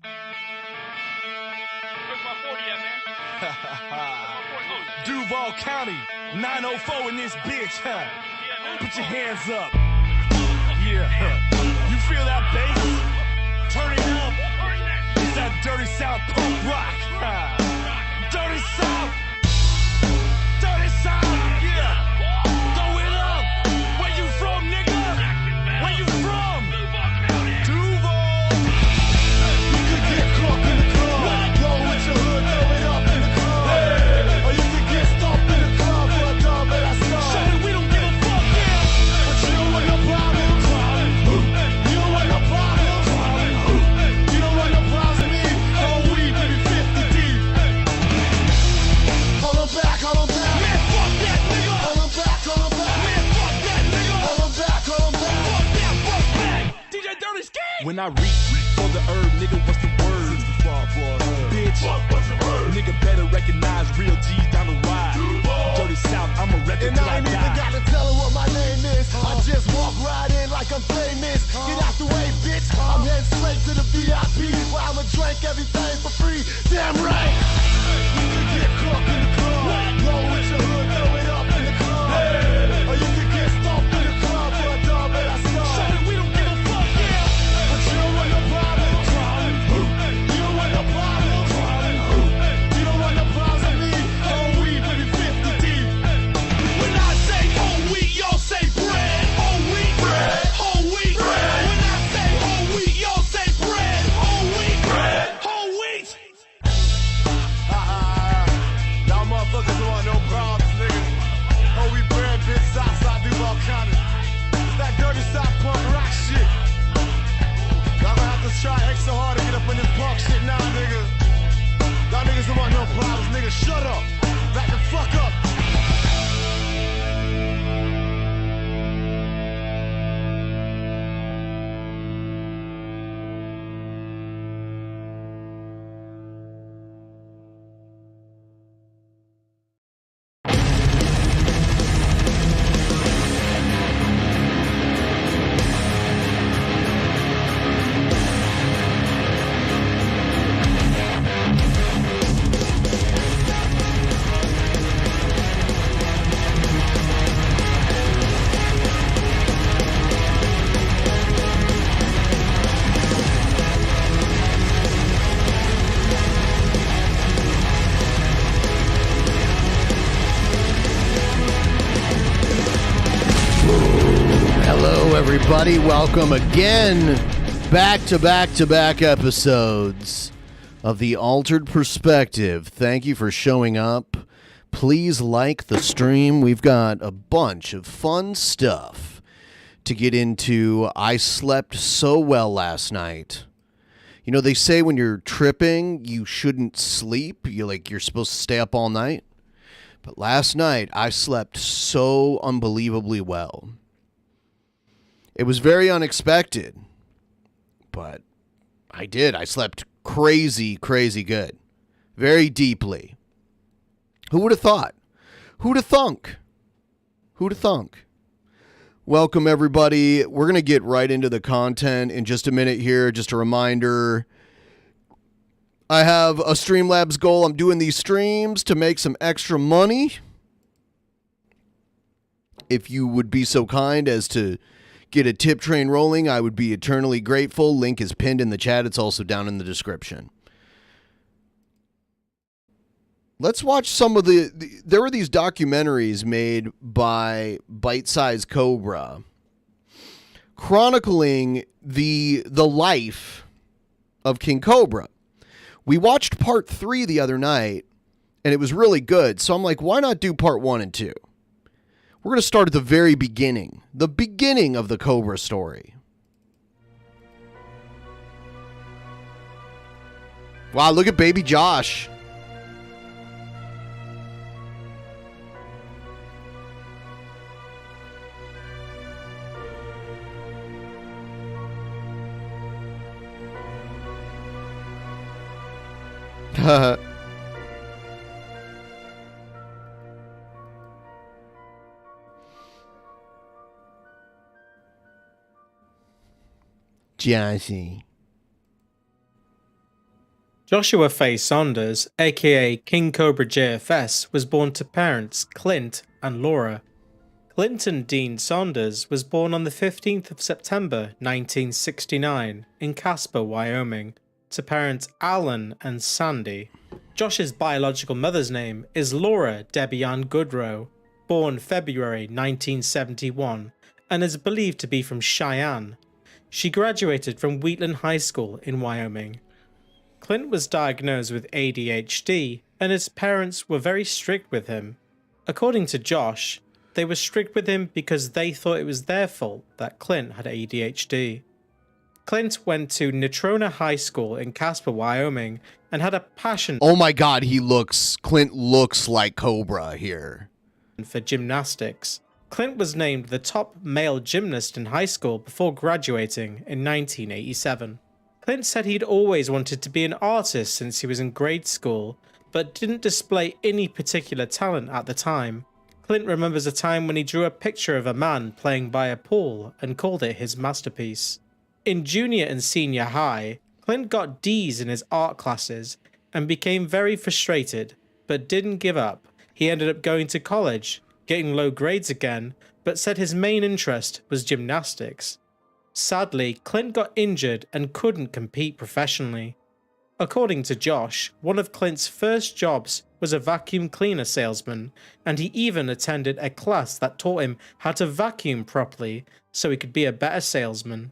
Where's my 40 at, man? Duval County, 904 in this bitch, huh? Put your hands up. Yeah. You feel that bass? Turn it up. It's that dirty South punk rock. Dirty South. Dirty South. Yeah. Throw it up. Where you from, nigga? Where you from? Duval. You could get caught in the club. Roll with your hood, throw it up in the club. Hey. Or you could get stomped in the club for a dub that I start. Show me we don't give a fuck, yeah. But you don't want no problem. You don't want no problem. You don't want no problems with me. Whole weed, maybe 50 deep. Hold on back, hold on back. Man, fuck that nigga. Hold on back, hold on back. Man, fuck that nigga. Hold on back, hold on back. Fuck that, fuck back. DJ Dirty Ski. When I reach for the herb, nigga, what's the word? Bitch, what's the word? Nigga better recognize real G's down the ride. Dirty South, I'ma rep it till I die. And I ain't even got to tell her what my name is. I just walk right in like I'm famous. Get out the way, bitch. I'm heading straight to the VIP where I'ma drink everything for free. Damn right. You can get caught in the club. Roll with your hood, throw it up in the club. Hey. Or you can get stomped in the club for a dub that I start. Show me we don't give a fuck, yeah. But you don't want no problem. You don't want no problem. You don't want no problems with me. Whole weed, maybe 50 deep. When I say whole wheat, y'all say bread. Whole wheat, bread. Whole wheat, bread. When I say whole wheat, y'all say bread. Whole wheat, bread. Whole wheat. Y'all motherfuckers don't want no problems, nigga. Whole wheat bread, bitch. Southside Duval County. It's that dirty South punk rock shit. Y'all gonna have to try extra hard to get up in this punk shit now, nigga. Y'all niggas don't want no problems, nigga. Shut up. Back the fuck up. Hello, everybody. Welcome again back to back episodes of The Altered Perspective. Thank you for showing up. Please like the stream. We've got a bunch of fun stuff to get into. I slept so well last night. You know, they say when you're tripping, you shouldn't sleep. You're supposed to stay up all night. But last night, I slept so unbelievably well. It was very unexpected, but I did. I slept crazy good. Very deeply. Who would have thought? Who'd have thunk? Who'd have thunk? Welcome, everybody. We're going to get right into the content in just a minute here. Just a reminder, I have a Streamlabs goal. I'm doing these streams to make some extra money. If you would be so kind as to get a tip train rolling, I would be eternally grateful. Link is pinned in the chat. It's also down in the description. Let's watch some of there were these documentaries made by Bite Size Cobra chronicling the life of King Cobra. We watched part 3 the other night, and it was really good. So I'm like, why not do part 1 and 2? We're going to start at the very beginning. The beginning of the Cobra story. Wow, look at baby Josh. Joshy. Joshua Faye Saunders, aka KingCobraJFS, was born to parents Clint and Laura. Clinton Dean Saunders was born on the 15th of September 1969 in Casper, Wyoming, to parents Alan and Sandy. Josh's biological mother's name is Laura Debbie Ann Goodrow, born February 1971, and is believed to be from Cheyenne. She graduated from Wheatland High School in Wyoming. Clint was diagnosed with ADHD, and his parents were very strict with him. According to Josh, they were strict with him because they thought it was their fault that Clint had ADHD. Clint went to Natrona High School in Casper, Wyoming, and had a passion Oh my God, Clint looks like Cobra here. for gymnastics. Clint was named the top male gymnast in high school before graduating in 1987. Clint said he'd always wanted to be an artist since he was in grade school, but didn't display any particular talent at the time. Clint remembers a time when he drew a picture of a man playing by a pool and called it his masterpiece. In junior and senior high, Clint got D's in his art classes and became very frustrated, but didn't give up. He ended up going to college, getting low grades again, but said his main interest was gymnastics. Sadly, Clint got injured and couldn't compete professionally. According to Josh, one of Clint's first jobs was a vacuum cleaner salesman, and he even attended a class that taught him how to vacuum properly so he could be a better salesman.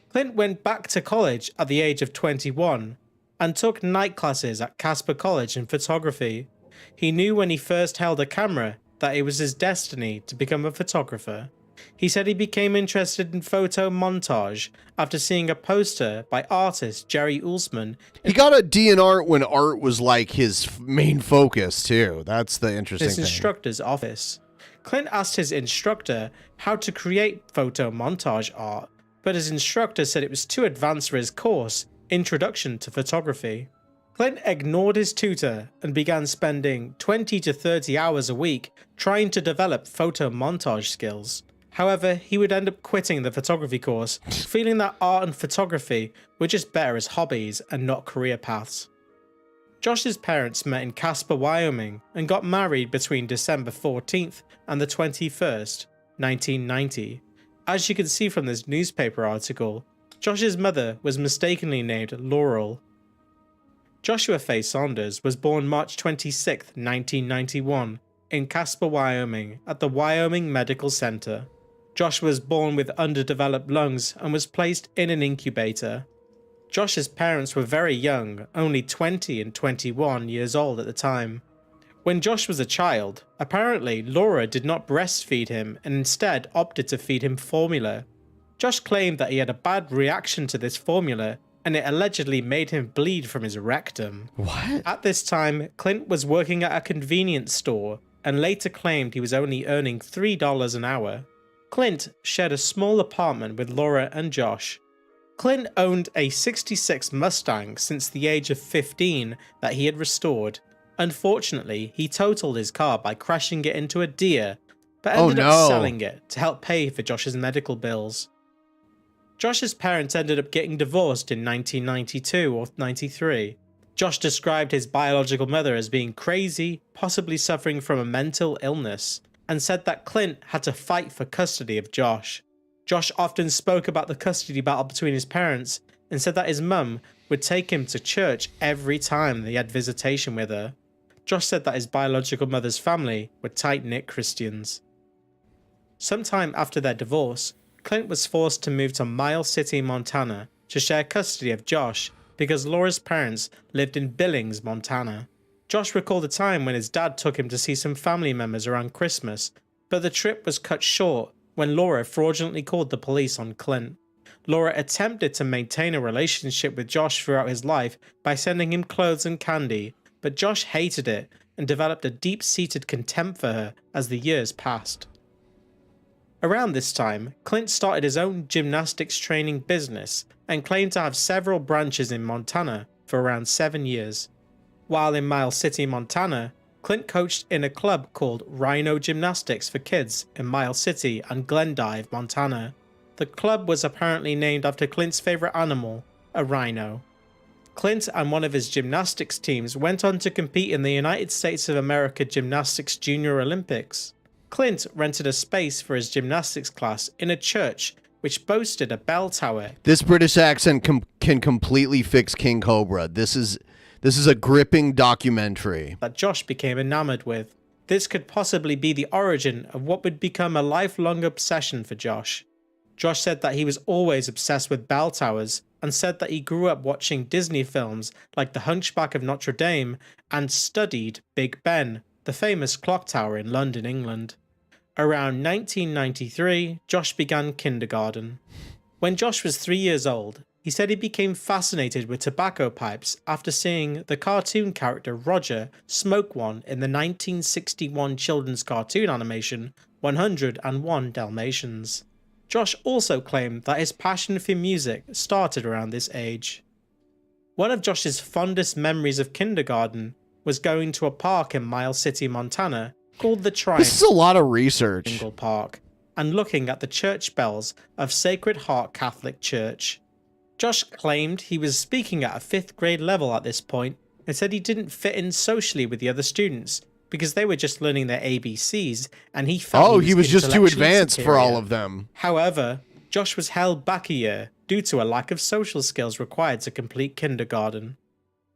Clint went back to college at the age of 21 and took night classes at Casper College in photography. He knew when he first held a camera that it was his destiny to become a photographer. He said he became interested in photo montage after seeing a poster by artist Jerry Ullsman. He got a D in art when art was like his main focus too. That's the interesting His thing. instructor's office. Clint asked his instructor how to create photo montage art, but his instructor said it was too advanced for his course, Introduction to Photography. Clint ignored his tutor and began spending 20 to 30 hours a week trying to develop photo montage skills. However, he would end up quitting the photography course, feeling that art and photography were just better as hobbies and not career paths. Josh's parents met in Casper, Wyoming, and got married between December 14th and the 21st, 1990. As you can see from this newspaper article, Josh's mother was mistakenly named Laurel. Joshua Faye Saunders was born March 26, 1991, in Casper, Wyoming, at the Wyoming Medical Center. Josh was born with underdeveloped lungs and was placed in an incubator. Josh's parents were very young, only 20 and 21 years old at the time. When Josh was a child, apparently Laura did not breastfeed him and instead opted to feed him formula. Josh claimed that he had a bad reaction to this formula and it allegedly made him bleed from his rectum. What? At this time, Clint was working at a convenience store and later claimed he was only earning $3 an hour. Clint shared a small apartment with Laura and Josh. Clint owned a '66 Mustang since the age of 15 that he had restored. Unfortunately, he totaled his car by crashing it into a deer, but ended up selling it to help pay for Josh's medical bills. Josh's parents ended up getting divorced in 1992 or 93. Josh described his biological mother as being crazy, possibly suffering from a mental illness, and said that Clint had to fight for custody of Josh. Josh often spoke about the custody battle between his parents and said that his mum would take him to church every time he had visitation with her. Josh said that his biological mother's family were tight-knit Christians. Sometime after their divorce, Clint was forced to move to Miles City, Montana to share custody of Josh because Laura's parents lived in Billings, Montana. Josh recalled a time when his dad took him to see some family members around Christmas, but the trip was cut short when Laura fraudulently called the police on Clint. Laura attempted to maintain a relationship with Josh throughout his life by sending him clothes and candy, but Josh hated it and developed a deep-seated contempt for her as the years passed. Around this time, Clint started his own gymnastics training business and claimed to have several branches in Montana for around 7 years. While in Miles City, Montana, Clint coached in a club called Rhino Gymnastics for Kids in Miles City and Glendive, Montana. The club was apparently named after Clint's favorite animal, a rhino. Clint and one of his gymnastics teams went on to compete in the United States of America Gymnastics Junior Olympics. Clint rented a space for his gymnastics class in a church which boasted a bell tower. This British accent can completely fix King Cobra. This is a gripping documentary That Josh became enamored with. This could possibly be the origin of what would become a lifelong obsession for Josh. Josh said that he was always obsessed with bell towers and said that he grew up watching Disney films like The Hunchback of Notre Dame and studied Big Ben, the famous clock tower in London, England. Around 1993, Josh began kindergarten. When Josh was 3 years old, he said he became fascinated with tobacco pipes after seeing the cartoon character Roger smoke one in the 1961 children's cartoon animation 101 Dalmatians. Josh also claimed that his passion for music started around this age. One of Josh's fondest memories of kindergarten was going to a park in Miles City, Montana, called the This is a lot of research. Park, and looking at the church bells of Sacred Heart Catholic Church. Josh claimed he was speaking at a 5th grade level at this point and said he didn't fit in socially with the other students because they were just learning their ABCs and he felt he was just too intellectually advanced for all superior. of them. However, Josh was held back a year due to a lack of social skills required to complete kindergarten.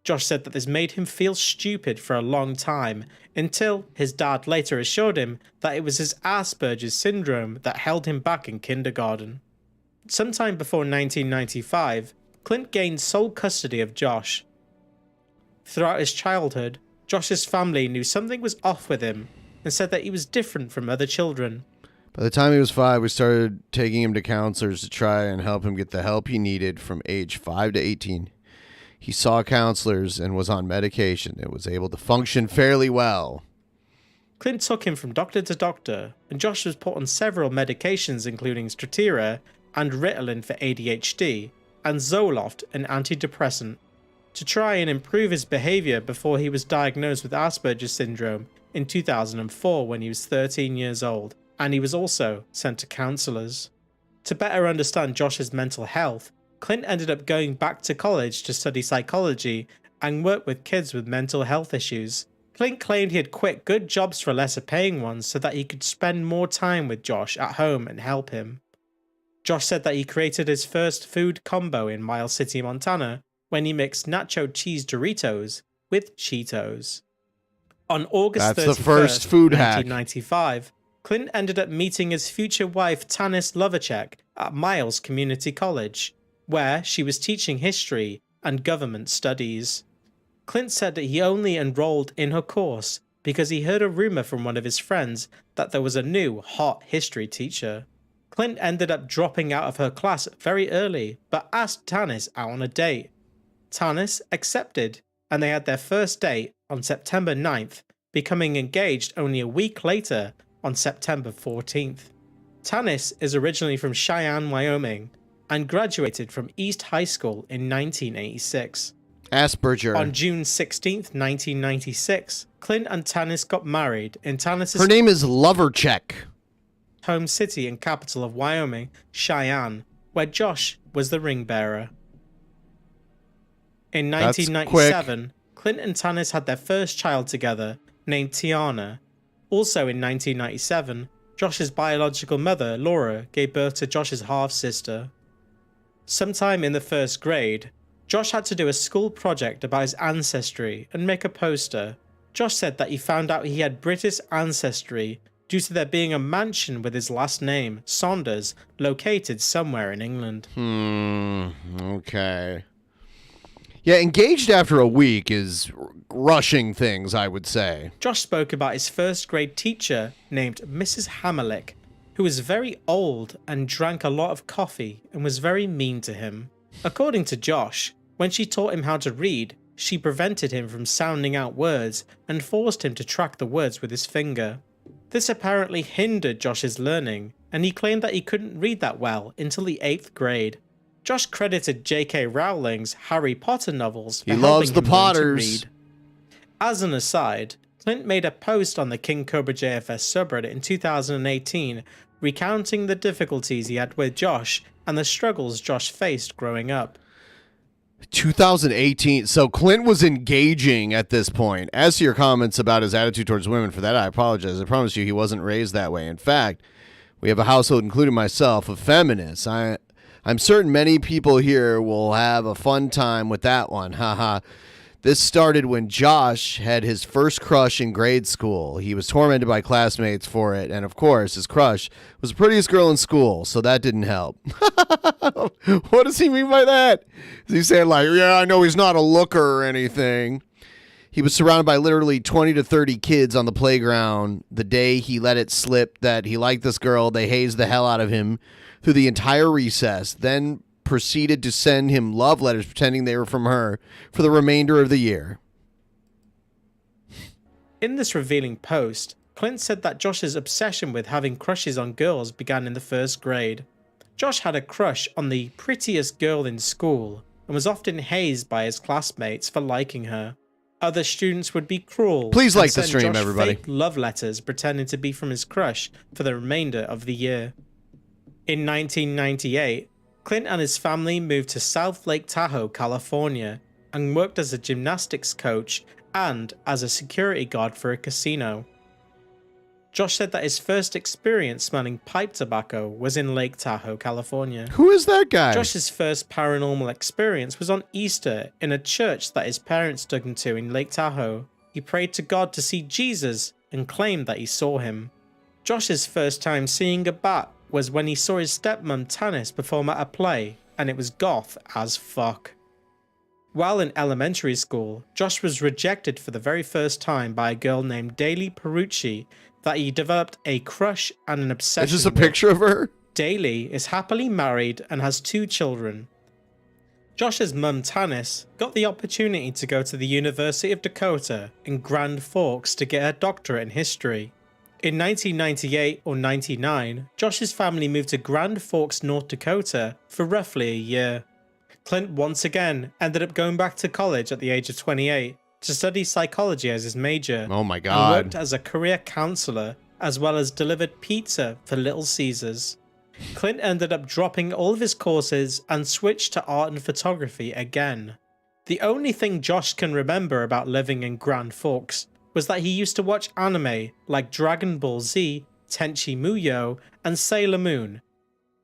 Josh said that this made him feel stupid for a long time until his dad later assured him that it was his Asperger's syndrome that held him back in kindergarten. Sometime before 1995, Clint gained sole custody of Josh. Throughout his childhood, Josh's family knew something was off with him and said that he was different from other children. By the time he was 5, we started taking him to counselors to try and help him get the help he needed from age 5 to 18. He saw counselors and was on medication and was able to function fairly well. Clint took him from doctor to doctor, and Josh was put on several medications including Strattera and Ritalin for ADHD, and Zoloft, an antidepressant, to try and improve his behavior before he was diagnosed with Asperger's syndrome in 2004 when he was 13 years old, and he was also sent to counselors. To better understand Josh's mental health, Clint ended up going back to college to study psychology and work with kids with mental health issues. Clint claimed he had quit good jobs for lesser paying ones so that he could spend more time with Josh at home and help him. Josh said that he created his first food combo in Miles City, Montana, when he mixed nacho cheese Doritos with Cheetos. On August 31st, That's the first food hack. 1995, Clint ended up meeting his future wife Tanis Lovacek at Miles Community College, where she was teaching history and government studies. Clint said that he only enrolled in her course because he heard a rumor from one of his friends that there was a new hot history teacher. Clint ended up dropping out of her class very early, but asked Tanis out on a date. Tanis accepted, and they had their first date on September 9th, becoming engaged only a week later on September 14th. Tanis is originally from Cheyenne, Wyoming, and graduated from East High School in 1986. Asperger. On June 16th, 1996, Clint and Tanis got married in Tanis' Her name is Lovercheck. home city and capital of Wyoming, Cheyenne, where Josh was the ring bearer. In That's 1997, Clint and Tanis had their first child together, named Tiana. Also in 1997, Josh's biological mother, Laura, gave birth to Josh's half-sister. Sometime in the 1st grade, Josh had to do a school project about his ancestry and make a poster. Josh said that he found out he had British ancestry due to there being a mansion with his last name, Saunders, located somewhere in England. Okay. Yeah, engaged after a week is rushing things, I would say. Josh spoke about his 1st grade teacher named Mrs. Hammerlick, who was very old and drank a lot of coffee and was very mean to him. According to Josh, when she taught him how to read, she prevented him from sounding out words and forced him to track the words with his finger. This apparently hindered Josh's learning, and he claimed that he couldn't read that well until the 8th grade. Josh credited J.K. Rowling's Harry Potter novels for He loves helping the him learn to Potters. read. As an aside, Clint made a post on the KingCobraJFS subreddit in 2018 recounting the difficulties he had with Josh and the struggles Josh faced growing up. 2018. So Clint was engaging at this point. As to your comments about his attitude towards women, for that I apologize. I promise you he wasn't raised that way. In fact, we have a household, including myself, of feminists. I'm certain many people here will have a fun time with that one. Haha. This started when Josh had his first crush in grade school. He was tormented by classmates for it, and of course, his crush was the prettiest girl in school, so that didn't help. What does he mean by that? Is he saying like, yeah, I know he's not a looker or anything? He was surrounded by literally 20 to 30 kids on the playground. The day he let it slip that he liked this girl, they hazed the hell out of him through the entire recess, then proceeded to send him love letters pretending they were from her for the remainder of the year. In this revealing post, Clint said that Josh's obsession with having crushes on girls began in the first grade. Josh had a crush on the prettiest girl in school and was often hazed by his classmates for liking her. Other students would be cruel. Please like the send stream, Josh everybody. fake love letters pretending to be from his crush for the remainder of the year. In 1998, Clint and his family moved to South Lake Tahoe, California, and worked as a gymnastics coach and as a security guard for a casino. Josh said that his first experience smelling pipe tobacco was in Lake Tahoe, California. Who is that guy? Josh's first paranormal experience was on Easter in a church that his parents took him to in Lake Tahoe. He prayed to God to see Jesus and claimed that he saw him. Josh's first time seeing a bat was when he saw his stepmom Tanis perform at a play, and it was goth as fuck. While in elementary school, Josh was rejected for the very first time by a girl named Daly Perucci that he developed a crush and an obsession Is this a with. picture of her? Daly is happily married and has 2 children. Josh's mum Tanis got the opportunity to go to the University of Dakota in Grand Forks to get her doctorate in history. In 1998 or 99, Josh's family moved to Grand Forks, North Dakota for roughly a year. Clint once again ended up going back to college at the age of 28 to study psychology as his major. Oh my And God. worked as a career counselor as well as delivered pizza for Little Caesars. Clint ended up dropping all of his courses and switched to art and photography again. The only thing Josh can remember about living in Grand Forks was that he used to watch anime like Dragon Ball Z, Tenchi Muyo, and Sailor Moon.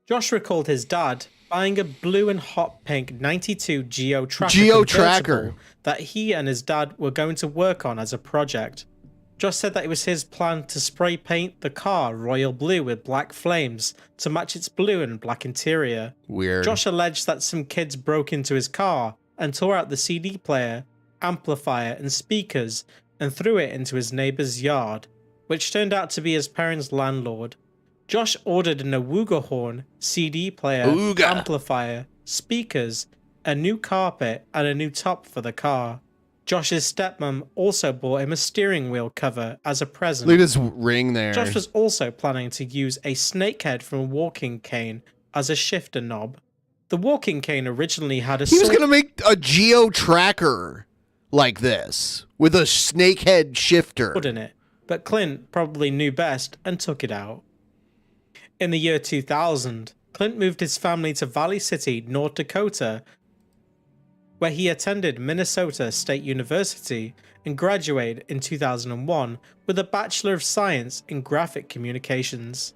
Josh recalled his dad buying a blue and hot pink 92 Geo Tracker convertible that he and his dad were going to work on as a project. Josh said that it was his plan to spray paint the car royal blue with black flames to match its blue and black interior. Weird. Josh alleged that some kids broke into his car and tore out the CD player, amplifier, and speakers and threw it into his neighbor's yard, which turned out to be his parents' landlord. Josh ordered an Awooga horn, CD player, Ooga. amplifier, speakers, a new carpet, and a new top for the car. Josh's stepmom also bought him a steering wheel cover as a present. Look at this ring there. Josh was also planning to use a snakehead from a walking cane as a shifter knob. The walking cane originally had a He was going to make a Geo Tracker like this with a snakehead shifter. sword in it, but Clint probably knew best and took it out. In the year 2000, Clint moved his family to Valley City, North Dakota, where he attended Minnesota State University and graduated in 2001 with a Bachelor of Science in Graphic Communications.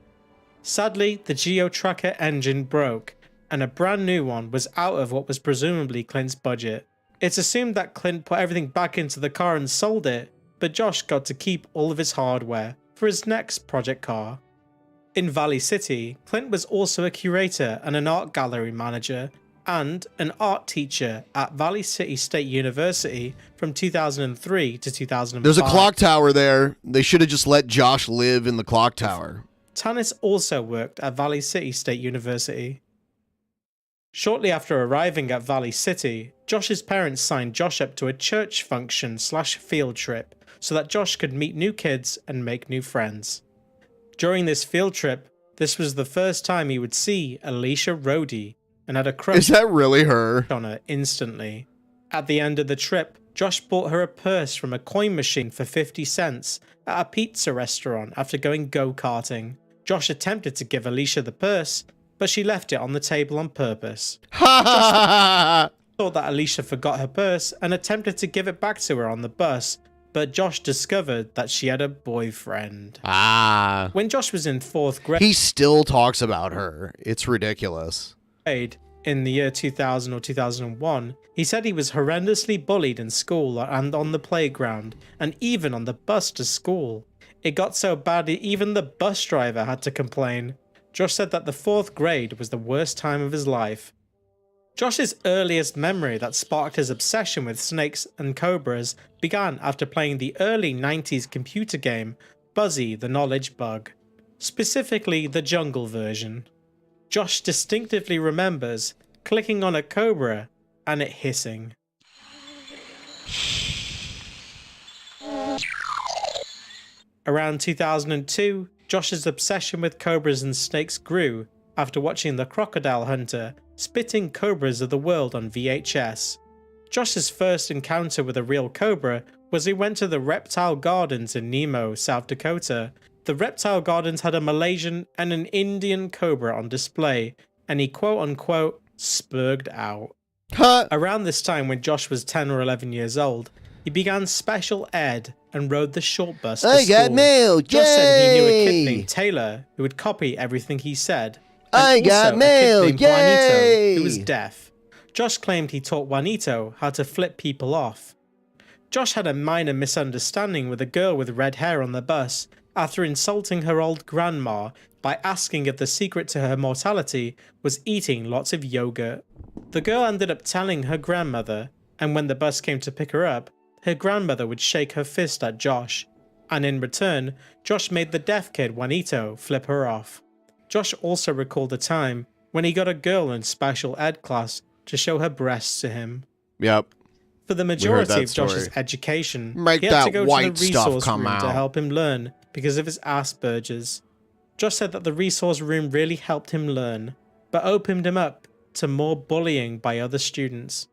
Sadly, the Geo Tracker engine broke, and a brand new one was out of what was presumably Clint's budget. It's assumed that Clint put everything back into the car and sold it, but Josh got to keep all of his hardware for his next project car. In Valley City, Clint was also a curator and an art gallery manager and an art teacher at Valley City State University from 2003 to 2005. There's a clock tower there. They should have just let Josh live in the clock tower. Tanis also worked at Valley City State University. Shortly after arriving at Valley City, Josh's parents signed Josh up to a church function/field trip so that Josh could meet new kids and make new friends. During this field trip, this was the first time he would see Alicia Rhodey and had a crush Is that really her? on her instantly. At the end of the trip, Josh bought her a purse from a coin machine for 50 cents at a pizza restaurant after going go-karting. Josh attempted to give Alicia the purse, but she left it on the table on purpose. Ha ha ha! thought that Alicia forgot her purse and attempted to give it back to her on the bus, but Josh discovered that she had a boyfriend. Ah. When Josh was in 4th grade, He still talks about her. It's ridiculous. in the year 2000 or 2001, he said he was horrendously bullied in school and on the playground, and even on the bus to school. It got so bad even the bus driver had to complain. Josh said that the 4th grade was the worst time of his life. Josh's earliest memory that sparked his obsession with snakes and cobras began after playing the early 90s computer game Buzzy the Knowledge Bug, specifically the jungle version. Josh distinctively remembers clicking on a cobra and it hissing. Around 2002, Josh's obsession with cobras and snakes grew after watching The Crocodile Hunter Spitting Cobras of the World on VHS. Josh's first encounter with a real cobra was he went to the Reptile Gardens in Nemo, South Dakota. The Reptile Gardens had a Malaysian and an Indian cobra on display, and he quote-unquote spurged out. Around this time, when Josh was 10 or 11 years old, he began special ed and rode the short bus to school. got mail, Josh said he knew a yay! kid named Taylor who would copy everything he said. I And got also mail, a kid named Juanito, yay! who was deaf. Josh claimed he taught Juanito how to flip people off. Josh had a minor misunderstanding with a girl with red hair on the bus after insulting her old grandma by asking if the secret to her mortality was eating lots of yogurt. The girl ended up telling her grandmother, and when the bus came to pick her up, her grandmother would shake her fist at Josh, and in return, Josh made the deaf kid Juanito flip her off. Josh also recalled a time when he got a girl in special ed class to show her breasts to him. Yep. For the majority of Josh's education, Make he had that to go white to the stuff resource come room to out. help him learn because of his Asperger's. Josh said that the resource room really helped him learn, but opened him up to more bullying by other students.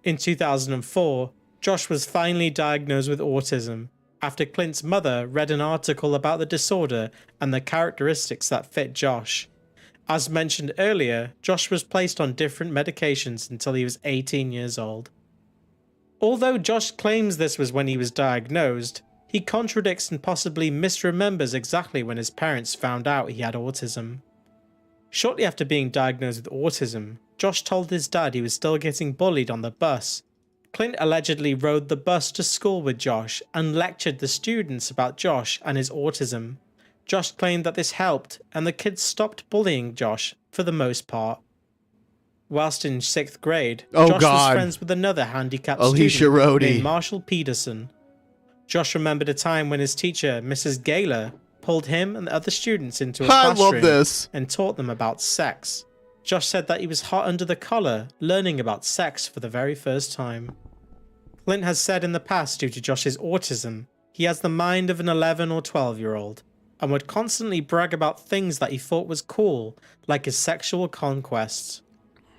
In 2004, Josh was finally diagnosed with autism after Clint's mother read an article about the disorder and the characteristics that fit Josh. As mentioned earlier, Josh was placed on different medications until he was 18 years old. Although Josh claims this was when he was diagnosed, he contradicts and possibly misremembers exactly when his parents found out he had autism. Shortly after being diagnosed with autism, Josh told his dad he was still getting bullied on the bus. Clint allegedly rode the bus to school with Josh and lectured the students about Josh and his autism. Josh claimed that this helped and the kids stopped bullying Josh for the most part. Whilst in 6th grade, Josh was friends with another handicapped Alicia student Rhodey. named Marshall Peterson. Josh remembered a time when his teacher, Mrs. Gaylor, pulled him and the other students into a classroom and taught them about sex. Josh said that he was hot under the collar, learning about sex for the very first time. Clint has said in the past, due to Josh's autism, he has the mind of an 11 or 12-year-old, and would constantly brag about things that he thought was cool, like his sexual conquests.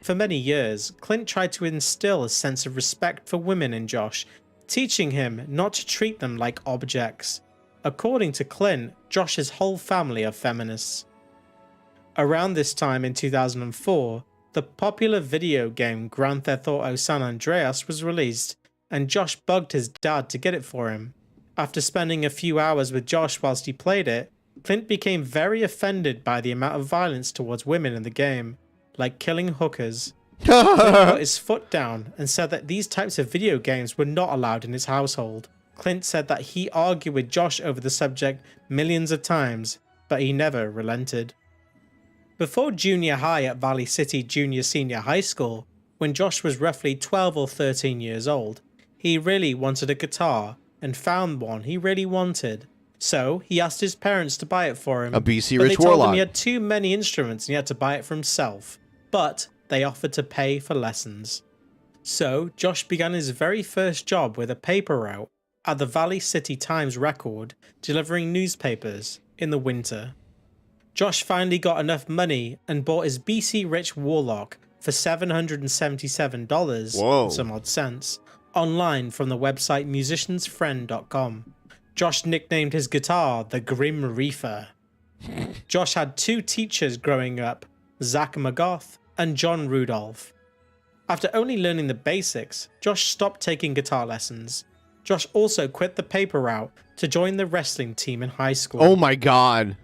For many years, Clint tried to instill a sense of respect for women in Josh, teaching him not to treat them like objects. According to Clint, Josh's whole family are feminists. Around this time in 2004, the popular video game Grand Theft Auto San Andreas was released, and Josh bugged his dad to get it for him. After spending a few hours with Josh whilst he played it, Clint became very offended by the amount of violence towards women in the game, like killing hookers. Clint put his foot down and said that these types of video games were not allowed in his household. Clint said that he argued with Josh over the subject millions of times, but he never relented. Before junior high at Valley City Junior Senior High School, when Josh was roughly 12 or 13 years old, he really wanted a guitar and found one he really wanted. So he asked his parents to buy it for him. A BC but Rich they told Warlock. him he had too many instruments and he had to buy it for himself. But they offered to pay for lessons. So Josh began his very first job with a paper route at the Valley City Times Record, delivering newspapers in the winter. Josh finally got enough money and bought his BC Rich Warlock for $777 Whoa. and some odd cents online from the website musiciansfriend.com. Josh nicknamed his guitar the Grim Reaper. Josh had two teachers growing up, Zach McGoth and John Rudolph. After only learning the basics, Josh stopped taking guitar lessons. Josh also quit the paper route to join the wrestling team in high school. Oh my god.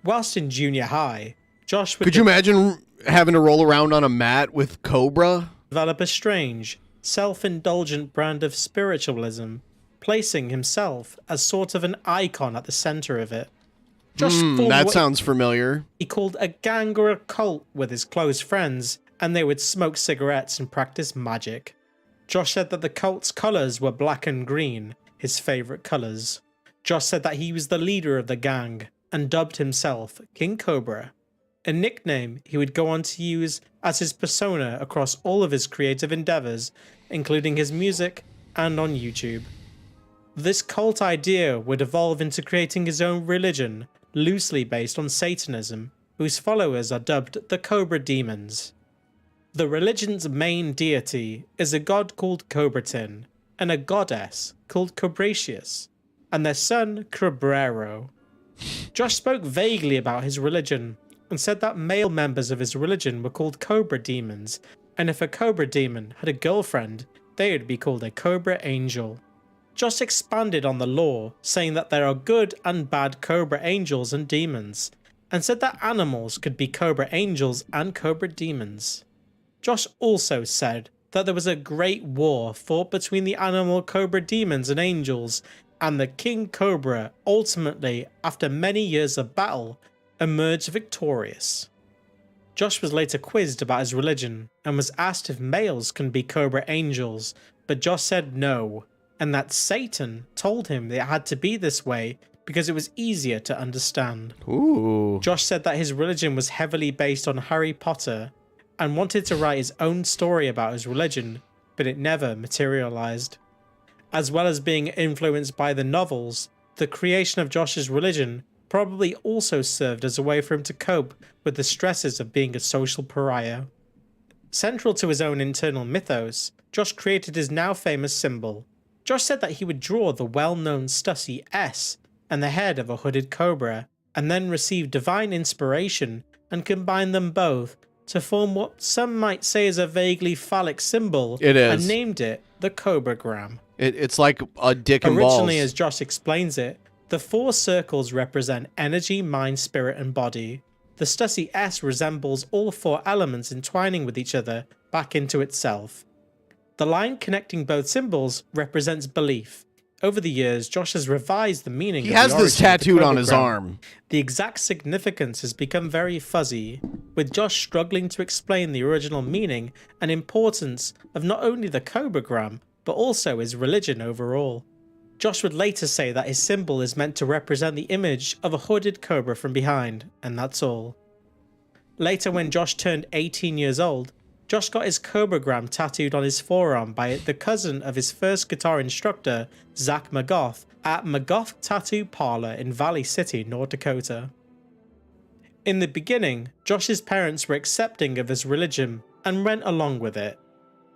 Whilst in junior high, Josh would Could you imagine having to roll around on a mat with Cobra? develop a strange, self-indulgent brand of spiritualism, placing himself as sort of an icon at the center of it. Josh formed That what sounds familiar. he called a gang or a cult with his close friends, and they would smoke cigarettes and practice magic. Josh said that the cult's colors were black and green, his favorite colors. Josh said that he was the leader of the gang, and dubbed himself King Cobra, a nickname he would go on to use as his persona across all of his creative endeavors, including his music and on YouTube. This cult idea would evolve into creating his own religion, loosely based on Satanism, whose followers are dubbed the Cobra Demons. The religion's main deity is a god called Cobratin, and a goddess called Cobratius, and their son Cabrero. Josh spoke vaguely about his religion, and said that male members of his religion were called Cobra Demons, and if a Cobra Demon had a girlfriend, they would be called a Cobra Angel. Josh expanded on the lore, saying that there are good and bad Cobra Angels and Demons, and said that animals could be Cobra Angels and Cobra Demons. Josh also said that there was a great war fought between the animal Cobra Demons and Angels, and the King Cobra ultimately, after many years of battle, emerged victorious. Josh was later quizzed about his religion, and was asked if males can be Cobra Angels, but Josh said no, and that Satan told him that it had to be this way because it was easier to understand. Ooh. Josh said that his religion was heavily based on Harry Potter, and wanted to write his own story about his religion, but it never materialized. As well as being influenced by the novels, the creation of Josh's religion probably also served as a way for him to cope with the stresses of being a social pariah. Central to his own internal mythos, Josh created his now famous symbol. Josh said that he would draw the well-known Stussy S and the head of a hooded cobra, and then receive divine inspiration and combine them both to form what some might say is a vaguely phallic symbol. It is. And named it the Cobragram. It's like a dick and Originally, balls. as Josh explains it, the 4 circles represent energy, mind, spirit, and body. The Stussy S resembles all 4 elements entwining with each other back into itself. The line connecting both symbols represents belief. Over the years, Josh has revised the meaning He of has the this origin of the tattooed on his Cobragram. arm. The exact significance has become very fuzzy, with Josh struggling to explain the original meaning and importance of not only the Cobragram, but also his religion overall. Josh would later say that his symbol is meant to represent the image of a hooded cobra from behind, and that's all. Later, when Josh turned 18 years old, Josh got his Cobragram tattooed on his forearm by the cousin of his first guitar instructor, Zach McGough, at McGough Tattoo Parlor in Valley City, North Dakota. In the beginning, Josh's parents were accepting of his religion and went along with it.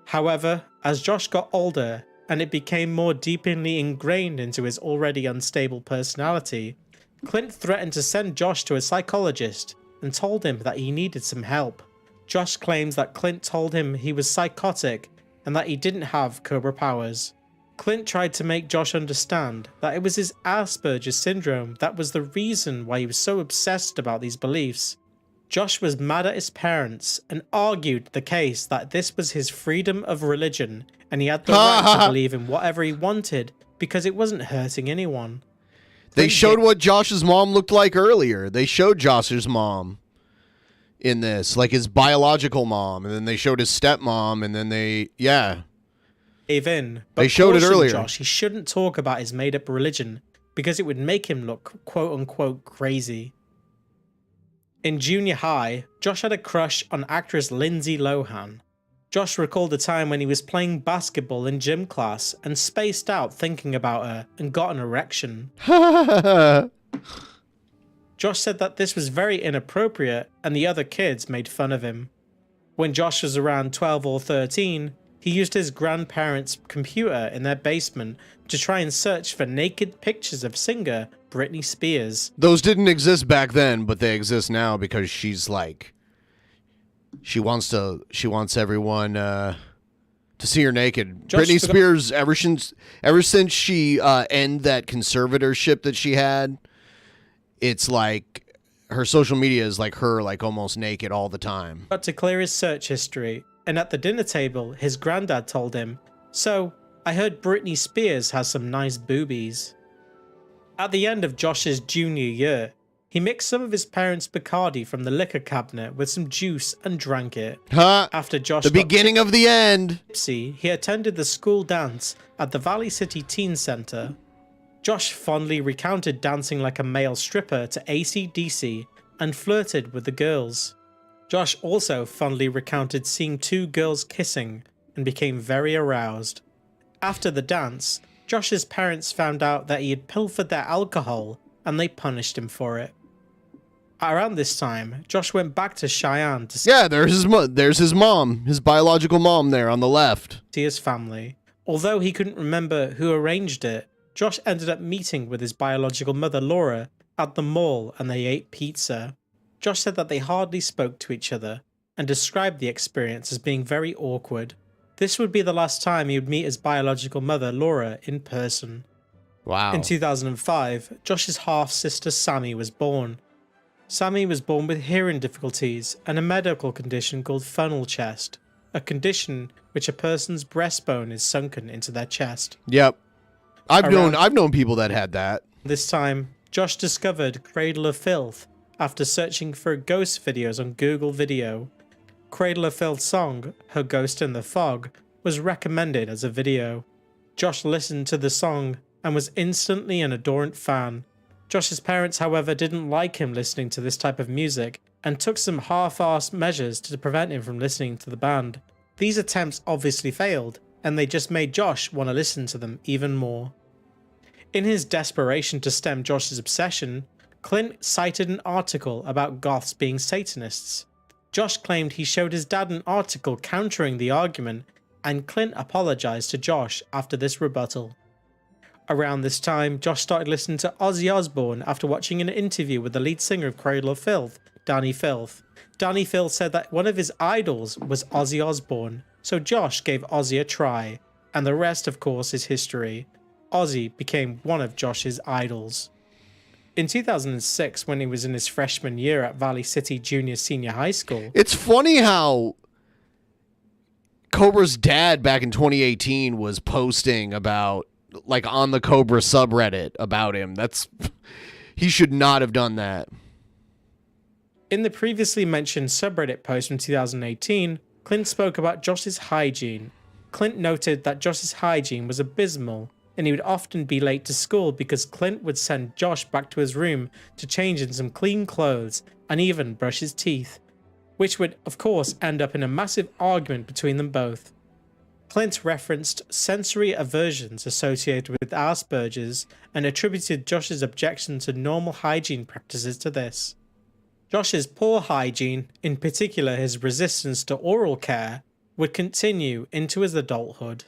However, as Josh got older and it became more deeply ingrained into his already unstable personality, Clint threatened to send Josh to a psychologist and told him that he needed some help. Josh claims that Clint told him he was psychotic and that he didn't have Cobra powers. Clint tried to make Josh understand that it was his Asperger's syndrome that was the reason why he was so obsessed about these beliefs. Josh was mad at his parents and argued the case that this was his freedom of religion and he had the right to believe in whatever he wanted because it wasn't hurting anyone. They showed what Josh's mom looked like earlier. They showed Josh's mom in this, like his biological mom, and then they showed his stepmom, and then Gave in, but they showed it cautioned earlier. Josh he shouldn't talk about his made-up religion because it would make him look quote-unquote crazy. In junior high, Josh had a crush on actress Lindsay Lohan. Josh recalled a time when he was playing basketball in gym class and spaced out thinking about her and got an erection. Josh said that this was very inappropriate and the other kids made fun of him. When Josh was around 12 or 13, he used his grandparents' computer in their basement to try and search for naked pictures of singer Britney Spears. Those didn't exist back then, but they exist now because she's like, she wants everyone to see her naked. Josh Britney forgot- Spears, ever since she ended that conservatorship that she had, it's like her social media is like her like almost naked all the time. Got to clear his search history, and at the dinner table, his granddad told him, "So, I heard Britney Spears has some nice boobies." At the end of Josh's junior year, he mixed some of his parents' Bacardi from the liquor cabinet with some juice and drank it. Huh? After Josh The got beginning of the end. tipsy, he attended the school dance at the Valley City Teen Center. Josh fondly recounted dancing like a male stripper to AC/DC and flirted with the girls. Josh also fondly recounted seeing two girls kissing and became very aroused. After the dance, Josh's parents found out that he had pilfered their alcohol and they punished him for it. Around this time, Josh went back to Cheyenne to see Yeah, there's his mom, his biological mom there on the left. his family. Although he couldn't remember who arranged it, Josh ended up meeting with his biological mother Laura at the mall and they ate pizza. Josh said that they hardly spoke to each other and described the experience as being very awkward. This would be the last time he would meet his biological mother Laura in person. Wow. In 2005, Josh's half-sister Sammy was born. Sammy was born with hearing difficulties and a medical condition called funnel chest, a condition which a person's breastbone is sunken into their chest. Yep. I've Around- known people that had that. This time, Josh discovered Cradle of Filth after searching for ghost videos on Google Video. Cradle of Filth's song, Her Ghost in the Fog, was recommended as a video. Josh listened to the song and was instantly an adorant fan. Josh's parents, however, didn't like him listening to this type of music and took some half-assed measures to prevent him from listening to the band. These attempts obviously failed, and they just made Josh want to listen to them even more. In his desperation to stem Josh's obsession, Clint cited an article about goths being Satanists. Josh claimed he showed his dad an article countering the argument, and Clint apologized to Josh after this rebuttal. Around this time, Josh started listening to Ozzy Osbourne after watching an interview with the lead singer of Cradle of Filth, Danny Filth. Danny Filth said that one of his idols was Ozzy Osbourne, so Josh gave Ozzy a try, and the rest, of course, is history. Ozzy became one of Josh's idols. In 2006, when he was in his freshman year at Valley City Junior Senior High School, It's funny how Cobra's dad back in 2018 was posting about, like, on the Cobra subreddit about him. He should not have done that. in the previously mentioned subreddit post from 2018, Clint spoke about Josh's hygiene. Clint noted that Josh's hygiene was abysmal, and he would often be late to school because Clint would send Josh back to his room to change in some clean clothes and even brush his teeth, which would, of course, end up in a massive argument between them both. Clint referenced sensory aversions associated with Asperger's and attributed Josh's objection to normal hygiene practices to this. Josh's poor hygiene, in particular his resistance to oral care, would continue into his adulthood.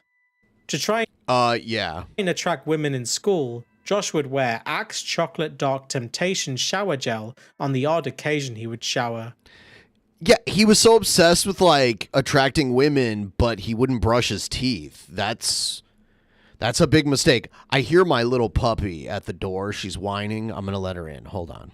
To try Yeah. and attract women in school, Josh would wear Axe Chocolate Dark Temptation shower gel on the odd occasion he would shower. Yeah, he was so obsessed with, like, attracting women, but he wouldn't brush his teeth. That's a big mistake. I hear my little puppy at the door. She's whining. I'm going to let her in. Hold on.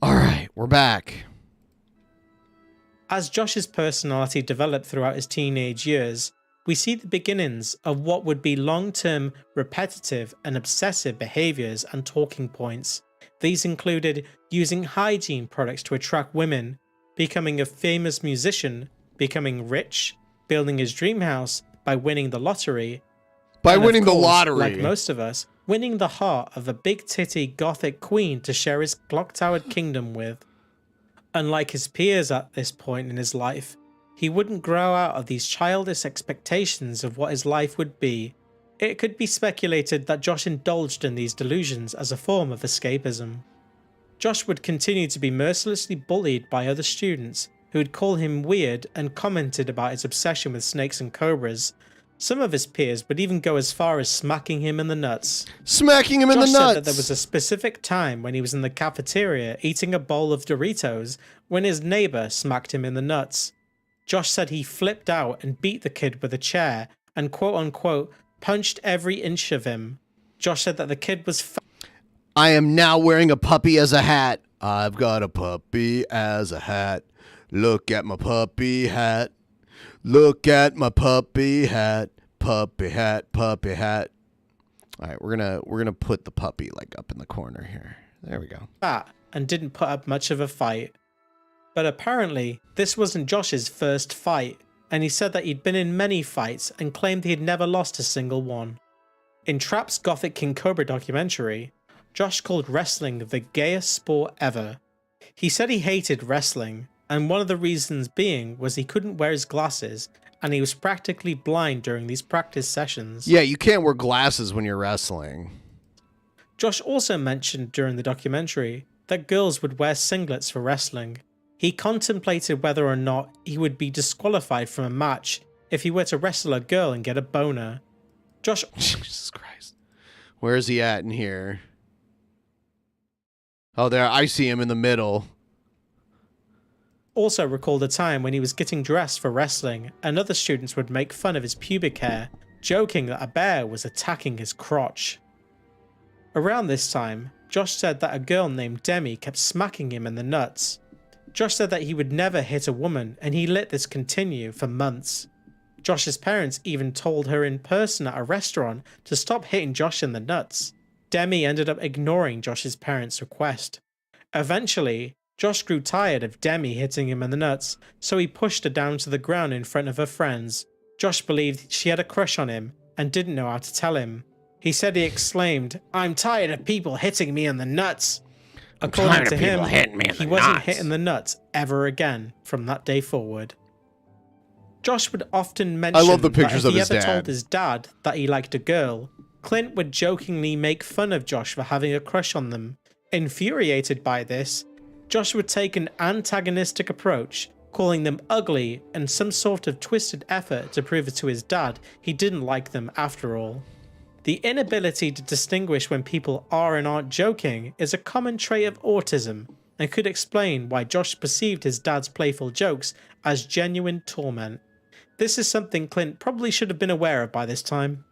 All right, we're back. As Josh's personality developed throughout his teenage years, we see the beginnings of what would be long-term repetitive and obsessive behaviors and talking points. These included using hygiene products to attract women, becoming a famous musician, becoming rich, building his dream house by winning the lottery, By and of winning the course, lottery. like most of us, winning the heart of a big-titty gothic queen to share his clock-towered kingdom with. Unlike his peers at this point in his life, he wouldn't grow out of these childish expectations of what his life would be. It could be speculated that Josh indulged in these delusions as a form of escapism. Josh would continue to be mercilessly bullied by other students who would call him weird and commented about his obsession with snakes and cobras. Some of his peers would even go as far as smacking him in the nuts. Smacking him in the Josh nuts! said that there was a specific time when he was in the cafeteria eating a bowl of Doritos when his neighbor smacked him in the nuts. Josh said he flipped out and beat the kid with a chair and quote-unquote punched every inch of him. Josh said that the kid was I am now wearing a puppy as a hat. I've got a puppy as a hat. Look at my puppy hat. Look at my puppy hat. Puppy hat, puppy hat. All right, we're gonna put the puppy like up in the corner here. There we go. fat and didn't put up much of a fight. But apparently, this wasn't Josh's first fight, and he said that he'd been in many fights and claimed he'd never lost a single one. In Trapp's Gothic King Cobra documentary, Josh called wrestling the gayest sport ever. He said he hated wrestling, and one of the reasons being was he couldn't wear his glasses, and he was practically blind during these practice sessions. Yeah, you can't wear glasses when you're wrestling. Josh also mentioned during the documentary that girls would wear singlets for wrestling. He contemplated whether or not he would be disqualified from a match if he were to wrestle a girl and get a boner. Josh Jesus Christ. Where is he at in here? Oh, there. I see him in the middle. also recalled a time when he was getting dressed for wrestling and other students would make fun of his pubic hair, joking that a bear was attacking his crotch. Around this time, Josh said that a girl named Demi kept smacking him in the nuts. Josh said that he would never hit a woman and he let this continue for months. Josh's parents even told her in person at a restaurant to stop hitting Josh in the nuts. Demi ended up ignoring Josh's parents' request. Eventually, Josh grew tired of Demi hitting him in the nuts, so he pushed her down to the ground in front of her friends. Josh believed she had a crush on him and didn't know how to tell him. He said he exclaimed, "I'm tired of people hitting me in the nuts." According to him, he wasn't hit in the nuts ever again from that day forward. Josh would often mention that if he ever told his dad that he liked a girl, Clint would jokingly make fun of Josh for having a crush on them. Infuriated by this, Josh would take an antagonistic approach, calling them ugly and some sort of twisted effort to prove it to his dad he didn't like them after all. The inability to distinguish when people are and aren't joking is a common trait of autism and could explain why Josh perceived his dad's playful jokes as genuine torment. This is something Clint probably should have been aware of by this time.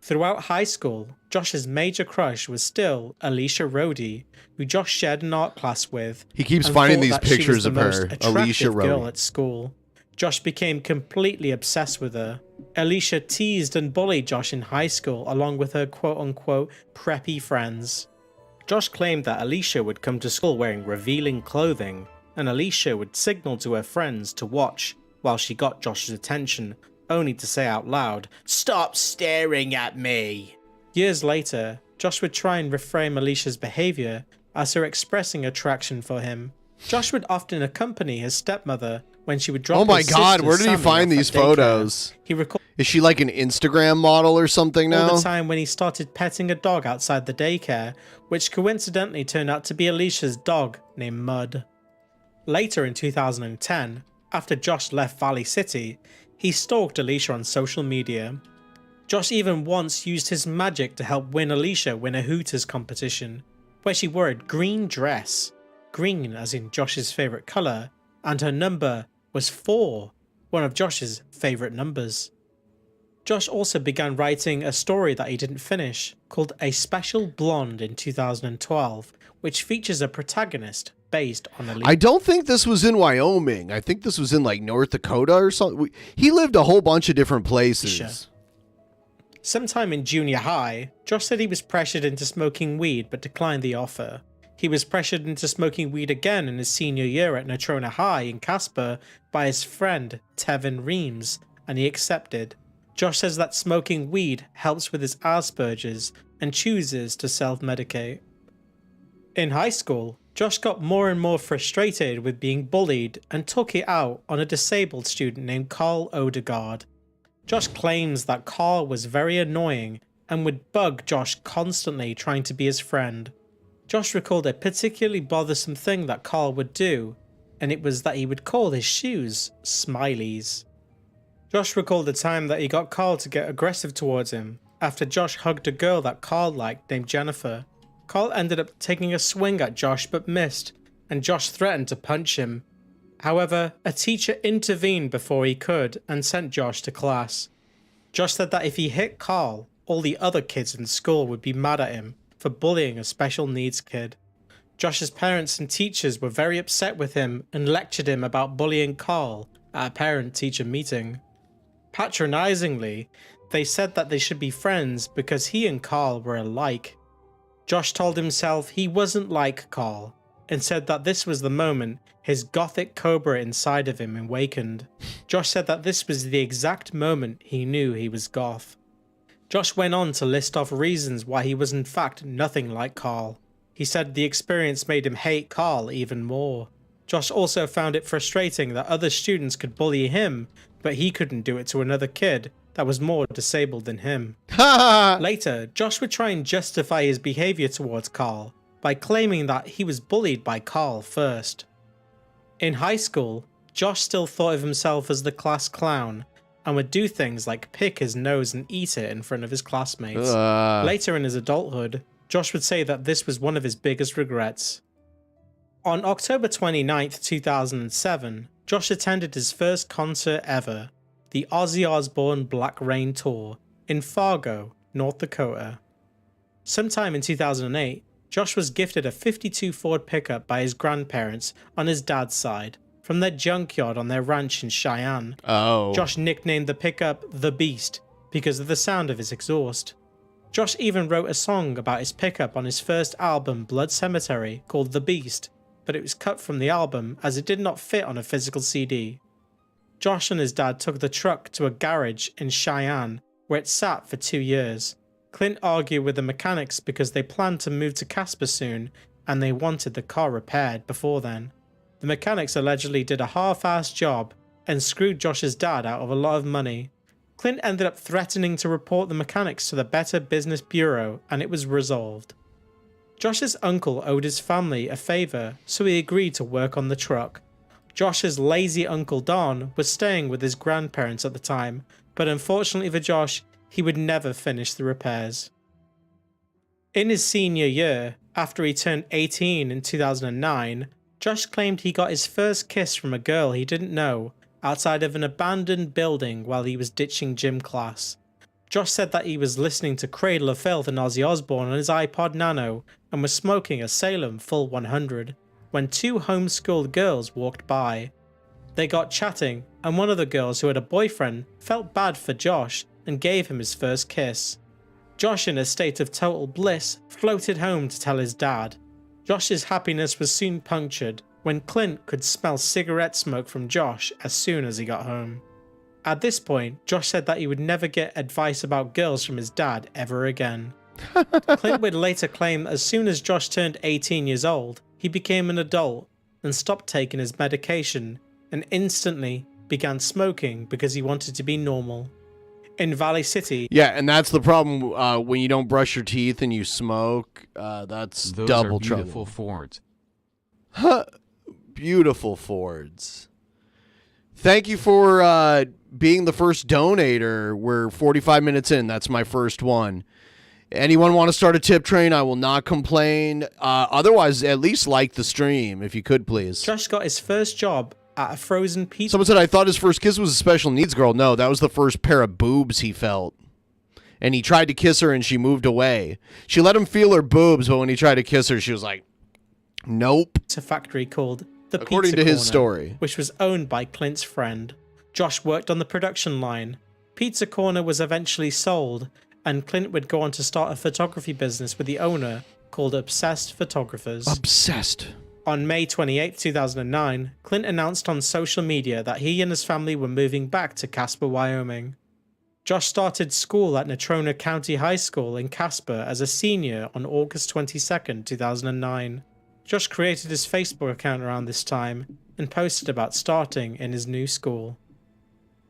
Throughout high school, Josh's major crush was still Alicia Rhodey, who Josh shared an art class with. He keeps finding these pictures of her, Alicia Rhodey. Girl at school. Josh became completely obsessed with her. Alicia teased and bullied Josh in high school along with her quote-unquote preppy friends. Josh claimed that Alicia would come to school wearing revealing clothing, and Alicia would signal to her friends to watch while she got Josh's attention, only to say out loud, "Stop staring at me!" Years later, Josh would try and reframe Alicia's behavior as her expressing attraction for him. Josh would often accompany his stepmother when she would drop his sister, Oh my god, where did he find these photos? He recalled Is she like an Instagram model or something now? all the time when he started petting a dog outside the daycare, which coincidentally turned out to be Alicia's dog named Mud. Later in 2010, after Josh left Valley City, he stalked Alicia on social media. Josh even once used his magic to help Alicia win a Hooters competition, where she wore a green dress, green as in Josh's favourite colour, and her number was 4, one of Josh's favourite numbers. Josh also began writing a story that he didn't finish, called A Special Blonde in 2012, which features a protagonist based on Alicia. I don't think this was in Wyoming. I think this was in like North Dakota or something. He lived a whole bunch of different places. Sometime in junior high, Josh said he was pressured into smoking weed but declined the offer. He was pressured into smoking weed again in his senior year at Natrona High in Casper by his friend Tevin Reams, and he accepted. Josh says that smoking weed helps with his Asperger's and chooses to self-medicate. In high school, Josh got more and more frustrated with being bullied and took it out on a disabled student named Carl Odegaard. Josh claims that Carl was very annoying and would bug Josh constantly trying to be his friend. Josh recalled a particularly bothersome thing that Carl would do, and it was that he would call his shoes smileys. Josh recalled a time that he got Carl to get aggressive towards him after Josh hugged a girl that Carl liked named Jennifer. Carl ended up taking a swing at Josh but missed, and Josh threatened to punch him. However, a teacher intervened before he could and sent Josh to class. Josh said that if he hit Carl, all the other kids in school would be mad at him for bullying a special needs kid. Josh's parents and teachers were very upset with him and lectured him about bullying Carl at a parent-teacher meeting. Patronizingly, they said that they should be friends because he and Carl were alike. Josh told himself he wasn't like Carl and said that this was the moment his gothic cobra inside of him awakened. Josh said that this was the exact moment he knew he was goth. Josh went on to list off reasons why he was in fact nothing like Carl. He said the experience made him hate Carl even more. Josh also found it frustrating that other students could bully him, but he couldn't do it to another kid that was more disabled than him. Later, Josh would try and justify his behavior towards Carl by claiming that he was bullied by Carl first. In high school, Josh still thought of himself as the class clown and would do things like pick his nose and eat it in front of his classmates. Later in his adulthood, Josh would say that this was one of his biggest regrets. On October 29th, 2007, Josh attended his first concert ever, the Ozzy Osbourne Black Rain Tour, in Fargo, North Dakota. Sometime in 2008, Josh was gifted a '52 Ford pickup by his grandparents on his dad's side, from their junkyard on their ranch in Cheyenne. Josh nicknamed the pickup The Beast because of the sound of his exhaust. Josh even wrote a song about his pickup on his first album Blood Cemetery called The Beast, but it was cut from the album as it did not fit on a physical CD. Josh and his dad took the truck to a garage in Cheyenne where it sat for 2 years. Clint argued with the mechanics because they planned to move to Casper soon and they wanted the car repaired before then. The mechanics allegedly did a half-assed job and screwed Josh's dad out of a lot of money. Clint ended up threatening to report the mechanics to the Better Business Bureau and it was resolved. Josh's uncle owed his family a favor, so he agreed to work on the truck. Josh's lazy uncle Don was staying with his grandparents at the time, but unfortunately for Josh, he would never finish the repairs. In his senior year, after he turned 18 in 2009, Josh claimed he got his first kiss from a girl he didn't know outside of an abandoned building while he was ditching gym class. Josh said that he was listening to Cradle of Filth and Ozzy Osbourne on his iPod Nano and was smoking a Salem Full 100 when 2 homeschooled girls walked by. They got chatting and one of the girls who had a boyfriend felt bad for Josh and gave him his first kiss. Josh, in a state of total bliss, floated home to tell his dad. Josh's happiness was soon punctured when Clint could smell cigarette smoke from Josh as soon as he got home. At this point, Josh said that he would never get advice about girls from his dad ever again. Clint would later claim as soon as Josh turned 18 years old, he became an adult and stopped taking his medication and instantly began smoking because he wanted to be normal. In Valley City. Yeah, and that's the problem when you don't brush your teeth and you smoke. That's Those double are trouble. beautiful Fords. Beautiful Fords. Thank you for being the first donator. We're 45 minutes in. That's my first one. Anyone want to start a tip train? I will not complain. Otherwise, at least like the stream, if you could, please. Josh got his first job at a frozen pizza. Someone said, I thought his first kiss was a special needs girl. No, that was the first pair of boobs he felt. And he tried to kiss her and she moved away. She let him feel her boobs, but when he tried to kiss her, she was like, nope. Pizza factory called the According Pizza to his Corner, story. which was owned by Clint's friend. Josh worked on the production line. Pizza Corner was eventually sold, and Clint would go on to start a photography business with the owner called Obsessed Photographers. Obsessed. On May 28, 2009, Clint announced on social media that he and his family were moving back to Casper, Wyoming. Josh started school at Natrona County High School in Casper as a senior on August 22, 2009. Josh created his Facebook account around this time and posted about starting in his new school.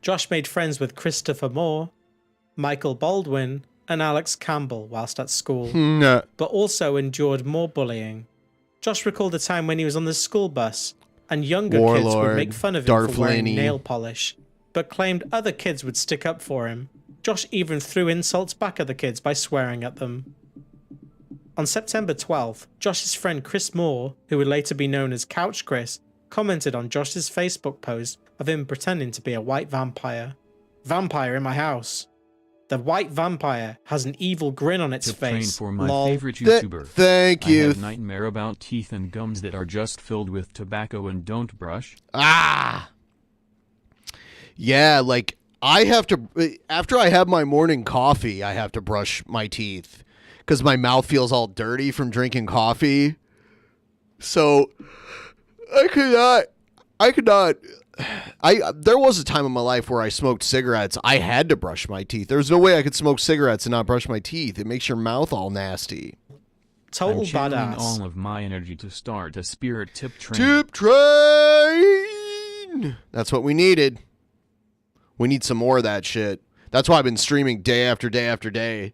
Josh made friends with Christopher Moore, Michael Baldwin, and Alex Campbell whilst at school, No. but also endured more bullying. Josh recalled a time when he was on the school bus and younger kids would Warlord, make fun of him Darth for wearing Laney. nail polish, but claimed other kids would stick up for him. Josh even threw insults back at the kids by swearing at them. On September 12th, Josh's friend Chris Moore, who would later be known as Couch Chris, commented on Josh's Facebook post of him pretending to be a white vampire. "Vampire in my house. The white vampire has an evil grin on its To train face. for my Lol." favorite YouTuber. Thank I you. have nightmare about teeth and gums that are just filled with tobacco and don't brush. Ah. Yeah, like I have to, after I have my morning coffee, I have to brush my teeth because my mouth feels all dirty from drinking coffee. So there was a time in my life where I smoked cigarettes. I had to brush my teeth. There's no way I could smoke cigarettes and not brush my teeth. It makes your mouth all nasty. Total I'm channeling badass. all of my energy to start a spirit tip train. Tip train. That's what we needed. We need some more of that shit. That's why I've been streaming day after day after day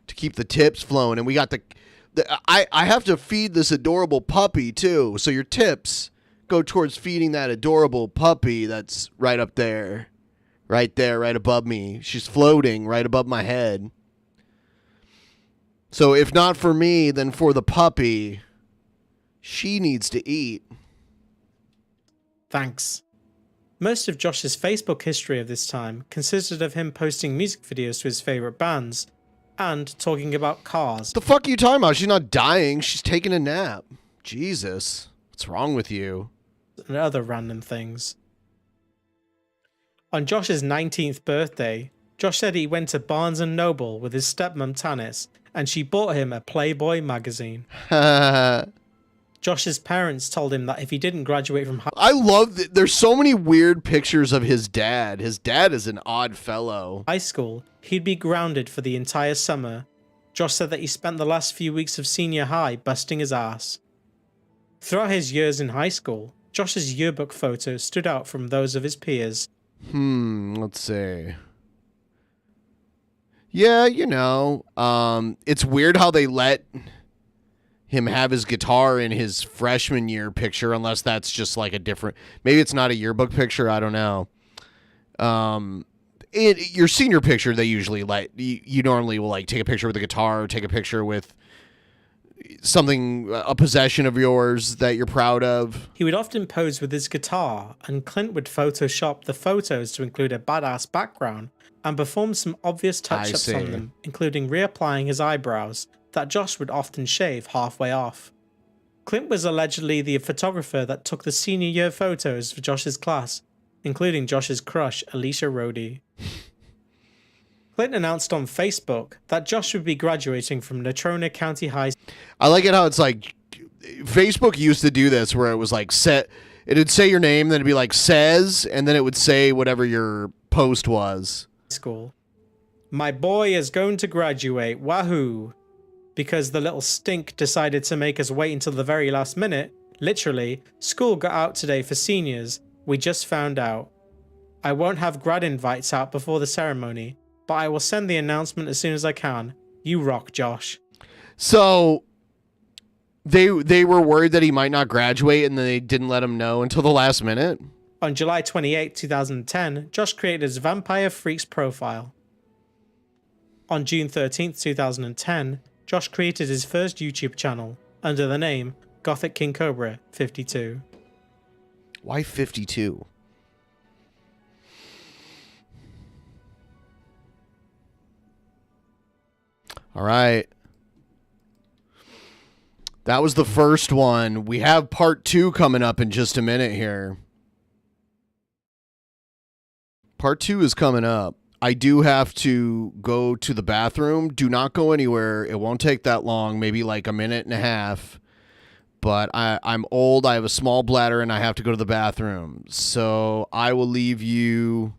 to keep the tips flowing. And we got I have to feed this adorable puppy too. So your tips go towards feeding that adorable puppy that's right up there. Right there, right above me. She's floating right above my head. So if not for me, then for the puppy. She needs to eat. Thanks. Most of Josh's Facebook history of this time consisted of him posting music videos to his favourite bands and talking about cars. The fuck are you talking about? She's not dying. She's taking a nap. Jesus. What's wrong with you? And other random things. On Josh's 19th birthday, Josh said he went to Barnes & Noble with his stepmom Tanis and she bought him a Playboy magazine. Josh's parents told him that if he didn't graduate from I love that there's so many weird pictures of his dad. His dad is an odd fellow. high school, he'd be grounded for the entire summer. Josh said that he spent the last few weeks of senior high busting his ass. Throughout his years in high school, Josh's yearbook photos stood out from those of his peers. Let's see. Yeah, you know, it's weird how they let him have his guitar in his freshman year picture, unless that's just like a different, maybe it's not a yearbook picture, I don't know. Your senior picture, they usually let, you normally will like take a picture with a guitar, or take a picture with something, a possession of yours that you're proud of. He would often pose with his guitar, and Clint would Photoshop the photos to include a badass background and perform some obvious touch-ups on them, including reapplying his eyebrows that Josh would often shave halfway off. Clint was allegedly the photographer that took the senior year photos for Josh's class, including Josh's crush, Alicia Rhodey. Clint announced on Facebook that Josh would be graduating from Natrona County High. I like it how it's like, Facebook used to do this where it was like, it'd say your name, then it'd be like says, and then it would say whatever your post was. School. My boy is going to graduate, wahoo! Because the little stink decided to make us wait until the very last minute. Literally, school got out today for seniors. We just found out. I won't have grad invites out before the ceremony, but I will send the announcement as soon as I can. You rock, Josh. So they were worried that he might not graduate, and then they didn't let him know until the last minute. On July 28, 2010, Josh created his Vampire Freaks profile. On June 13, 2010, Josh created his first YouTube channel under the name Gothic King Cobra 52. Why 52? All right. That was the first one. We have part 2 coming up in just a minute here. Part 2 is coming up. I do have to go to the bathroom. Do not go anywhere. It won't take that long, maybe like a minute and a half. But I'm old, I have a small bladder, and I have to go to the bathroom. So I will leave you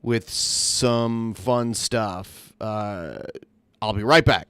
with some fun stuff. I'll be right back.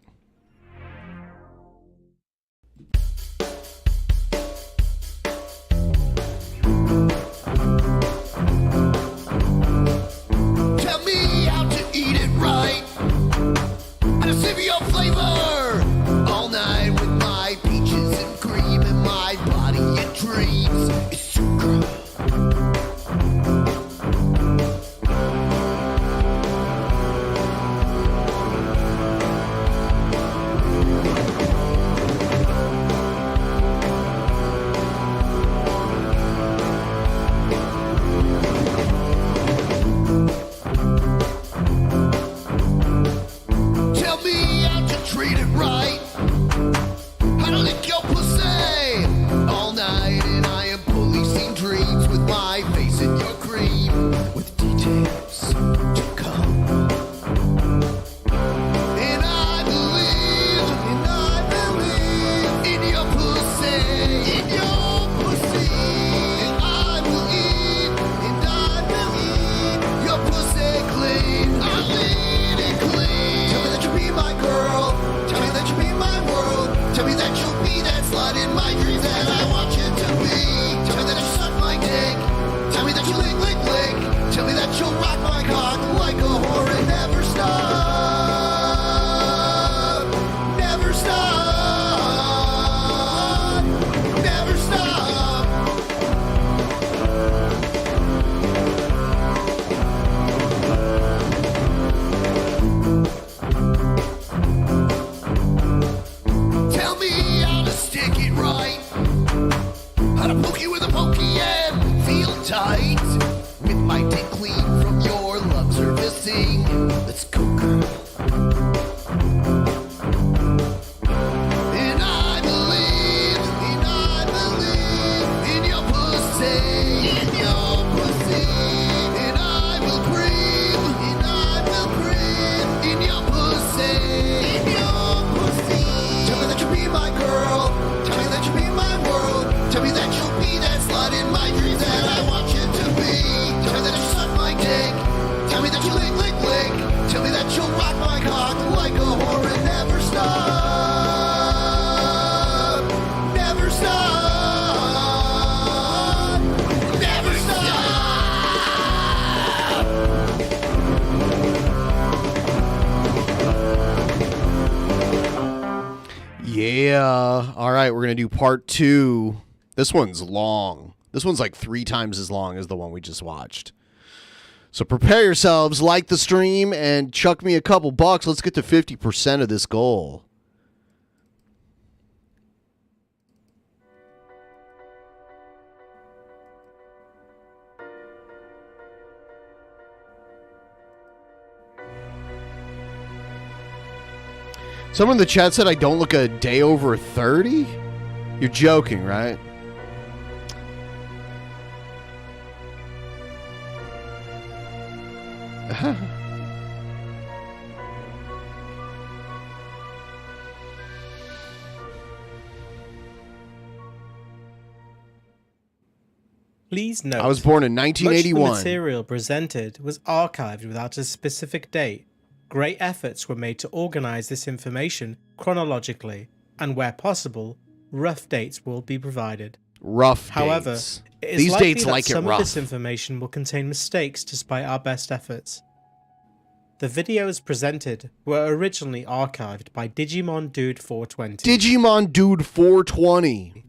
Yeah. All right, we're going to do part 2. This one's long. This one's like 3 times as long as the one we just watched. So prepare yourselves, like the stream, and chuck me a couple bucks. Let's get to 50% of this goal. Someone in the chat said I don't look a day over 30? You're joking, right? Please note, I was born in much of the 1981. material presented was archived without a specific date. Great efforts were made to organize this information chronologically, and where possible, rough dates will be provided. Rough However, dates. it is These likely dates that like it some rough. of this information will contain mistakes despite our best efforts. The videos presented were originally archived by Digimon Dude 420. Digimon Dude 420.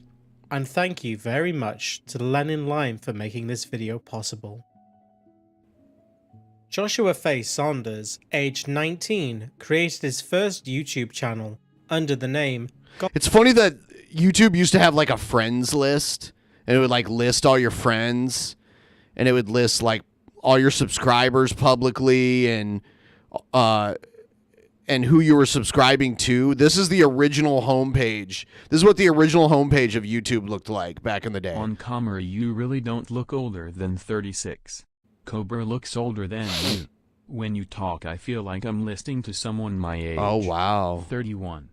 And thank you very much to Lenin Lime for making this video possible. Joshua Faye Saunders, aged 19, created his first YouTube channel under the name It's funny that YouTube used to have like a friends list, and it would like list all your friends, and it would list like all your subscribers publicly and who you were subscribing to. This is the original homepage. This is what the original homepage of YouTube looked like back in the day. On camera you really don't look older than 36. Cobra looks older than you. When you talk I feel like I'm listening to someone my age. Oh, wow. 31.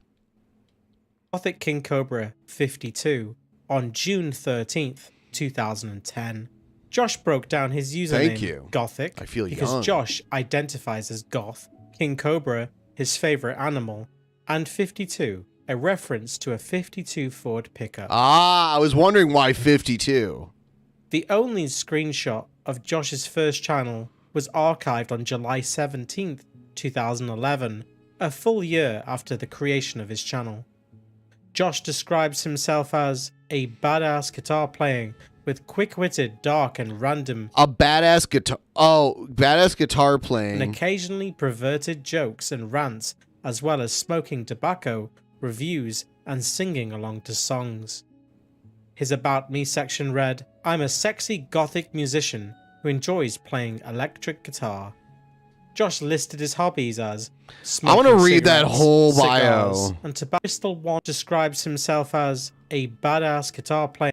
Gothic King Cobra 52 on June 13th, 2010. Josh broke down his username Thank you. Gothic I feel because young. Josh identifies as Goth, King Cobra his favorite animal, and 52, a reference to a 52 Ford pickup. Ah, I was wondering why 52. The only screenshot of Josh's first channel was archived on July 17th, 2011, a full year after the creation of his channel. Josh describes himself as a badass guitar playing with quick-witted, dark and random A badass guitar. Oh, badass guitar playing. and occasionally perverted jokes and rants, as well as smoking tobacco, reviews, and singing along to songs. His About Me section read, "I'm a sexy gothic musician who enjoys playing electric guitar." Josh listed his hobbies as I want to read that cigarettes, whole cigars, bio. and tobacco. Crystal One describes himself as a badass guitar player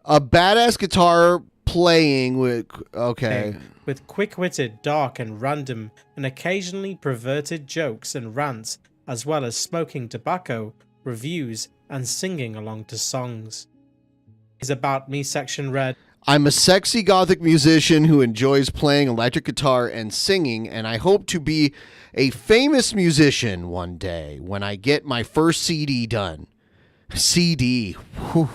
A badass guitar playing with. Okay. with quick-witted, dark and random, and occasionally perverted jokes and rants, as well as smoking tobacco, reviews, and singing along to songs. His About Me section read, I'm a sexy gothic musician who enjoys playing electric guitar and singing, and I hope to be a famous musician one day when I get my first CD done. CD. Whew.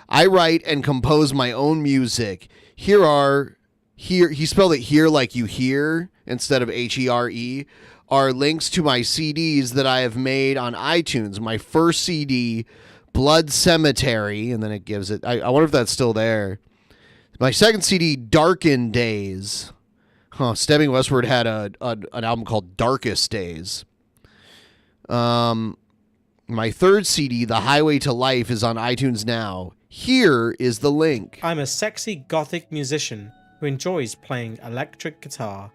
I write and compose my own music. He spelled it here like you hear instead of HERE, are links to my CDs that I have made on iTunes. My first CD, Blood Cemetery, and then it gives it. I wonder if that's still there. My second CD, Darkened Days. Stepping Westward had an album called Darkest Days. My third CD, The Highway to Life, is on iTunes now. Here is the link. I'm a sexy gothic musician who enjoys playing electric guitar.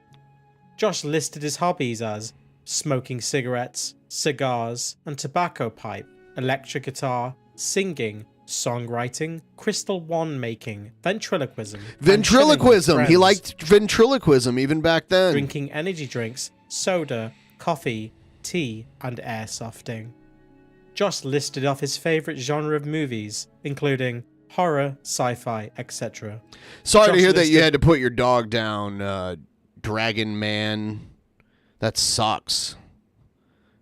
Josh listed his hobbies as smoking cigarettes, cigars, and tobacco pipe, electric guitar, singing, songwriting, crystal wand making, ventriloquism. and chilling with Ventriloquism. He friends, liked ventriloquism even back then. drinking energy drinks, soda, coffee, tea, and airsofting. Josh listed off his favorite genre of movies, including horror, sci-fi, etc. Sorry to Josh hear that you listed- had to put your dog down, Dragon Man. That sucks.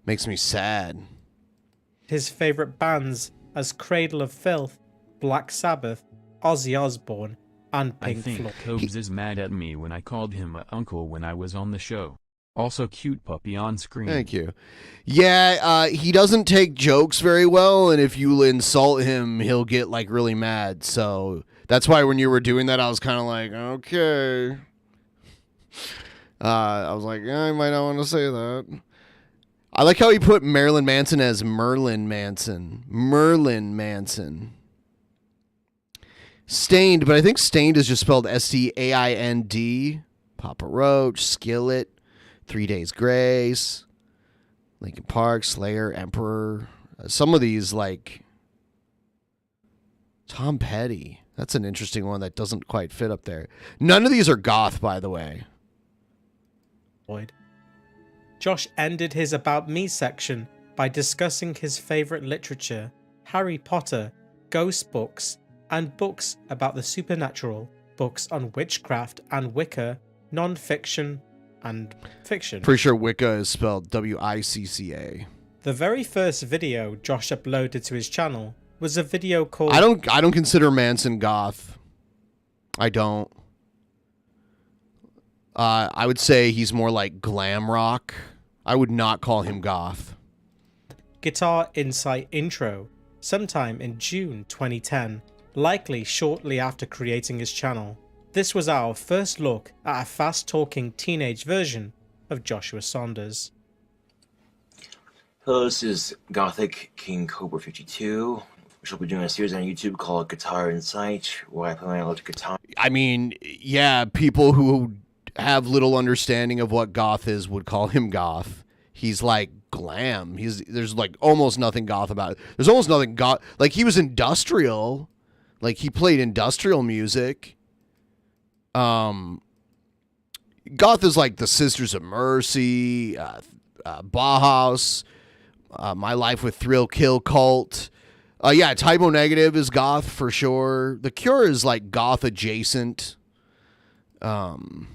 Makes me sad. His favorite bands as Cradle of Filth, Black Sabbath, Ozzy Osbourne, and I Pink think Floyd. Cobes is mad at me when I called him a uncle when I was on the show. Also cute puppy on screen. Thank you. Yeah, he doesn't take jokes very well, and if you insult him, he'll get like really mad. So that's why when you were doing that, I was kind of like, okay. I was like, yeah, I might not want to say that. I like how he put Marilyn Manson as Merlin Manson. Merlin Manson. Stained, but I think Stained is just spelled Staind. Papa Roach, Skillet, 3 Days Grace, Linkin Park, Slayer, Emperor. Some of these, like Tom Petty. That's an interesting one that doesn't quite fit up there. None of these are goth, by the way. Josh ended his About Me section by discussing his favorite literature, Harry Potter, ghost books, and books about the supernatural, books on witchcraft and Wicca, non-fiction, and fiction. Pretty sure Wicca is spelled Wicca. The very first video Josh uploaded to his channel was a video called... I don't consider Manson goth. I don't. I would say he's more like glam rock. I would not call him goth. Guitar Insight Intro, sometime in June 2010, likely shortly after creating his channel. This was our first look at a fast-talking teenage version of Joshua Saunders. Hello, this is Gothic King Cobra 52, which will be doing a series on YouTube called Guitar Insight, where I play my electric guitar. I mean, yeah, people who have little understanding of what goth is would call him goth. He's like glam. There's like almost nothing goth about it. There's almost nothing goth. Like he was industrial. Like he played industrial music. Goth is like the Sisters of Mercy, Bauhaus, My Life with Thrill Kill Cult. Yeah, Typo Negative is goth for sure. The Cure is like goth adjacent. And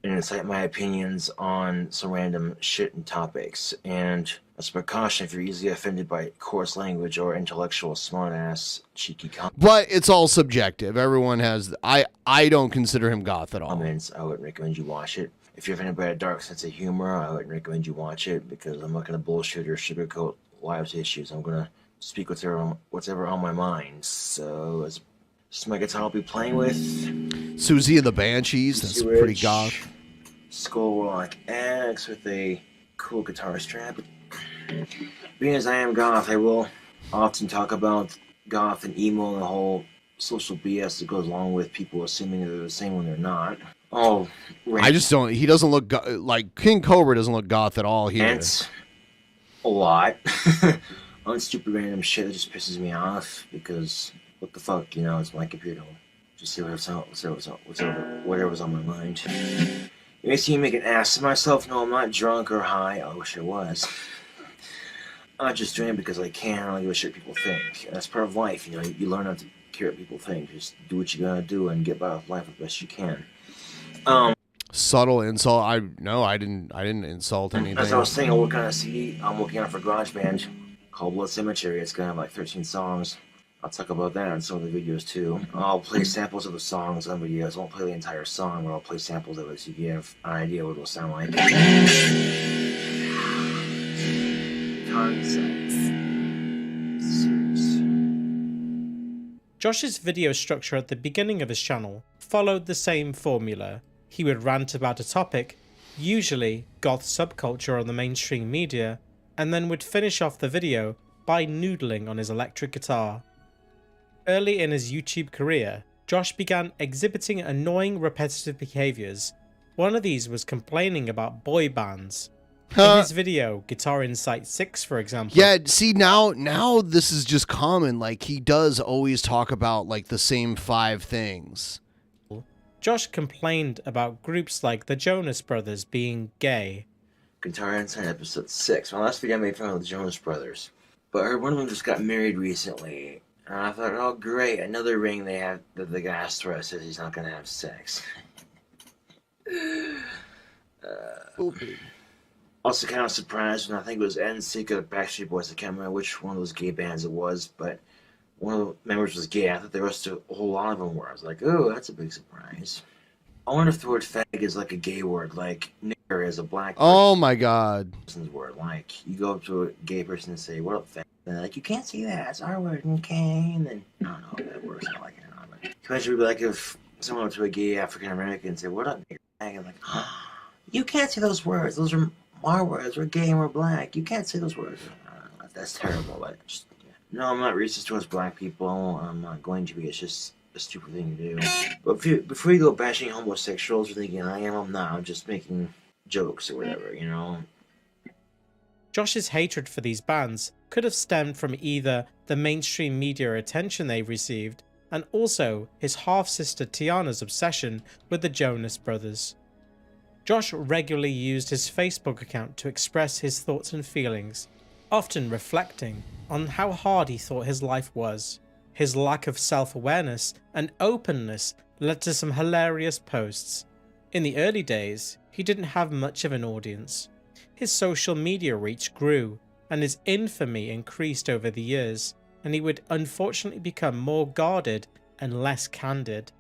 incite my opinions on some random shit and topics. And as a precaution, if you're easily offended by coarse language or intellectual smartass, cheeky but it's all subjective. Everyone has. I don't consider him goth at all. comments, I wouldn't recommend you watch it. If you're offended by a dark sense of humor, I wouldn't recommend you watch it because I'm not going to bullshit or sugarcoat lives issues. I'm going to speak whatever on my mind. So, this is my guitar I'll be playing with. Susie and the Banshees. That's Sewage, pretty goth. Skullrock X with a cool guitar strap. Being as I am goth, I will often talk about goth and emo and the whole social BS that goes along with people assuming they're the same when they're not. Oh, I just don't. He doesn't look like King Cobra doesn't look goth at all here. Rants a lot on stupid random shit that just pisses me off because what the fuck, you know, it's my computer. Just see whatever's on my mind. You may see me make an ass of myself. No, I'm not drunk or high. I wish I was. I'm not just doing it because I can. I don't give a shit what people think. And that's part of life, you know. You learn not to care what people think. Just do what you gotta do and get by with life the best you can. Subtle insult. I didn't insult anything. As I was saying, I'm working on a CD. I'm working on it for GarageBand called Blood Cemetery. It's gonna have like 13 songs. I'll talk about that in some of the videos too. I'll play samples of the songs on videos. I won't play the entire song, but I'll play samples of it so you have an idea what it'll sound like. Josh's video structure at the beginning of his channel followed the same formula. He would rant about a topic, usually goth subculture on the mainstream media, and then would finish off the video by noodling on his electric guitar. Early in his YouTube career, Josh began exhibiting annoying repetitive behaviors. One of these was complaining about boy bands. In his video, Guitar Insight 6, for example. Yeah, see, now this is just common. Like, he does always talk about, like, the same 5 things. Josh complained about groups like the Jonas Brothers being gay. Guitar Insight episode 6. My last video I made fun of the Jonas Brothers. But I heard one of them just got married recently. And I thought, oh great, another ring they have that the guy throws says he's not going to have sex. Also kind of surprised when I think it was NSYNC or Backstreet Boys. I can't remember which one of those gay bands it was, but one of the members was gay. I thought the rest of a whole lot of them were. I was like, oh, that's a big surprise. I wonder if the word fag is like a gay word, like nigger as a black Oh my God. person's word. Like, you go up to a gay person and say, "What up, fag?" And they're like, "You can't say that. It's our word, okay?" And then, I don't know if that works out like it or not. But imagine be like if someone went to a gay African American and said, "What up, nigga?" And like, "You can't say those words. Those are our words. We're gay and we're black. You can't say those words." That's terrible. But just, no, I'm not racist towards black people. I'm not going to be. It's just a stupid thing to do. But before you go bashing homosexuals or thinking I'm not. I'm just making jokes or whatever, you know. Josh's hatred for these bands could have stemmed from either the mainstream media attention they received and also his half-sister Tiana's obsession with the Jonas Brothers. Josh regularly used his Facebook account to express his thoughts and feelings, often reflecting on how hard he thought his life was. His lack of self-awareness and openness led to some hilarious posts. In the early days, he didn't have much of an audience. His social media reach grew, and his infamy increased over the years, and he would unfortunately become more guarded and less candid.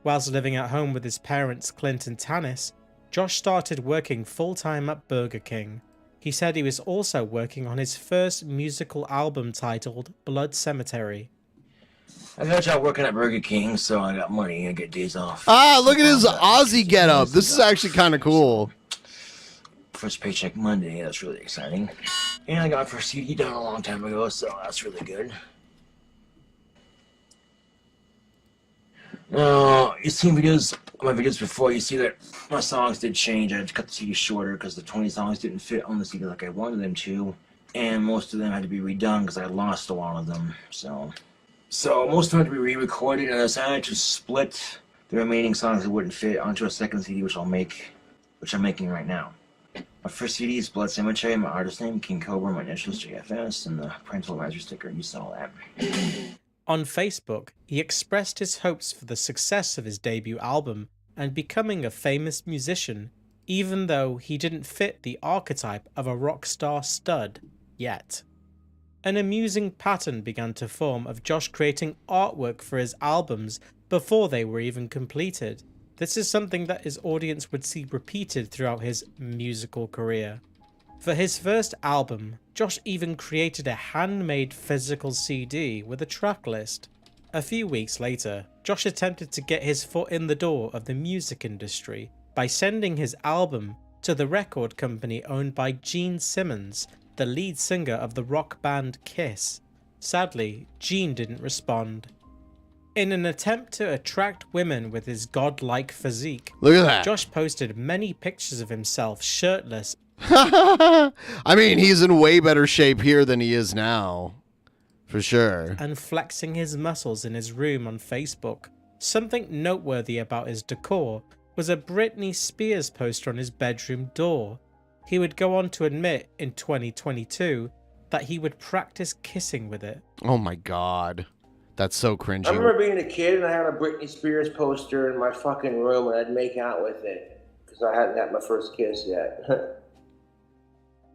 Whilst living at home with his parents Clint and Tanis, Josh started working full-time at Burger King. He said he was also working on his first musical album titled Blood Cemetery. I got a job working at Burger King, so I got money and get days off. Ah, look at his Aussie getup. This is actually kind of cool. First paycheck Monday, that's really exciting. And I got my first CD done a long time ago, so that's really good. Now, you've seen my videos before, you see that my songs did change. I had to cut the CD shorter because the 20 songs didn't fit on the CD like I wanted them to. And most of them had to be redone because I lost a lot of them, so most of them had to be re-recorded, and I decided to split the remaining songs that wouldn't fit onto a second CD, which I'm making right now. My first CD is Blood Cemetery, my artist name, King Cobra, my initials, JFS, and the parental advisor sticker, you saw that. On Facebook, he expressed his hopes for the success of his debut album and becoming a famous musician, even though he didn't fit the archetype of a rock star stud yet. An amusing pattern began to form of Josh creating artwork for his albums before they were even completed. This is something that his audience would see repeated throughout his musical career. For his first album, Josh even created a handmade physical CD with a track list. A few weeks later, Josh attempted to get his foot in the door of the music industry by sending his album to the record company owned by Gene Simmons, the lead singer of the rock band Kiss. Sadly, Gene didn't respond. In an attempt to attract women with his godlike physique, Look at that. Josh posted many pictures of himself shirtless. I mean, he's in way better shape here than he is now. For sure. And flexing his muscles in his room on Facebook. Something noteworthy about his decor was a Britney Spears poster on his bedroom door. He would go on to admit in 2022 that he would practice kissing with it. Oh my God. That's so cringy. I remember being a kid and I had a Britney Spears poster in my fucking room and I'd make out with it because I hadn't had my first kiss yet.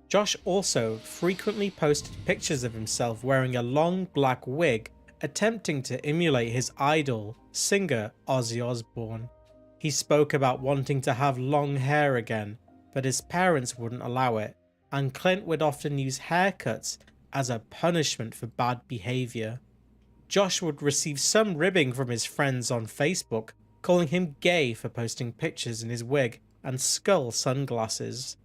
Josh also frequently posted pictures of himself wearing a long black wig, attempting to emulate his idol, singer Ozzy Osbourne. He spoke about wanting to have long hair again, but his parents wouldn't allow it, and Clint would often use haircuts as a punishment for bad behaviour. Josh would receive some ribbing from his friends on Facebook, calling him gay for posting pictures in his wig and skull sunglasses.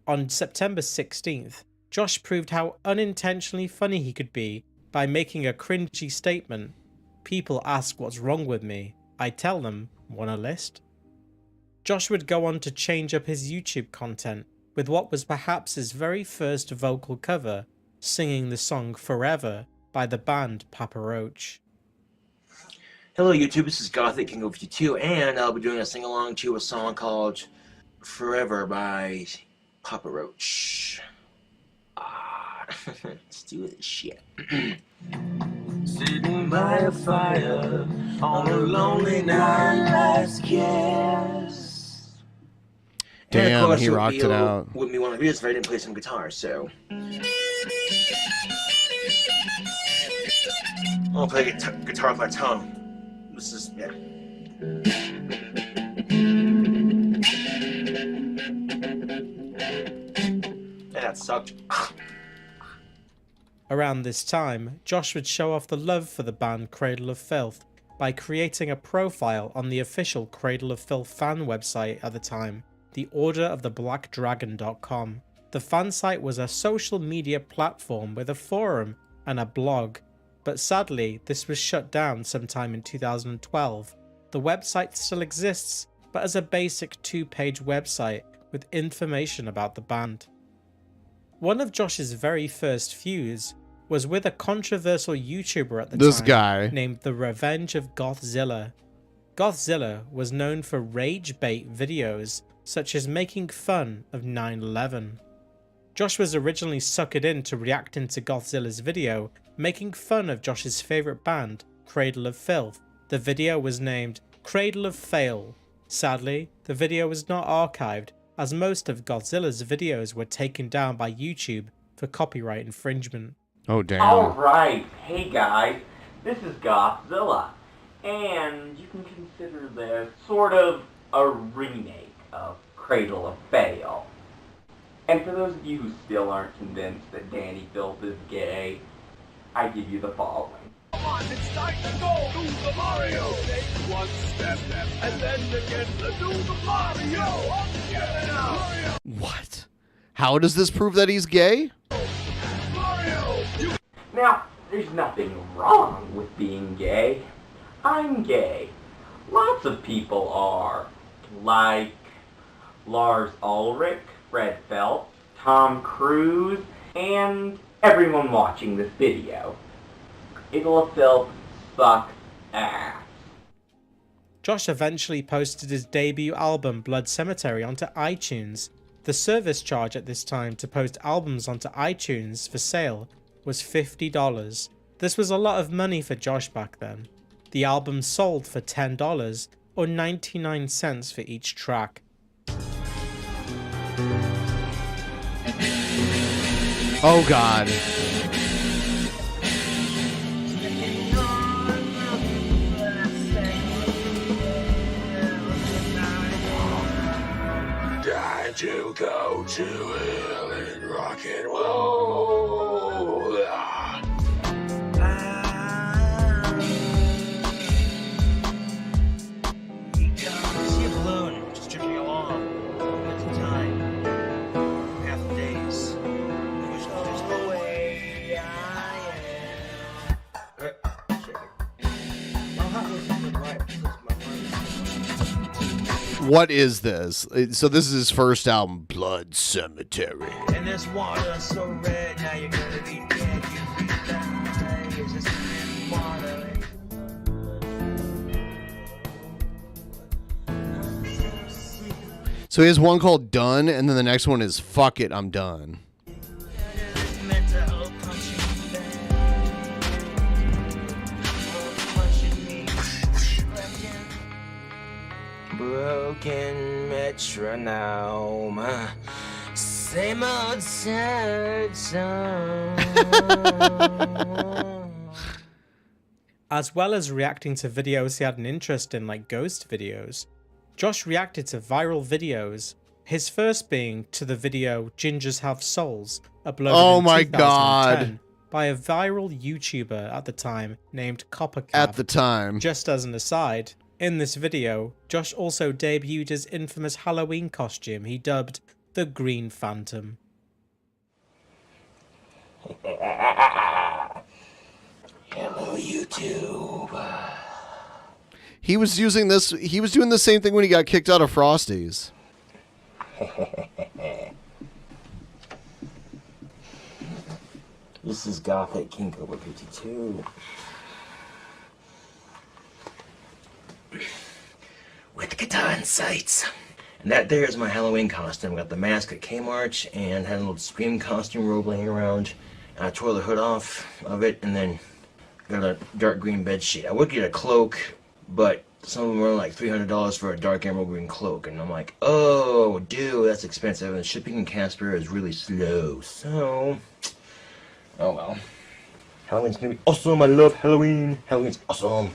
On September 16th, Josh proved how unintentionally funny he could be by making a cringy statement. People ask what's wrong with me. I tell them, want a list? Josh would go on to change up his YouTube content with what was perhaps his very first vocal cover, singing the song Forever by the band Papa Roach. Hello YouTube, this is Gothic KingCobraJFS, and I'll be doing a sing-along to a song called Forever by Papa Roach. Let's do this shit. Sitting by a fire on a lonely night, last kiss. Damn, he rocked it out. Wouldn't be one of his if I didn't play some guitar, so. I'll play guitar with my tongue. This is, yeah. that sucked. Around this time, Josh would show off the love for the band Cradle of Filth by creating a profile on the official Cradle of Filth fan website at the time, theorderoftheblackdragon.com. The fan site was a social media platform with a forum and a blog, but sadly this was shut down sometime in 2012. The website still exists, but as a basic 2-page website with information about the band. One of Josh's very first feuds was with a controversial YouTuber at the time named The Revenge of Gothzilla. Gothzilla was known for rage bait videos such as making fun of 9/11. Josh was originally suckered into reacting to Gothzilla's video, making fun of Josh's favourite band, Cradle of Filth. The video was named Cradle of Fail. Sadly, the video was not archived, as most of Godzilla's videos were taken down by YouTube for copyright infringement. Oh, damn. Alright, hey guys, this is Gothzilla, and you can consider this sort of a remake of Cradle of Fail. And for those of you who still aren't convinced that Danny Filth is gay, I give you the following. Come on, it's time to go do the Mario. Take one step, and then begin to do the Mario. Get it out. What? How does this prove that he's gay? Mario. Now, there's nothing wrong with being gay. I'm gay. Lots of people are. Like Lars Ulrich, Fred Phelps, Tom Cruise, and everyone watching this video. Cradle of Filth sucks ass. Josh eventually posted his debut album Blood Cemetery onto iTunes. The service charge at this time to post albums onto iTunes for sale was $50. This was a lot of money for Josh back then. The album sold for $10 or 99 cents for each track. Oh, God. To go to hell and rock and roll. See a balloon, just drifting along. At the time, half the days. There's no way I am. What is this? So this is his first album, Blood Cemetery. And this water so red, now you're gonna be dead. You be dying. It's just water. So he has one called Done, and then the next one is Fuck It, I'm Done. Broken metronome, same old sad song. As well as reacting to videos he had an interest in, like ghost videos, Josh reacted to viral videos, his first being to the video Gingers Have Souls, uploaded in 2010 God. by a viral YouTuber at the time named Coppercab. At the time. Just as an aside, in this video, Josh also debuted his infamous Halloween costume he dubbed the Green Phantom. Hello, YouTube. He was doing the same thing when he got kicked out of Frosty's. This is Gothic KingCobraJFS. With guitar and sights. And that there is my Halloween costume. Got the mask at Kmart and had a little Scream costume robe laying around. And I tore the hood off of it and then got a dark green bed sheet. I would get a cloak, but some of them were like $300 for a dark emerald green cloak. And I'm like, oh, dude, that's expensive. And shipping in Casper is really slow. So, oh well. Halloween's gonna be awesome. I love Halloween. Halloween's awesome.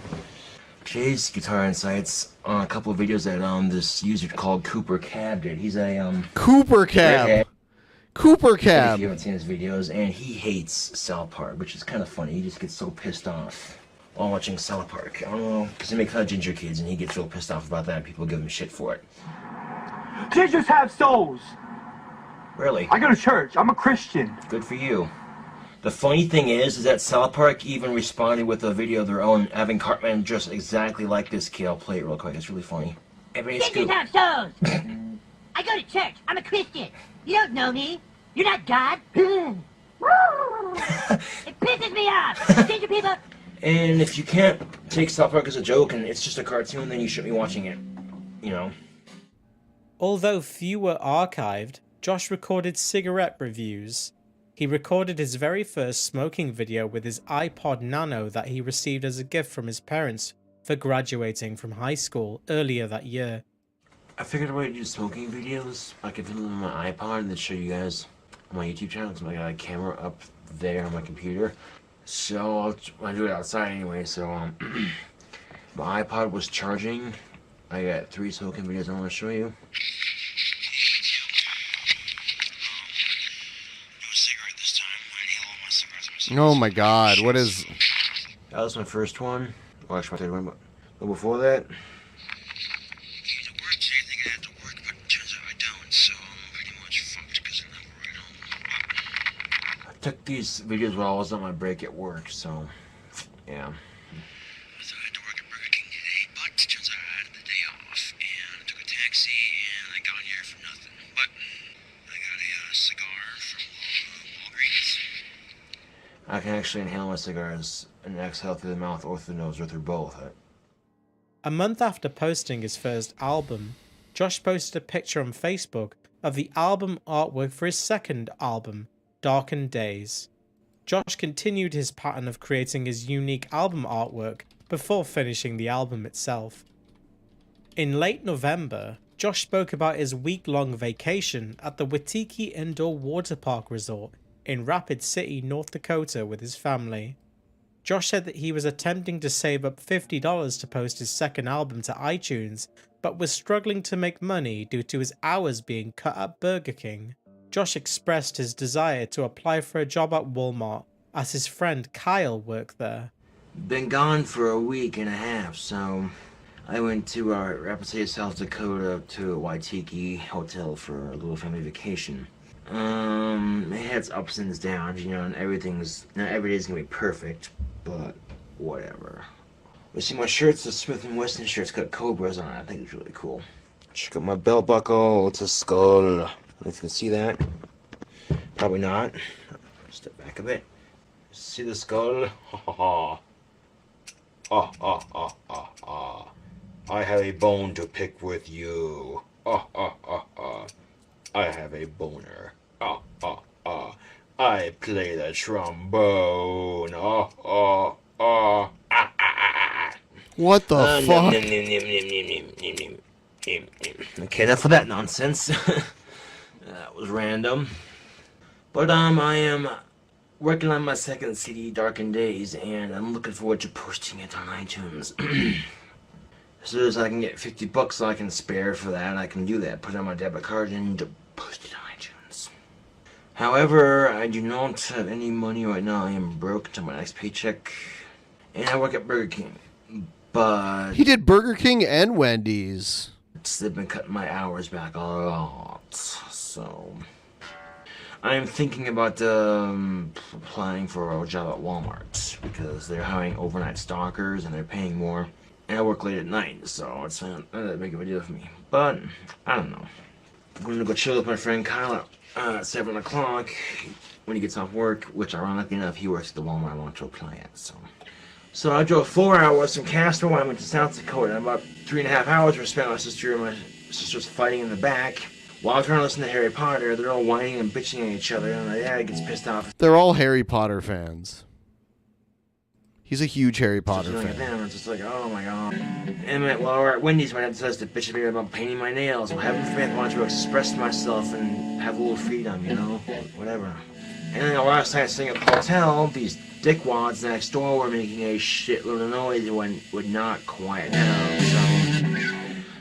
Chase Guitar Insights on a couple of videos that this user called Cooper Cab did. He's a Cooper Cab. Cooper If Cab. you haven't seen his videos, and he hates South Park, which is kind of funny. He just gets so pissed off while watching South Park. I don't know, because they make fun of ginger kids, and he gets real pissed off about that, and people give him shit for it. Gingers have souls. Really? I go to church. I'm a Christian. Good for you. The funny thing is that South Park even responded with a video of their own, having Cartman dressed exactly like this kid. I'll play it real quick. It's really funny. Everybody Gingers have souls. I go to church. I'm a Christian. You don't know me. You're not God. It pisses me off. Ginger people. And if you can't take South Park as a joke and it's just a cartoon, then you shouldn't be watching it. You know? Although few were archived, Josh recorded cigarette reviews. He recorded his very first smoking video with his iPod Nano that he received as a gift from his parents for graduating from high school earlier that year. I figured a way to do smoking videos. I could film them on my iPod and then show you guys on my YouTube channel because I got a camera up there on my computer. So I do it outside anyway. So my iPod was charging. I got 3 smoking videos I want to show you. Oh my god, what is... That was my first one. Well, actually, my third one, but before that... I took these videos while I was on my break at work, so... yeah. I thought I had to work at Burger King today, but turns out I had the day off, and I took a taxi, and I got here for nothing. But I got a cigar from Walgreens. I can actually inhale my cigars and exhale through the mouth or through the nose or through both. A month after posting his first album, Josh posted a picture on Facebook of the album artwork for his second album, Darkened Days. Josh continued his pattern of creating his unique album artwork before finishing the album itself. In late November, Josh spoke about his week-long vacation at the Witiki Indoor Water Park Resort in Rapid City, North Dakota with his family. Josh said that he was attempting to save up $50 to post his second album to iTunes, but was struggling to make money due to his hours being cut at Burger King. Josh expressed his desire to apply for a job at Walmart, as his friend Kyle worked there. Been gone for a week and a half, so I went to Rapid City, South Dakota to a Waitiki hotel for a little family vacation. It had its ups and its downs, you know, and not every day's gonna be perfect, but whatever. You see my shirts, the Smith & Wesson shirts got cobras on it. I think it's really cool. Check out my belt buckle, it's a skull. I don't know if you can see that. Probably not. Step back a bit. See the skull? I have a bone to pick with you. I have a boner. I play the trombone. What the fuck? Okay, enough of that nonsense. That was random. But I am working on my second CD, Darkened Days, and I'm looking forward to posting it on iTunes. As soon as I can get $50 I can spare for that, I can do that. Put it on my debit card and post it on iTunes. However, I do not have any money right now. I am broke until my next paycheck. And I work at Burger King. But He did Burger King and Wendy's. they've been cutting my hours back a lot. So I'm thinking about applying for a job at Walmart because they're hiring overnight stalkers and they're paying more. And I work late at night, so it's not that big of a deal for me. But I don't know. I'm gonna go chill with my friend Kyle at 7 o'clock when he gets off work, which ironically enough he works at the Walmart I want to apply at. So I drove 4 hours from Castro. I went to South Dakota. And about 3.5 hours were spent with my sister and my sister's fighting in the back. While I'm trying to listen to Harry Potter, they're all whining and bitching at each other, and my dad gets pissed off. They're all Harry Potter fans. He's a huge Harry Potter fan. It's just like, oh my god. And while we're at Wendy's, my dad says to bitch at me about painting my nails. Well, heaven forbid I want to express myself and have a little freedom, you know? Whatever. And then the last night staying at the hotel, these dickwads next door were making a shitload of noise and would not quiet down, so...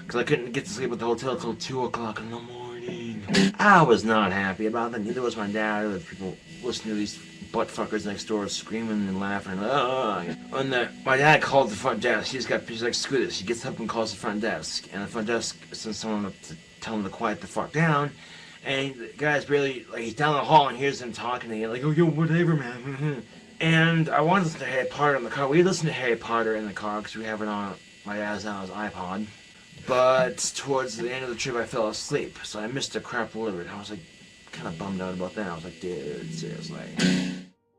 Because I couldn't get to sleep at the hotel till 2 o'clock in the morning. I was not happy about that. Neither was my dad. Or the people listening to these buttfuckers next door screaming and laughing. My dad called the front desk. He's like, screw this. He gets up and calls the front desk. And the front desk sends someone up to tell him to quiet the fuck down. And the guy's barely, like, he's down the hall and hears them talking to you, like, oh, yo, whatever, man. And I wanted to listen to Harry Potter in the car. We listened to Harry Potter in the car because we have it on my dad's iPod. But towards the end of the trip, I fell asleep, so I missed a crap load. I was like, kind of bummed out about that. I was like, dude, seriously.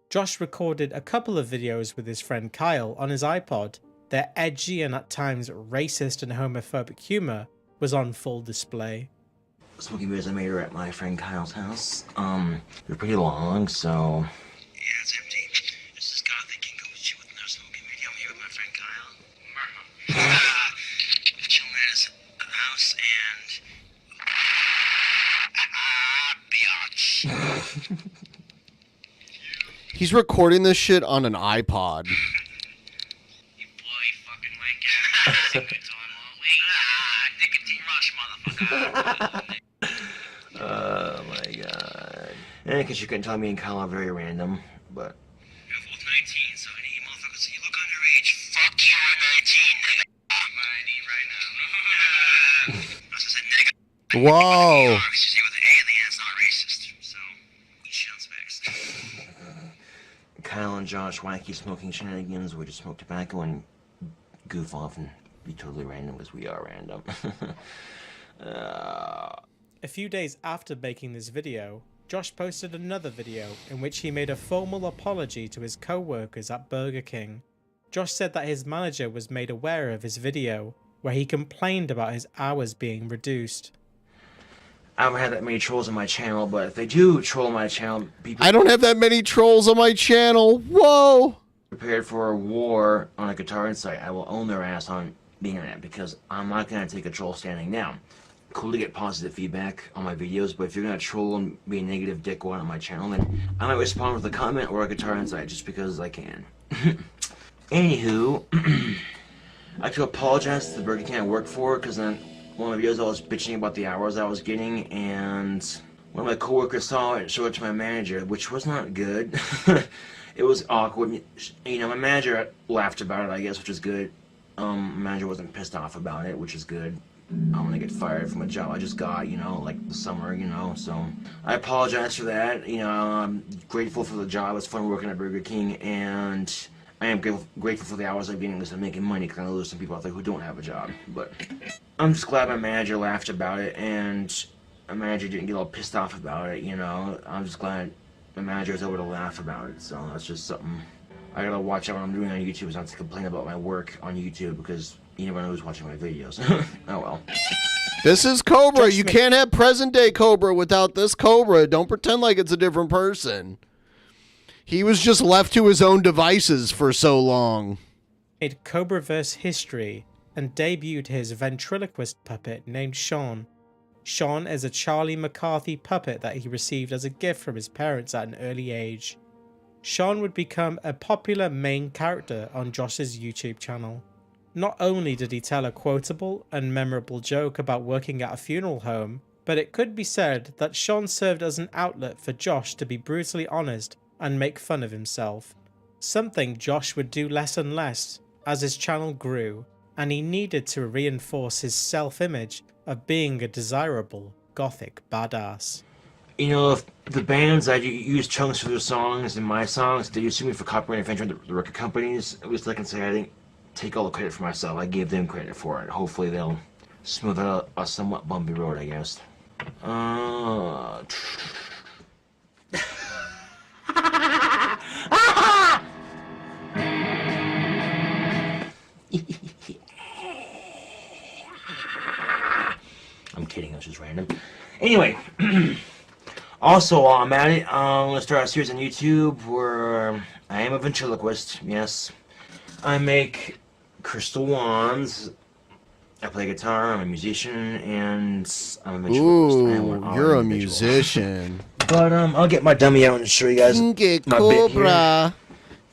Josh recorded a couple of videos with his friend Kyle on his iPod. Their edgy and at times racist and homophobic humor was on full display. Smoking videos I made her at my friend Kyle's house. They're pretty long, so... Yeah, it's empty. This is Gothic KingCobraJFS with another smoking video. I'm here with my friend Kyle. Chilling at his house and... biatch. He's recording this shit on an iPod. You boy fucking wanker. Nicotine rush, motherfucker. Oh my god. And because you can tell me and Kyle are very random, but... You're both 19, so any of you motherfuckers say you look underage, fuck you, I'm 19, nigga. I'm my ID right now. I just said nigga. Whoa. Because you see with an alien, it's not racist, so we shit on specs. Kyle and Josh wacky smoking shenanigans. We just smoke tobacco and goof off and be totally random because we are random. A few days after making this video, Josh posted another video in which he made a formal apology to his co-workers at Burger King. Josh said that his manager was made aware of his video, where he complained about his hours being reduced. I haven't had that many trolls on my channel, but if they do troll my channel, people... I don't have that many trolls on my channel. Whoa! Prepared for a war on a Guitar Insight. I will own their ass on the internet because I'm not going to take a troll standing down. Cool to get positive feedback on my videos, but if you're going to troll and be a negative dickwad on my channel, then I might respond with a comment or a Guitar Insight just because I can. Anywho, I have to apologize to the Burger King I work for because then one of the videos I was bitching about the hours I was getting, and one of my coworkers saw it and showed it to my manager, which was not good. It was awkward. You know, my manager laughed about it, I guess, which is good. My manager wasn't pissed off about it, which is good. I'm gonna get fired from a job I just got, you know, like the summer, you know, so I apologize for that. You know, I'm grateful for the job. It's fun working at Burger King, and I am grateful for the hours I'm getting because I'm making money, because I know there's some people out there who don't have a job. But I'm just glad my manager laughed about it, and my manager didn't get all pissed off about it, you know. I'm just glad my manager was able to laugh about it, so that's just something I gotta watch out what I'm doing on YouTube, is not to complain about my work on YouTube, because you never know who's watching my videos. Oh well. This is Cobra. You can't have present day Cobra without this Cobra. Don't pretend like it's a different person. He was just left to his own devices for so long. Made Cobraverse history and debuted his ventriloquist puppet named Sean. Sean is a Charlie McCarthy puppet that he received as a gift from his parents at an early age. Sean would become a popular main character on Josh's YouTube channel. Not only did he tell a quotable and memorable joke about working at a funeral home, but it could be said that Sean served as an outlet for Josh to be brutally honest and make fun of himself. Something Josh would do less and less as his channel grew, and he needed to reinforce his self-image of being a desirable gothic badass. You know, if the bands that use chunks for their songs and my songs, they sue me for copyright infringement, the record companies, at least I can say I didn't take all the credit for myself. I gave them credit for it. Hopefully they'll smooth out a somewhat bumpy road, I guess. I'm kidding, that's just random. Anyway, also while I'm at it, I'm going to start a series on YouTube where I am a ventriloquist, yes. I make crystal wands, I play guitar, I'm a musician, and I'm a ventriloquist. Ooh, you're a musician. But I'll get my dummy out and show you guys my bit Cobra,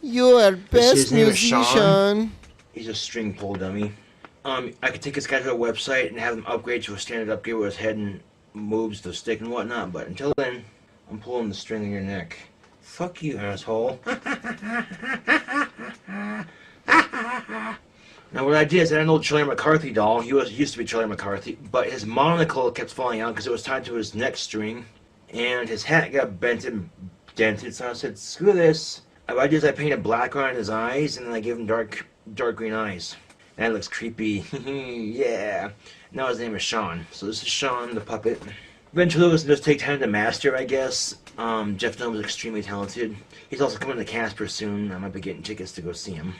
you're best musician. Sean. He's a string pull dummy. I could take this guy to a website and have him upgrade to a standard upgrade with his head and moves the stick and whatnot, but until then, I'm pulling the string in your neck. Fuck you, asshole. Now what I did is I had an old Charlie McCarthy doll. He used to be Charlie McCarthy, but his monocle kept falling out because it was tied to his neck string, and his hat got dented. So I said, screw this. What I did is I painted black around his eyes, and then I gave him dark green eyes. That looks creepy. Yeah. Now his name is Sean. So this is Sean, the puppet. Ventriloquism does take time to master, I guess. Jeff Dunham is extremely talented. He's also coming to Casper soon. I might be getting tickets to go see him.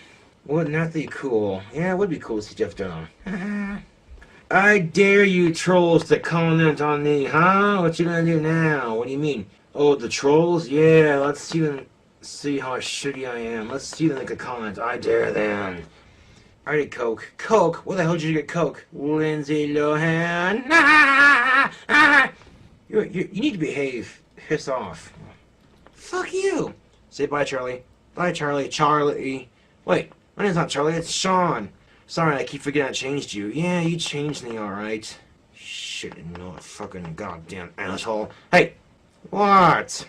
Wouldn't that be cool? Yeah, it would be cool to see Jeff Dunham. I dare you trolls to comment on me, huh? What you gonna do now? What do you mean? Oh, the trolls? Yeah, let's see them. See how shitty I am. Let's see them make a comment. I dare them. I did Coke. Coke? Where the hell did you get Coke? Lindsay Lohan. You need to behave. Piss off. Fuck you. Say bye, Charlie. Bye, Charlie. Charlie. Wait, my name's not Charlie, it's Sean. Sorry, I keep forgetting I changed you. Yeah, you changed me, alright. Shit, no fucking goddamn asshole. Hey! What?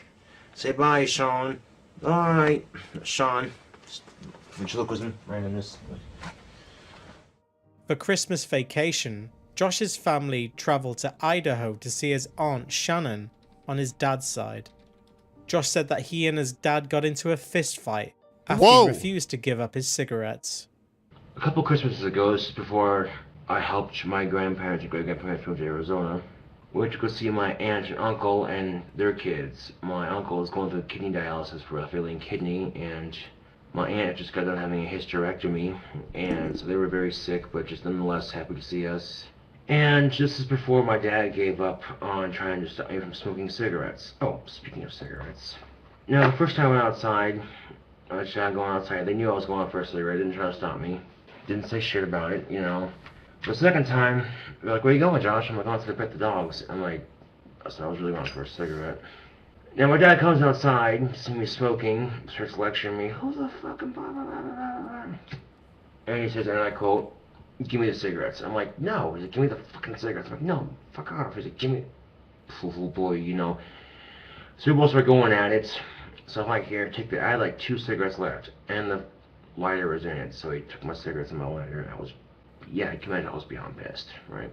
Say bye, Sean. Alright. Sean. Ventriloquism, randomness. For Christmas vacation, Josh's family travelled to Idaho to see his aunt Shannon on his dad's side. Josh said that he and his dad got into a fist fight after he refused to give up his cigarettes. A couple Christmases ago, this is before I helped my grandparents and great-grandparents move to Arizona, we went to go see my aunt and uncle and their kids. My uncle is going through kidney dialysis for a failing kidney, and my aunt just got done having a hysterectomy, and so they were very sick, but just nonetheless happy to see us. And this is before my dad gave up on trying to stop me from smoking cigarettes. Oh, speaking of cigarettes. Now, the first time I went outside, I was trying to go outside. They knew I was going out for a cigarette. They didn't try to stop me. Didn't say shit about it, you know. The second time, they're like, where you going, Josh? I'm like, going to pet the dogs. I'm like, I was really going for a cigarette. Now, my dad comes outside, sees me smoking, starts lecturing me, who's the fucking blah, blah, blah, blah, blah. And he says, and I quote, give me the cigarettes. I'm like, no. He's like, give me the fucking cigarettes. I'm like, no, fuck off. He's like, give me, oh boy, you know. So we both start going at it. So I'm like, here, take the, I had like 2 cigarettes left, and the lighter was in it. So he took my cigarettes and my lighter, and I was, yeah, I can imagine I was beyond pissed, right?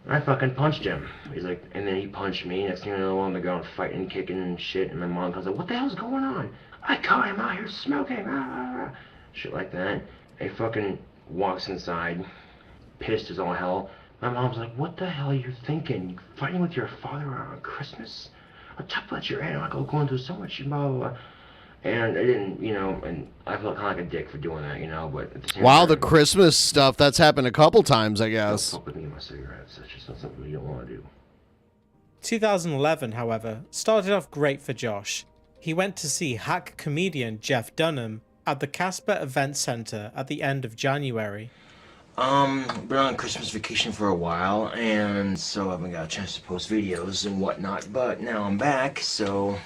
And I fucking punched him. He's like, and then he punched me. Next thing you know, on the ground fighting, kicking and shit. And my mom comes like, what the hell's going on? I caught him out here smoking. Shit like that. And he fucking walks inside, pissed as all hell. My mom's like, what the hell are you thinking? You fighting with your father on Christmas? I'll talk about your aunt. I'm going through so much, blah, blah, blah. And I didn't, you know, and I felt kind of like a dick for doing that, you know, but at the same time, the Christmas stuff, that's happened a couple times, I guess. Don't fuck with me and my cigarettes. That's just not something you don't want to do. 2011, however, started off great for Josh. He went to see hack comedian Jeff Dunham at the Casper Event Center at the end of January. Been on Christmas vacation for a while, and so I haven't got a chance to post videos and whatnot, but now I'm back, so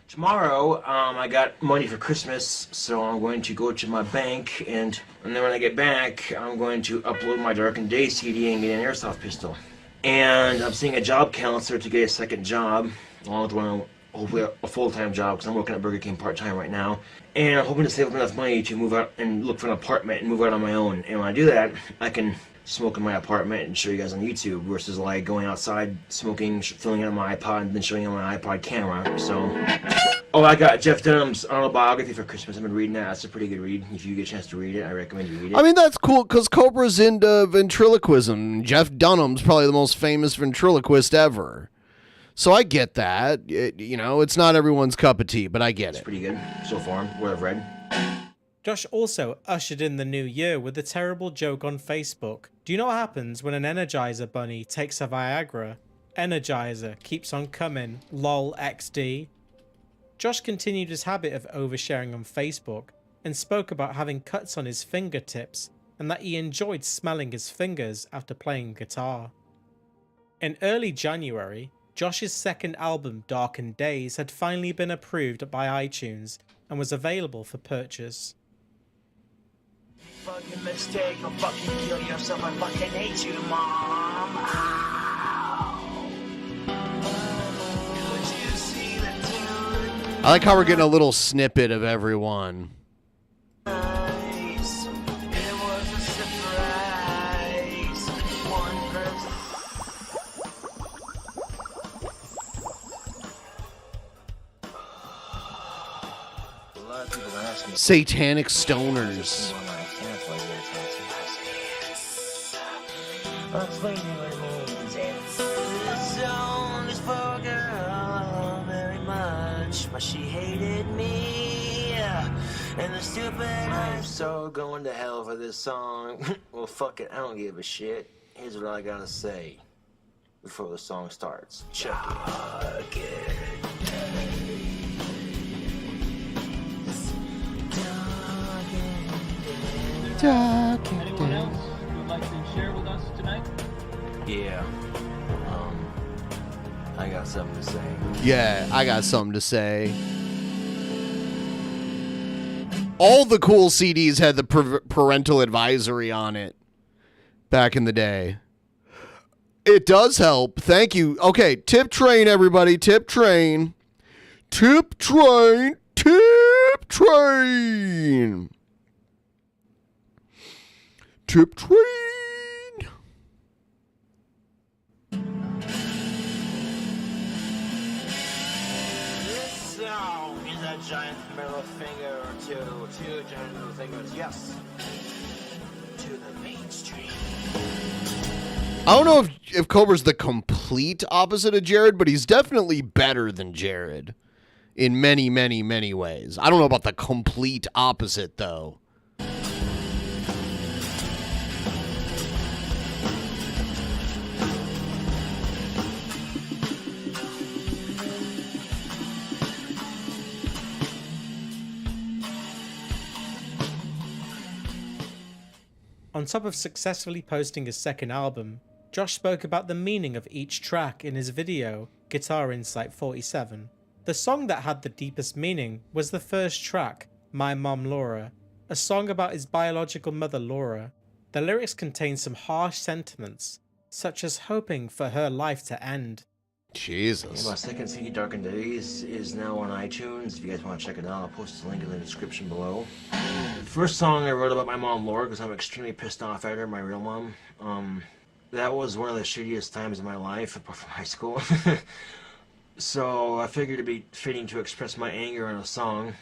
tomorrow, I got money for Christmas, so I'm going to go to my bank, and then when I get back, I'm going to upload my Darkened Day CD and get an airsoft pistol. And I'm seeing a job counselor to get a second job, along with one, hopefully a full-time job, because I'm working at Burger King part-time right now. And I'm hoping to save up enough money to move out and look for an apartment and move out on my own. And when I do that, I can smoke in my apartment and show you guys on YouTube, versus like going outside, smoking, filling it on my iPod, and then showing it on my iPod camera. So, oh, I got Jeff Dunham's autobiography for Christmas. I've been reading that. That's a pretty good read. If you get a chance to read it, I recommend you read it. I mean, that's cool, because Cobra's into ventriloquism. Jeff Dunham's probably the most famous ventriloquist ever. So I get that. You know, it's not everyone's cup of tea, but I get it. It's pretty good so far, what I've read. Josh also ushered in the new year with a terrible joke on Facebook. Do you know what happens when an Energizer bunny takes a Viagra? Energizer keeps on coming, lol XD. Josh continued his habit of oversharing on Facebook and spoke about having cuts on his fingertips and that he enjoyed smelling his fingers after playing guitar. In early January, Josh's second album, Darkened Days, had finally been approved by iTunes and was available for purchase. Fucking mistake, fucking kill yourself, I fucking hate you, Mom. Ow. I like how we're getting a little snippet of everyone. Satanic stoners. She hated me, and the stupid I'm so going to hell for this song. Well, fuck it, I don't give a shit. Here's what I gotta say before the song starts. Check it. Anyone else who would like to share with us tonight? Yeah. I got something to say. Yeah, I got something to say. All the cool CDs had the parental advisory on it back in the day. It does help. Thank you. Okay, tip train, everybody. Tip train. Tip train. Tip train. Tip train. Giant middle finger to two giant middle fingers, yes, to the mainstream. I don't know if Cobra's the complete opposite of Jared, but he's definitely better than Jared in many, many, many ways. I don't know about the complete opposite, though. On top of successfully posting his second album, Josh spoke about the meaning of each track in his video, Guitar Insight 47. The song that had the deepest meaning was the first track, My Mom Laura, a song about his biological mother Laura. The lyrics contain some harsh sentiments, such as hoping for her life to end. Jesus. My second CD, Darkened Days, is now on iTunes. If you guys want to check it out, I'll post a link in the description below. The first song I wrote about my mom, Laura, because I'm extremely pissed off at her, my real mom. That was one of the shittiest times of my life, apart from high school. So I figured it'd be fitting to express my anger in a song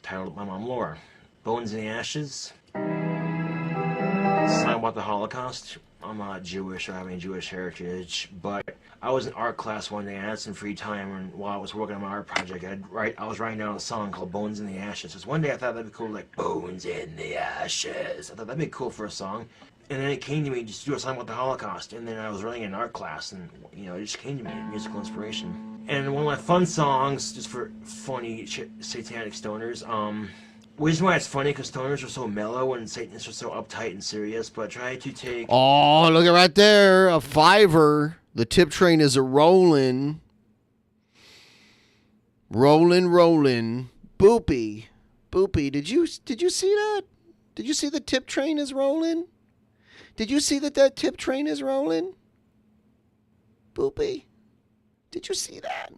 titled My Mom, Laura. Bones in the Ashes. It's a song about the Holocaust. I'm not Jewish or have any Jewish heritage, but I was in art class one day. I had some free time, and while I was working on my art project, I was writing down a song called Bones in the Ashes. Because one day I thought that'd be cool, like, Bones in the Ashes. I thought that'd be cool for a song. And then it came to me just to do a song about the Holocaust. And then I was writing in art class, and, you know, it just came to me, musical inspiration. And one of my fun songs, just for funny satanic stoners, the reason why it's funny because stoners are so mellow and Satanists are so uptight and serious, but try to take... Oh, look at right there. A $5. The tip train is a rolling. Rolling. Boopy. Did you see that? Did you see the tip train is rolling? Did you see that tip train is rolling? Boopy. Did you see that?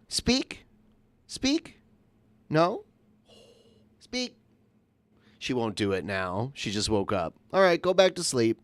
Speak? No? Speak. She won't do it now. She just woke up. All right, go back to sleep.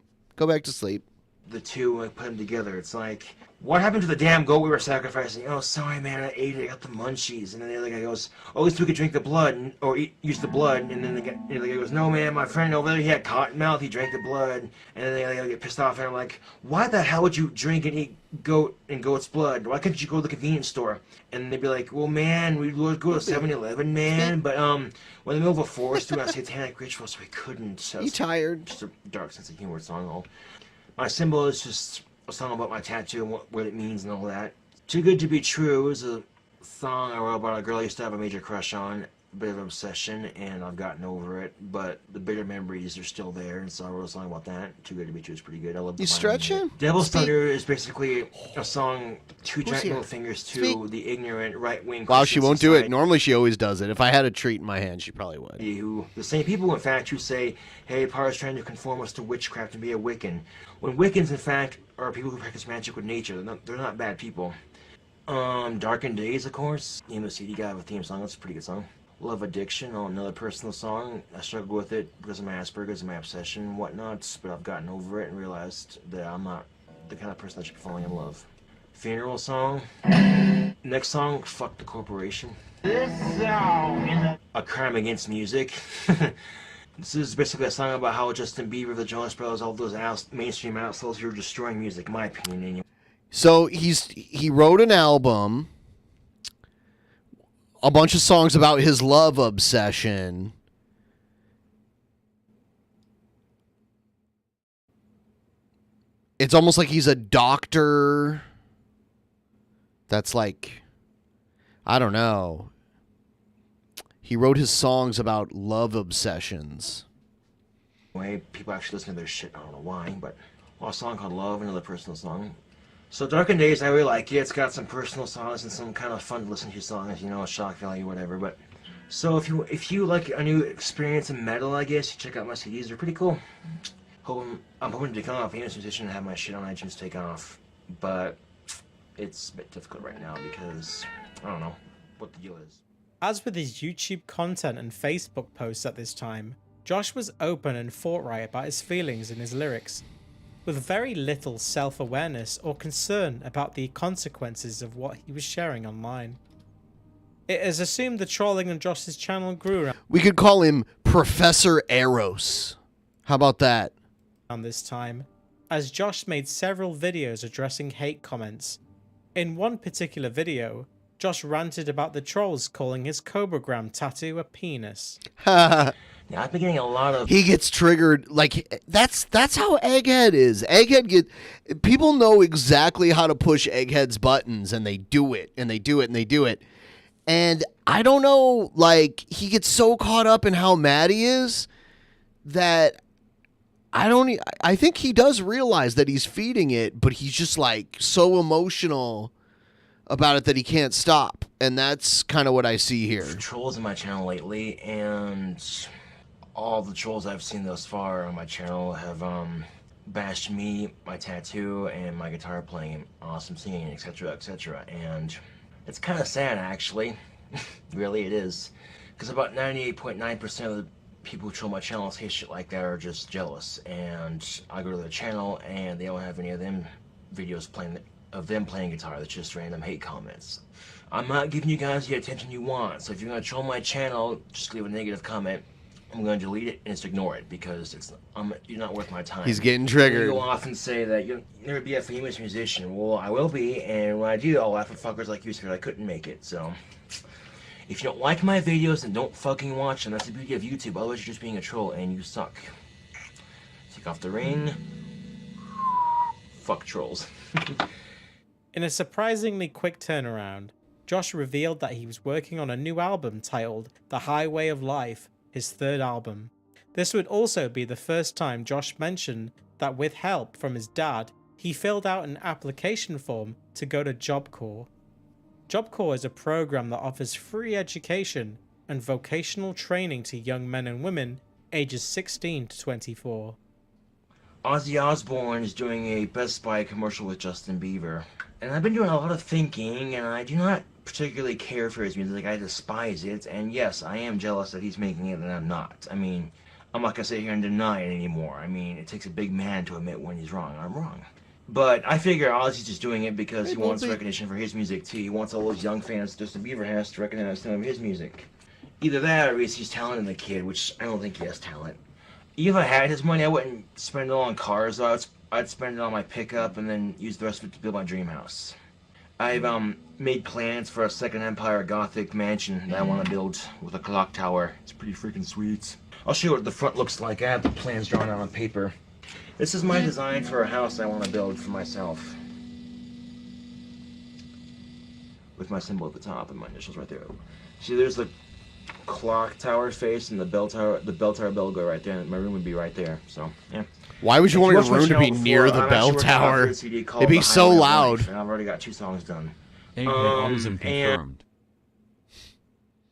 The two, like, put them together. It's like, what happened to the damn goat we were sacrificing? Oh, sorry, man, I ate it. I got the munchies. And then the other guy goes, oh, at least we could drink the blood, or use the blood. And then the guy goes, no, man, my friend over there, he had cotton mouth. He drank the blood. And then they get pissed off. And I'm like, why the hell would you drink and eat goat and goat's blood? Why couldn't you go to the convenience store? And they'd be like, well, man, we'd go to 7-Eleven, man. But we're in the middle of a forest doing a satanic ritual, so we couldn't. So you tired? Just a dark sense of humor song. My symbol is just a song about my tattoo and what it means and all that. Too Good to Be True is a song I wrote about a girl I used to have a major crush on, a bit of an obsession, and I've gotten over it, but the bitter memories are still there, and so I wrote a song about that. Too Good to Be True is pretty good. I love you stretching? Devil's Thunder is basically a song, two giant little fingers to the ignorant right-wing Wow, she won't do it. Normally she always does it. If I had a treat in my hand, she probably would. The same people, in fact, who say, hey, Par's trying to conform us to witchcraft and be a Wiccan. When Wiccans, in fact, are people who practice magic with nature. They're not bad people. Darkened Days, of course. Emo CD guy with a theme song. That's a pretty good song. Love Addiction, another personal song. I struggle with it because of my Asperger's and my obsession and whatnot, but I've gotten over it and realized that I'm not the kind of person that should be falling in love. Funeral song. Next song, Fuck the Corporation. This song is a crime against music. This is basically a song about how Justin Bieber, the Jonas Brothers, all those mainstream assholes who are destroying music, in my opinion. Anyway. So he wrote an album, a bunch of songs about his love obsession. It's almost like he's a doctor that's like, I don't know. He wrote his songs about love obsessions. People actually listen to their shit. I don't know why, but a song called Love, another personal song. So Darkened Days, I really like it. It's got some personal songs and some kind of fun to listen to songs, you know, shock value, whatever. But so if you like a new experience in metal, I guess you check out my CDs. They're pretty cool. I'm hoping to become a famous musician and have my shit on iTunes take off, but it's a bit difficult right now because I don't know what the deal is. As with his YouTube content and Facebook posts at this time, Josh was open and forthright about his feelings in his lyrics, with very little self-awareness or concern about the consequences of what he was sharing online. It is assumed the trolling on Josh's channel grew We could call him Professor Eros. How about that? around this time, as Josh made several videos addressing hate comments. In one particular video, Josh ranted about the trolls calling his Cobragram tattoo a penis. Yeah, I've been getting a lot of... He gets triggered. Like, that's how Egghead is. People know exactly how to push Egghead's buttons, and they do it, and they do it, and they do it. And I don't know, like, he gets so caught up in how mad he is that I think he does realize that he's feeding it, but he's just, like, so emotional about it that he can't stop. And that's kind of what I see here. Trolls on my channel lately, and all the trolls I've seen thus far on my channel have bashed me, my tattoo, and my guitar playing, awesome singing, etc., etc. And it's kind of sad, actually. Really, it is. Because about 98.9% of the people who troll my channel and say shit like that are just jealous. And I go to their channel, and they don't have any of them videos of them playing guitar. That's just random hate comments. I'm not giving you guys the attention you want. So if you're going to troll my channel, just leave a negative comment. I'm going to delete it and just ignore it because you're not worth my time. He's getting triggered. You go off and say that you'll never be a famous musician. Well, I will be, and when I do, I'll laugh at fuckers like you because I couldn't make it. So if you don't like my videos, then don't fucking watch them. That's the beauty of YouTube. Otherwise, you're just being a troll and you suck. Take off the ring. Fuck trolls. In a surprisingly quick turnaround, Josh revealed that he was working on a new album titled The Highway of Life, his third album. This would also be the first time Josh mentioned that with help from his dad, he filled out an application form to go to Job Corps. Job Corps is a program that offers free education and vocational training to young men and women ages 16 to 24. Ozzy Osbourne is doing a Best Buy commercial with Justin Bieber. And I've been doing a lot of thinking, and I do not particularly care for his music. I despise it, and yes, I am jealous that he's making it and I'm not. I mean, I'm not gonna sit here and deny it anymore. I mean, it takes a big man to admit when he's wrong. I'm wrong. But I figure Ozzy's just doing it because he wants recognition for his music too. He wants all those young fans Justin Bieber has to recognize some of his music. Either that or he's talent in the kid, which I don't think he has talent. If I had his money, I wouldn't spend it all on cars, though. I'd spend it on my pickup and then use the rest of it to build my dream house. I've made plans for a Second Empire Gothic mansion that I want to build with a clock tower. It's pretty freaking sweet. I'll show you what the front looks like. I have the plans drawn out on paper. This is my design for a house I want to build for myself. With my symbol at the top and my initials right there. See, there's the clock tower face and the bell tower bell go right there. My room would be right there. So yeah. Why would you want your room to be near the bell tower? It'd be so loud. And I've already got 2 songs done. Confirmed.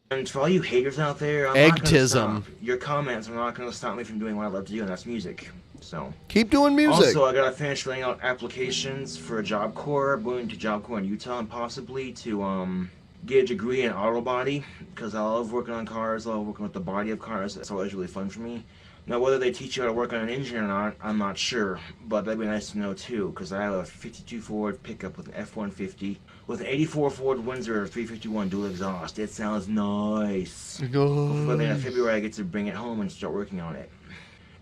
And for all you haters out there, I'm not gonna stop. Your comments are not going to stop me from doing what I love to do, and that's music. So keep doing music. Also, I gotta finish filling out applications for a Job Corps. I'm going to Job Corps in Utah and possibly to get a degree in auto body, because I love working on cars. I love working with the body of cars. That's always really fun for me. Now, whether they teach you how to work on an engine or not, I'm not sure, but that'd be nice to know too, because I have a 52 Ford pickup with an F-150 with an 84 Ford Windsor 351 dual exhaust. It sounds nice. Hopefully by the end of February I get to bring it home and start working on it.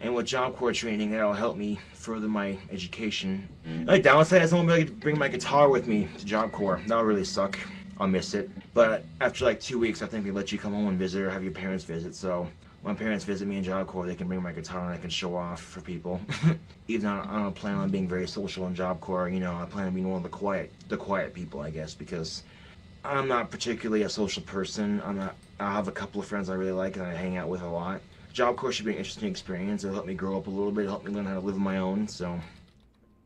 And with Job Corps training, that'll help me further my education. The downside is I won't be able to bring my guitar with me to Job Corps. That'll really suck. I'll miss it. But after like 2 weeks, I think they let you come home and visit or have your parents visit. So when parents visit me in Job Corps, they can bring my guitar and I can show off for people. Even though I don't plan on being very social in Job Corps, you know, I plan on being one of the quiet people, I guess, because I'm not particularly a social person. I have a couple of friends I really like and I hang out with a lot. Job Corps should be an interesting experience. It'll help me grow up a little bit, help me learn how to live on my own, so.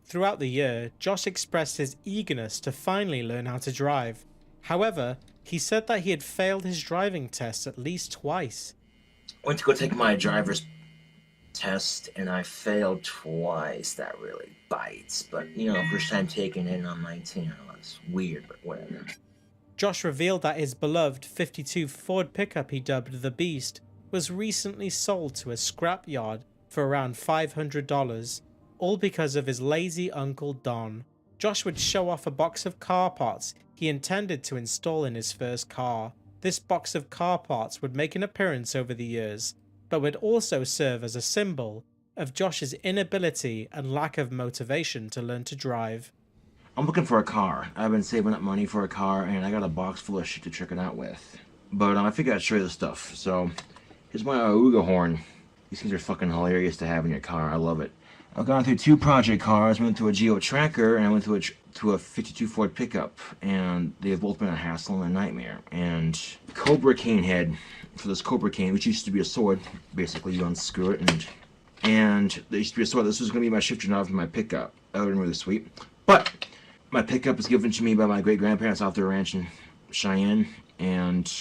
Throughout the year, Josh expressed his eagerness to finally learn how to drive. However, he said that he had failed his driving test at least twice. I went to go take my driver's test and I failed twice. That really bites. But, you know, first time taking it and I'm 19. It's weird, but whatever. Josh revealed that his beloved 52 Ford pickup he dubbed the Beast was recently sold to a scrapyard for around $500, all because of his lazy uncle Don. Josh would show off a box of car parts he intended to install in his first car. This box of car parts would make an appearance over the years, but would also serve as a symbol of Josh's inability and lack of motivation to learn to drive. I'm looking for a car. I've been saving up money for a car and I got a box full of shit to trick it out with. But I figured I'd show you the stuff. So here's my Auga horn. These things are fucking hilarious to have in your car. I love it. I've gone through 2 project cars, went through a Geo Tracker, and I went to a 52 Ford pickup, and they've both been a hassle and a nightmare. And Cobra cane head for this Cobra cane, which used to be a sword. Basically, you unscrew it, and there used to be a sword. This was going to be my shifter knob for my pickup. That would have been really sweet. But my pickup was given to me by my great-grandparents off their ranch in Cheyenne, and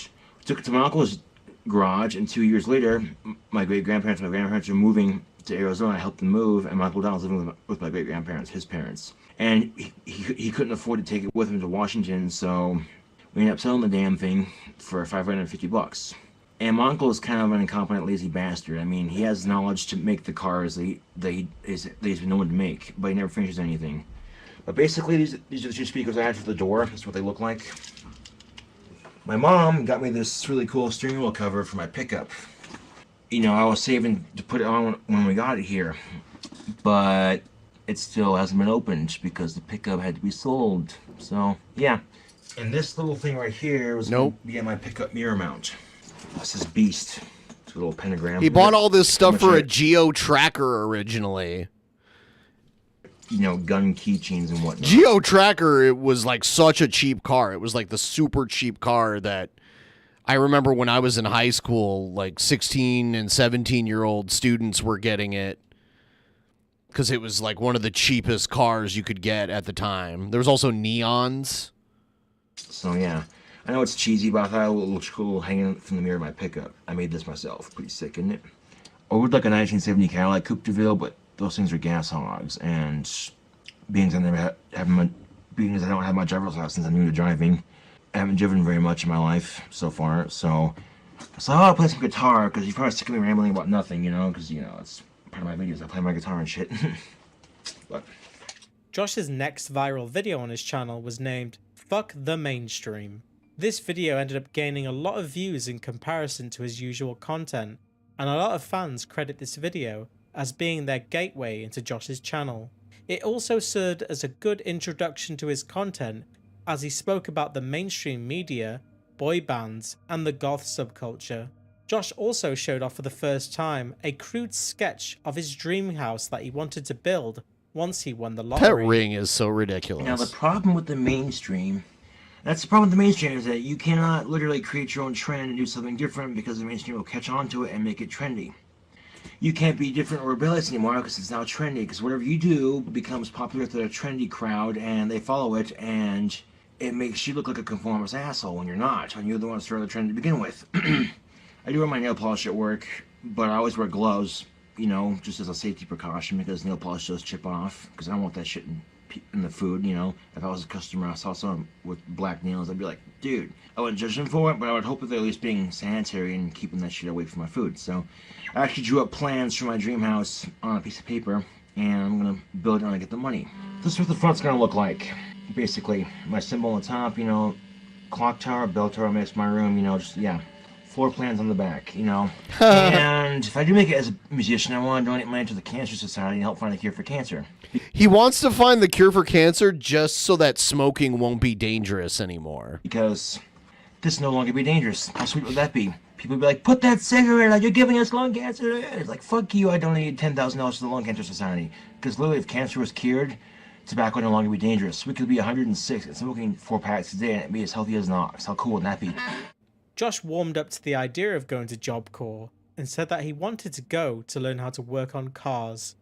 took it to my uncle's garage, and 2 years later, my great-grandparents and my grandparents were moving to Arizona. I helped them move, and my Uncle Don was living with my great-grandparents, his parents. And he couldn't afford to take it with him to Washington, so we ended up selling the damn thing for $550. And my uncle is kind of an incompetent, lazy bastard. I mean, he has knowledge to make the cars that he's been known to make, but he never finishes anything. But basically, these are the 2 speakers I had for the door. That's what they look like. My mom got me this really cool steering wheel cover for my pickup. You know, I was saving to put it on when we got it here, but it still hasn't been opened because the pickup had to be sold. So, yeah. And this little thing right here was going to be on my pickup mirror mount. This is Beast. It's a little pentagram. He bought all this stuff for a Geo Tracker originally. You know, gun keychains and whatnot. Geo Tracker, it was like such a cheap car. It was like the super cheap car that I remember when I was in high school, like 16 and 17-year-old students were getting it because it was like one of the cheapest cars you could get at the time. There was also neons. So, yeah. I know it's cheesy, but I thought it looked cool hanging from the mirror of my pickup. I made this myself. Pretty sick, isn't it? Or with like a 1970 Cadillac Coupe de Ville, but those things are gas hogs. And being as I don't have my driver's license, I'm new to driving. I haven't driven very much in my life so far, so I'll play some guitar, because you're probably sick of me rambling about nothing, you know, because, you know, it's part of my videos. I play my guitar and shit. But Josh's next viral video on his channel was named Fuck the Mainstream. This video ended up gaining a lot of views in comparison to his usual content, and a lot of fans credit this video as being their gateway into Josh's channel. It also served as a good introduction to his content, as he spoke about the mainstream media, boy bands, and the goth subculture. Josh also showed off for the first time a crude sketch of his dream house that he wanted to build once he won the lottery. That ring is so ridiculous. Now, the problem with the mainstream, that's the problem with the mainstream, is that you cannot literally create your own trend and do something different because the mainstream will catch on to it and make it trendy. You can't be different or rebellious anymore because it's now trendy, because whatever you do becomes popular with a trendy crowd and they follow it, and it makes you look like a conformist asshole when you're not, and you're the one who started the trend to begin with. I do wear my nail polish at work, but I always wear gloves you know, just as a safety precaution because nail polish does chip off. Because I don't want that shit in the food, you know. If I was a customer, I saw someone with black nails, I'd be like, dude, I wouldn't judge them for it, but I would hope that they're at least being sanitary and keeping that shit away from my food. So I actually drew up plans for my dream house on a piece of paper, and I'm gonna build it when I get the money. This is what the front's gonna look like. Basically, my symbol on the top, you know, clock tower, bell tower makes my room, you know, just, yeah. Floor plans on the back, you know. And if I do make it as a musician, I want to donate money to the Cancer Society and help find a cure for cancer. He wants to find the cure for cancer just so that smoking won't be dangerous anymore. Because this no longer be dangerous. How sweet would that be? People would be like, put that cigarette out, you're giving us lung cancer. It's like, fuck you, I donated $10,000 to the Lung Cancer Society. Because literally, if cancer was cured, tobacco would no longer be dangerous. We could be 106 and smoking 4 packs a day and it'd be as healthy as an ox. How cool would that be? Josh warmed up to the idea of going to Job Corps and said that he wanted to go to learn how to work on cars.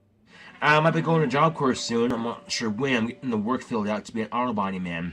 I might be going to Job Corps soon. I'm not sure when. I'm getting the work filled out to be an auto body man.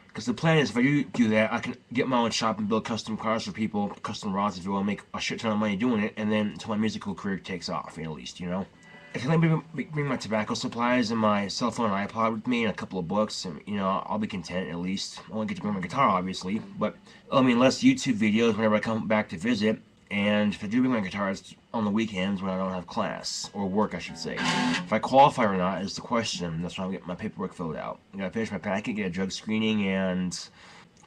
Because the plan is, if I do that, I can get my own shop and build custom cars for people, custom rods if you will, make a shit ton of money doing it, and then until my musical career takes off, at least, you know? I can bring my tobacco supplies and my cell phone and iPod with me and a couple of books, and, you know, I'll be content at least. I won't get to bring my guitar, obviously, but, I mean, less YouTube videos whenever I come back to visit, and if I do bring my guitar, it's on the weekends when I don't have class, or work, I should say. If I qualify or not is the question. That's why I'm getting my paperwork filled out. I gotta finish my packet, get a drug screening, and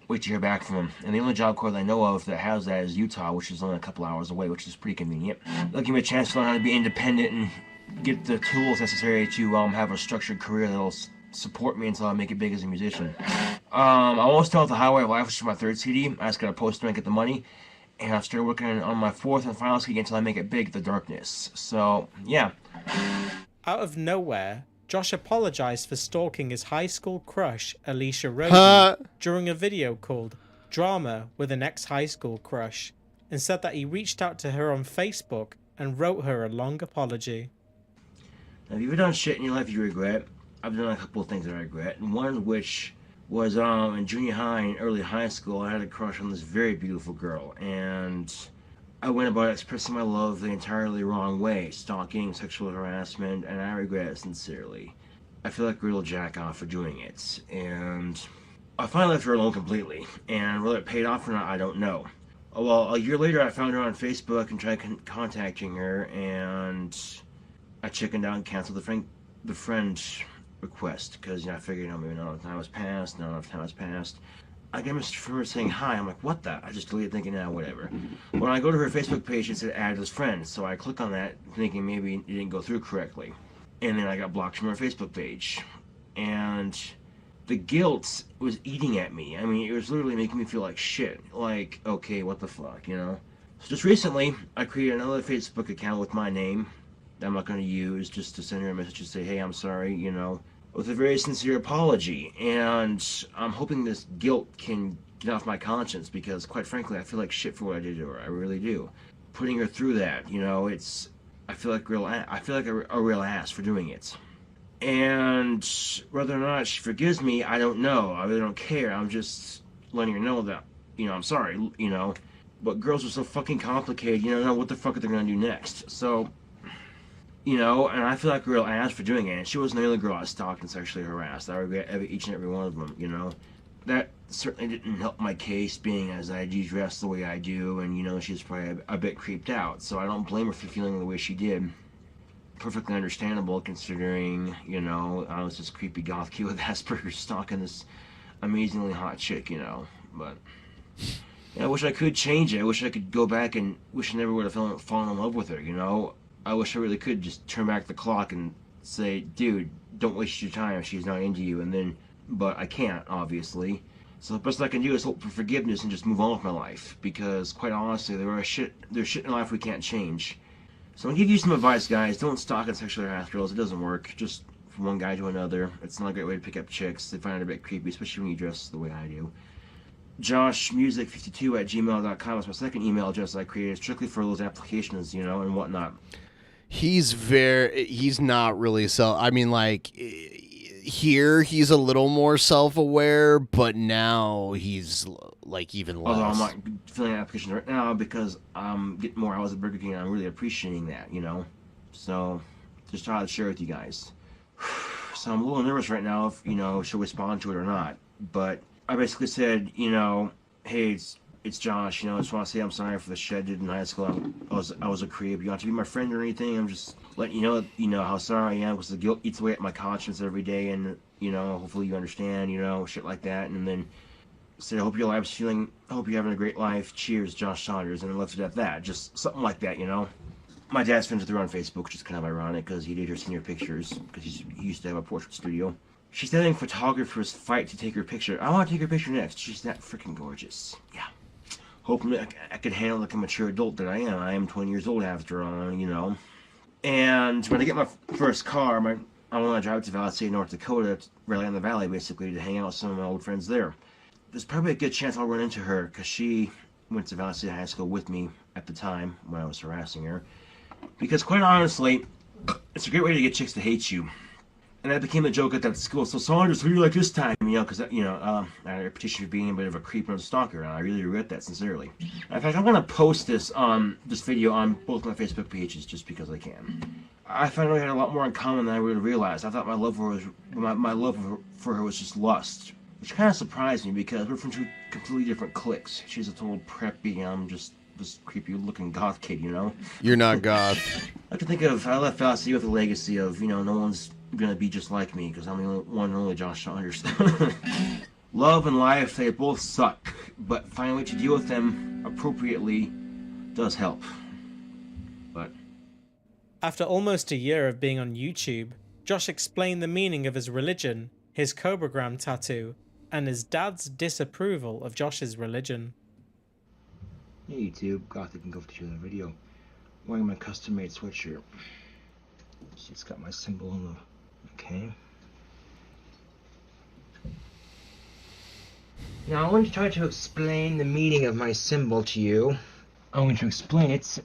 wait to hear back from them. And the only Job Corps that I know of that has that is Utah, which is only a couple hours away, which is pretty convenient. They'll give me a chance to learn how to be independent and get the tools necessary to have a structured career that'll support me until I make it big as a musician. I'm almost done with The Highway of Life, which is my 3rd CD. I just gotta post it and get the money. And I've started working on my 4th and final CD until I make it big, The Darkness. So, yeah. Out of nowhere, Josh apologized for stalking his high school crush, Alicia Roby, during a video called Drama with an Ex-High School Crush, and said that he reached out to her on Facebook and wrote her a long apology. Now, if you've ever done shit in your life you regret, I've done a couple of things that I regret, and one of which was in junior high and early high school. I had a crush on this very beautiful girl, and I went about expressing my love the entirely wrong way, stalking, sexual harassment, and I regret it sincerely. I feel like a real jack off for doing it, and I finally left her alone completely, and whether it paid off or not, I don't know. Well, a year later, I found her on Facebook and tried contacting her, and I chickened out and canceled the friend request, because, you know, I figured, maybe not enough time has passed. I get a message from her saying hi. I'm like, what the? I just deleted thinking, whatever. When I go to her Facebook page, it said add as friend, so I click on that thinking maybe it didn't go through correctly. And then I got blocked from her Facebook page. And the guilt was eating at me. I mean, it was literally making me feel like shit. Like, okay, what the fuck, you know? So just recently, I created another Facebook account with my name that I'm not going to use, just to send her a message to say, hey, I'm sorry, you know, with a very sincere apology. And I'm hoping this guilt can get off my conscience, because quite frankly, I feel like shit for what I did to her. I really do. Putting her through that, you know, I feel like a real ass for doing it. And whether or not she forgives me, I don't know. I really don't care. I'm just letting her know that, you know, I'm sorry, you know. But girls are so fucking complicated, you don't know what the fuck they're gonna do next. So, you know, and I feel like a real ass for doing it. And she wasn't the only girl I stalked and sexually harassed. I regret each and every one of them, you know. That certainly didn't help my case, being as I do dress the way I do, and, you know, she's probably a bit creeped out. So I don't blame her for feeling the way she did. Perfectly understandable, considering, you know, I was this creepy goth kid with Asperger's stalking this amazingly hot chick, you know. But yeah, I wish I could change it. I wish I could go back and wish I never would have fallen in love with her, you know. I wish I really could just turn back the clock and say, dude, don't waste your time if she's not into you, and then, but I can't, obviously. So the best I can do is hope for forgiveness and just move on with my life, because quite honestly, there's shit in life we can't change. So I'll give you some advice, guys. Don't stalk and sexually harass girls. It doesn't work. Just from one guy to another. It's not a great way to pick up chicks. They find it a bit creepy, especially when you dress the way I do. JoshMusic52@gmail.com is my second email address I created strictly for those applications, you know, and whatnot. He's not really I mean, like, here he's a little more self-aware, but now he's like even less. Although I'm not filling out applications right now because I'm getting more hours at Burger King and I'm really appreciating that, you know. So, just thought I'd share with you guys. So I'm a little nervous right now if, she'll respond to it or not. But I basically said, hey, it's Josh, I just want to say I'm sorry for the shit I did in high school. I was a creep. You don't have to be my friend or anything. I'm just letting you know how sorry I am, because the guilt eats away at my conscience every day, and, hopefully you understand, shit like that. And then said, I hope you're having a great life. Cheers, Josh Saunders. And I left it at that. Just something like that, My dad's friends with her on Facebook, which is kind of ironic, because he did her senior pictures, because he used to have a portrait studio. She's letting photographers fight to take her picture. I want to take her picture next. She's that freaking gorgeous. Yeah. Hoping I can handle like a mature adult that I am. I am 20 years old after all, And when I get my first car, I want to drive to Valley City, North Dakota, Raleigh on the Valley, basically, to hang out with some of my old friends there. There's probably a good chance I'll run into her, because she went to Valley City High School with me at the time when I was harassing her. Because quite honestly, it's a great way to get chicks to hate you. And that became a joke at that school. So Saunders, who do you like this time? Because, I had a reputation for being a bit of a creep and a stalker, and I really regret that, sincerely. In fact, I'm going to post this video on both my Facebook pages just because I can. I found out we had a lot more in common than I would have realized. I thought my love for her was just lust, which kind of surprised me because we're from two completely different cliques. She's a total preppy, and I'm just this creepy-looking goth kid, You're not goth. I left Valley with a legacy of, no one's gonna be just like me, because I'm the one and only Josh Saunders. Love and life, they both suck, but finding a way to deal with them appropriately does help. But after almost a year of being on YouTube, Josh explained the meaning of his religion, his Cobragram tattoo, and his dad's disapproval of Josh's religion. Hey YouTube, Gothic can go to the video. I'm wearing my custom-made sweatshirt. It's got my symbol on the... Okay. Now I'm going to try to explain the meaning of my symbol to you. I'm going to explain it,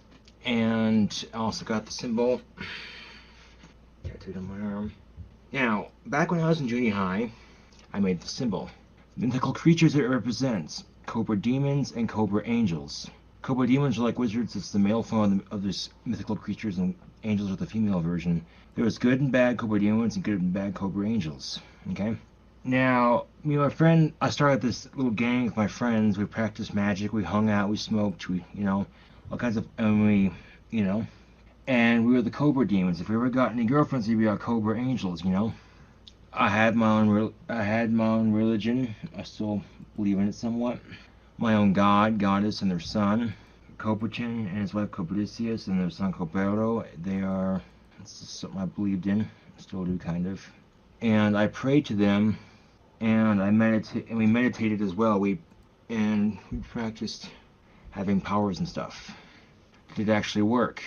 and I also got the symbol tattooed on my arm. Now, back when I was in junior high, I made the symbol. The mythical creatures it represents: Cobra demons and Cobra angels. Cobra demons are like wizards. It's the male form of these mythical creatures, and angels are the female version. There was good and bad Cobra demons and good and bad Cobra angels. Okay? Now, me and my friend, I started this little gang with my friends. We practiced magic, we hung out, we smoked, we, all kinds of, and we, and we were the Cobra demons. If we ever got any girlfriends, we'd be our Cobra angels, I had my own religion. I still believe in it somewhat. My own god, goddess, and their son, Cobrachin, and his wife Cobricius, and their son Cobero. It's something I believed in, still do kind of. And I prayed to them, and we meditated as well. We practiced having powers and stuff. Did it actually work?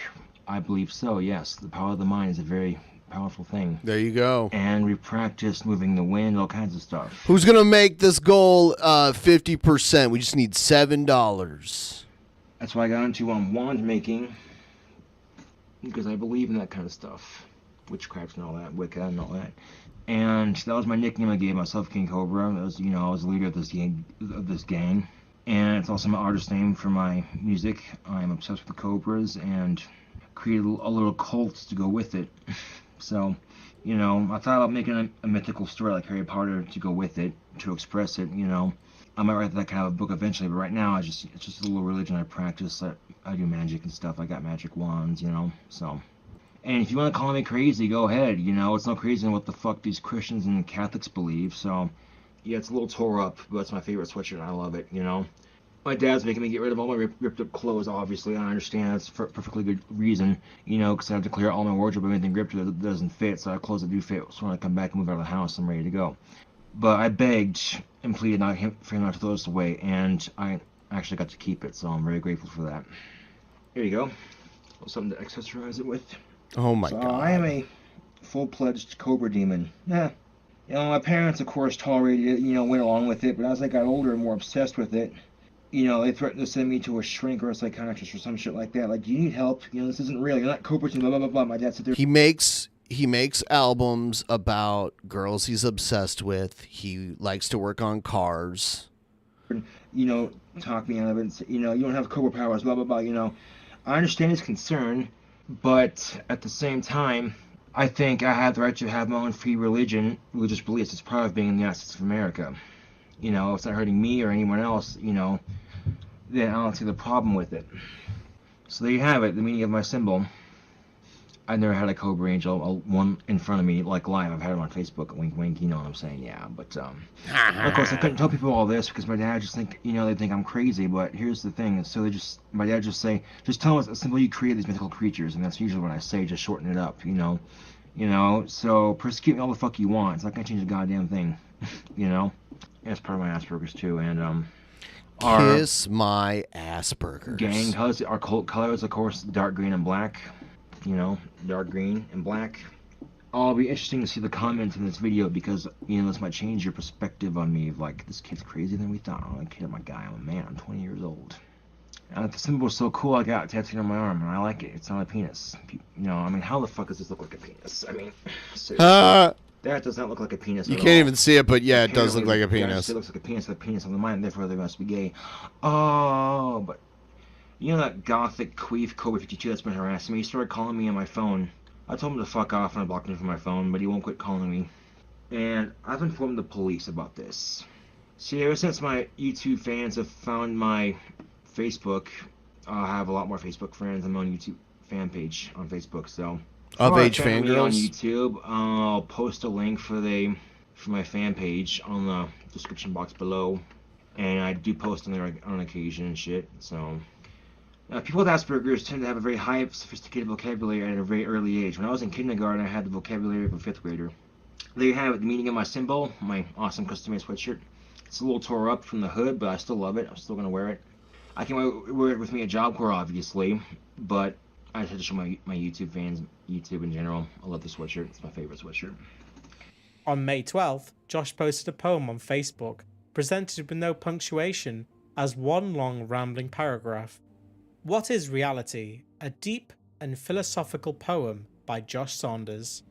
I believe so, yes. The power of the mind is a very powerful thing. There you go. And we practiced moving the wind, all kinds of stuff. Who's going to make this goal 50%? We just need $7. That's why I got into wand making, because I believe in that kind of stuff. Witchcraft and all that, Wicca and all that. And that was my nickname I gave myself, King Cobra. That was, I was the leader of this gang. And it's also my artist name for my music. I'm obsessed with the Cobras and created a little cult to go with it. So, I thought about making a mythical story like Harry Potter to go with it, to express it, I might write that kind of a book eventually, but right now it's just a little religion I practice. I do magic and stuff. I got magic wands, so. And if you want to call me crazy, go ahead, it's no crazy in what the fuck these Christians and Catholics believe, so. Yeah, it's a little tore up, but it's my favorite sweatshirt and I love it, My dad's making me get rid of all my ripped up clothes, obviously. I understand that's for perfectly good reason, because I have to clear all my wardrobe, anything ripped that doesn't fit, so I have clothes that do fit. So when I come back and move out of the house, I'm ready to go. But I begged and pleaded for him not to throw this away, and I actually got to keep it, so I'm very grateful for that. Here you go. Something to accessorize it with. Oh my God. I am a full-fledged Cobra demon. Yeah. My parents, of course, tolerated it, went along with it, but as I got older and more obsessed with it, they threatened to send me to a shrink or a psychiatrist or some shit like that. Like, do you need help? This isn't real. You're not Cobra, blah, blah, blah, blah. My dad said there. He makes albums about girls he's obsessed with. He likes to work on cars. Talk me out of it and say, you don't have Cobra powers, blah, blah, blah, I understand his concern, But at the same time, I think I have the right to have my own free religious beliefs. It's part of being in the United States of America. You know, if it's not hurting me or anyone else, you know, then I don't see the problem with it. So there you have it, the meaning of my symbol. I've never had a Cobra Angel, one in front of me, like live. I've had it on Facebook, wink wink, you know what I'm saying, yeah. But, of course, I couldn't tell people all this because my dad just think, you know, they think I'm crazy. But here's the thing, so my dad just say, just tell us a symbol you create these mythical creatures. And that's usually what I say, just shorten it up, you know. So persecute me all the fuck you want. It's not going to change a goddamn thing, you know. And it's part of my Asperger's, too. And, Kiss my Asperger's. Gang colors, our cult colors, of course, dark green and black. You know, dark green and black. It'll be interesting to see the comments in this video because, you know, this might change your perspective on me of like, this kid's crazier than we thought. I'm a kid, I'm a guy, I'm a man, I'm 20 years old. And the symbol is so cool, I got it tattooed on my arm, and I like it. It's not a penis. You know, I mean, how the fuck does this look like a penis? I mean, seriously. That does not look like a penis You at can't all. even see it, but yeah, it does Apparently, look like a yeah, penis. it looks like a penis with a penis on the mind, therefore they must be gay. Oh, but... You know that gothic queef Cobra 52 that's been harassing me? He started calling me on my phone. I told him to fuck off and I blocked him from my phone, but he won't quit calling me. And I've informed the police about this. See, ever since my YouTube fans have found my Facebook, I have a lot more Facebook friends. I'm on YouTube fan page on Facebook, so... Of Age Fangirls? Fangirls? On YouTube, I'll post a link for my fan page on the description box below. And I do post on there on occasion and shit, so... people with Asperger's tend to have a very high, sophisticated vocabulary at a very early age. When I was in kindergarten, I had the vocabulary of a 5th grader. There you have it, the meaning of my symbol, my awesome custom-made sweatshirt. It's a little tore up from the hood, but I still love it. I'm still going to wear it. I can wear it with me at Job Corps, obviously, but I just had to show my YouTube fans, YouTube in general. I love this sweatshirt. It's my favorite sweatshirt. On May 12th, Josh posted a poem on Facebook, presented with no punctuation, as one long rambling paragraph. What is Reality? A deep and philosophical poem by Josh Saunders.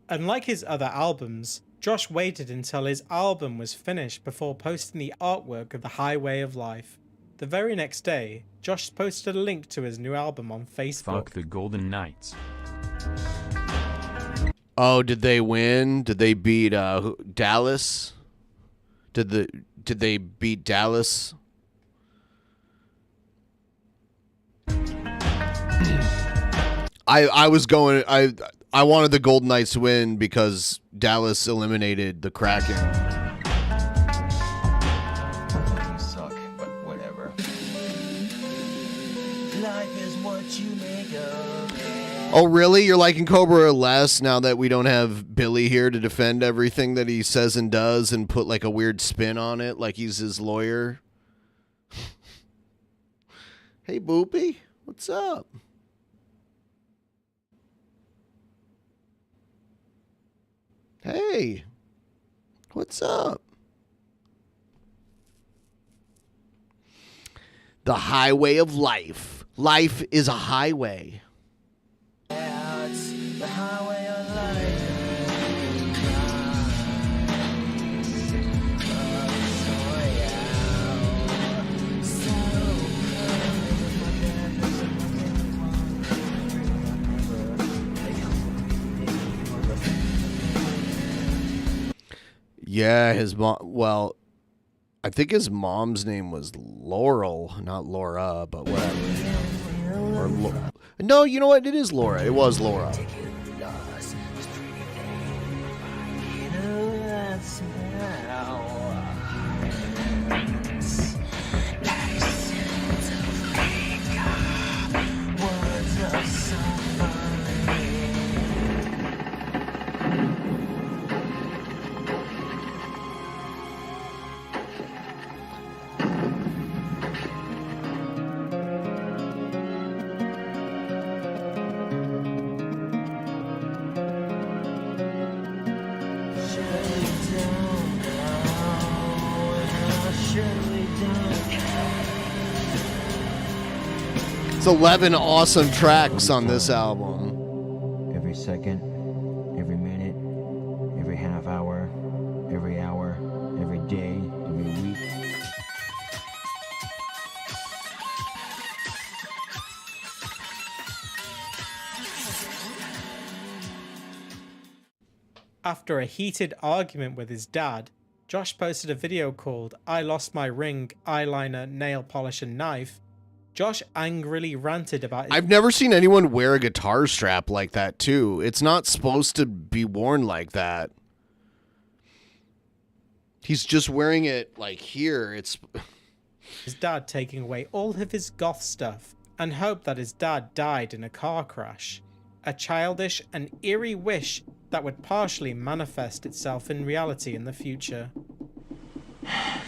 Unlike his other albums, Josh waited until his album was finished before posting the artwork of The Highway of Life. The very next day, Josh posted a link to his new album on Facebook. Fuck the Golden Knights. Oh, did they win? Did they beat Dallas? Did they beat Dallas? I was going. I wanted the Golden Knights to win because Dallas eliminated the Kraken. You suck, but whatever. Life is what you make of it. Oh, really? You're liking Cobra less now that we don't have Billy here to defend everything that he says and does and put like a weird spin on it, like he's his lawyer? Hey, Boopy, what's up? Hey, what's up? The highway of life. Life is a highway. Yeah, it's the highway of life. Yeah, his mom. Well, I think his mom's name was Laurel, not Laura, but whatever. Or no, you know what? It is Laura. It was Laura. It's 11 awesome tracks on this album. Every second, every minute, every half hour, every hour, every day, every week. After a heated argument with his dad, Josh posted a video called "I Lost My Ring, Eyeliner, Nail Polish and Knife." Josh angrily ranted about his... I've never seen anyone wear a guitar strap like that, too. It's not supposed to be worn like that. He's just wearing it, like, here. It's... his dad taking away all of his goth stuff and hoped that his dad died in a car crash. A childish and eerie wish that would partially manifest itself in reality in the future.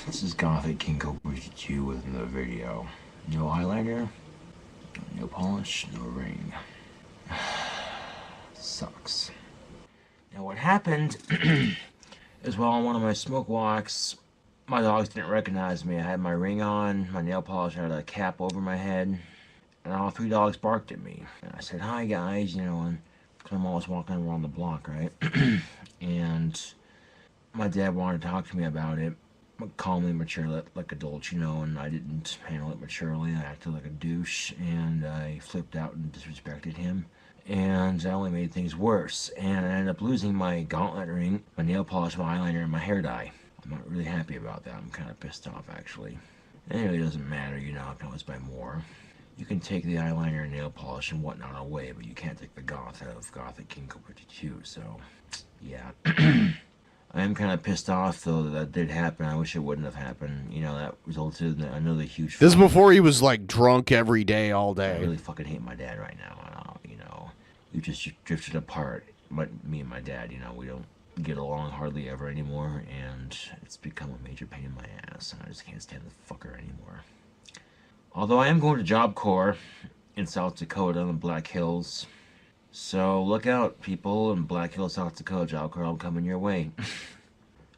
This is Gothic KingCobraJFS with another video. No eyeliner, no polish, no ring. Sucks. Now what happened is while on one of my smoke walks, my dogs didn't recognize me. I had my ring on, my nail polish, I had a cap over my head, and all 3 dogs barked at me. And I said, "Hi guys," you know, and because I'm always walking around the block, right? And my dad wanted to talk to me about it, calmly, maturely, like adults, you know, and I didn't handle it maturely. I acted like a douche, and I flipped out and disrespected him, and I only made things worse, and I ended up losing my gauntlet ring, my nail polish, my eyeliner, and my hair dye. I'm not really happy about that. I'm kind of pissed off, actually. It really doesn't matter, you know, I can always buy more. You can take the eyeliner and nail polish and whatnot away, but you can't take the goth out of Gothic KingCobraJFS, so, yeah. I am kind of pissed off, though, that did happen. I wish it wouldn't have happened. You know, that resulted in another huge... This is before he was, like, drunk every day, all day. I really fucking hate my dad right now. You know, we just drifted apart. Me and my dad, you know, we don't get along hardly ever anymore, and it's become a major pain in my ass, and I just can't stand the fucker anymore. Although I am going to Job Corps in South Dakota in the Black Hills. So look out, people in Black Hills, South Dakota. Job Corps, I'm coming your way.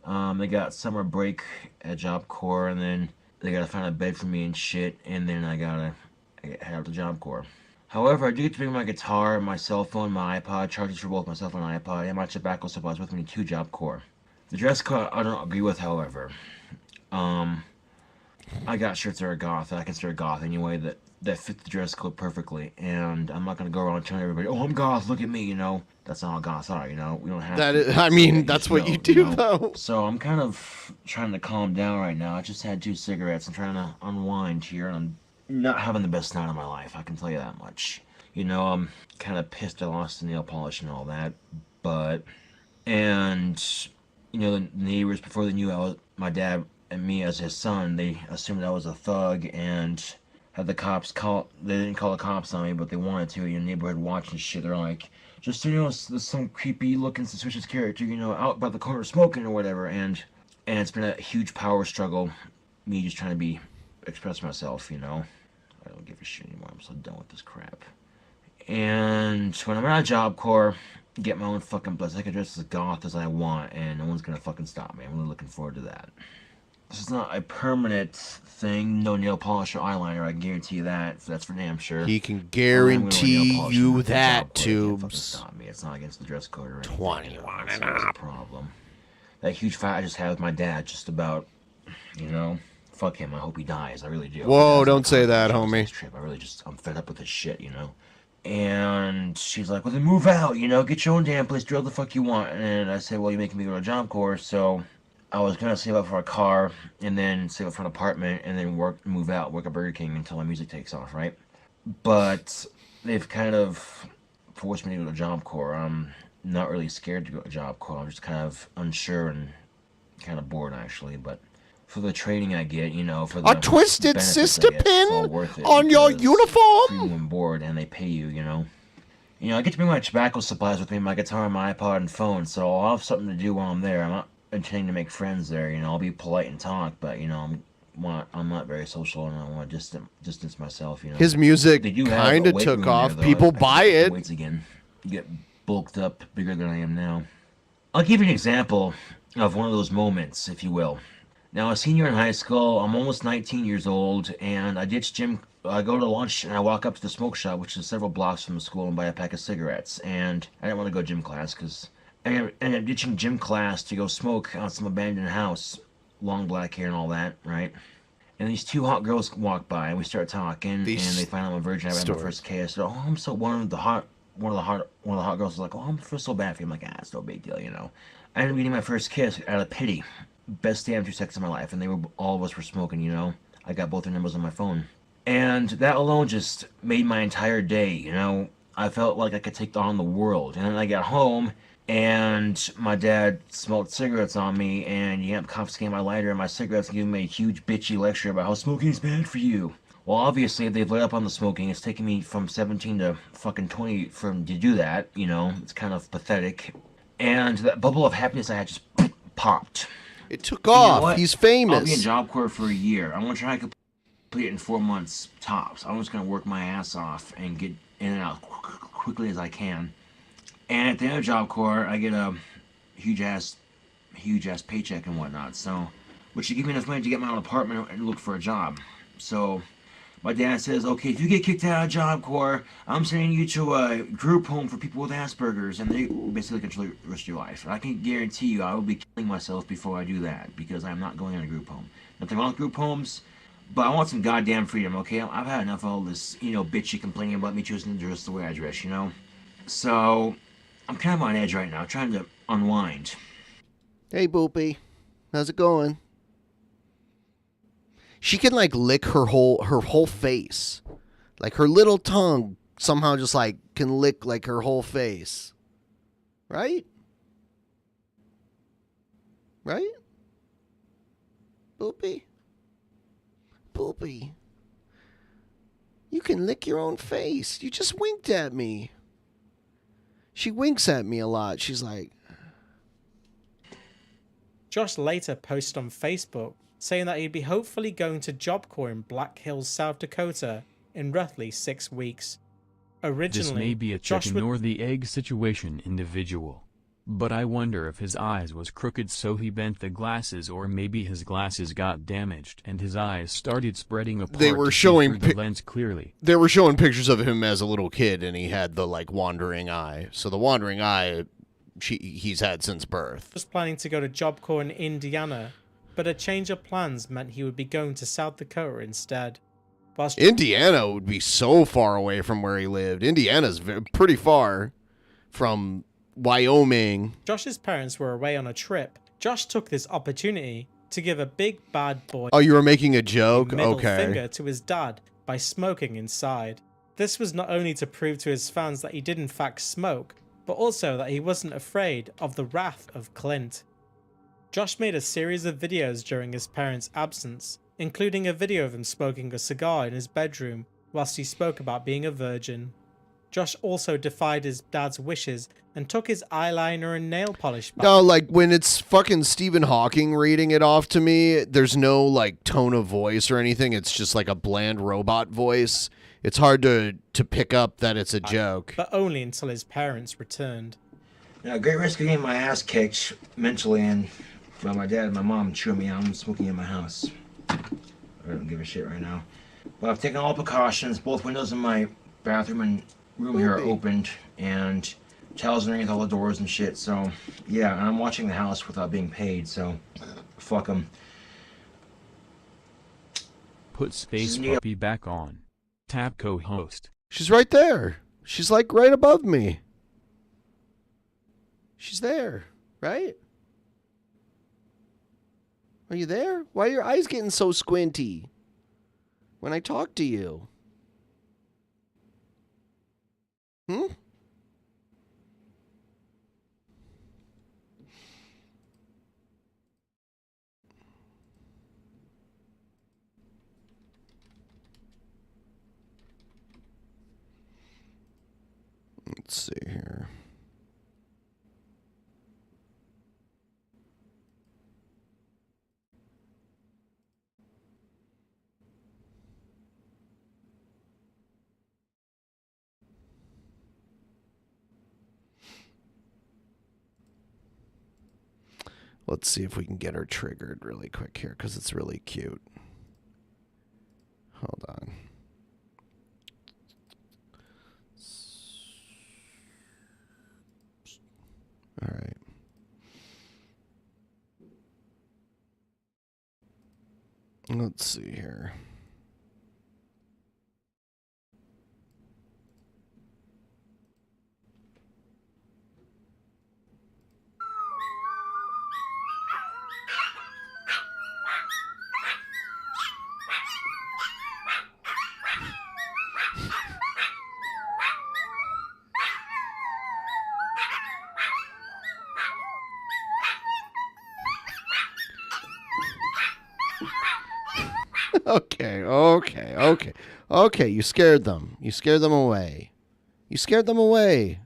They got summer break at Job Corps, and then they gotta find a bed for me and shit, and then I gotta head out to Job Corps. However, I do get to bring my guitar, my cell phone, my iPod, chargers for both my cell phone and iPod, and my tobacco supplies with me to Job Corps. The dress code I don't agree with, however. I got shirts that are goth, I consider goth anyway, that fit the dress code perfectly, and I'm not gonna go around telling everybody, "Oh, I'm goth, look at me," you know. That's not how goths are, you know. We don't have I mean, that's what you do, though. So I'm kind of trying to calm down right now. I just had 2 cigarettes. I'm trying to unwind here, and I'm not having the best night of my life, I can tell you that much. You know, I'm kind of pissed I lost the nail polish and all that, and, you know, the neighbors, before they knew my dad and me as his son, they assumed I was a thug, and had the cops they didn't call the cops on me, but they wanted to, you know, neighborhood watch and shit. They're like, just, you know, there's some creepy looking suspicious character, you know, out by the corner smoking or whatever, and it's been a huge power struggle, me just trying to express myself, you know. I don't give a shit anymore, I'm so done with this crap. And when I'm at Job Corps, get my own fucking place, I can dress as goth as I want, and no one's gonna fucking stop me. I'm really looking forward to that. This is not a permanent thing, no nail polish or eyeliner, I can guarantee you that. That's for damn sure. He can guarantee you that, Tubes. Stop me. It's not against the dress code or anything. 21 and up. Problem. That huge fight I just had with my dad, just about, you know, fuck him. I hope he dies. I really do. Whoa, don't say that, homie. I'm fed up with this shit, you know. And she's like, well, then move out, you know, get your own damn place, do what the fuck you want. And I said, well, you're making me go to Job Corps, so I was gonna save up for a car, and then save up for an apartment, and then move out, work at Burger King until my music takes off, right? But they've kind of forced me to go to Job Corps. I'm not really scared to go to Job Corps. I'm just kind of unsure and kind of bored, actually. But for the training I get, you know, for the a twisted sister pin on your free uniform, room and board, and they pay you, you know. You know, I get to bring my tobacco supplies with me, my guitar, my iPod, and phone, so I'll have something to do while I'm there. I'm not intending to make friends there, you know. I'll be polite and talk, but, you know, I'm not very social, and I want to distance myself, you know. His music kind of took off. People buy it. Weights again. Get bulked up, bigger than I am now. I'll give you an example of one of those moments, if you will. Now, a senior in high school, I'm almost 19 years old, and I ditch gym. I go to lunch, and I walk up to the smoke shop, which is several blocks from the school, and buy a pack of cigarettes. And I didn't want to go to gym class, because I ended up ditching gym class to go smoke on some abandoned house. Long black hair and all that, right? And these 2 hot girls walk by, and we start talking, and they find out I'm a virgin. I had my first kiss. I said, oh, I'm so one of the hot one of the hot girls was like, "Oh, I feel so bad for you." I'm like, "Ah, it's no big deal, you know." I ended up getting my first kiss out of pity. Best damn 2 seconds of my life, and all of us were smoking, you know. I got both their numbers on my phone, and that alone just made my entire day, you know. I felt like I could take on the world, and then I got home, and my dad smoked cigarettes on me, and he ended up confiscating my lighter and my cigarettes and giving me a huge bitchy lecture about how smoking is bad for you. Well, obviously, if they've let up on the smoking, it's taken me from 17 to fucking 20 to do that, you know. It's kind of pathetic. And that bubble of happiness I had just popped. It took off. He's famous. I'll be in Job Corps for a year. I want to try to complete it in 4 months tops. I'm just going to work my ass off and get in and out quickly as I can. And at the end of Job Corps, I get a huge ass paycheck and whatnot. So, which should give me enough money to get my own apartment and look for a job. So, my dad says, "Okay, if you get kicked out of Job Corps, I'm sending you to a group home for people with Asperger's, and they basically control the rest of your life. I can guarantee you I will be killing myself before I do that, because I'm not going in a group home. Nothing wrong with group homes, but I want some goddamn freedom, okay? I've had enough of all this, you know, bitchy complaining about me choosing to dress the way I dress, you know? So, I'm kind of on edge right now, trying to unwind." Hey, Boopy. How's it going? She can like lick her whole face. Like her little tongue somehow just like can lick like her whole face. Right? Right? Boopy? Boopy. You can lick your own face. You just winked at me. She winks at me a lot. She's like... Josh later posted on Facebook saying that he'd be hopefully going to Job Corps in Black Hills, South Dakota in roughly 6 weeks. Originally, this may be a chicken or the egg situation individual. But I wonder if his eyes was crooked so he bent the glasses, or maybe his glasses got damaged and his eyes started spreading apart. They were showing the lens clearly. They were showing pictures of him as a little kid, and he had the like wandering eye. So the wandering eye, he's had since birth. Was planning to go to Job Corps in Indiana, but a change of plans meant he would be going to South Dakota instead. Whilst Indiana would be so far away from where he lived. Indiana's pretty far from Wyoming. Josh's parents were away on a trip. Josh took this opportunity to give a big bad boy Oh, you were making a joke? middle Okay. finger to his dad by smoking inside. This was not only to prove to his fans that he did in fact smoke, but also that he wasn't afraid of the wrath of Clint. Josh made a series of videos during his parents' absence, including a video of him smoking a cigar in his bedroom whilst he spoke about being a virgin. Josh also defied his dad's wishes and took his eyeliner and nail polish back. No, like when it's fucking Stephen Hawking reading it off to me, there's no like tone of voice or anything. It's just like a bland robot voice. It's hard to pick up that it's a joke. But only until his parents returned. Yeah, great risk of getting my ass kicked mentally and by my dad and my mom chewing me out. I'm smoking in my house. I don't give a shit right now. But I've taken all precautions. Both windows in my bathroom and room here are opened, and towels underneath all the doors and shit. So yeah, and I'm watching the house without being paid. So fuck them. Put Space Puppy back on. Tap co-host. She's right there. She's like right above me. She's there, right? Are you there? Why are your eyes getting so squinty when I talk to you? Hmm? Let's see here. Let's see if we can get her triggered really quick here, because it's really cute. Hold on. All right. Let's see here. Okay, you scared them. You scared them away. You scared them away.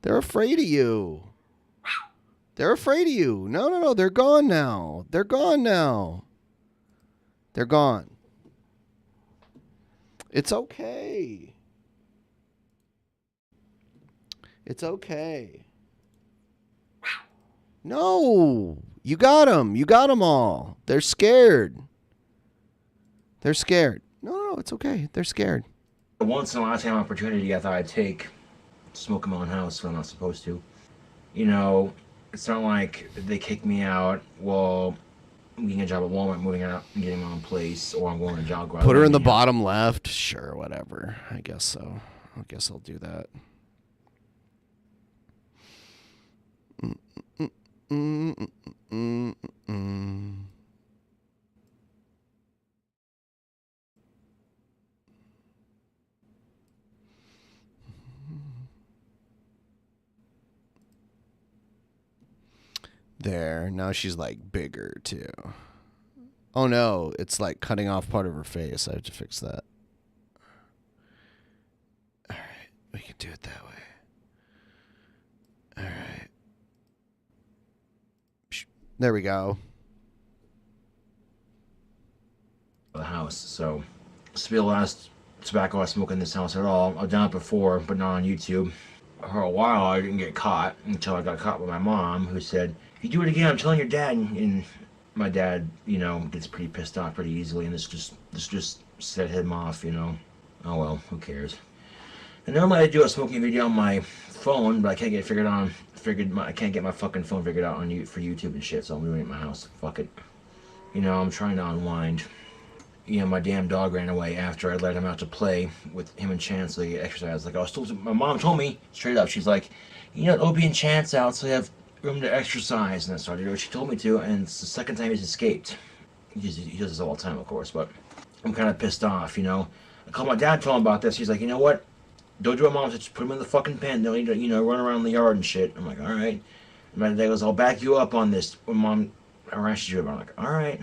They're afraid of you. They're afraid of you. No. They're gone now. They're gone now. They're gone. It's okay. It's okay. No. You got them. You got them all. They're scared. They're scared. No, it's okay. They're scared. Once in a lifetime opportunity I thought I'd take to smoke in my own house when I'm not supposed to. You know, it's not like they kick me out while I'm getting a job at Walmart, moving out and getting my own place, or I'm going to job. Put her in the bottom left. Sure, whatever. I guess so. I guess I'll do that. There. Now she's like bigger too. Oh no, it's like cutting off part of her face. I have to fix that. All right, we can do it that way. All right. There we go. The house. So this will be the last tobacco I smoke in this house at all. I've done it before, but not on YouTube. For a while, I didn't get caught until I got caught by my mom, who said, "If you do it again, I'm telling your dad." And my dad, you know, gets pretty pissed off pretty easily, and this just set him off, you know. Oh well, who cares? And normally I do a smoking video on my phone, but I can't get it figured out. I can't get my fucking phone figured out for YouTube and shit, so I'm doing it in my house. Fuck it. You know, I'm trying to unwind. You know, my damn dog ran away after I let him out to play with him and Chance so they get exercise. Like, my mom told me straight up, she's like, you know, Opie and Chance out so you have room to exercise. And that's what I did. She told me to, and it's the second time he's escaped. He does this all the time, of course, but I'm kind of pissed off, you know. I called my dad, told him about this. He's like, you know what? Don't do what mom said, just put him in the fucking pen. Don't need to, you know, run around the yard and shit. I'm like, all right. And my dad goes, I'll back you up on this when mom arrests you. I'm like, all right.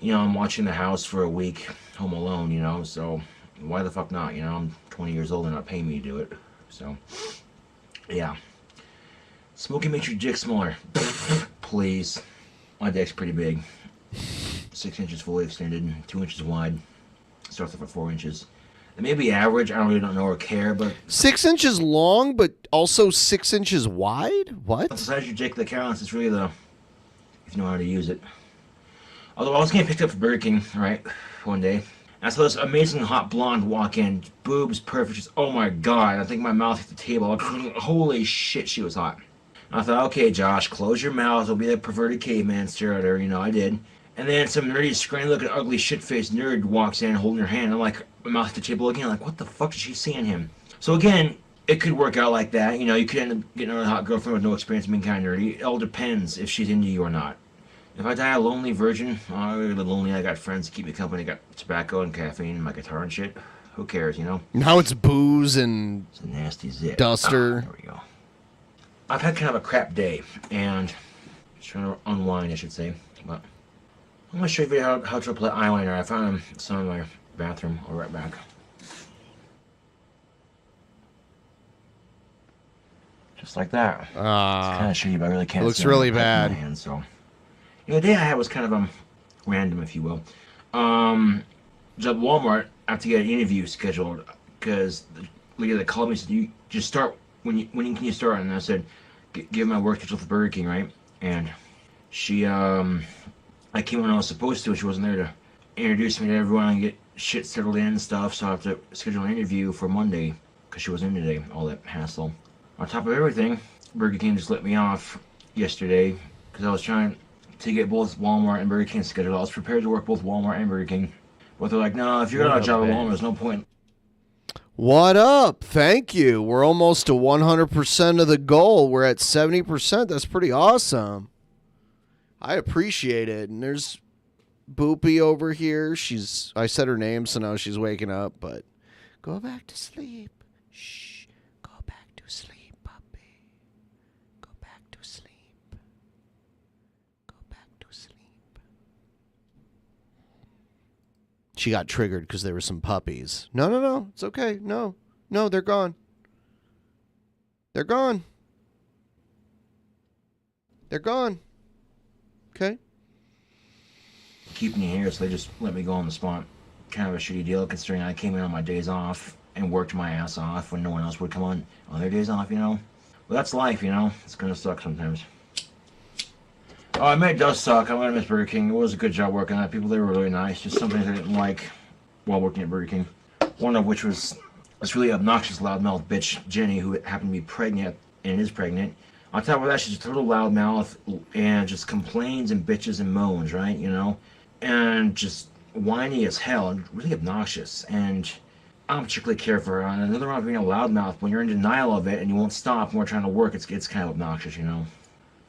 You know, I'm watching The House for a week, home alone, you know, so why the fuck not? You know, I'm 20 years old and not paying me to do it. So, yeah. Smoking makes your dick smaller. Please. My dick's pretty big. 6 inches fully extended, 2 inches wide. Starts off at 4 inches. It may be average, I really don't know or care, but... 6 inches long, but also 6 inches wide? What? The size of your dick that counts. It's really the... if you know how to use it. Although I was getting picked up for Burger King, right, one day. And I saw this amazing hot blonde walk in. Boobs, perfect. Just, oh my god. I think my mouth hit the table. I was thinking, holy shit, she was hot. And I thought, okay, Josh, close your mouth. Don't be that perverted caveman stare at her. You know, I did. And then some nerdy, scrawny-looking, ugly, shit-faced nerd walks in holding her hand. I'm like, my mouth hit the table again. I'm like, what the fuck did she see in him? So again, it could work out like that. You know, you could end up getting a hot girlfriend with no experience being kind of nerdy. It all depends if she's into you or not. If I die a lonely virgin, I'm really lonely. I got friends to keep me company. I got tobacco and caffeine, my guitar and shit. Who cares, you know? Now it's booze and it's a nasty zip. Duster. There we go. I've had kind of a crap day, and just trying to unwind, I should say. But I'm gonna show you how to apply eyeliner. I found some in my bathroom. I'll be right back. Just like that. Kind of show you, but I really can't. It looks really bad. Hand, so. You know, the day I had was kind of random, if you will. Was at Walmart. I have to get an interview scheduled because the lady that called me said, "You just start when can you start?" And I said, "Give my work schedule for Burger King, right?" And she, I came when I was supposed to, and she wasn't there to introduce me to everyone and get shit settled in and stuff. So I have to schedule an interview for Monday because she wasn't in today. All that hassle. On top of everything, Burger King just let me off yesterday because I was trying to get both Walmart and Burger King scheduled. I was prepared to work both Walmart and Burger King. But they're like, no, if you're not a job at Walmart, there's no point. What up? Thank you. We're almost to 100% of the goal. We're at 70%. That's pretty awesome. I appreciate it. And there's Boopy over here. I said her name, so now she's waking up. But go back to sleep. Shh. Go back to sleep, puppy. Go back to sleep. Go back to sleep. she got triggered because there were some puppies. No. It's okay. No, they're gone. They're gone. They're gone. Okay. Keeping you here, so they just let me go on the spot. Kind of a shitty deal, considering I came in on my days off and worked my ass off when no one else would come on their days off, you know? But that's life, you know? It's gonna suck sometimes. Oh, I admit it does suck. I'm gonna miss Burger King. It was a good job working at. People, they were really nice. Just some things I didn't like while working at Burger King. One of which was this really obnoxious loudmouth bitch, Jenny, who happened to be pregnant and is pregnant. On top of that, she's just a little loudmouth and just complains and bitches and moans, right? You know? And just whiny as hell and really obnoxious. And I don't particularly care for her. And another one being a loudmouth, when you're in denial of it and you won't stop and we're trying to work, it's kind of obnoxious, you know?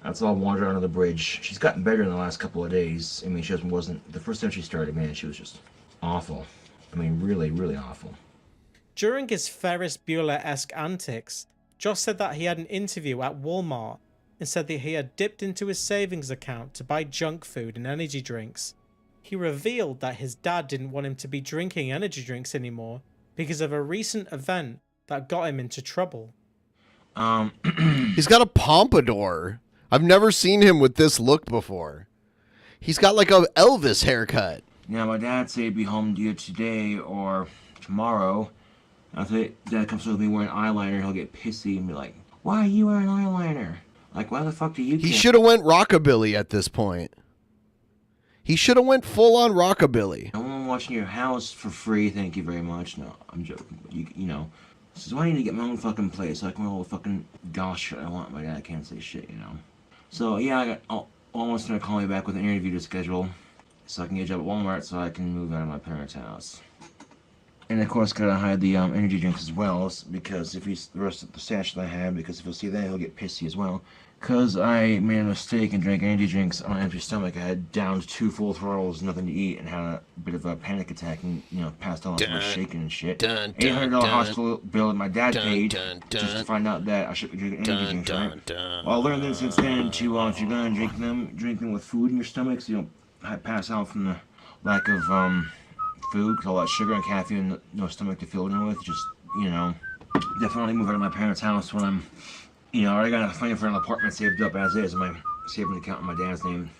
That's all water under the bridge. She's gotten better in the last couple of days. I mean, she wasn't the first time she started, man, she was just awful. I mean, really, really awful. During his Ferris Bueller-esque antics, Josh said that he had an interview at Walmart and said that he had dipped into his savings account to buy junk food and energy drinks. He revealed that his dad didn't want him to be drinking energy drinks anymore because of a recent event that got him into trouble. He's got a pompadour. I've never seen him with this look before. He's got like a Elvis haircut. Yeah, my dad said he'd be home to you today or tomorrow. After Dad comes with me wearing eyeliner, he'll get pissy and be like, "Why are you wearing eyeliner? Like, why the fuck do you care?" He should have went rockabilly at this point. He should have went full on rockabilly. No one watching your house for free, thank you very much. No, I'm joking. You know. This is why I need to get my own fucking place so I can wear all the fucking gosh shit I want. My dad can't say shit, you know. So yeah, I got almost gonna call me back with an interview to schedule so I can get a job at Walmart so I can move out of my parents' house. And of course, gotta hide the energy drinks as well, because if he's the rest of the stash that I have, because if he'll see that, he'll get pissy as well. Because I made a mistake and drank energy drinks on an empty stomach. I had downed 2 full throttles, nothing to eat, and had a bit of a panic attack and, you know, passed out and was shaking and shit. $800 hospital bill that my dad paid just to find out that I should be drinking energy drinks, right? Well, I learned this since then to, if you're gonna drink them with food in your stomach so you don't pass out from the lack of, food, because all that sugar and caffeine and no stomach to fill it in with, just, you know, definitely move out of my parents' house when I'm, you know, I already got enough money for an apartment saved up as is, my savings account in my dad's name.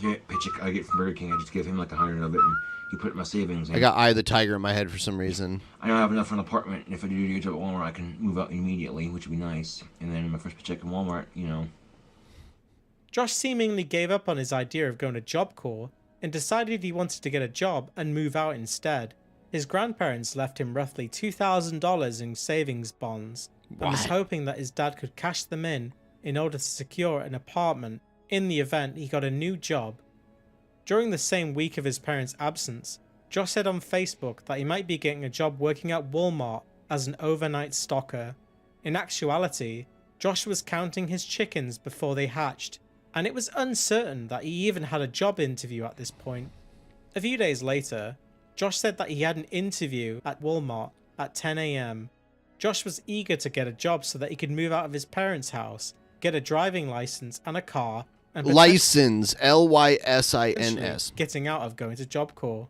The paycheck I get from Burger King, I just give him like 100 of it, and he put it in my savings. I got Eye of the Tiger in my head for some reason. I don't have enough for an apartment, and if I do get a job at Walmart, I can move out immediately, which would be nice. And then my first paycheck in Walmart, you know. Josh seemingly gave up on his idea of going to Job Corps and decided he wanted to get a job and move out instead. His grandparents left him roughly $2,000 in savings bonds and was hoping that his dad could cash them in order to secure an apartment in the event he got a new job. During the same week of his parents' absence, Josh said on Facebook that he might be getting a job working at Walmart as an overnight stalker. In actuality, Josh was counting his chickens before they hatched, and it was uncertain that he even had a job interview at this point. A few days later, Josh said that he had an interview at Walmart at 10 AM. Josh was eager to get a job so that he could move out of his parents' house, get a driving license and a car, and license, Lysins, getting out of going to Job Corps.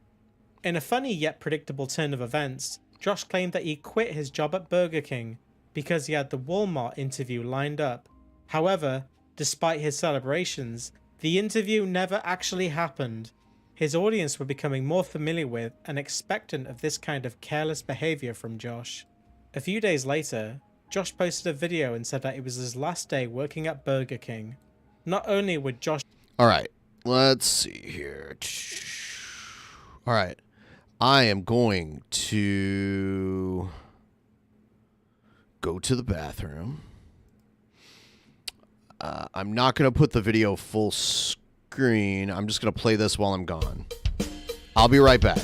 In a funny yet predictable turn of events, Josh claimed that he quit his job at Burger King because he had the Walmart interview lined up. However, despite his celebrations, the interview never actually happened. His audience were becoming more familiar with and expectant of this kind of careless behavior from Josh. A few days later, Josh posted a video and said that it was his last day working at Burger King. Not only would Josh... Alright, let's see here. Alright, I am going to go to the bathroom. I'm not going to put the video full screen. I'm just going to play this while I'm gone. I'll be right back.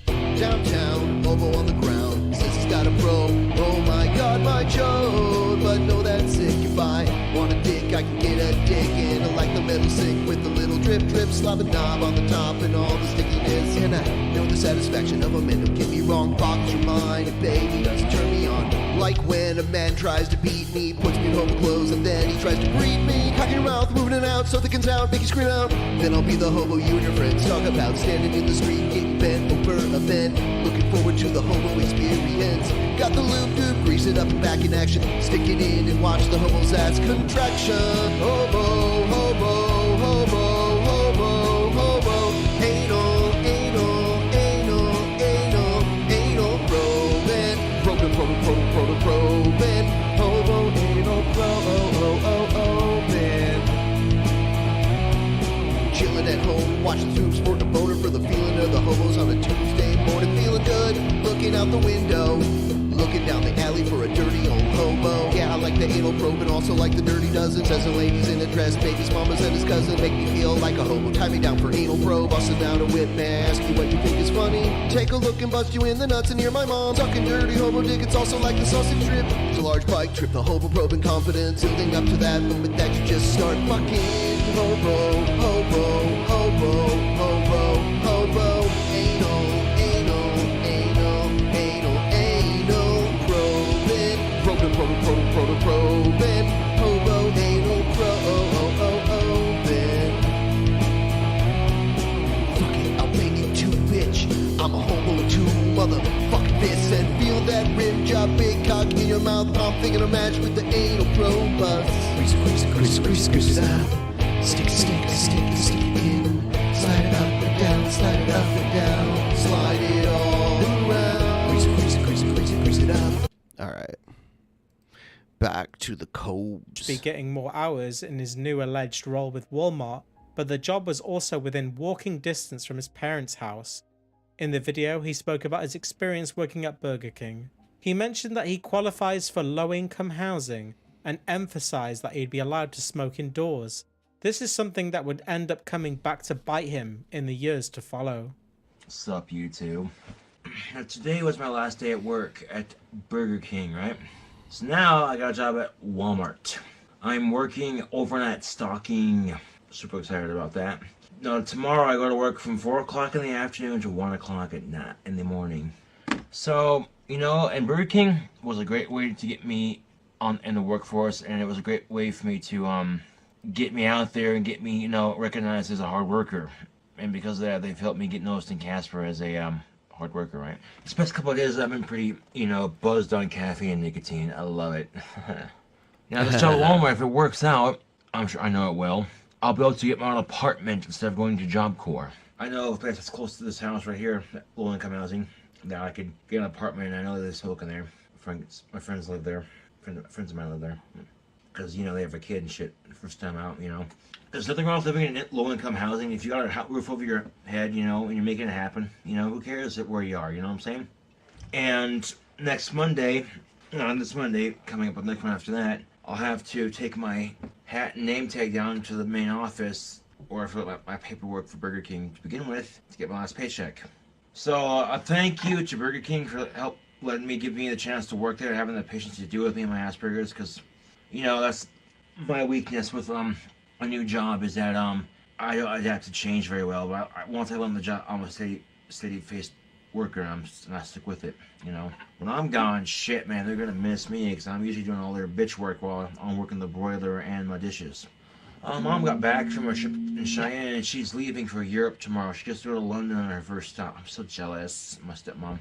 Downtown, hobo on the ground, says he's got a pro. Oh my god, my chode, but no, that's sick. If I want a dick, I can get a dick. And I like the metal sink with the little drip, slap a knob on the top and all the stickiness. And I know the satisfaction of a man, don't get me wrong, boggles your mind. And baby, doesn't turn me on Like when a man tries to beat me, puts me in hobo clothes, and then he tries to breed me. Cocking your mouth, moving it out, so thick and sound, make you scream out. Then I'll be the hobo you and your friends talk about, standing in the street, getting bent over a bend. Looking forward to the hobo experience. Got the loop-doop, grease it up and back in action. Stick it in and watch the hobo's ass contraction. Hobo, hobo, hobo, hobo, hobo. Anal, anal, anal, anal, anal probing. Probing, probing, probing, probing, probing. Hobo, anal, probing. Chilling at home, watching Zoom, sporting a boner for the feeling of the hobos on a Tuesday morning. Feeling good, looking out the window. Looking down the alley for a dirty old hobo. Yeah, I like the anal probe and also like the dirty dozen. Says the ladies in a dress, baby's mamas and his cousin. Make me feel like a hobo, tie me down for anal probe. I'll sit down and whip man, ask you what you think is funny. Take a look and bust you in the nuts and hear my mom. Sucking dirty hobo dick, it's also like the sausage strip. It's a large bike trip, the hobo probe in confidence. Building up to that moment that you just start fucking. Hobo, hobo, hobo, hobo, hobo, anal, anal, anal, anal, anal, probing, probing, probing, probing, probing, probing, hobo, anal, probing. Fuck it, I'll bang you too, bitch. I'm a hobo too, motherfucking this, and feel that rim job, big cock in your mouth. I'm thinking a match with the anal probe bus. Grease it, grease it, grease it, grease it, grease it up. Stick it, stick it, stick it, stick it in. Slide it up and down, slide it up and down. Slide it all around. Grease it, grease it, grease it, grease it, grease it up. All right. Back to the Cobes. Be getting more hours in his new alleged role with Walmart, but the job was also within walking distance from his parents' house. In the video, he spoke about his experience working at Burger King. He mentioned that he qualifies for low-income housing and emphasized that he'd be allowed to smoke indoors. This is something that would end up coming back to bite him in the years to follow. What's up, YouTube? Today was my last day at work at Burger King, right? So now I got a job at Walmart. I'm working overnight stocking. Super excited about that. Now tomorrow I go to work from 4 o'clock in the afternoon to 1 o'clock at night in the morning. So, you know, and Burger King was a great way to get me in the workforce, and it was a great way for me to get me out there and get me, you know, recognized as a hard worker. And because of that, they've helped me get noticed in Casper as a hard worker, right? This past couple of days I've been pretty, you know, buzzed on caffeine and nicotine. I love it. Now this job at Walmart, if it works out, I'm sure I know it will, I'll be able to get my own apartment instead of going to Job Corps. I know a place that's close to this house right here, low income housing, that I could get an apartment, and I know there's smoking there. My friends live there. Friends of mine live there. Because, you know, they have a kid and shit, first time out, you know. There's nothing wrong with living in low-income housing. If you got a roof over your head, you know, and you're making it happen, you know, who cares where you are, you know what I'm saying? And next Monday, this Monday, coming up with next one after that, I'll have to take my hat and name tag down to the main office, or fill out my paperwork for Burger King to begin with, to get my last paycheck. So, a thank you to Burger King for letting me, give me the chance to work there, having the patience to deal with me and my Asperger's, because, you know, that's my weakness with a new job, is that I don't adapt to change very well. But once I learn the job, I'm a steady-faced worker, and I stick with it, you know. When I'm gone, shit, man, they're gonna miss me, because I'm usually doing all their bitch work while I'm working the broiler and my dishes. Mom got back from her trip in Cheyenne, and she's leaving for Europe tomorrow. She gets to go to London on her first stop. I'm so jealous, my stepmom.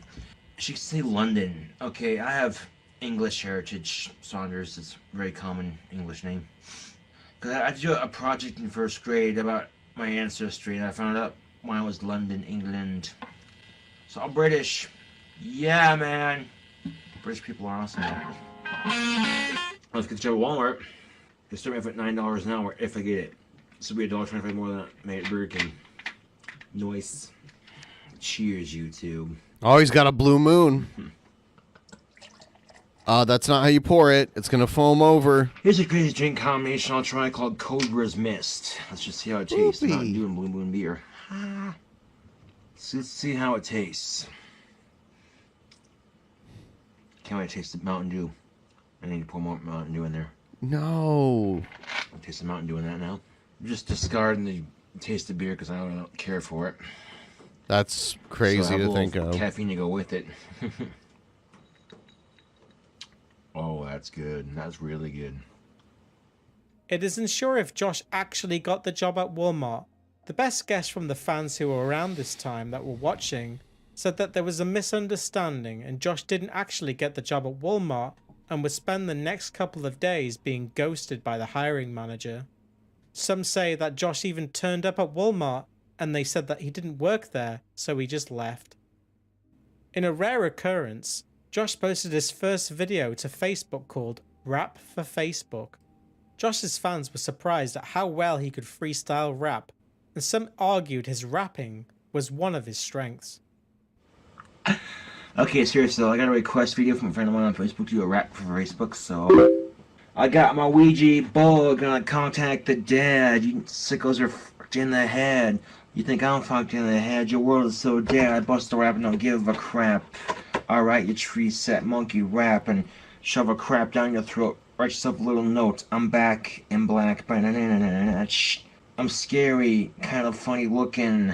She can say London. Okay, I have English heritage, Saunders. It's a very common English name. Because I did a project in first grade about my ancestry, and I found out mine was London, England. So I'm British. Yeah, man. British people are awesome. Let's get the job at Walmart. They start me off at $9 an hour if I get it. This will be $1.25 more than I made at Burger King. Nice. Cheers, YouTube. Oh, he's got a blue moon. That's not how you pour it. It's going to foam over. Here's a crazy drink combination I'll try called Cobra's Mist. Let's just see how it tastes. Mountain Dew and Blue Moon beer. So let's see how it tastes. Can't wait to taste the Mountain Dew. I need to pour more Mountain Dew in there. No. I'll taste the Mountain Dew in that now. I'm just discarding the taste of beer because I don't care for it. That's crazy to think of. Caffeine to go with it. That's good. That's really good. It isn't sure if Josh actually got the job at Walmart. The best guess from the fans who were around this time that were watching said that there was a misunderstanding and Josh didn't actually get the job at Walmart and would spend the next couple of days being ghosted by the hiring manager. Some say that Josh even turned up at Walmart and they said that he didn't work there, so he just left. In a rare occurrence, Josh posted his first video to Facebook called Rap for Facebook. Josh's fans were surprised at how well he could freestyle rap, and some argued his rapping was one of his strengths. Okay, seriously, I got a request video from a friend of mine on Facebook to do a rap for Facebook, so I got my Ouija board, gonna contact the dead. You sickos are fucked in the head. You think I'm fucked in the head? Your world is so dead. I bust a rap and don't give a crap. Alright, you tree set monkey rap and shove a crap down your throat. Write yourself a little note. I'm back in black. I'm scary, kind of funny looking.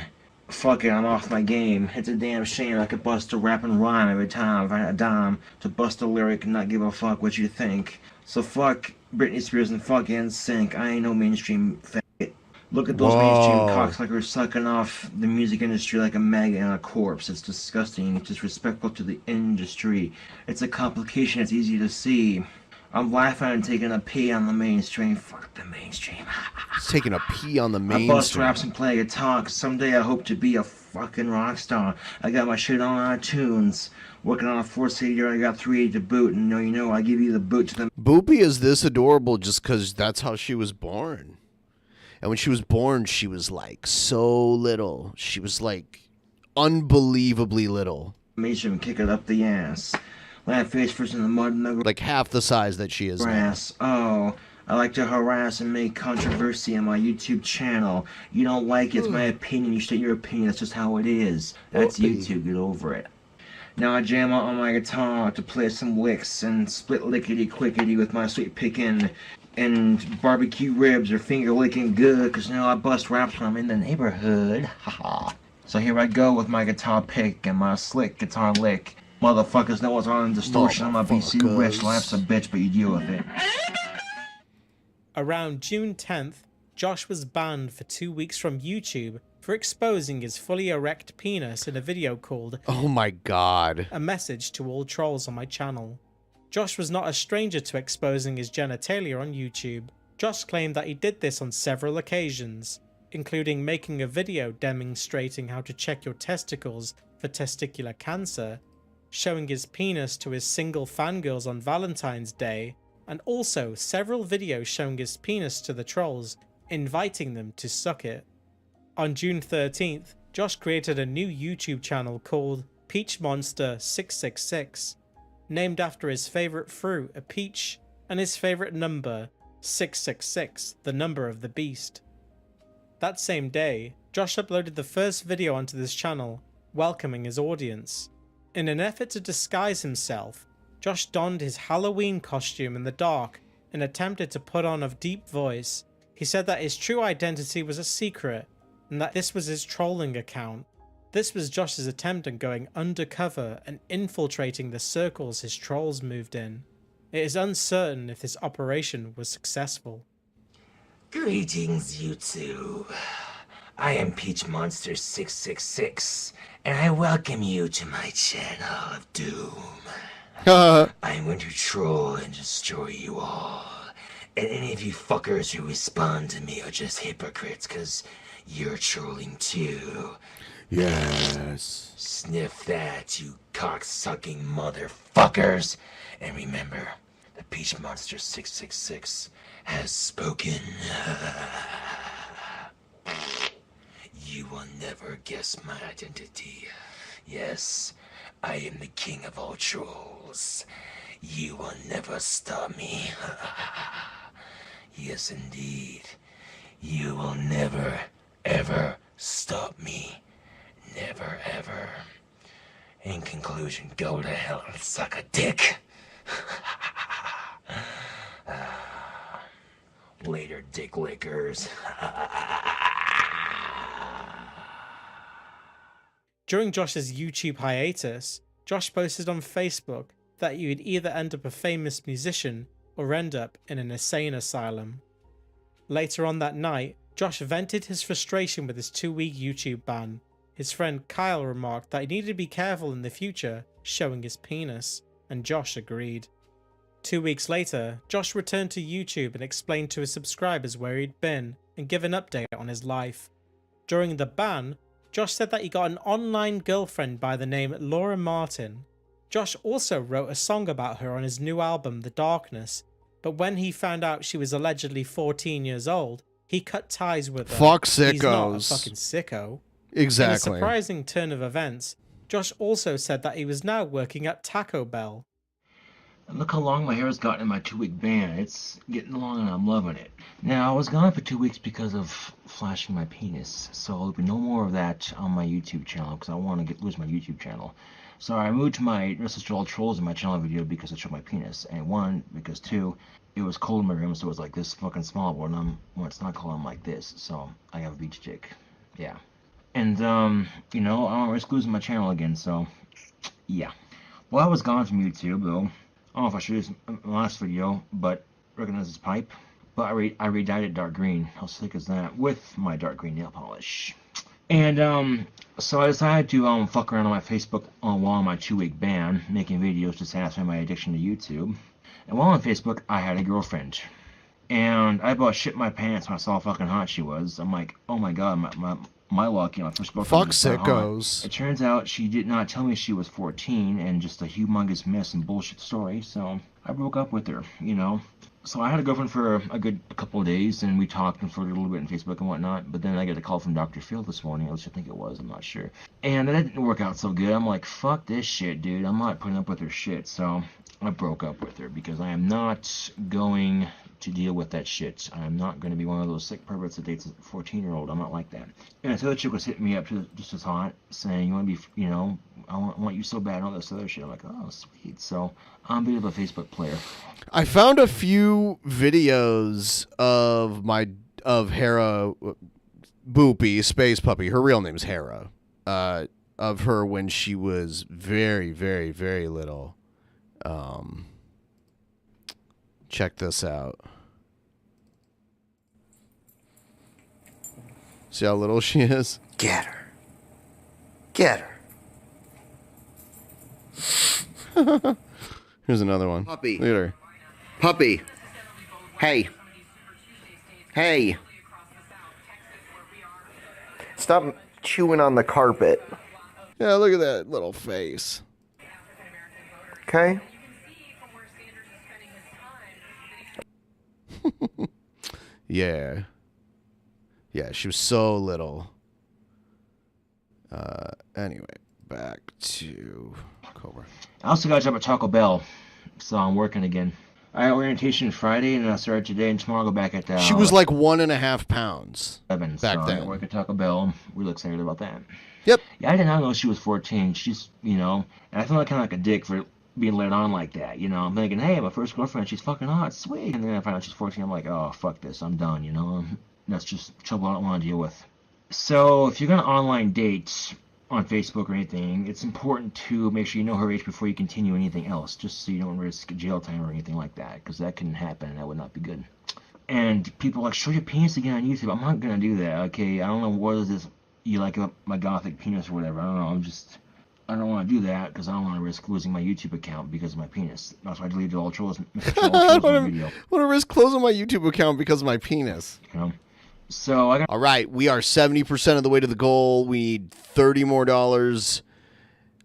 Fuck it, I'm off my game. It's a damn shame I could bust a rap and rhyme every time I find a dime to bust a lyric and not give a fuck what you think. So fuck Britney Spears and fuck NSYNC. I ain't no mainstream faggot. Look at those mainstream cocksuckers sucking off the music industry like a maggot on a corpse. It's disgusting. It's disrespectful to the industry. It's a complication. It's easy to see. I'm laughing and taking a pee on the mainstream. Fuck the mainstream. He's taking a pee on the I mainstream. bust raps and play guitar. Someday I hope to be a fucking rock star. I got my shit on iTunes. Working on a 4-CD, I got 3 to boot. And you know, I give you the boot to the... Boopy is this adorable just because that's how she was born. And when she was born, she was like so little. She was like unbelievably little. Mainstream, kick it up the ass. Land face first in the mud and the like half the size that she is grass. Oh, I like to harass and make controversy on my YouTube channel. You don't like it, it's my opinion. You state your opinion, that's just how it is. That's YouTube, get over it. Now I jam out on my guitar to play some licks and split lickety-quickety with my sweet pickin' and barbecue ribs or finger licking good, cause now I bust raps when I'm in the neighborhood. Haha. So here I go with my guitar pick and my slick guitar lick. Motherfuckers know what's on distortion on my PC rich. Life's a bitch, but you deal with it. Around June 10th, Josh was banned for 2 weeks from YouTube for exposing his fully erect penis in a video called Oh my god. A Message to All Trolls on my channel. Josh was not a stranger to exposing his genitalia on YouTube. Josh claimed that he did this on several occasions, including making a video demonstrating how to check your testicles for testicular cancer, showing his penis to his single fangirls on Valentine's Day, and also several videos showing his penis to the trolls, inviting them to suck it. On June 13th, Josh created a new YouTube channel called Peach Monster 666, named after his favorite fruit, a peach, and his favorite number, 666, the number of the beast. That same day, Josh uploaded the first video onto this channel, welcoming his audience. In an effort to disguise himself, Josh donned his Halloween costume in the dark and attempted to put on a deep voice. He said that his true identity was a secret and that this was his trolling account. This was Josh's attempt at going undercover and infiltrating the circles his trolls moved in. It is uncertain if this operation was successful. Greetings, you two. I am Peach Monster 666, and I welcome you to my channel of doom. I am going to troll and destroy you all. And any of you fuckers who respond to me are just hypocrites, cause you're trolling too. Yes. Sniff that, you cock-sucking motherfuckers. And remember, the Peach Monster 666 has spoken. You will never guess my identity. Yes, I am the king of all trolls. You will never stop me. Yes, indeed. You will never, ever stop me. Never, ever. In conclusion, go to hell and suck a dick. Later, dick lickers. During Josh's YouTube hiatus, Josh posted on Facebook that he would either end up a famous musician or end up in an insane asylum. Later on that night, Josh vented his frustration with his 2-week YouTube ban. His friend Kyle remarked that he needed to be careful in the future showing his penis, and Josh agreed. 2 weeks later, Josh returned to YouTube and explained to his subscribers where he'd been and give an update on his life. During the ban, Josh said that he got an online girlfriend by the name Laura Martin. Josh also wrote a song about her on his new album The Darkness, but when he found out she was allegedly 14 years old, he cut ties with her. Fuck He's not a sickos. fucking sicko. Exactly. In a surprising turn of events, Josh also said that he was now working at Taco Bell. And look how long my hair has gotten in my 2-week ban. It's getting long and I'm loving it. Now, I was gone for 2 weeks because of flashing my penis, so there'll be no more of that on my YouTube channel because I want to lose my YouTube channel. So I moved to my Restless Troll Trolls in my channel video because I showed my penis. And 1, because 2, it was cold in my room, so it was like this fucking small, but when it's not cold, I'm like this. So I have a beach dick. Yeah. And, you know, I don't risk losing my channel again, so, yeah. Well, I was gone from YouTube, though. I don't know if I showed this in the last video, but recognize this pipe. But I redyed it dark green. How sick is that? With my dark green nail polish. And, so I decided to, fuck around on my Facebook while on my 2-week ban, making videos to satisfy my addiction to YouTube. And while on Facebook, I had a girlfriend. And I about shit my pants when I saw how fucking hot she was. I'm like, oh my god, my luck, you know, my first girlfriend. Fuck sickos. It turns out she did not tell me she was 14 and just a humongous mess and bullshit story, so I broke up with her, you know. So I had a girlfriend for a good couple of days, and we talked and flirted a little bit on Facebook and whatnot, but then I got a call from Dr. Phil this morning, at least I think it was, I'm not sure. And that didn't work out so good. I'm like, fuck this shit, dude. I'm not putting up with her shit, so I broke up with her because I am not going to deal with that shit. I'm not going to be one of those sick perverts that dates a 14-year-old. I'm not like that. And this other chick was hitting me up just as hot, saying, you want to be, you know, I want you so bad and all this other shit. I'm like, oh, sweet. So I'm a bit of a Facebook player. I found a few videos of Hera Boopy, Space Puppy. Her real name's Hera. Of her when she was very, very, very little. Check this out. See how little she is? Get her. Get her. Here's another one. Puppy. Look at her. Puppy. Hey. Hey. Stop chewing on the carpet. Yeah, look at that little face. Okay? Yeah. Yeah, she was so little. Anyway, back to Cobra. I also got a job at Taco Bell, so I'm working again. I had orientation Friday, and I started today, and tomorrow I'll go back at she was like 1.5 pounds 11, back so then. I work at Taco Bell. Really excited about that. Yep. Yeah, I did not know she was 14. She's, you know, and I feel like kind of like a dick for being let on like that, you know. I'm thinking, hey, my first girlfriend, she's fucking hot, sweet. And then I find out she's 14, I'm like, oh, fuck this, I'm done, you know. That's just trouble I don't want to deal with. So if you're going to online date on Facebook or anything, it's important to make sure you know her age before you continue anything else, just so you don't risk jail time or anything like that, because that can happen and that would not be good. And people are like, show your penis again on YouTube. I'm not going to do that, okay? I don't know what is this you like about my gothic penis or whatever. I don't know, I don't want to do that because I don't want to risk losing my YouTube account because of my penis. That's why I deleted all trolls. I don't want to risk closing my YouTube account because of my penis. You know? So all right, we are 70% of the way to the goal. We need $30 more.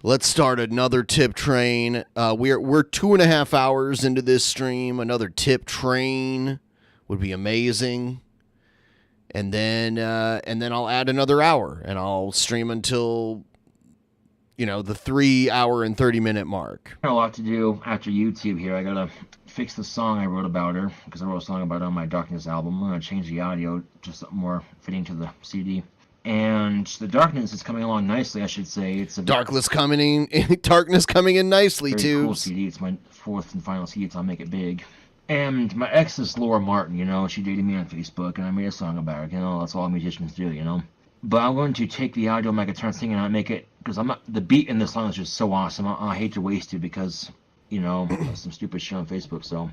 Let's start another tip train. We're 2.5 hours into this stream. Another tip train would be amazing. And then I'll add another hour, and I'll stream until, you know, the 3 hour and 30-minute mark. I got a lot to do after YouTube here. I gotta fix the song I wrote about her, because I wrote a song about her on my Darkness album. I'm gonna change the audio to something more fitting to the CD. And the Darkness is coming along nicely, I should say. It's a Darkness coming in nicely, very too. Cool CD. It's my 4th and final CD, so I'll make it big. And my ex is Laura Martin, you know. She dated me on Facebook, and I made a song about her. You know, that's all musicians do, you know. But I'm going to take the audio, my guitar singing, and make it, because the beat in this song is just so awesome. I hate to waste it because you know, some stupid shit on Facebook, so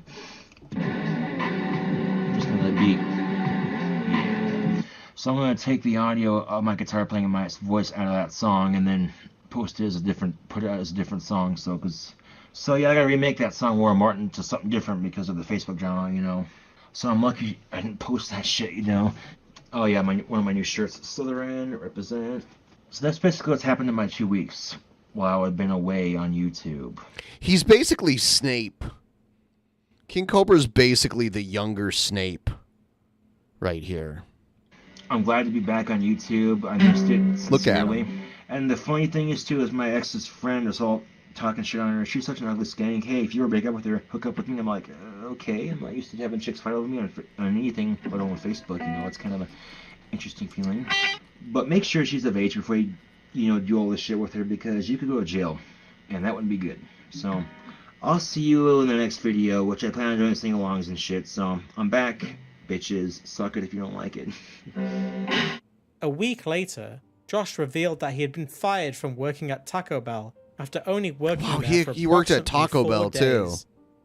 just gonna let it be. Yeah. So I'm gonna take the audio of my guitar playing and my voice out of that song and then post it as put it out as a different song, so yeah, I gotta remake that song War Martin to something different because of the Facebook drama, you know. So I'm lucky I didn't post that shit, you know. Oh yeah, one of my new shirts, Slytherin, represent. So that's basically what's happened in my 2 weeks while I've been away on YouTube. He's basically Snape. King Cobra's basically the younger Snape right here. I'm glad to be back on YouTube. I missed it sincerely. Look at him. And the funny thing is, too, is my ex's friend was all talking shit on her. She's such an ugly skank. Hey, if you ever break up with her, hook up with me. I'm like, okay. I'm not used to having chicks fight over me on anything, but on Facebook, you know, it's kind of an interesting feeling. But make sure she's of age before you do all this shit with her, because you could go to jail, and that wouldn't be good. So, I'll see you in the next video, which I plan on doing sing-alongs and shit. So, I'm back, bitches. Suck it if you don't like it. A week later, Josh revealed that he had been fired from working at Taco Bell after only working there for he worked at Taco Bell too.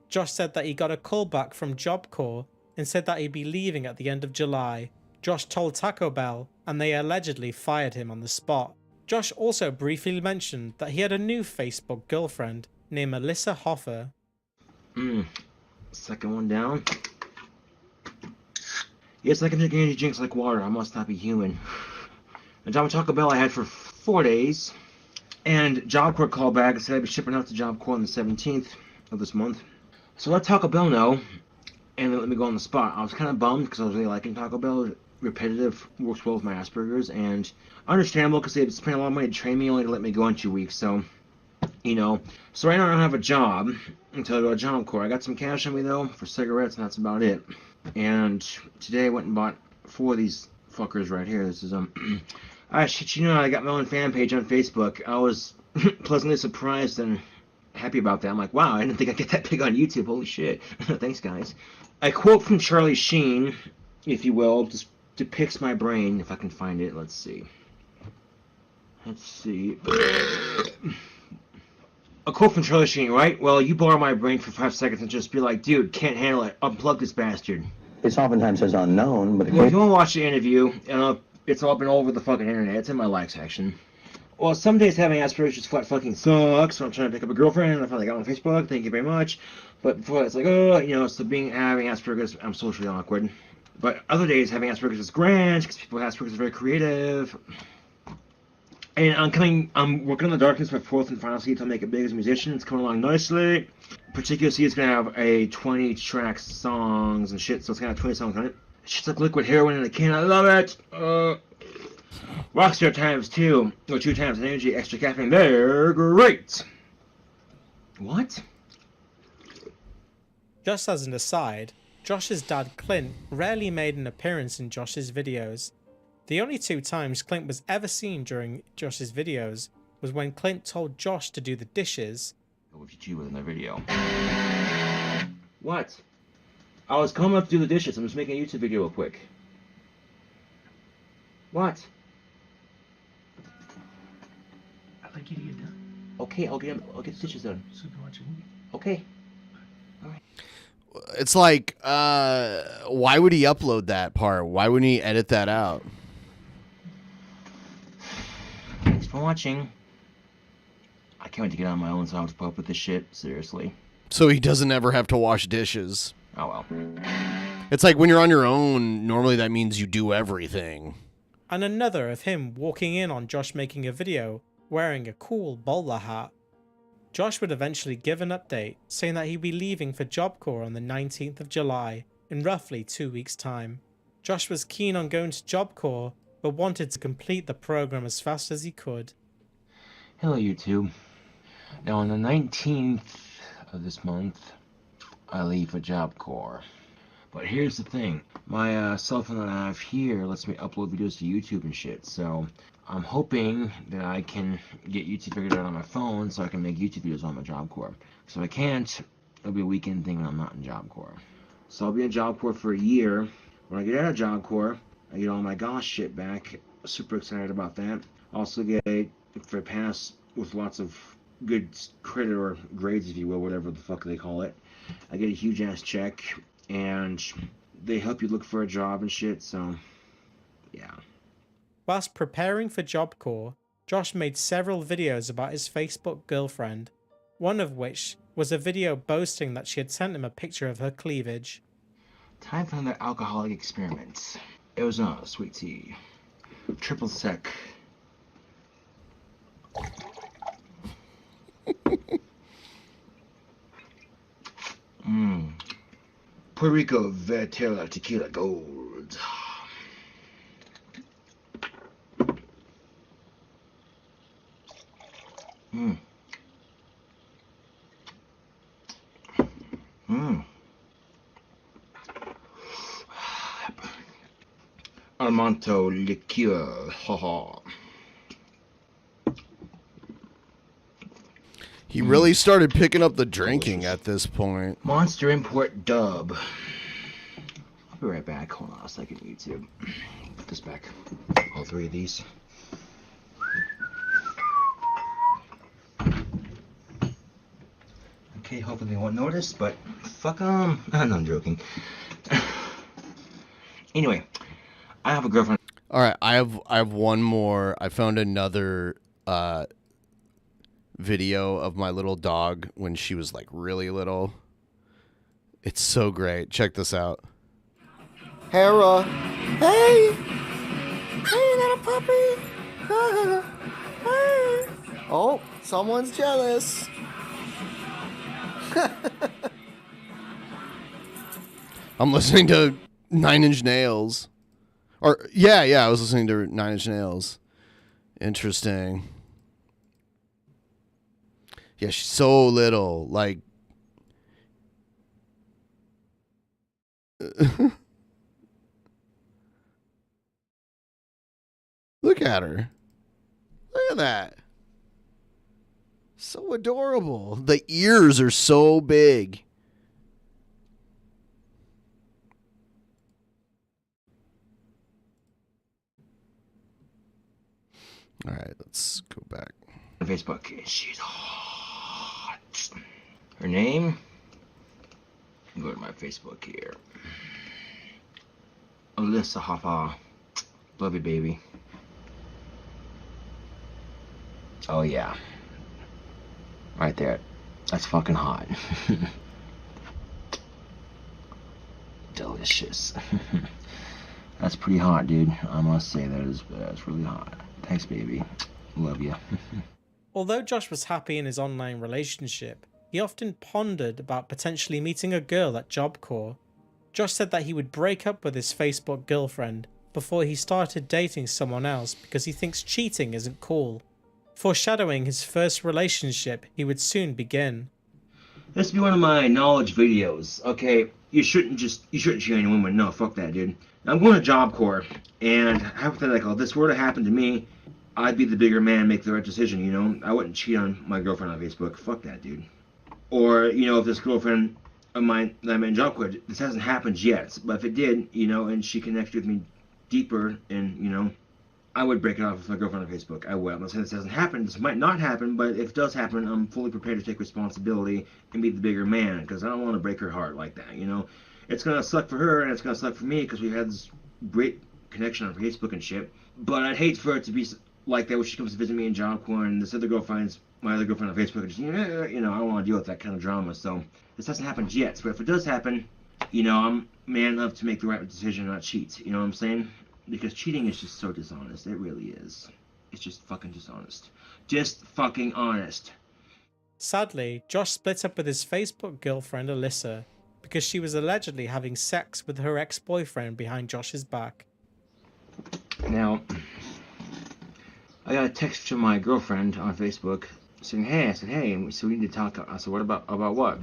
Josh said that he got a call back from Job Corps and said that he'd be leaving at the end of July. Josh told Taco Bell, and they allegedly fired him on the spot. Josh also briefly mentioned that he had a new Facebook girlfriend named Melissa Hoffer. Second one down. Yes, I can drink energy drinks like water. I must not be human. The job at Taco Bell I had for 4 days, and Job Corps called back and said I'd be shipping out to Job Corps on the 17th of this month. So I let Taco Bell know, and they let me go on the spot. I was kind of bummed because I was really liking Taco Bell. Repetitive, works well with my Asperger's, and understandable because they spent a lot of money to train me only to let me go in 2 weeks. So, you know, so right now I don't have a job until I go to Job Corps. I got some cash on me though for cigarettes, and that's about it. And today I went and bought 4 of these fuckers right here. This is I shit you know, I got my own fan page on Facebook. I was pleasantly surprised and happy about that. I'm like, wow, I didn't think I'd get that big on YouTube. Holy shit. Thanks, guys. A quote from Charlie Sheen, if you will, just depicts my brain, if I can find it. Let's see. A quote from Charlie Sheen, right? Well, you borrow my brain for 5 seconds and just be like, dude, can't handle it. Unplug this bastard. It's oftentimes says unknown, but well, if you want to watch the interview, it's all been all over the fucking internet. It's in my like section. Well, some days having Asperger's just flat fucking sucks. So I'm trying to pick up a girlfriend, and I finally got on Facebook. Thank you very much. But before that, it's like, oh, you know, so having Asperger's, I'm socially awkward. But other days having Asperger's is grand because people with Asperger's are very creative. And I'm working on the darkness, my 4th and final seed to make it big as a musician. It's coming along nicely. Particular seed is gonna have a 20-track songs and shit, so it's gonna have 20 songs on it. Shit's like liquid heroin in a can. I love it. Rockstar times 2 or 2 times energy, extra caffeine. They're great. What? Just as an aside, Josh's dad Clint rarely made an appearance in Josh's videos. The only 2 times Clint was ever seen during Josh's videos was when Clint told Josh to do the dishes. What did you do in the video? What? I was coming up to do the dishes. I'm just making a YouTube video real quick. What? I'd like you to get done. Okay, I'll get the dishes done. So you can watch a movie. Okay. It's like, why would he upload that part? Why wouldn't he edit that out? Thanks for watching. I can't wait to get on my own so I don't have to put up with this shit. Seriously. So he doesn't ever have to wash dishes. Oh well. It's like when you're on your own, normally that means you do everything. And another of him walking in on Josh making a video wearing a cool bowler hat. Josh would eventually give an update saying that he'd be leaving for Job Corps on the 19th of July in roughly 2 weeks' time. Josh was keen on going to Job Corps but wanted to complete the program as fast as he could. Hello YouTube. Now on the 19th of this month, I leave for Job Corps. But here's the thing, my cell phone that I have here lets me upload videos to YouTube and shit, so I'm hoping that I can get YouTube figured out on my phone so I can make YouTube videos on my Job Corps. So if I can't, it'll be a weekend thing when I'm not in Job Corps. So I'll be in Job Corps for a year. When I get out of Job Corps, I get all my gosh shit back. Super excited about that. Also get a free pass with lots of good credit or grades, if you will, whatever the fuck they call it. I get a huge ass check, and they help you look for a job and shit, so yeah. Whilst preparing for Job Corps, Josh made several videos about his Facebook girlfriend, one of which was a video boasting that she had sent him a picture of her cleavage. Time for another alcoholic experiment. Arizona sweet tea. Triple sec. Puerto Rico Vetera Tequila Gold. Armando liqueur. Haha. He really started picking up the drinking at this point. Monster Import Dub. I'll be right back. Hold on a second, YouTube. Put this back. All three of these. Okay, hopefully they won't notice, but fuck them. No, I'm joking. Anyway, I have a girlfriend. All right, I have one more. I found another video of my little dog when she was like really little. It's so great. Check this out. Hera. Hey! Hey, little puppy! Hey! Oh, someone's jealous. I'm listening to 9 Inch Nails. Or, yeah, I was listening to 9 Inch Nails. Interesting. Yeah, she's so little. Like, look at her. Look at that. So adorable. The ears are so big. All right, let's go back. Facebook. She's hot. Her name? Go to my Facebook here. Alyssa Hoffa. Love you, baby. Oh, yeah. Right there. That's fucking hot. Delicious. That's pretty hot, dude. I must say that's really hot. Thanks, baby. Love you. Although Josh was happy in his online relationship, he often pondered about potentially meeting a girl at Job Corps. Josh said that he would break up with his Facebook girlfriend before he started dating someone else because he thinks cheating isn't cool, foreshadowing his first relationship he would soon begin. This will be one of my knowledge videos. Okay, you shouldn't cheat on a woman. No, fuck that, dude. I'm going to Job Corps, and hypothetical, if this were to happen to me, I'd be the bigger man, make the right decision, you know? I wouldn't cheat on my girlfriend on Facebook. Fuck that, dude. Or, you know, if this girlfriend of mine that I'm in Job Corps, this hasn't happened yet, but if it did, you know, and she connected with me deeper, and, you know, I would break it off with my girlfriend on Facebook. I would. I'm not saying this hasn't happened. This might not happen, but if it does happen, I'm fully prepared to take responsibility and be the bigger man, because I don't want to break her heart like that, you know? It's going to suck for her, and it's going to suck for me, because we've had this great connection on Facebook and shit, but I'd hate for it to be like that when she comes to visit me in Job Corps, and this other girl finds my other girlfriend on Facebook, and just, you know, I don't want to deal with that kind of drama, so this hasn't happened yet, but if it does happen, you know, I'm man enough to make the right decision and not cheat, you know what I'm saying? Because cheating is just so dishonest, it really is. It's just fucking dishonest. Just fucking honest. Sadly, Josh split up with his Facebook girlfriend Alyssa because she was allegedly having sex with her ex-boyfriend behind Josh's back. Now, I got a text from my girlfriend on Facebook saying, hey, I said, hey, so we need to talk. I said, what about what?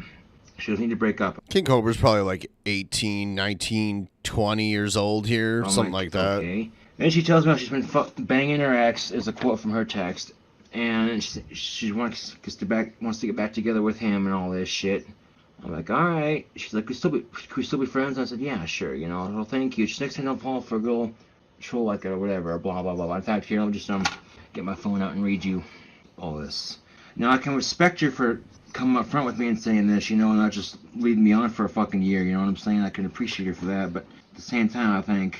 She doesn't need to break up. King Cobra's probably like 18, 19, 20 years old here, something like that. Okay. And she tells me how she's been banging her ex, is a quote from her text. And she wants to get back together with him and all this shit. I'm like, alright. She's like, can we still be friends? I said, yeah, sure, you know, well, thank you. She's next time I'll fall for a girl troll like that or whatever, blah, blah, blah. In fact, here, let me just get my phone out and read you all this. Now, I can respect you for coming up front with me and saying this, you know, and not just leading me on for a fucking year, you know what I'm saying? I can appreciate you for that, but at the same time, I think,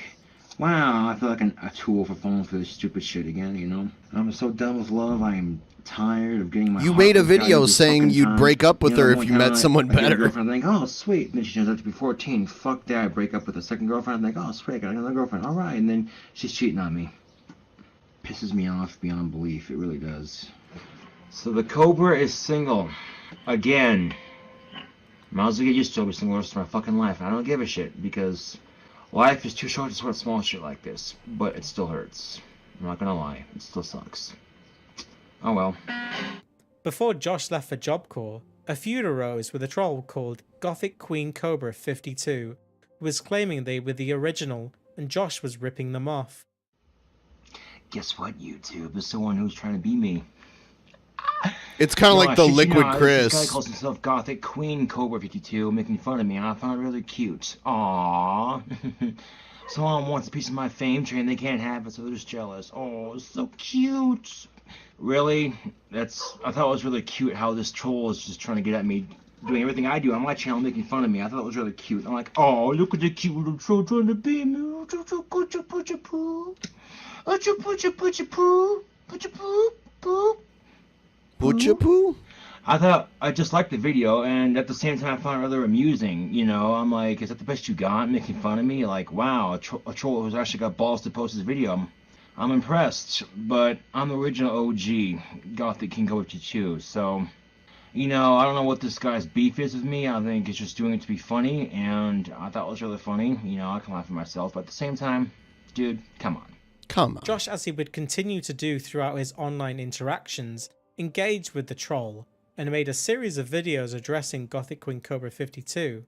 wow, I feel like a tool for falling for this stupid shit again, you know? I'm so done with love, I am tired of getting my You heart made a ripped out video every saying fucking you'd time. break up with You know, her if one you met time someone I get a better. girlfriend, I think, oh, sweet, and then she turns out to be 14, fuck that, I break up with a second girlfriend, I think, oh, sweet, I got another girlfriend, alright, and then she's cheating on me. Pisses me off beyond belief, it really does. So the Cobra is single. Again. Might as well get used to it every single rest of my fucking life. And I don't give a shit, because life is too short to sweat small shit like this. But it still hurts. I'm not gonna lie. It still sucks. Oh well. Before Josh left for Job Corps, a feud arose with a troll called Gothic Queen Cobra 52, who was claiming they were the original, and Josh was ripping them off. Guess what, YouTube? There's someone who's trying to be me. It's kind of like the Liquid Chris. This guy calls himself Gothic Queen Cobra 52, making fun of me, and I found it really cute. Aww. Someone wants a piece of my fame train, they can't have it, so they're just jealous. Oh, it's so cute. Really? I thought it was really cute how this troll is just trying to get at me, doing everything I do on my channel, making fun of me. I thought it was really cute. I'm like, oh, look at the cute little troll trying to be me. Poo? I just liked the video, and at the same time I found it rather amusing, you know. I'm like, is that the best you got, making fun of me? Like, wow, a troll who's actually got balls to post his video. I'm impressed, but I'm the original OG, Gothic KingCobraJFS, so, you know, I don't know what this guy's beef is with me. I think it's just doing it to be funny, and I thought it was really funny. You know, I can laugh at myself, but at the same time, dude, come on. Come on. Josh, as he would continue to do throughout his online interactions, engaged with the troll and made a series of videos addressing Gothic Queen Cobra 52.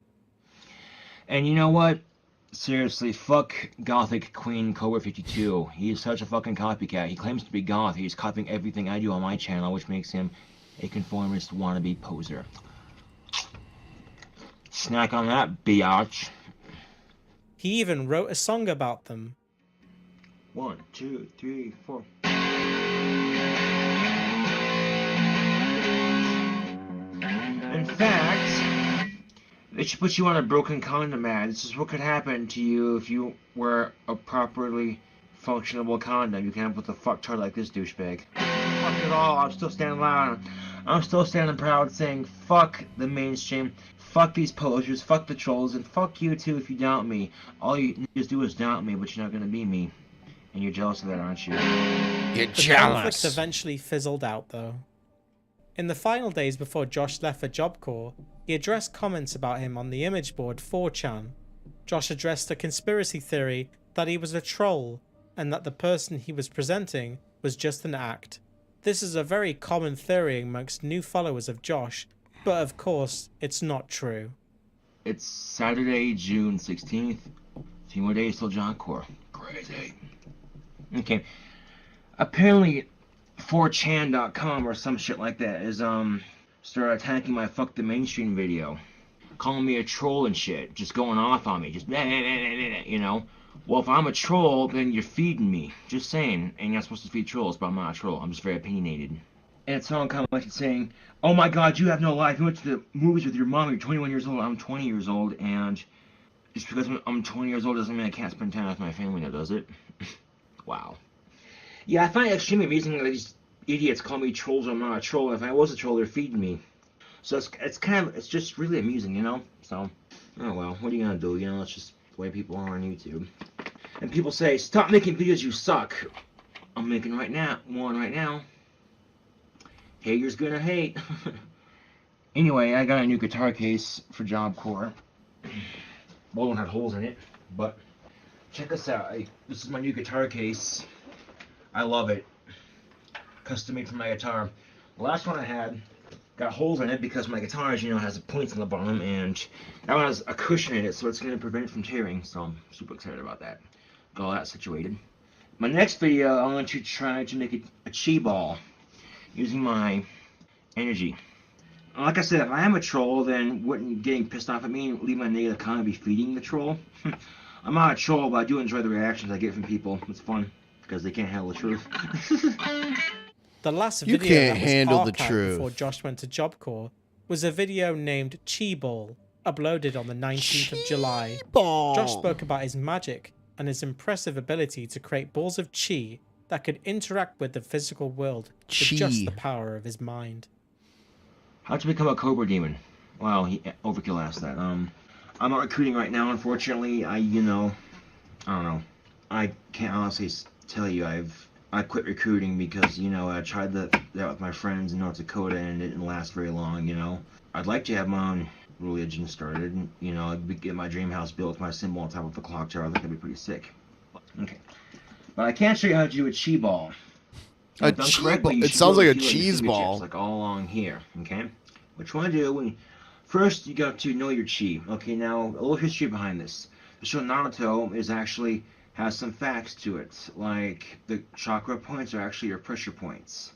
And you know what? Seriously, fuck Gothic Queen Cobra 52. He is such a fucking copycat. He claims to be goth. He's copying everything I do on my channel, which makes him a conformist wannabe poser. Snack on that, biatch. He even wrote a song about them. 1, 2, 3, 4. In fact, they should put you on a broken condom ad. This is what could happen to you if you wear a properly functionable condom. You can't put the fucktard like this douchebag. Fuck it all. I'm still standing loud. I'm still standing proud saying fuck the mainstream, fuck these posers, fuck the trolls, and fuck you too if you doubt me. All you just do is doubt me, but you're not gonna be me. And you're jealous of that, aren't you? You're The jealous. conflict eventually fizzled out, though. In the final days before Josh left for Job Corps, he addressed comments about him on the image board 4chan. Josh addressed a conspiracy theory that he was a troll, and that the person he was presenting was just an act. This is a very common theory amongst new followers of Josh, but of course, it's not true. It's Saturday, June 16th. 2 more days till Job Corps. Crazy. Okay. Apparently, 4chan.com or some shit like that is, started attacking my fuck the mainstream video. Calling me a troll and shit. Just going off on me. Just, you know. Well, if I'm a troll, then you're feeding me. Just saying. And you're not supposed to feed trolls, but I'm not a troll. I'm just very opinionated. And someone commented saying, oh my god, you have no life. You went to the movies with your mom. You're 21 years old. I'm 20 years old. And just because I'm 20 years old doesn't mean I can't spend time with my family now, does it? Wow. Yeah, I find it extremely amusing that these idiots call me trolls when I'm not a troll. If I was a troll, they're feeding me. So it's just really amusing, you know? So, oh well, what are you gonna do? You know, it's just the way people are on YouTube. And people say, stop making videos, you suck. I'm making one right now. Haters gonna hate. Anyway, I got a new guitar case for Job Corps. Well, it don't have holes in it, but check this out. This is my new guitar case. I love it. Custom made for my guitar. The last one I had got holes in it because my guitar, as you know, has points on the bottom, and that one has a cushion in it, so it's going to prevent it from tearing. So I'm super excited about that. Got all that situated. My next video, I'm going to try to make a chi ball using my energy. Like I said, if I am a troll, then wouldn't getting pissed off at me and leave my negative comment be feeding the troll? I'm not a troll, but I do enjoy the reactions I get from people. It's fun, because they can't handle the truth. The last You video can't that was handle the archived truth. before Josh went to Job Corps was a video named Chi Ball, uploaded on the 19th of July. Josh spoke about his magic and his impressive ability to create balls of chi that could interact with the physical world with just the power of his mind. How'd you become a Cobra Demon? Wow, Overkill asked that. I'm not recruiting right now, unfortunately. I don't know. I can't honestly tell you I quit recruiting because, I tried that with my friends in North Dakota and it didn't last very long, I'd like to have my own religion started, and, I'd get my dream house built with my symbol on top of the clock tower. I think that'd be pretty sick. Okay. But I can't show you how to do a chi ball. A chi ball? It sounds like a cheese ball. Like all along here, okay? What you want to do, first you got to know your chi. Okay, now a little history behind this. The show Naruto has some facts to it, like the chakra points are actually your pressure points.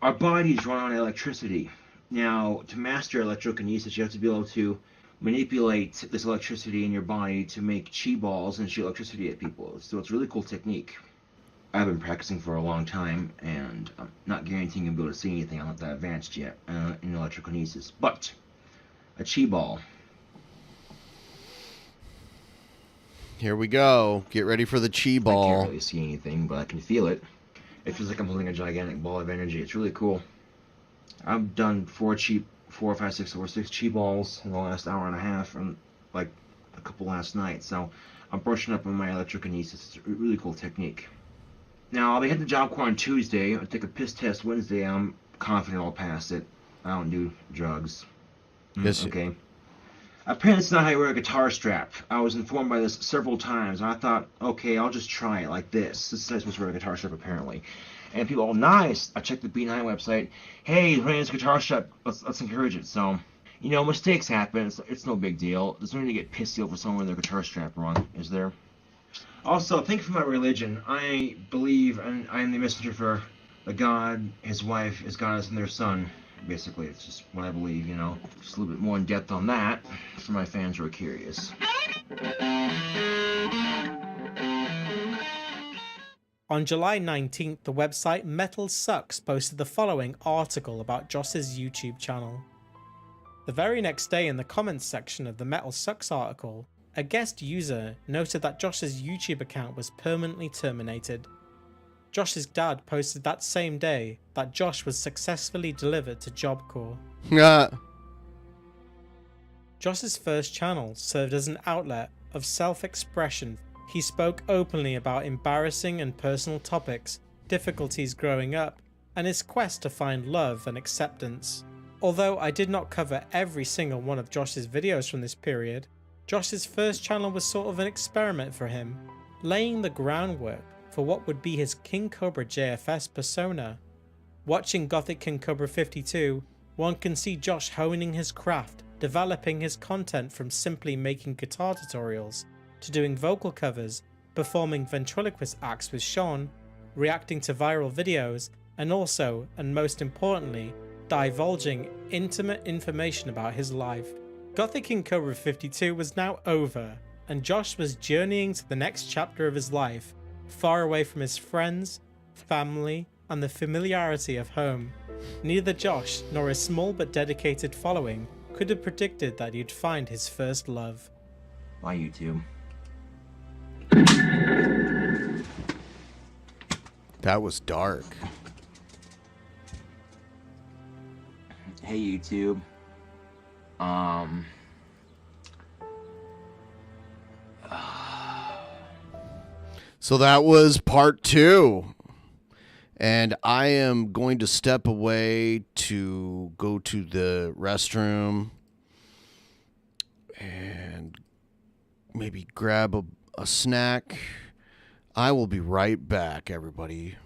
Our bodies run on electricity. Now, to master electrokinesis, you have to be able to manipulate this electricity in your body to make chi balls and shoot electricity at people. So it's a really cool technique. I've been practicing for a long time, and I'm not guaranteeing you'll be able to see anything. I'm not that advanced yet in electrokinesis. But a chi ball. Here we go. Get ready for the chi ball. I can't really see anything, but I can feel it. It feels like I'm holding a gigantic ball of energy. It's really cool. I've done 4, 5, 6 chi balls in the last hour and a half, and like a couple last night. So I'm brushing up on my electrokinesis. It's a really cool technique. Now I'll be heading to Job Corps on Tuesday. I'll take a piss test Wednesday. I'm confident I'll pass it. I don't do drugs. Okay. Apparently it's not how you wear a guitar strap. I was informed by this several times, and I thought, okay, I'll just try it like this. This is how you're supposed to wear a guitar strap, apparently. And people, nice. I checked the B9 website. Hey, wearing this guitar strap, let's encourage it. So, mistakes happen. It's no big deal. There's no need to get pissy over someone with their guitar strap wrong, is there? Also, think of my religion. I believe, and I am the messenger for the God, his wife, his goddess, and their son. Basically, it's just what I believe, Just a little bit more in depth on that for my fans who are curious. On July 19th, the website Metal Sucks posted the following article about Josh's YouTube channel. The very next day, in the comments section of the Metal Sucks article, a guest user noted that Josh's YouTube account was permanently terminated. Josh's dad posted that same day that Josh was successfully delivered to Job Corps. Josh's first channel served as an outlet of self-expression. He spoke openly about embarrassing and personal topics, difficulties growing up, and his quest to find love and acceptance. Although I did not cover every single one of Josh's videos from this period, Josh's first channel was sort of an experiment for him, laying the groundwork for what would be his KingCobraJFS persona. Watching Gothic King Cobra 52, one can see Josh honing his craft, developing his content from simply making guitar tutorials, to doing vocal covers, performing ventriloquist acts with Sean, reacting to viral videos, and also, and most importantly, divulging intimate information about his life. Gothic King Cobra 52 was now over, and Josh was journeying to the next chapter of his life, far away from his friends, family, and the familiarity of home. Neither Josh nor his small but dedicated following could have predicted that he'd find his first love. Bye, YouTube. That was dark. Hey, YouTube. So that was part 2. And I am going to step away to go to the restroom and maybe grab a snack. I will be right back, everybody.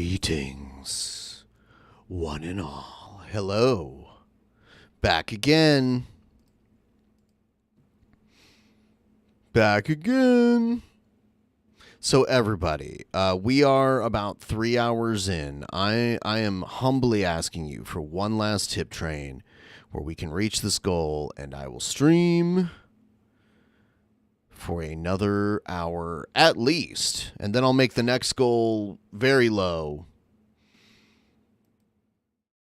Greetings, one and all. Hello. Back again. Back again. So everybody, we are about 3 hours in. I am humbly asking you for one last tip train where we can reach this goal, and I will stream for another hour at least, and then I'll make the next goal very low.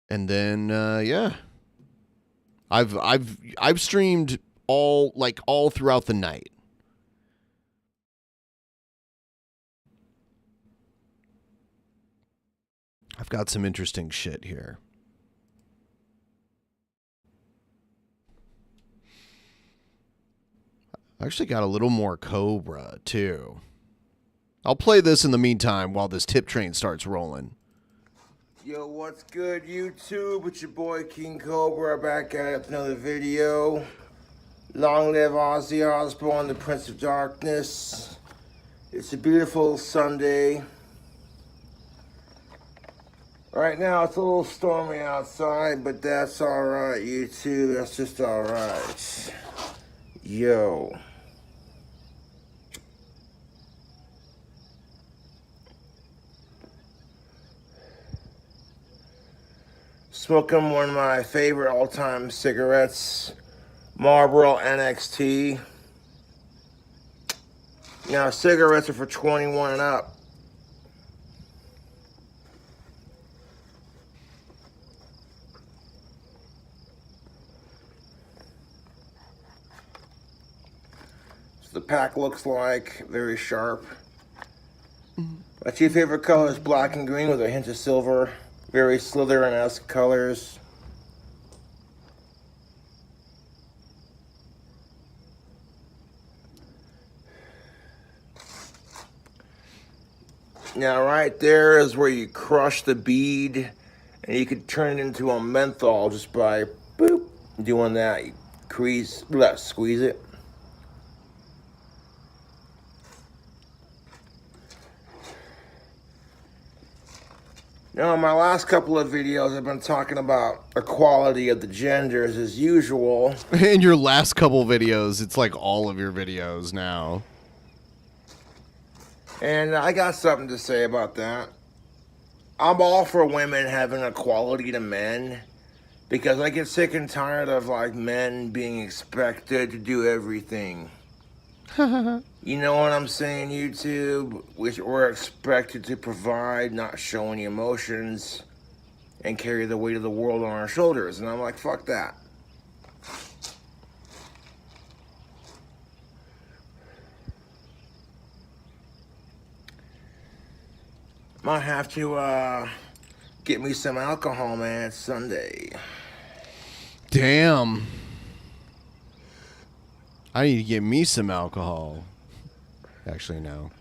And then yeah. I've streamed all throughout the night. I've got some interesting shit here. I actually got a little more Cobra, too. I'll play this in the meantime while this tip train starts rolling. Yo, what's good, YouTube? It's your boy King Cobra back at it with another video. Long live Ozzy Osbourne, the Prince of Darkness. It's a beautiful Sunday. Right now, it's a little stormy outside, but that's alright, YouTube. That's just alright. Yo. Smoking one of my favorite all-time cigarettes, Marlboro NXT. Now, cigarettes are for 21 and up. So the pack looks like very sharp. My two favorite colors, black and green with a hint of silver. Very Slytherin-esque colors. Now right there is where you crush the bead and you could turn it into a menthol just by boop doing that. You squeeze it. Now, in my last couple of videos, I've been talking about equality of the genders as usual. In your last couple videos, it's like all of your videos now. And I got something to say about that. I'm all for women having equality to men because I get sick and tired of like men being expected to do everything. You know what I'm saying, YouTube? We're expected to provide, not show any emotions, and carry the weight of the world on our shoulders. And I'm like, fuck that. Might have to get me some alcohol, man. It's Sunday. Damn. I need to get me some alcohol. Actually, no.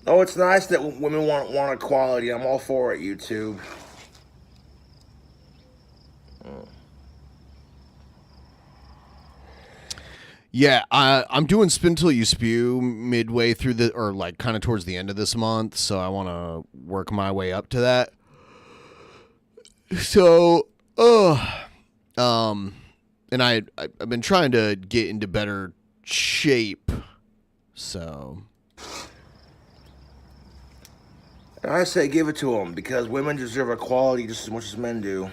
Oh, it's nice that women want equality. I'm all for it, YouTube. Yeah, I'm doing Spin Till You Spew midway through or like kind of towards the end of this month, so I want to work my way up to that. So, and I've been trying to get into better shape, so. I say give it to them because women deserve equality just as much as men do.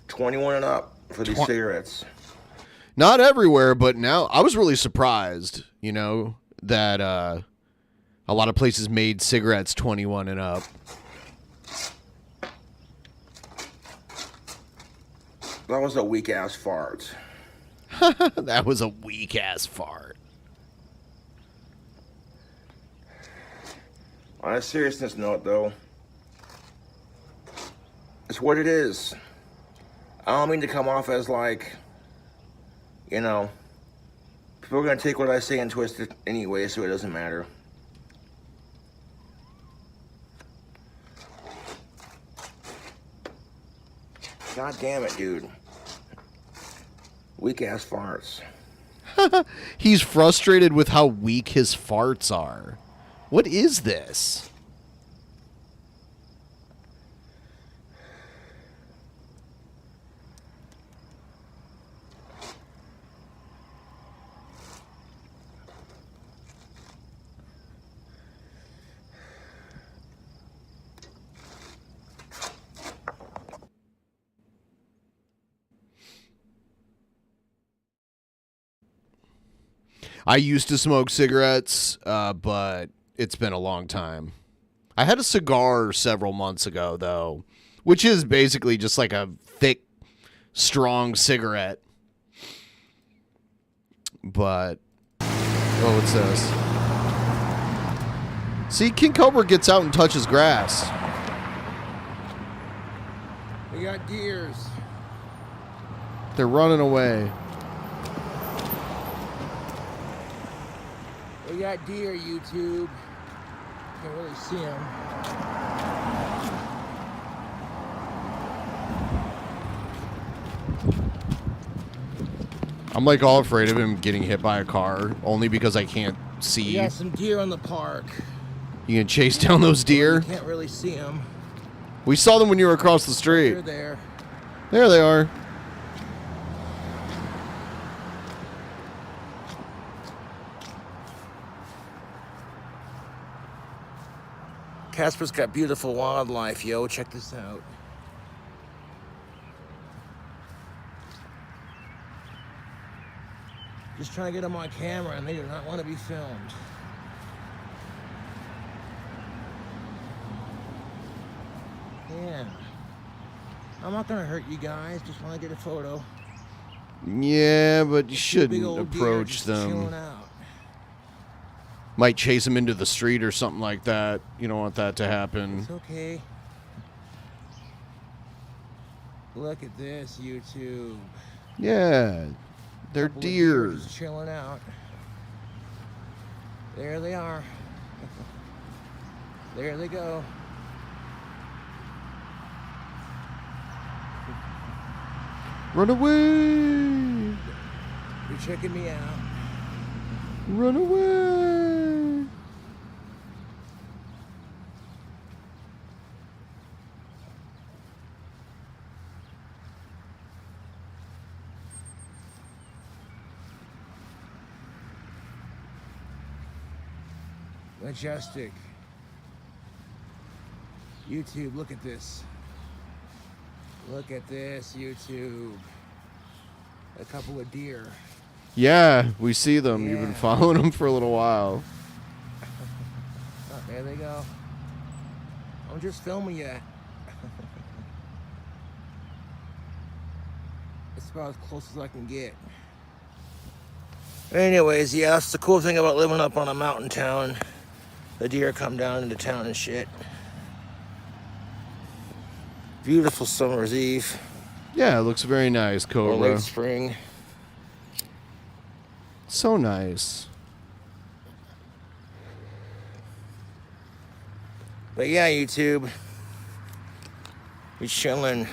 $21 and up for these cigarettes. Not everywhere, but now I was really surprised, you know, that a lot of places made cigarettes 21 and up. That was a weak ass fart. That was a weak ass fart. On a seriousness note, though, it's what it is. I don't mean to come off as like, you know, people are gonna take what I say and twist it anyway, so it doesn't matter. God damn it, dude. Weak ass farts. He's frustrated with how weak his farts are. What is this? I used to smoke cigarettes, but it's been a long time. I had a cigar several months ago, though, which is basically just like a thick, strong cigarette. But, oh, what's this? See, King Cobra gets out and touches grass. We got deers. They're running away. We got deer, YouTube. Can't really see them. I'm like all afraid of him getting hit by a car, only because I can't see. We got some deer in the park. You can chase down those deer? You can't really see them. We saw them when you were across the street. They're there. There they are. Casper's got beautiful wildlife, yo. Check this out. Just trying to get them on camera, and they do not want to be filmed. Yeah. I'm not gonna hurt you guys. Just want to get a photo. Yeah, but you Big shouldn't old deer approach just them. chilling out. Might chase them into the street or something like that. You don't want that to happen. It's okay. Look at this, YouTube. Yeah, they're Couple of deer deers. just chilling out. There they are. There they go. Run away! You're checking me out. Run away! Majestic. YouTube, look at this. Look at this, YouTube. A couple of deer. Yeah, we see them. You've been Yeah. following them for a little while. Oh, there they go. I'm just filming you. It's about as close as I can get. Anyways, yeah, that's the cool thing about living up on a mountain town. The deer come down into town and shit. Beautiful summer's eve. Yeah, it looks very nice, Or Cobra. late spring. So nice. But yeah, YouTube. We chilling.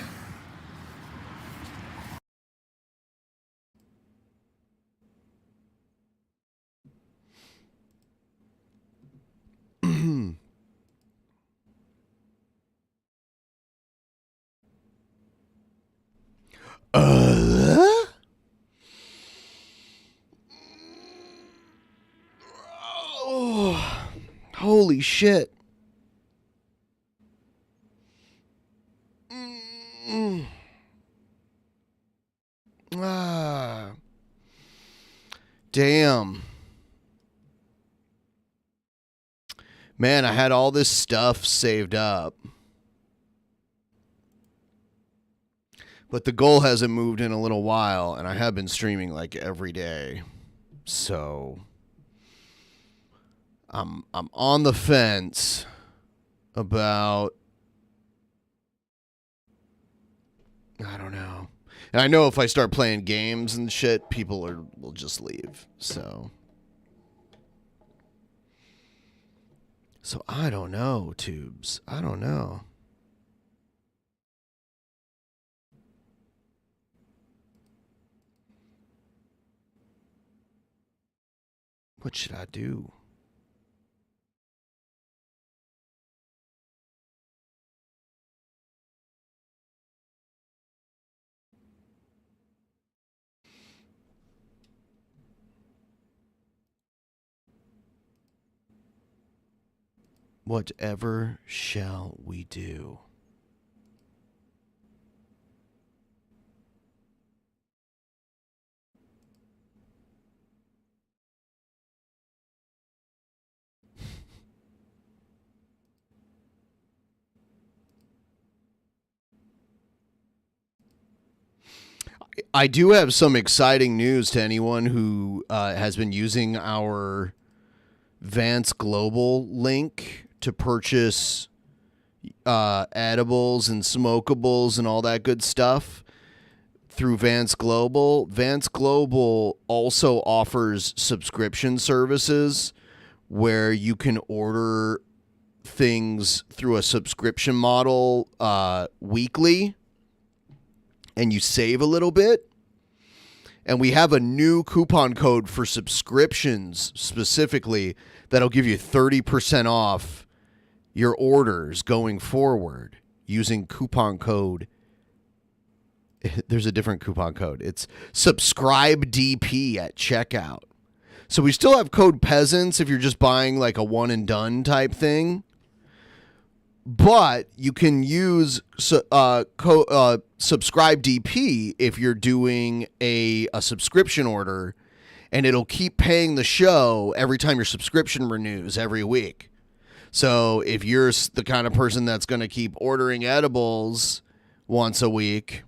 Oh, holy shit. Ah. Damn. Man, I had all this stuff saved up. But the goal hasn't moved in a little while, and I have been streaming like every day. So I'm on the fence about, I don't know. And I know if I start playing games and shit, people will just leave. So I don't know, Tubes. I don't know. What should I do? Whatever shall we do? I do have some exciting news to anyone who has been using our Vance Global link to purchase edibles and smokables and all that good stuff through Vance Global. Vance Global also offers subscription services where you can order things through a subscription model weekly, and you save a little bit. And we have a new coupon code for subscriptions specifically that'll give you 30% off your orders going forward using coupon code. There's a different coupon code. It's SubscribeDP at checkout. So we still have code Peasants if you're just buying like a one and done type thing. But you can use SubscribeDP if you're doing a subscription order, and it'll keep paying the show every time your subscription renews every week. So if you're the kind of person that's going to keep ordering edibles once a week,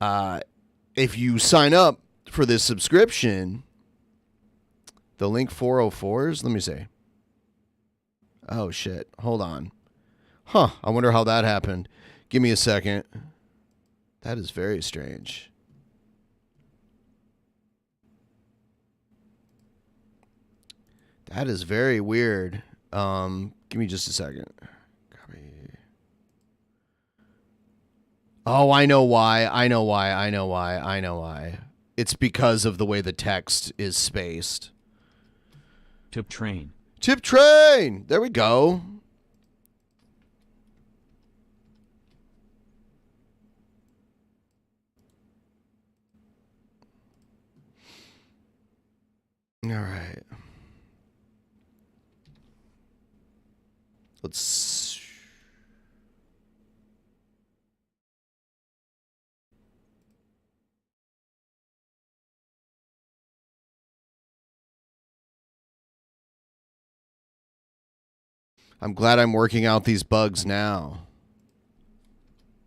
if you sign up for this subscription, the link 404s, let me see. Oh, shit. Hold on. Huh. I wonder how that happened. Give me a second. That is very strange. That is very weird. Give me just a second. Oh, I know why. I know why. It's because of the way the text is spaced. Tip train. Tip train. There we go. All right. Let's. I'm glad I'm working out these bugs now.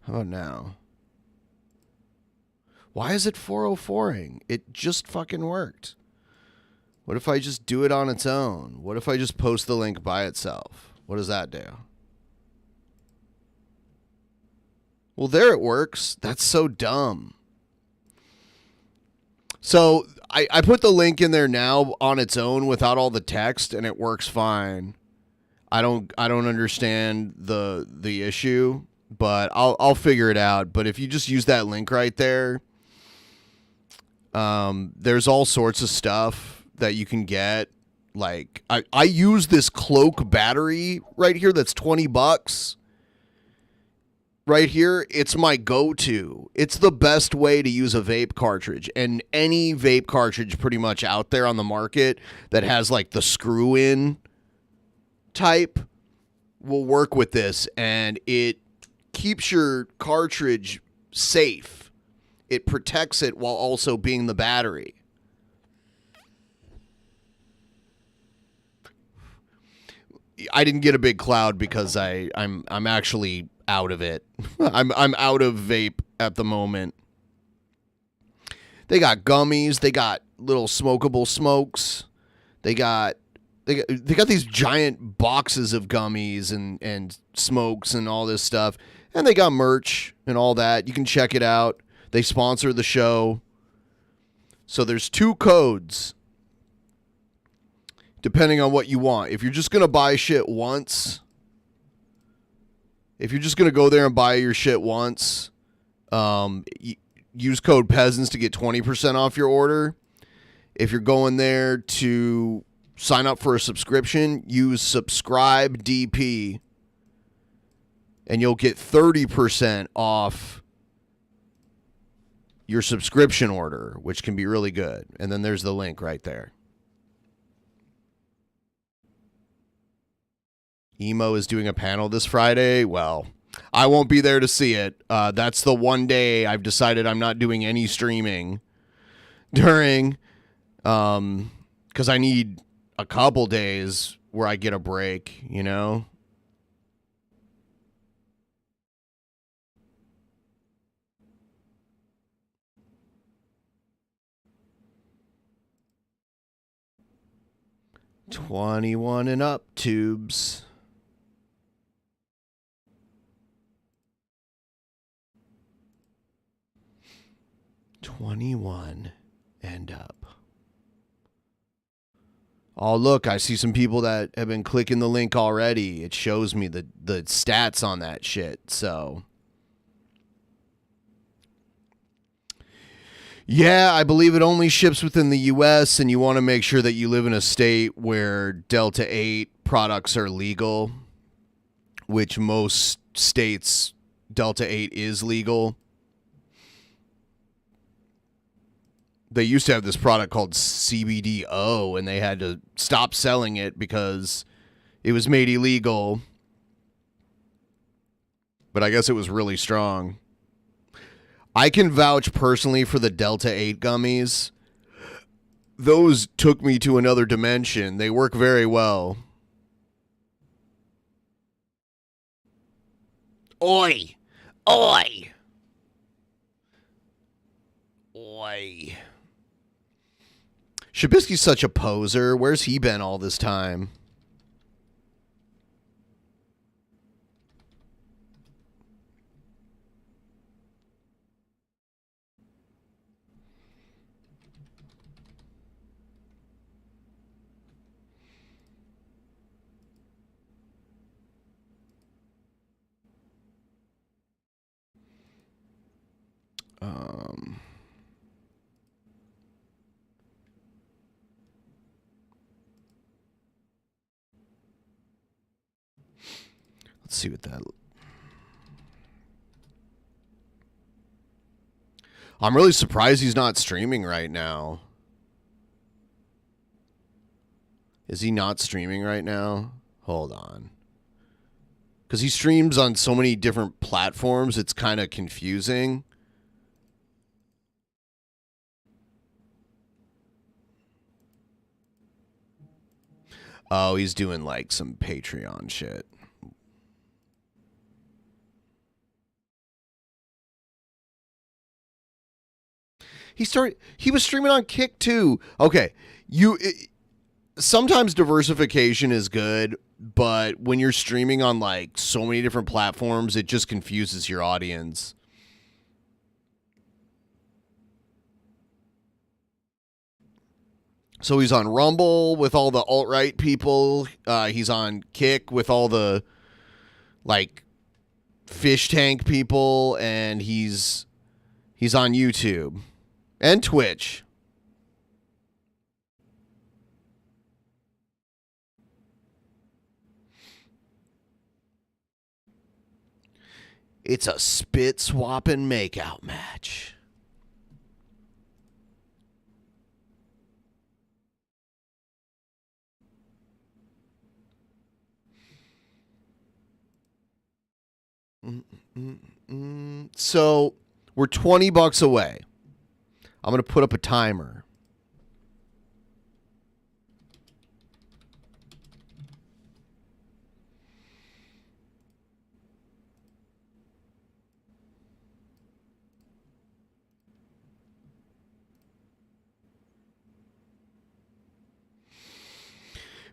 How about now? Why is it 404ing? It just fucking worked. What if I just do it on its own? What if I just post the link by itself? What does that do? Well, there it works. That's so dumb. So I put the link in there now on its own without all the text, and it works fine. I don't understand the issue, but I'll figure it out. But if you just use that link right there, there's all sorts of stuff that you can get. Like I use this Cloak battery right here that's $20. Right here, it's my go-to. It's the best way to use a vape cartridge. And any vape cartridge pretty much out there on the market that has like the screw-in type will work with this, and it keeps your cartridge safe. It protects it while also being the battery. I didn't get a big cloud because I'm actually out of it. I'm out of vape at the moment. They got gummies, they got little smokable smokes, they got they got these giant boxes of gummies and smokes and all this stuff, and they got merch and all that. You can check it out. They sponsor the show. So there's 2 codes depending on what you want. If you're just going to buy shit once, if you're just going to go there and buy your shit once, use code PEASANTS to get 20% off your order. If you're going there to sign up for a subscription, use subscribe DP and you'll get 30% off your subscription order, which can be really good. And then there's the link right there. Emo is doing a panel this Friday. Well, I won't be there to see it. That's the one day I've decided I'm not doing any streaming during, because I need a couple days where I get a break, you know? $21 and up, tubes. $21 and up. Oh, look, I see some people that have been clicking the link already. It shows me the stats on that shit, so. Yeah, I believe it only ships within the U.S., and you want to make sure that you live in a state where Delta 8 products are legal, which most states, Delta 8 is legal. They used to have this product called CBD-O, and they had to stop selling it because it was made illegal. But I guess it was really strong. I can vouch personally for the Delta 8 gummies. Those took me to another dimension. They work very well. Oi! Oi! Oi. Shabisky's such a poser. Where's he been all this time? Let's see what that. I'm really surprised he's not streaming right now. Is he not streaming right now? Hold on. Because he streams on so many different platforms, it's kind of confusing. Oh, he's doing like some Patreon shit. He was streaming on Kick too. Okay, sometimes diversification is good, but when you're streaming on like so many different platforms, it just confuses your audience. So he's on Rumble with all the alt-right people. He's on Kick with all the like fish tank people, and he's on YouTube and Twitch. It's a spit swapping makeout match. So we're $20 away. I'm going to put up a timer.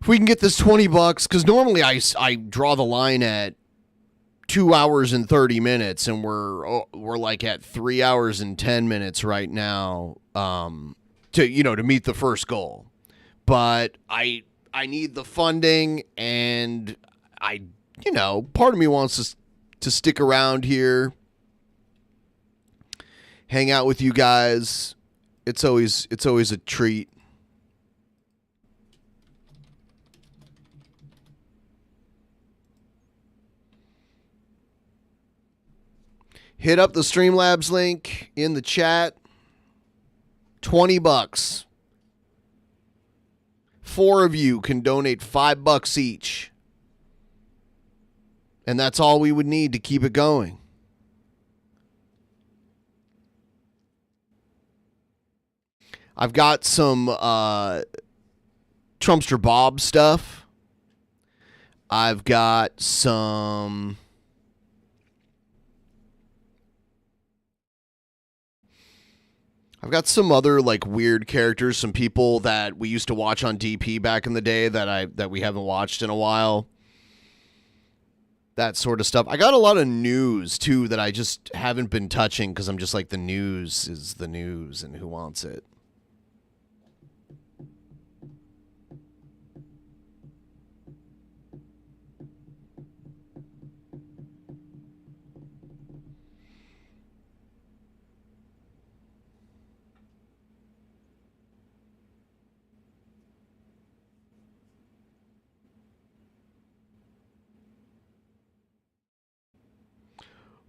if we can get this $20, because normally I draw the line at 2 hours and 30 minutes, and we're like at 3 hours and 10 minutes right now, to meet the first goal. But I need the funding, and part of me wants to stick around here, hang out with you guys. It's always a treat. Hit up the Streamlabs link in the chat. $20. 4 of you can donate $5 each. And that's all we would need to keep it going. I've got some Trumpster Bob stuff. I've got some other like weird characters, some people that we used to watch on DP back in the day that we haven't watched in a while. That sort of stuff. I got a lot of news too that I just haven't been touching because I'm just like, the news is the news and who wants it?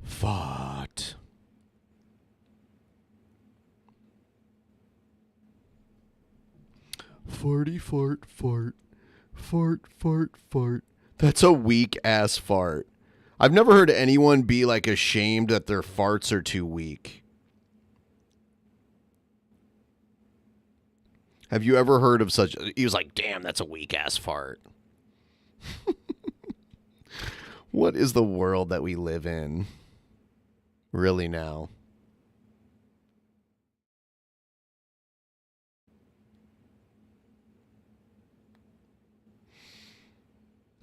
Fart. Farty fart fart. Fart fart fart. That's a weak ass fart. I've never heard anyone be like ashamed that their farts are too weak. Have you ever heard of such? He was like, damn, that's a weak ass fart. What is the world that we live in? Really now?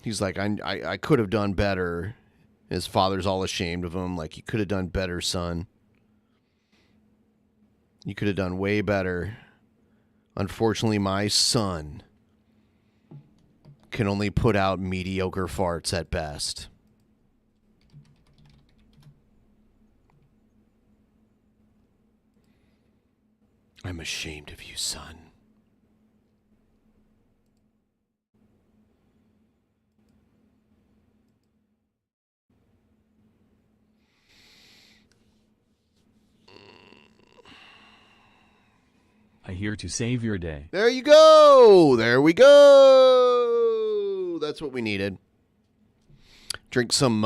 He's like, I could have done better. His father's all ashamed of him. Like, you could have done better, son. You could have done way better. Unfortunately, my son can only put out mediocre farts at best. I'm ashamed of you, son. I here to save your day. There you go. There we go. That's what we needed. Drink some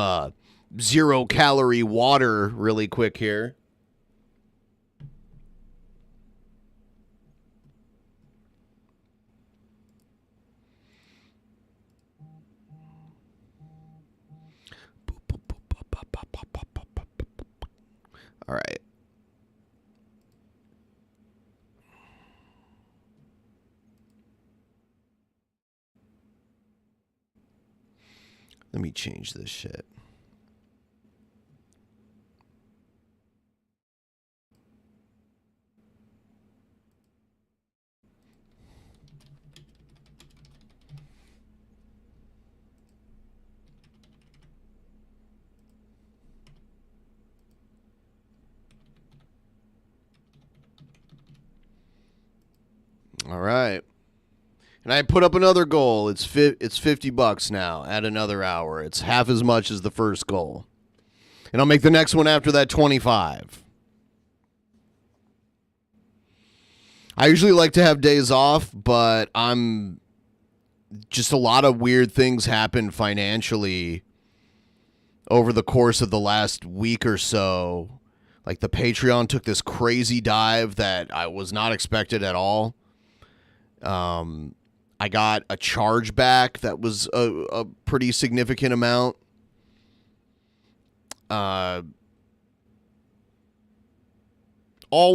0-calorie water really quick here. All right. Let me change this shit. All right. And I put up another goal. It's $50 now. Add another hour. It's half as much as the first goal. And I'll make the next one after that 25. I usually like to have days off, but I'm just a lot of weird things happen financially over the course of the last week or so. Like the Patreon took this crazy dive that I was not expected at all. I got a chargeback that was a pretty significant amount. All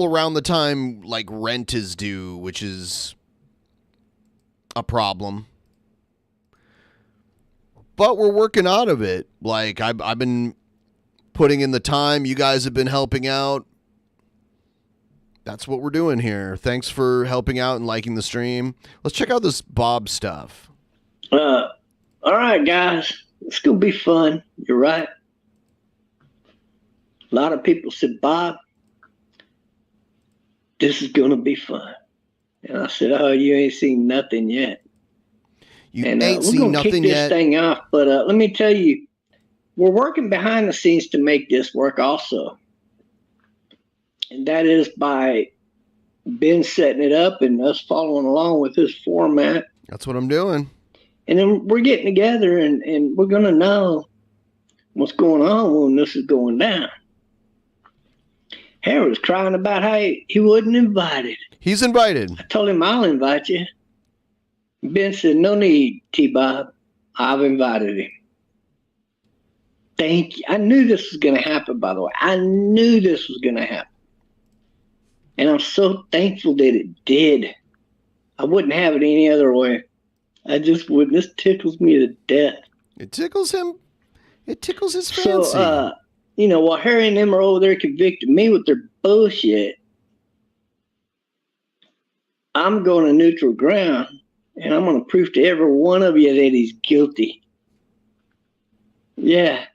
around the time like rent is due, which is a problem. but we're working out of it. Like, I've been putting in the time. You guys have been helping out. That's what we're doing here. Thanks for helping out and liking the stream. Let's check out this Bob stuff. All right, guys. It's going to be fun. You're right. A lot of people said, Bob, this is going to be fun. And I said, oh, you ain't seen nothing yet. You ain't seen we're going to nothing kick this yet. thing off. But let me tell you, we're working behind the scenes to make this work also. And that is by Ben setting it up and us following along with his format. That's what I'm doing. And then we're getting together and we're going to know what's going on when this is going down. Harry was crying about how he wasn't invited. He's invited. I told him I'll invite you. Ben said, no need, T-Bob. I've invited him. Thank you. I knew this was going to happen, by the way. I knew this was going to happen. And I'm so thankful that it did. I wouldn't have it any other way. I just would. This tickles me to death. It tickles him. It tickles his fancy. So, while Harry and them are over there convicting me with their bullshit, I'm going to neutral ground, and I'm going to prove to every one of you that he's guilty. Yeah,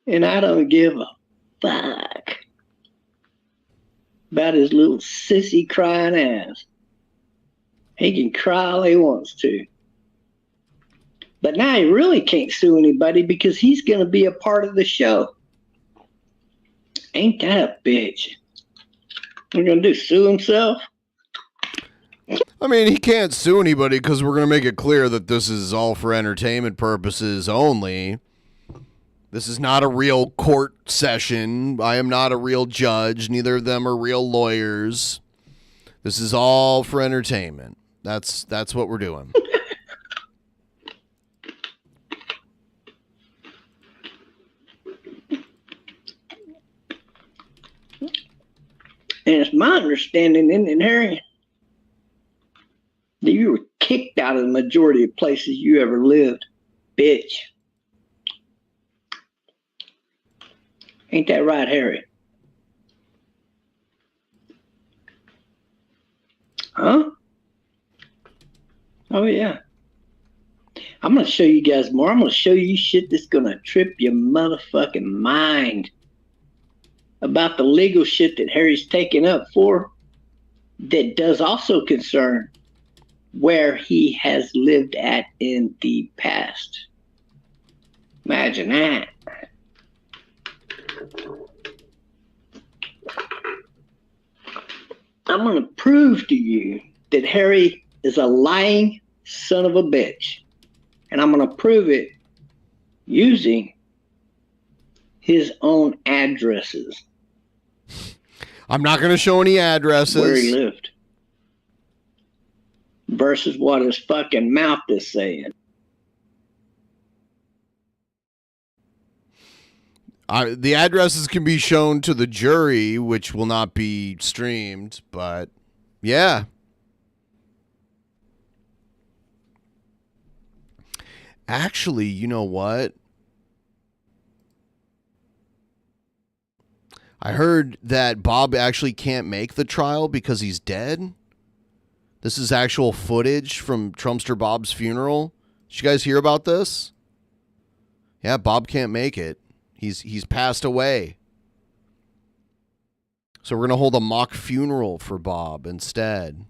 and I don't give a fuck about his little sissy crying ass. He can cry all he wants to. But now he really can't sue anybody because he's going to be a part of the show. Ain't that a bitch? What are going to do, sue himself? I mean, he can't sue anybody because we're going to make it clear that this is all for entertainment purposes only. This is not a real court session. I am not a real judge. Neither of them are real lawyers. This is all for entertainment. That's what we're doing. And it's my understanding, in Harry, that you were kicked out of the majority of places you ever lived, bitch. Ain't that right, Harry? Huh? Oh, yeah. I'm going to show you guys more. I'm going to show you shit that's going to trip your motherfucking mind about the legal shit that Harry's taken up for that does also concern where he has lived at in the past. Imagine that. I'm going to prove to you that Harry is a lying son of a bitch. And I'm going to prove it using his own addresses. I'm not going to show any addresses. Where he lived. Versus what his fucking mouth is saying. The addresses can be shown to the jury, which will not be streamed, but yeah. Actually, you know what? I heard that Bob actually can't make the trial because he's dead. This is actual footage from Trumpster Bob's funeral. Did you guys hear about this? Yeah, Bob can't make it. He's passed away. So we're going to hold a mock funeral for Bob instead.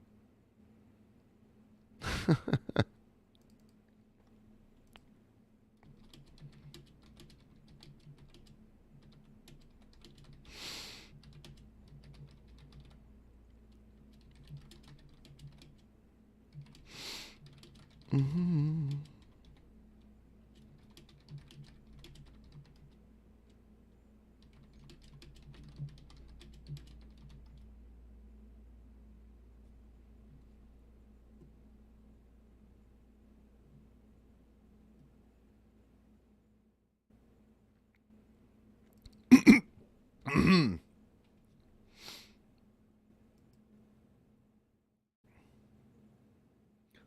Mm-hmm.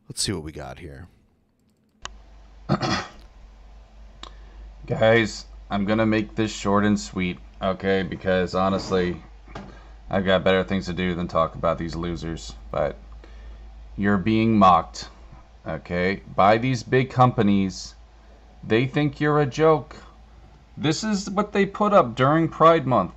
Let's see what we got here. Guys, I'm gonna make this short and sweet, okay? Because honestly, I've got better things to do than talk about these losers. But you're being mocked, okay? By these big companies. They think you're a joke. This is what they put up during Pride Month.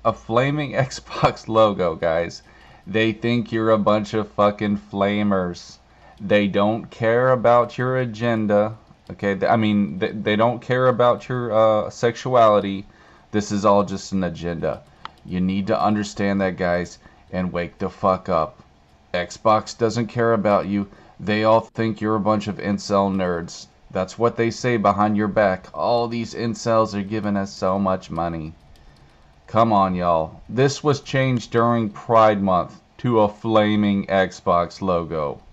A flaming Xbox logo, guys. They think you're a bunch of fucking flamers. They don't care about your agenda. Okay, I mean, they don't care about your sexuality. This is all just an agenda. You need to understand that, guys, and wake the fuck up. Xbox doesn't care about you. They all think you're a bunch of incel nerds. That's what they say behind your back. All these incels are giving us so much money. Come on, y'all. This was changed during Pride Month to a flaming Xbox logo.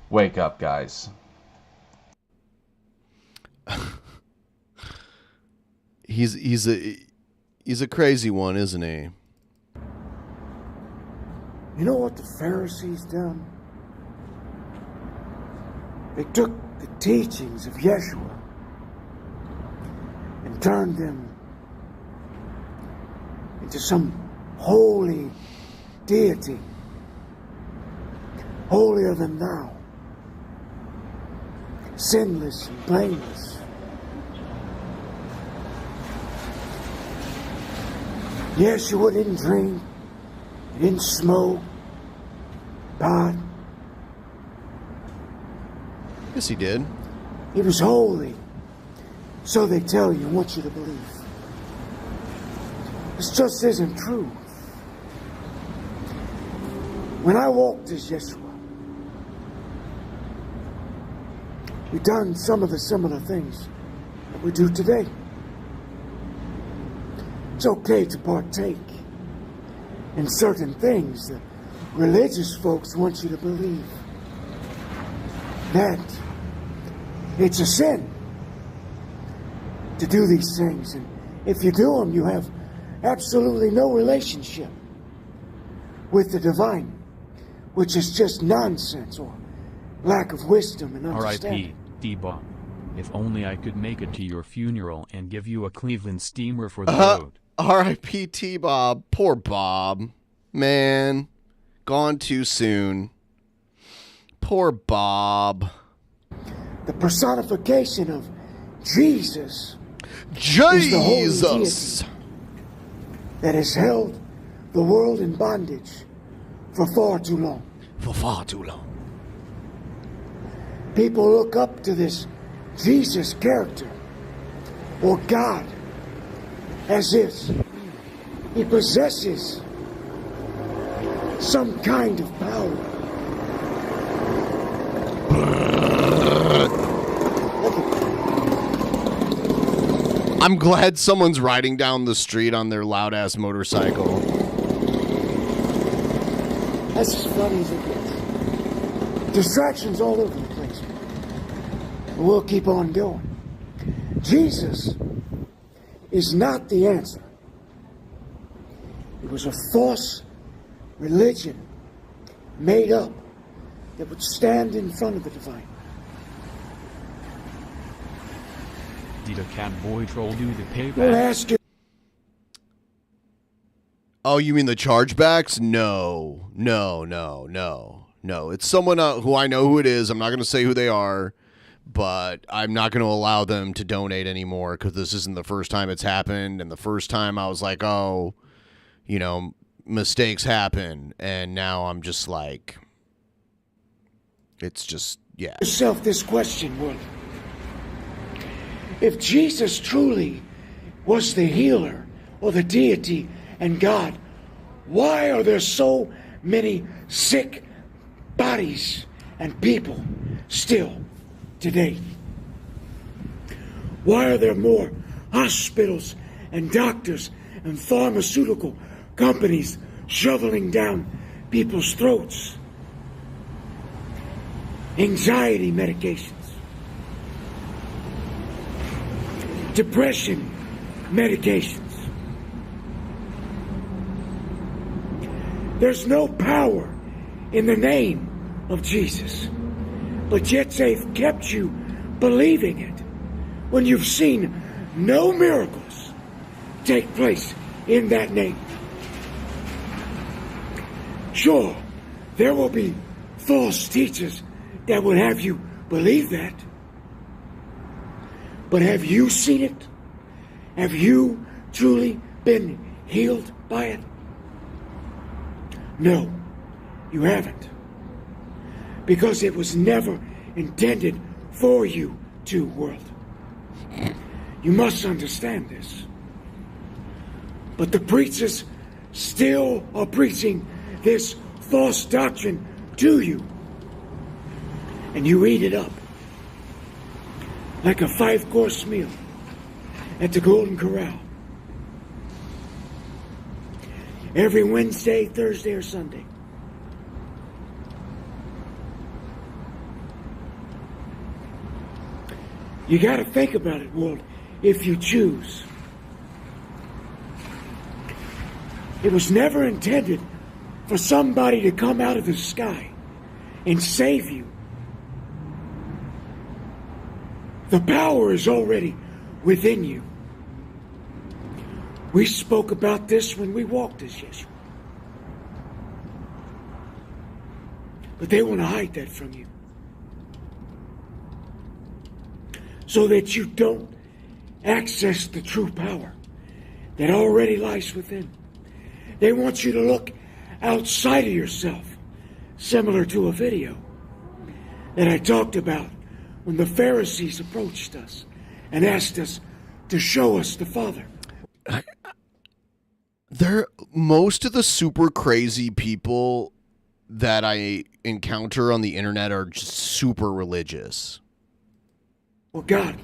Wake up, guys. He's a crazy one, isn't he? You know what the Pharisees done? They took the teachings of Yeshua and turned them into some holy deity, holier than thou, sinless and blameless. Yeshua didn't drink, he didn't smoke pot. Yes, he did. He was holy. So they tell you and want you to believe. This just isn't true. When I walked as Yeshua, we done some of the similar things that we do today. It's okay to partake in certain things that religious folks want you to believe. That it's a sin to do these things, and if you do them, you have absolutely no relationship with the divine, which is just nonsense or lack of wisdom and understanding. R.I.P. D-Bob. If only I could make it to your funeral and give you a Cleveland steamer for the road. R.I.P. T-Bob. Poor Bob. Man. Gone too soon. Poor Bob. The personification of Jesus. Jesus! That has held the world in bondage for far too long. For far too long. People look up to this Jesus character or God as if he possesses some kind of power. I'm glad someone's riding down the street on their loud-ass motorcycle. That's as funny as it gets. Distractions all over the place. But we'll keep on going. Jesus is not the answer. It was a false religion made up that would stand in front of the divine. Did a cat boy troll do the payback? We'll ask you. Oh, you mean the chargebacks? No. It's someone who I know who it is. I'm not going to say who they are, but I'm not going to allow them to donate anymore because this isn't the first time it's happened. And the first time I was like, oh, you know, mistakes happen. And now I'm just like, it's just, yeah. Yourself this question, Will. If Jesus truly was the healer or the deity and God, why are there so many sick bodies and people still today? Why are there more hospitals and doctors and pharmaceutical companies shoveling down people's throats? Anxiety medications, depression medications. There's no power in the name of Jesus, but yet they've kept you believing it when you've seen no miracles take place in that name. Sure, there will be false teachers that would have you believe that. But have you seen it? Have you truly been healed by it? No, you haven't. Because it was never intended for you to, world. You must understand this. But the preachers still are preaching this false doctrine to you. And you eat it up. Like a 5-course meal at the Golden Corral. Every Wednesday, Thursday, or Sunday. You got to think about it, world, if you choose. It was never intended for somebody to come out of the sky and save you. The power is already within you. We spoke about this when we walked as Yeshua. But they want to hide that from you. So that you don't access the true power that already lies within. They want you to look outside of yourself, similar to a video that I talked about when the Pharisees approached us and asked us to show us the Father. Most of the super crazy people that I encounter on the internet are just super religious. Well, God,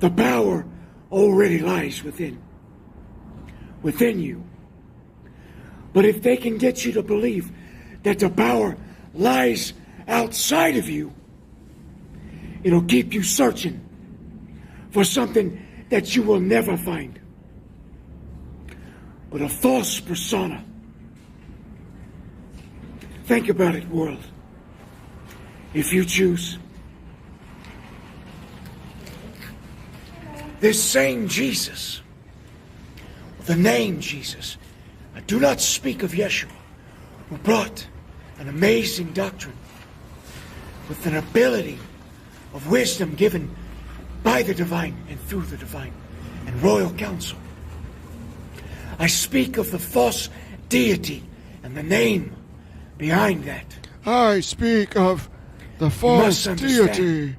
the power already lies within you. But if they can get you to believe that the power lies outside of you, it'll keep you searching for something that you will never find. But a false persona. Think about it, world. If you choose. This same Jesus, the name Jesus, I do not speak of Yeshua, who brought an amazing doctrine with an ability of wisdom given by the divine and through the divine and royal council. I speak of the false deity and the name behind that. I speak of the false deity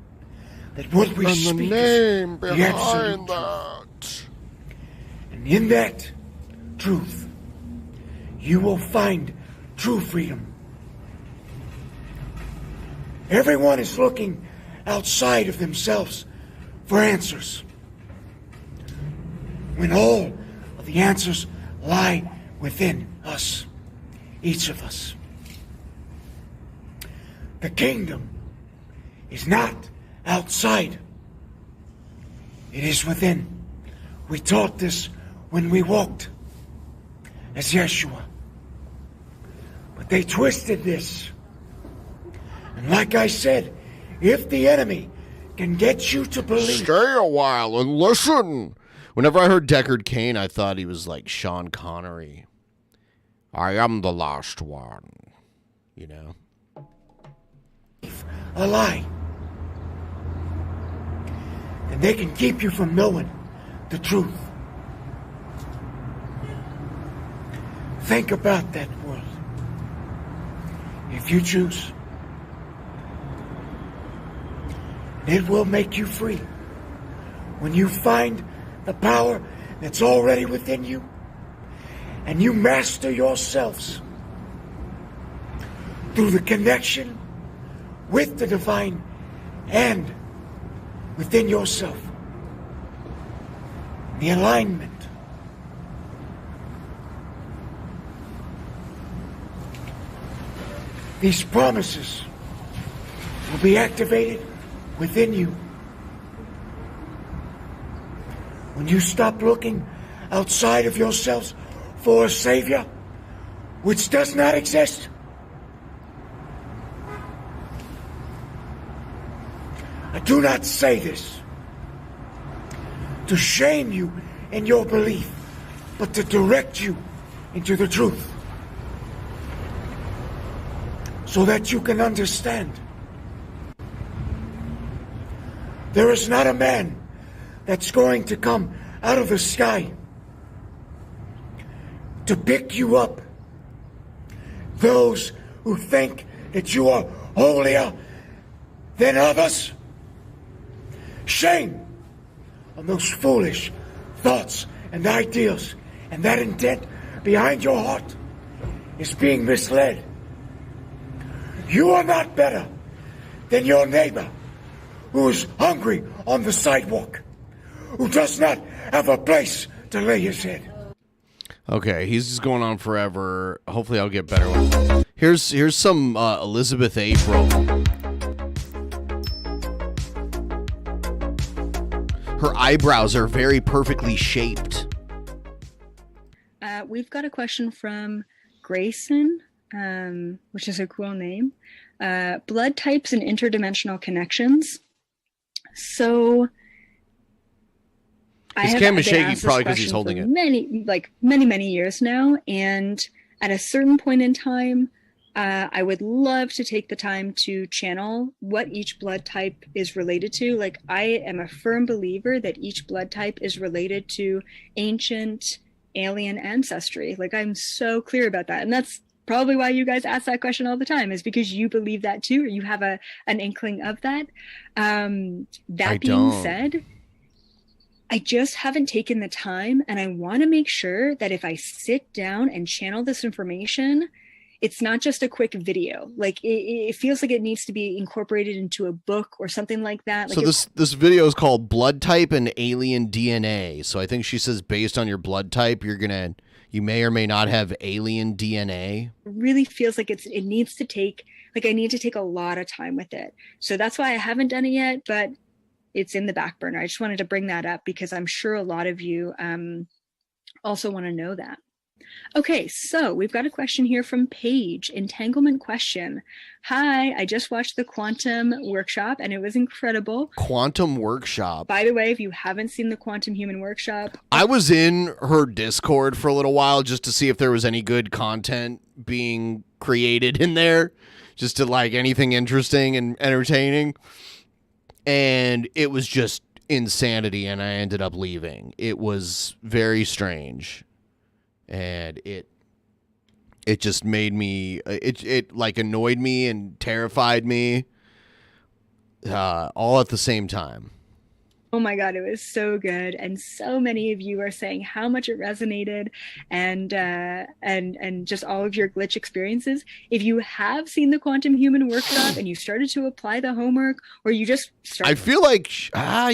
that what we and speak the name is the absolute behind that. And in that truth, you will find true freedom. Everyone is looking outside of themselves for answers, when all of the answers lie within us, each of us. The kingdom is not outside. It is within. We taught this when we walked as Yeshua. But they twisted this. And like I said, if the enemy can get you to believe... Stay a while and listen. Whenever I heard Deckard Cain, I thought he was like Sean Connery. I am the last one. You know? A lie. And they can keep you from knowing the truth. Think about that, world. If you choose, it will make you free. When you find the power that's already within you, and you master yourselves through the connection with the divine and within yourself. The alignment. These promises will be activated within you. When you stop looking outside of yourselves for a Savior, which does not exist. I do not say this to shame you in your belief, but to direct you into the truth, so that you can understand. There is not a man that's going to come out of the sky to pick you up. Those who think that you are holier than others, shame on those foolish thoughts and ideas, and that intent behind your heart is being misled. You are not better than your neighbor who is hungry on the sidewalk, who does not have a place to lay his head. Okay, he's just going on forever. Hopefully I'll get better with. Here's some Elizabeth April. Her eyebrows are very perfectly shaped. We've got a question from Grayson, which is a cool name. Blood types and interdimensional connections. So His camera is shaky probably because he's holding it. Many years now, and at a certain point in time, I would love to take the time to channel what each blood type is related to. Like, I am a firm believer that each blood type is related to ancient alien ancestry. Like, I'm so clear about that, and that's probably why you guys ask that question all the time, is because you believe that too, or you have an inkling of that. That being said, I just haven't taken the time, and I want to make sure that if I sit down and channel this information, it's not just a quick video. Like, it feels like it needs to be incorporated into a book or something like that. Like, so this video is called Blood Type and Alien DNA. So I think she says based on your blood type, you may or may not have alien DNA. It really feels like it needs to take, like, I need to take a lot of time with it. So that's why I haven't done it yet, but it's in the back burner. I just wanted to bring that up because I'm sure a lot of you also want to know that. Okay, so we've got a question here from Paige. Entanglement question. Hi, I just watched the Quantum Workshop and it was incredible. Quantum Workshop. By the way, if you haven't seen the Quantum Human Workshop, I was in her Discord for a little while just to see if there was any good content being created in there, just to like anything interesting and entertaining. And it was just insanity, and I ended up leaving. It was very strange. And it just made me, it like annoyed me and terrified me all at the same time. oh my God, it was so good. And so many of you are saying how much it resonated and just all of your glitch experiences. If you have seen the Quantum Human Workshop and you started to apply the homework, or you just started. I feel like, I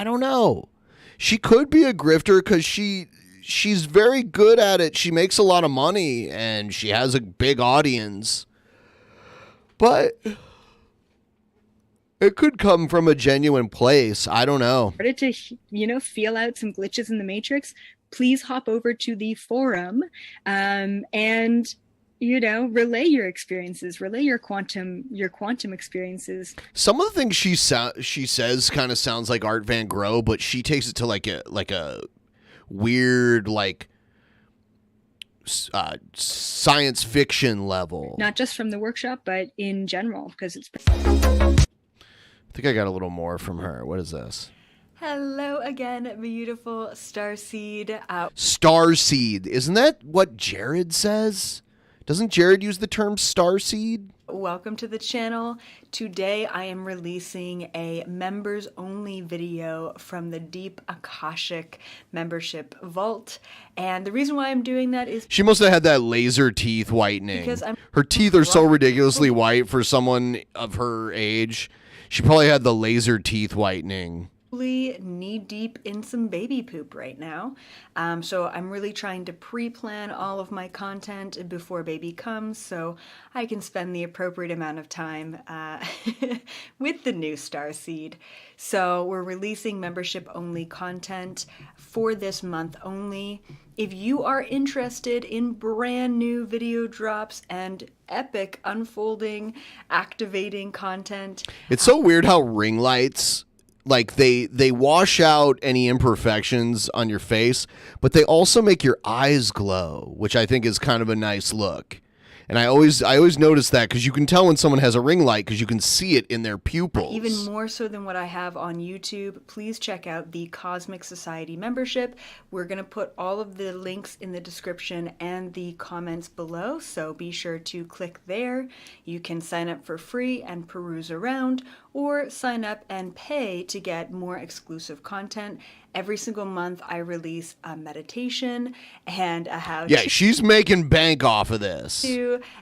don't know. She could be a grifter because she's very good at it. She makes a lot of money and she has a big audience. But it could come from a genuine place. I don't know. Started to, feel out some glitches in the Matrix, please hop over to the forum and, relay your experiences, relay your quantum experiences. Some of the things she says kind of sounds like Art Van Gogh, but she takes it to like a weird, science fiction level. Not just from the workshop, but in general, because it's. I think I got a little more from her. What is this? Hello again, beautiful Starseed. Starseed. Isn't that what Jared says? Doesn't Jared use the term starseed? Welcome to the channel. Today I am releasing a members only video from the Deep Akashic membership vault. And the reason why I'm doing that is she must have had that laser teeth whitening. Because her teeth are so ridiculously white for someone of her age. She probably had the laser teeth whitening. knee deep in some baby poop right now. So I'm really trying to pre-plan all of my content before baby comes so I can spend the appropriate amount of time with the new starseed. So we're releasing membership only content for this month only. If you are interested in brand new video drops and epic unfolding, activating content. It's so weird how ring lights, like they wash out any imperfections on your face, but they also make your eyes glow, which I think is kind of a nice look. And I always notice that because you can tell when someone has a ring light because you can see it in their pupils. Even more so than what I have on YouTube, please check out the Cosmic Society membership. We're going to put all of the links in the description and the comments below, so be sure to click there. You can sign up for free and peruse around, or sign up and pay to get more exclusive content. Every single month I release a meditation and a how-to. Yeah, she's making bank off of this.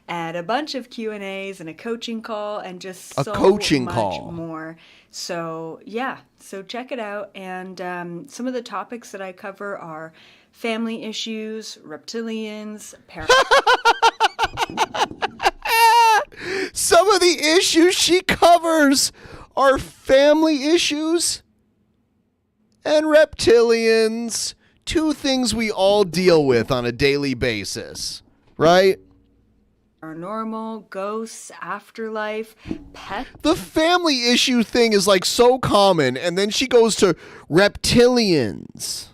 And a bunch of Q&As and a coaching call and just so much more. So yeah, so check it out. And some of the topics that I cover are family issues, reptilians, Some of the issues she covers are family issues and reptilians. Two things we all deal with on a daily basis, right? Paranormal, ghosts, afterlife, pets. The family issue thing is like so common, and then she goes to reptilians.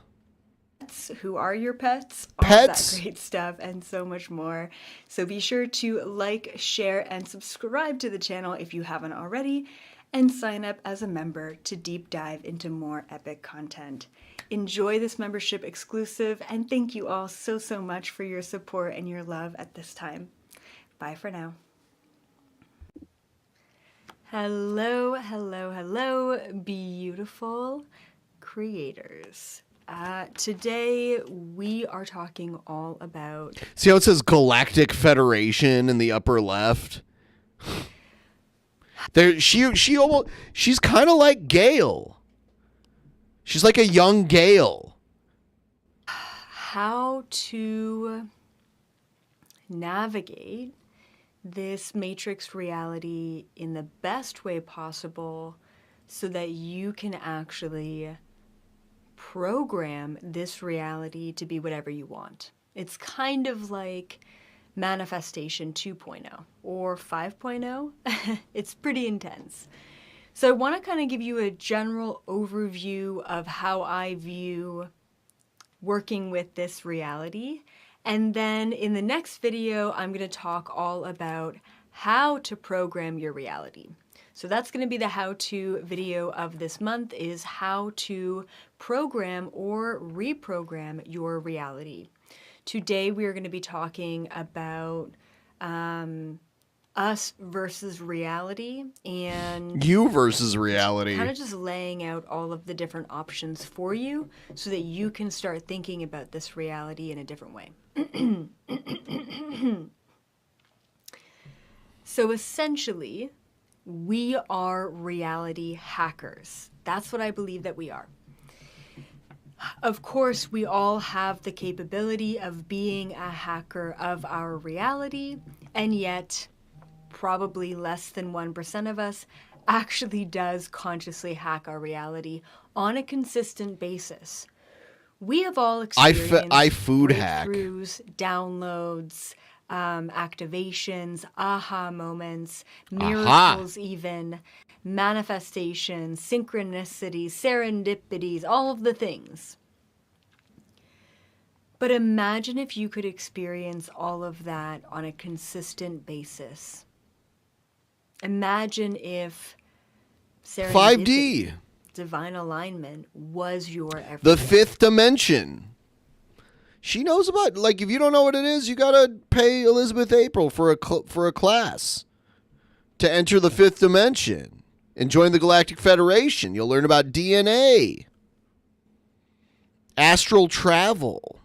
Who are your pets? Pets? All that great stuff and so much more. So be sure to like, share, and subscribe to the channel if you haven't already, and sign up as a member to deep dive into more epic content. Enjoy this membership exclusive, and thank you all so much for your support and your love at this time. Bye for now. Hello, beautiful creators. Today we are talking all about... See how it says Galactic Federation in the upper left? There, she's kind of like Gale. She's like a young Gale. How to navigate this matrix reality in the best way possible so that you can actually program this reality to be whatever you want. It's kind of like Manifestation 2.0 or 5.0. It's pretty intense. So I want to kind of give you a general overview of how I view working with this reality. And then in the next video, I'm going to talk all about how to program your reality. So that's going to be the how-to video of this month, is how to program or reprogram your reality. Today we are going to be talking about us versus reality, and you versus reality. Kind of just laying out all of the different options for you so that you can start thinking about this reality in a different way. So essentially, we are reality hackers. That's what I believe that we are. Of course, we all have the capability of being a hacker of our reality, and yet probably less than 1% of us actually does consciously hack our reality on a consistent basis. We have all experienced breakthroughs, downloads, activations, aha moments, miracles even, manifestations, synchronicities, serendipities, all of the things. But imagine if you could experience all of that on a consistent basis. Imagine if serendipity, 5D, divine alignment, was your everything. The fifth dimension. She knows about, like, if you don't know what it is, you gotta pay Elizabeth April for a class to enter the fifth dimension and join the Galactic Federation. You'll learn about DNA, astral travel.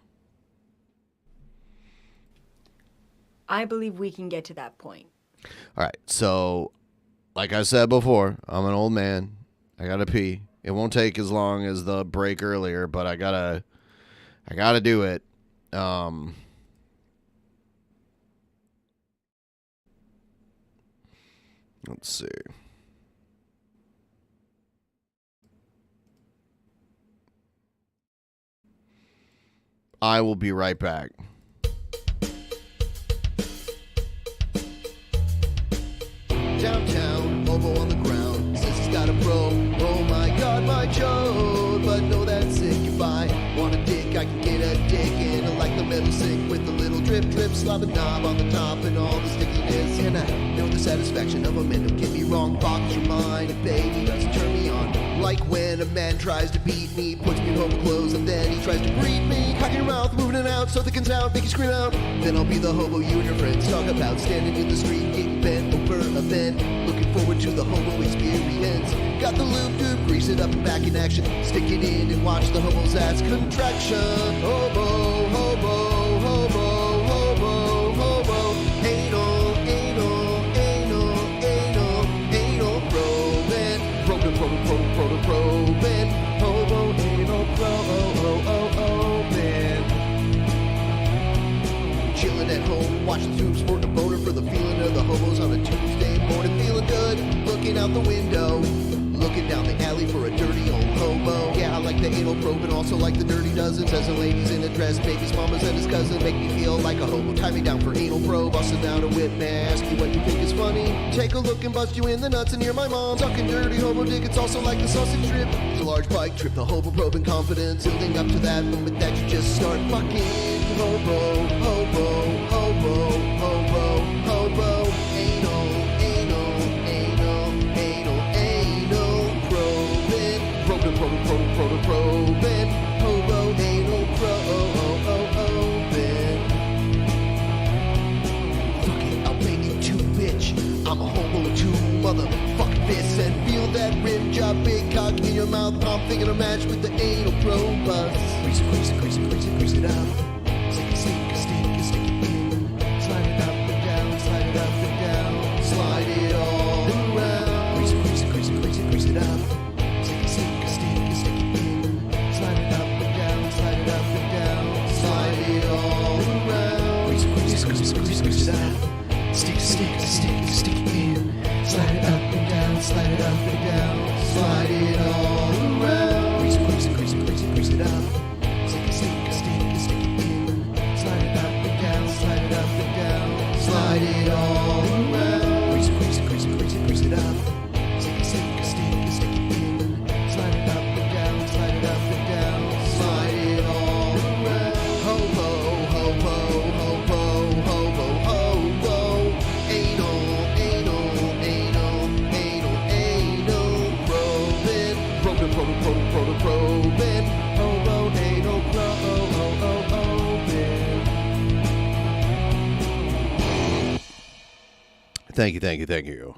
I believe we can get to that point. All right, so like I said before, I'm an old man. I gotta pee. It won't take as long as the break earlier, but I gotta do it. Let's see. I will be right back. Downtown, hobo on the ground, says he's got a bro. Oh my god, my chode, but no, that's it, goodbye. Want a dick, I can get a dick in. I like the metal sink with the little drip, slap a knob on the top and all the stickiness. And I know the satisfaction of a man, don't get me wrong, box your mind, and baby doesn't turn me on. Like when a man tries to beat me, puts me in hobo clothes, and then he tries to breed me. Cock your mouth, moving it out, so thick and out, make you scream out. Then I'll be the hobo you and your friends talk about, standing in the street, getting bent over a bend. Looking forward to the hobo experience. Got the loop tube, grease it up and back in action. Stick it in and watch the hobo's ass contraction. Hobo, hobo, hobo, hobo, hobo. Anal, anal, anal, anal, anal, probing. Probing, probing, probing, probing, probing. Hobo, anal, probing. Chilling at home, watching tube, sporting a boner for the feeling of the hobos on a Tuesday morning. Feeling good, looking out the window. Looking down the alley for a dirty old hobo. Yeah, I like the anal probe and also like the dirty dozens. As a lady's in a dress, baby's mama's and his cousin make me feel like a hobo. Tie me down for anal probe, I'll sit down a whip, man. Ask you what you think is funny. Take a look and bust you in the nuts and hear my mom sucking dirty hobo dick. It's also like the sausage strip. It's a large bike trip, the hobo probe in confidence. Building up to that moment that you just start fucking. Hobo, hobo, hobo, hobo, hobo. Anal, anal, anal, anal, anal. Probing, probing, probing, probing, probing, probing. Hobo, anal, probing. Fuck it, I'll make it too, bitch. I'm a hobo too, motherfucking this. And feel that rim job, big cock in your mouth. I'm thinking a match with the anal probe. Grease it, grease it, grease it, grease it, grease it up. Slide it all around. Grease it, grease it, grease it, grease it, grease it up. Stick it, stick it, stick it, stick it in. Slide it up and down, slide it up and down. Slide it all around. Grease it, grease it, grease it, grease it, grease it up. Stick it, stick it, stick it, stick it in. Slide it up and down, slide it up and down. Slide it all around. Grease it, grease it, grease it, grease it, grease it up. Stick it, stick it, stick it, stick it in. Slide it up and down, slide it up and down. Slide it all around. Grease it, grease it, grease it, grease it, grease it up. Stick it, stick it, stick it, stick it in. Slide it up and down, slide it up and down. Slide it all around. Hobo, hobo, hobo, hobo, hobo. Anal, anal, anal, anal, anal. Probing, probing, probing, probing, probing, probing. Hobo, anal, probing. Thank you, thank you, thank you.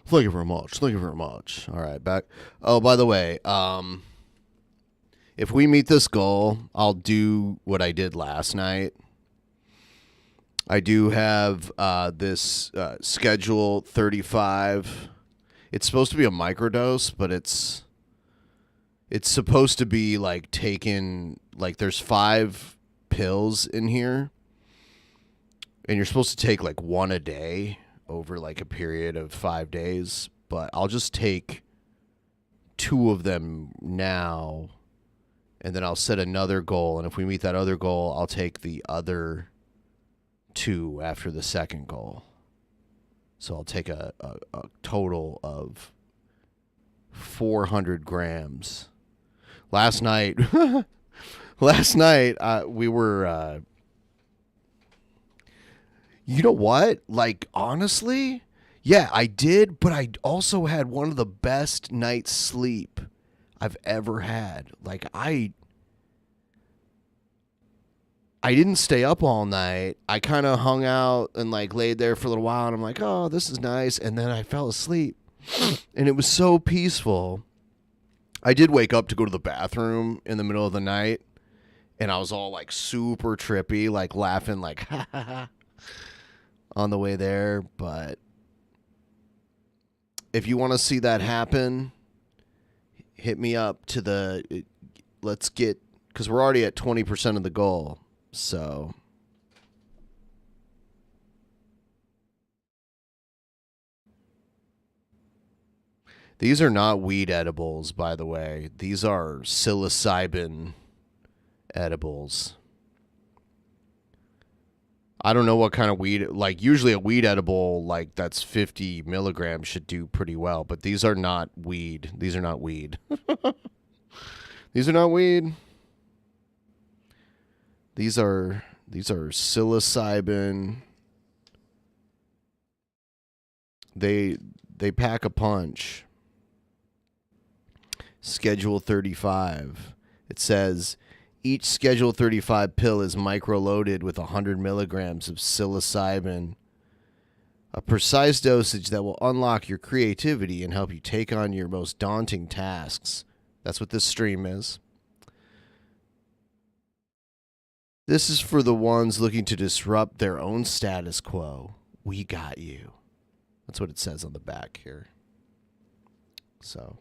Thank you very much. Thank you very much. All right, back. Oh, by the way, if we meet this goal, I'll do what I did last night. I do have this Schedule 35. It's supposed to be a microdose, but it's supposed to be like taken, like there's 5 pills in here, and you're supposed to take like one a day over like a period of 5 days, but I'll just take 2 of them now, and then I'll set another goal, and if we meet that other goal, I'll take the other 2 after the second goal. So I'll take a total of 400 grams. Last night, we were... You know what? Like, honestly, yeah, I did, but I also had one of the best night's sleep I've ever had. Like, I didn't stay up all night. I kind of hung out and, like, laid there for a little while, and I'm like, oh, this is nice. And then I fell asleep, and it was so peaceful. I did wake up to go to the bathroom in the middle of the night, and I was all, like, super trippy, like, laughing, like, ha, ha, ha. On the way there, but if you want to see that happen, hit me up to let's get, because we're already at 20% of the goal. So these are not weed edibles, by the way. These are psilocybin edibles. I don't know what kind of weed, like usually a weed edible like that's 50 milligrams should do pretty well, but these are not weed. These are not weed. These are not weed. These are psilocybin. They pack a punch. Schedule 35. It says each Schedule 35 pill is microloaded with 100 milligrams of psilocybin, a precise dosage that will unlock your creativity and help you take on your most daunting tasks. That's what this stream is. This is for the ones looking to disrupt their own status quo. We got you. That's what it says on the back here. So.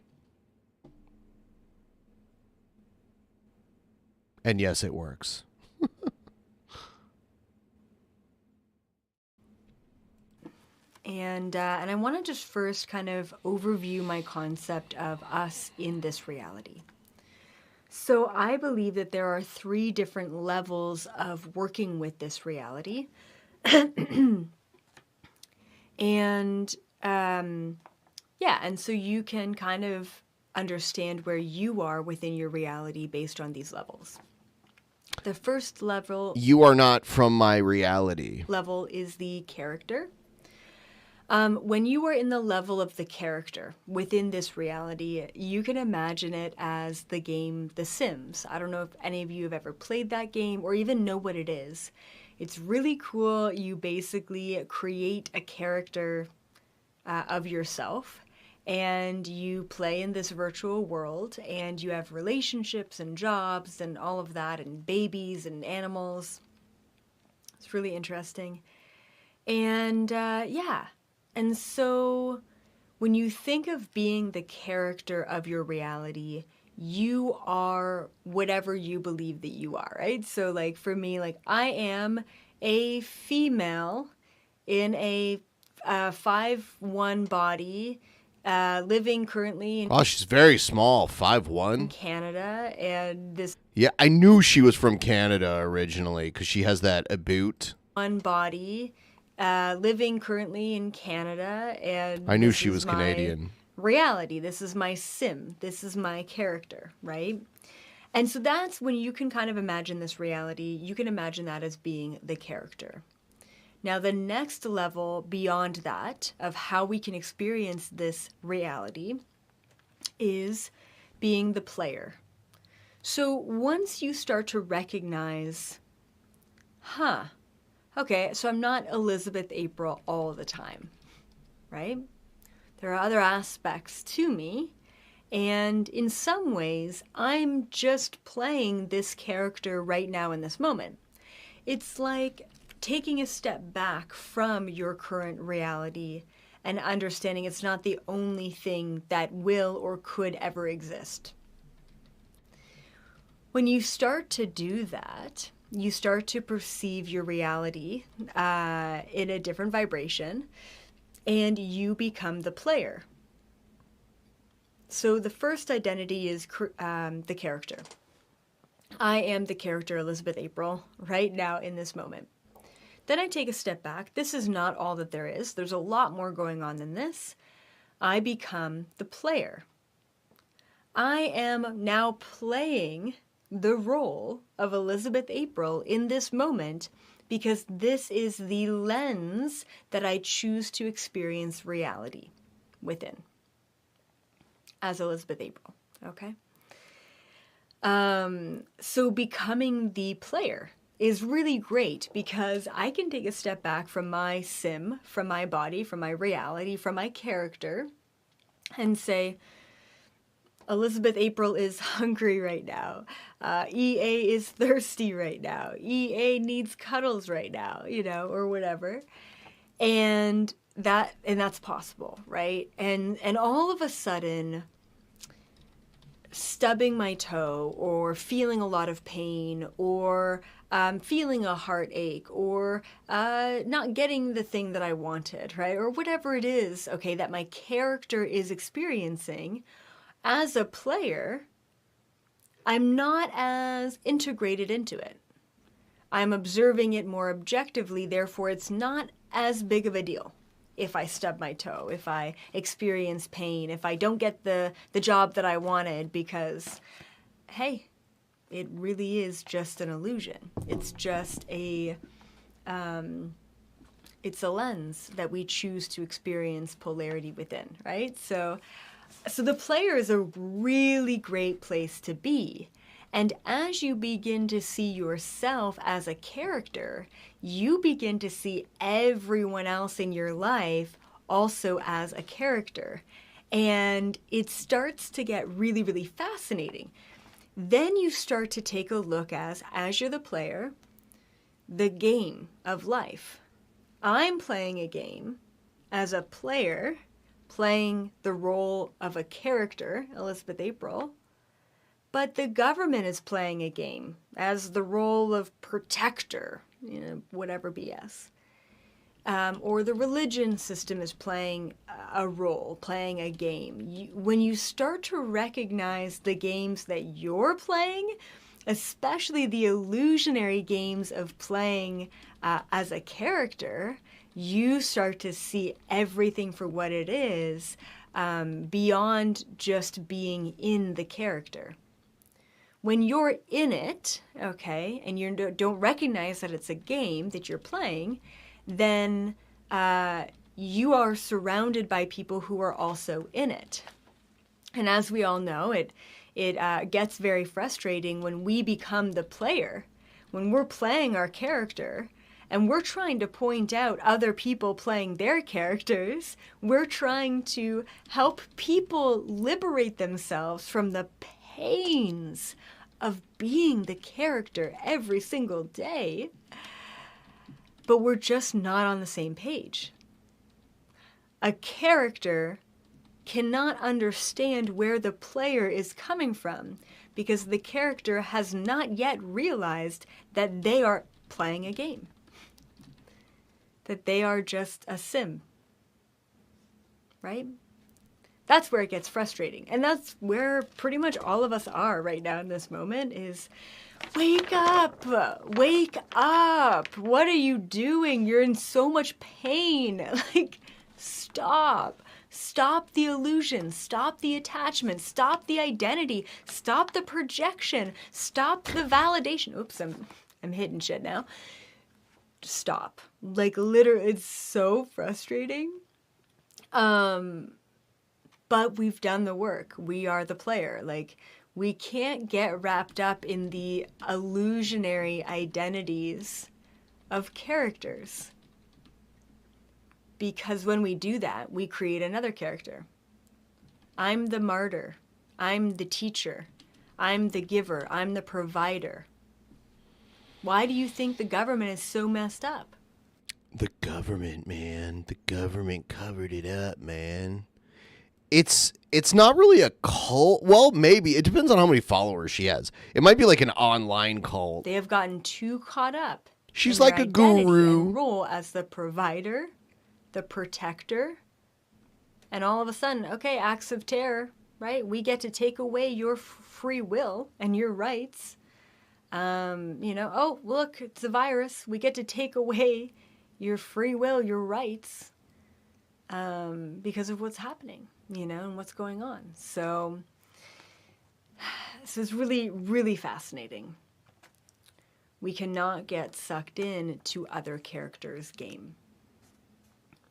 And yes, it works. And I want to just first kind of overview my concept of us in this reality. So I believe that there are 3 different levels of working with this reality. And and so you can kind of understand where you are within your reality based on these levels. The first level... You are not from my reality. ...level is the character. When you are in the level of the character within this reality, you can imagine it as the game The Sims. I don't know if any of you have ever played that game or even know what it is. It's really cool. You basically create a character of yourself, and you play in this virtual world, and you have relationships and jobs and all of that, and babies and animals. It's really interesting. And and so when you think of being the character of your reality, you are whatever you believe that you are, right? So like for me, like I am a female in a 5'1" body, living currently in... Oh, she's very small, 5'1". Canada, and this... Yeah, I knew she was from Canada originally because she has that aboot. One body, living currently in Canada, and... I knew she was Canadian. Reality. This is my sim. This is my character, right? And so that's when you can kind of imagine this reality. You can imagine that as being the character. Now, the next level beyond that of how we can experience this reality is being the player. So once you start to recognize, okay, so I'm not Elizabeth April all the time, right? There are other aspects to me, and in some ways, I'm just playing this character right now in this moment. It's like taking a step back from your current reality and understanding it's not the only thing that will or could ever exist. When you start to do that, you start to perceive your reality in a different vibration, and you become the player. So the first identity is the character. I am the character Elizabeth April right now in this moment. Then I take a step back. This is not all that there is. There's a lot more going on than this. I become the player. I am now playing the role of Elizabeth April in this moment because this is the lens that I choose to experience reality within as Elizabeth April, okay? So becoming the player is really great because I can take a step back from my sim, from my body, from my reality, from my character, and say, Elizabeth April is hungry right now. EA is thirsty right now. EA needs cuddles right now, you know, or whatever. And that's possible, right? And all of a sudden, stubbing my toe or feeling a lot of pain or feeling a heartache or not getting the thing that I wanted, right? Or whatever it is, okay, that my character is experiencing, as a player, I'm not as integrated into it. I'm observing it more objectively, therefore it's not as big of a deal. If I stub my toe, if I experience pain, if I don't get the job that I wanted, because, hey, it really is just an illusion. It's just it's a lens that we choose to experience polarity within, right? So the player is a really great place to be. And as you begin to see yourself as a character, you begin to see everyone else in your life also as a character. And it starts to get really, really fascinating. Then you start to take a look as you're the player, the game of life. I'm playing a game as a player, playing the role of a character, Elizabeth April, but the government is playing a game as the role of protector, whatever BS. Or the religion system is playing a role, playing a game. When you start to recognize the games that you're playing, especially the illusionary games of playing as a character, you start to see everything for what it is, beyond just being in the character. When you're in it, okay, and you don't recognize that it's a game that you're playing, then you are surrounded by people who are also in it. And as we all know, it gets very frustrating when we become the player, when we're playing our character, and we're trying to point out other people playing their characters. We're trying to help people liberate themselves from the pains of being the character every single day, but we're just not on the same page. A character cannot understand where the player is coming from because the character has not yet realized that they are playing a game, that they are just a sim, right? That's where it gets frustrating. And that's where pretty much all of us are right now in this moment is, wake up, wake up. What are you doing? You're in so much pain. Like, stop. Stop the illusion. Stop the attachment. Stop the identity. Stop the projection. Stop the validation. Oops, I'm hitting shit now. Stop. Like, literally, it's so frustrating. But we've done the work. We are the player. Like, we can't get wrapped up in the illusionary identities of characters. Because when we do that, we create another character. I'm the martyr. I'm the teacher. I'm the giver. I'm the provider. Why do you think the government is so messed up? The government, man. The government covered it up, man. It's not really a cult. Well, maybe. It depends on how many followers she has. It might be like an online cult. They have gotten too caught up. She's like a guru. And role as the provider, the protector, and all of a sudden, okay, acts of terror, right? We get to take away your free will and your rights. Oh, look, it's a virus. We get to take away your free will, your rights, because of what's happening. And what's going on. So this is really, really fascinating. We cannot get sucked in to other characters' game.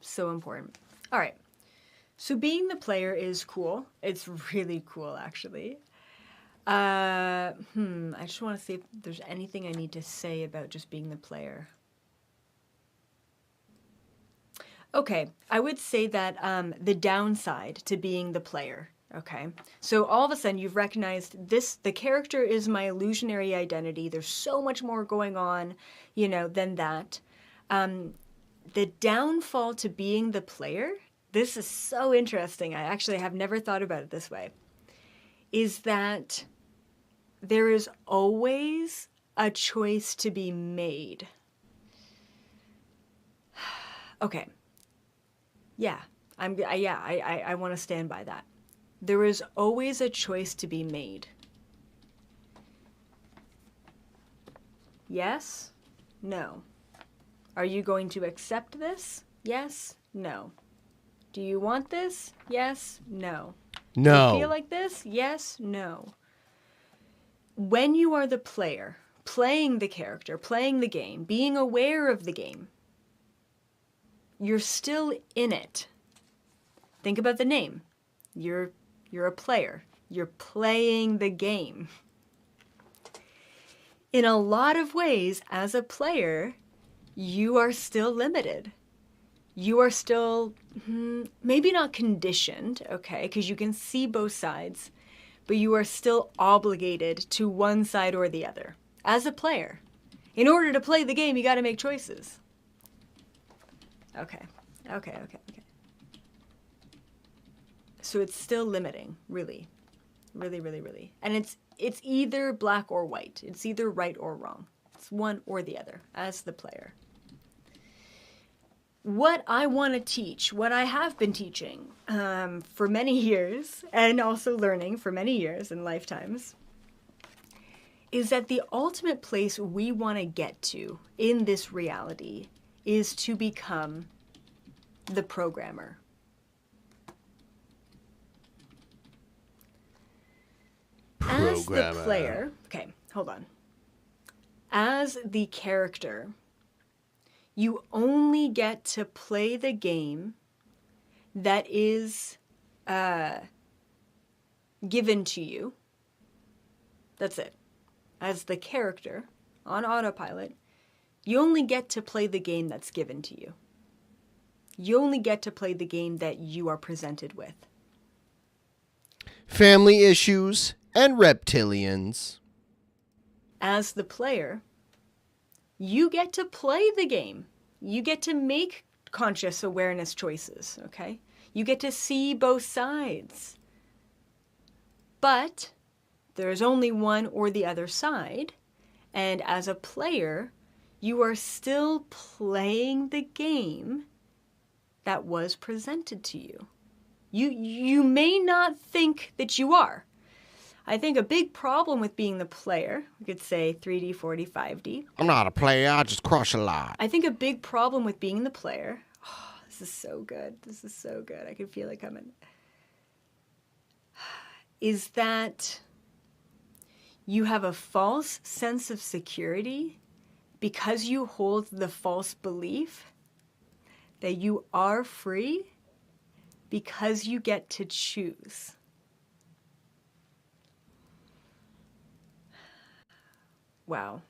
So important. All right. So being the player is cool. It's really cool, actually. I just want to see if there's anything I need to say about just being the player. Okay, I would say that the downside to being the player, okay? So all of a sudden you've recognized the character is my illusionary identity. There's so much more going on, than that. The downfall to being the player, this is so interesting. I actually have never thought about it this way, is that there is always a choice to be made. Okay. Yeah, I want to stand by that. There is always a choice to be made. Yes? No. Are you going to accept this? Yes? No. Do you want this? Yes? No. No. Do you feel like this? Yes? No. When you are the player, playing the character, playing the game, being aware of the game, you're still in it. Think about the name. You're a player. You're playing the game. In a lot of ways, as a player, you are still limited. You are still, maybe not conditioned, okay, because you can see both sides, but you are still obligated to one side or the other. As a player, in order to play the game, you got to make choices. Okay. So it's still limiting, really. Really. And it's either black or white. It's either right or wrong. It's one or the other, as the player. What I want to teach, what I have been teaching for many years, and also learning for many years and lifetimes, is that the ultimate place we want to get to in this reality is to become the programmer. As the player, okay, hold on. As the character, you only get to play the game that is given to you. That's it. As the character on autopilot, you only get to play the game that's given to you. You only get to play the game that you are presented with. Family issues and reptilians. As the player, you get to play the game. You get to make conscious awareness choices, okay? You get to see both sides. But there's only one or the other side, and as a player, you are still playing the game that was presented to you. You may not think that you are. I think a big problem with being the player, we could say 3D, 4D, 5D. I'm not a player, I just crush a lot. I think a big problem with being the player, this is so good, I can feel it coming, is that you have a false sense of security because you hold the false belief that you are free because you get to choose. Wow.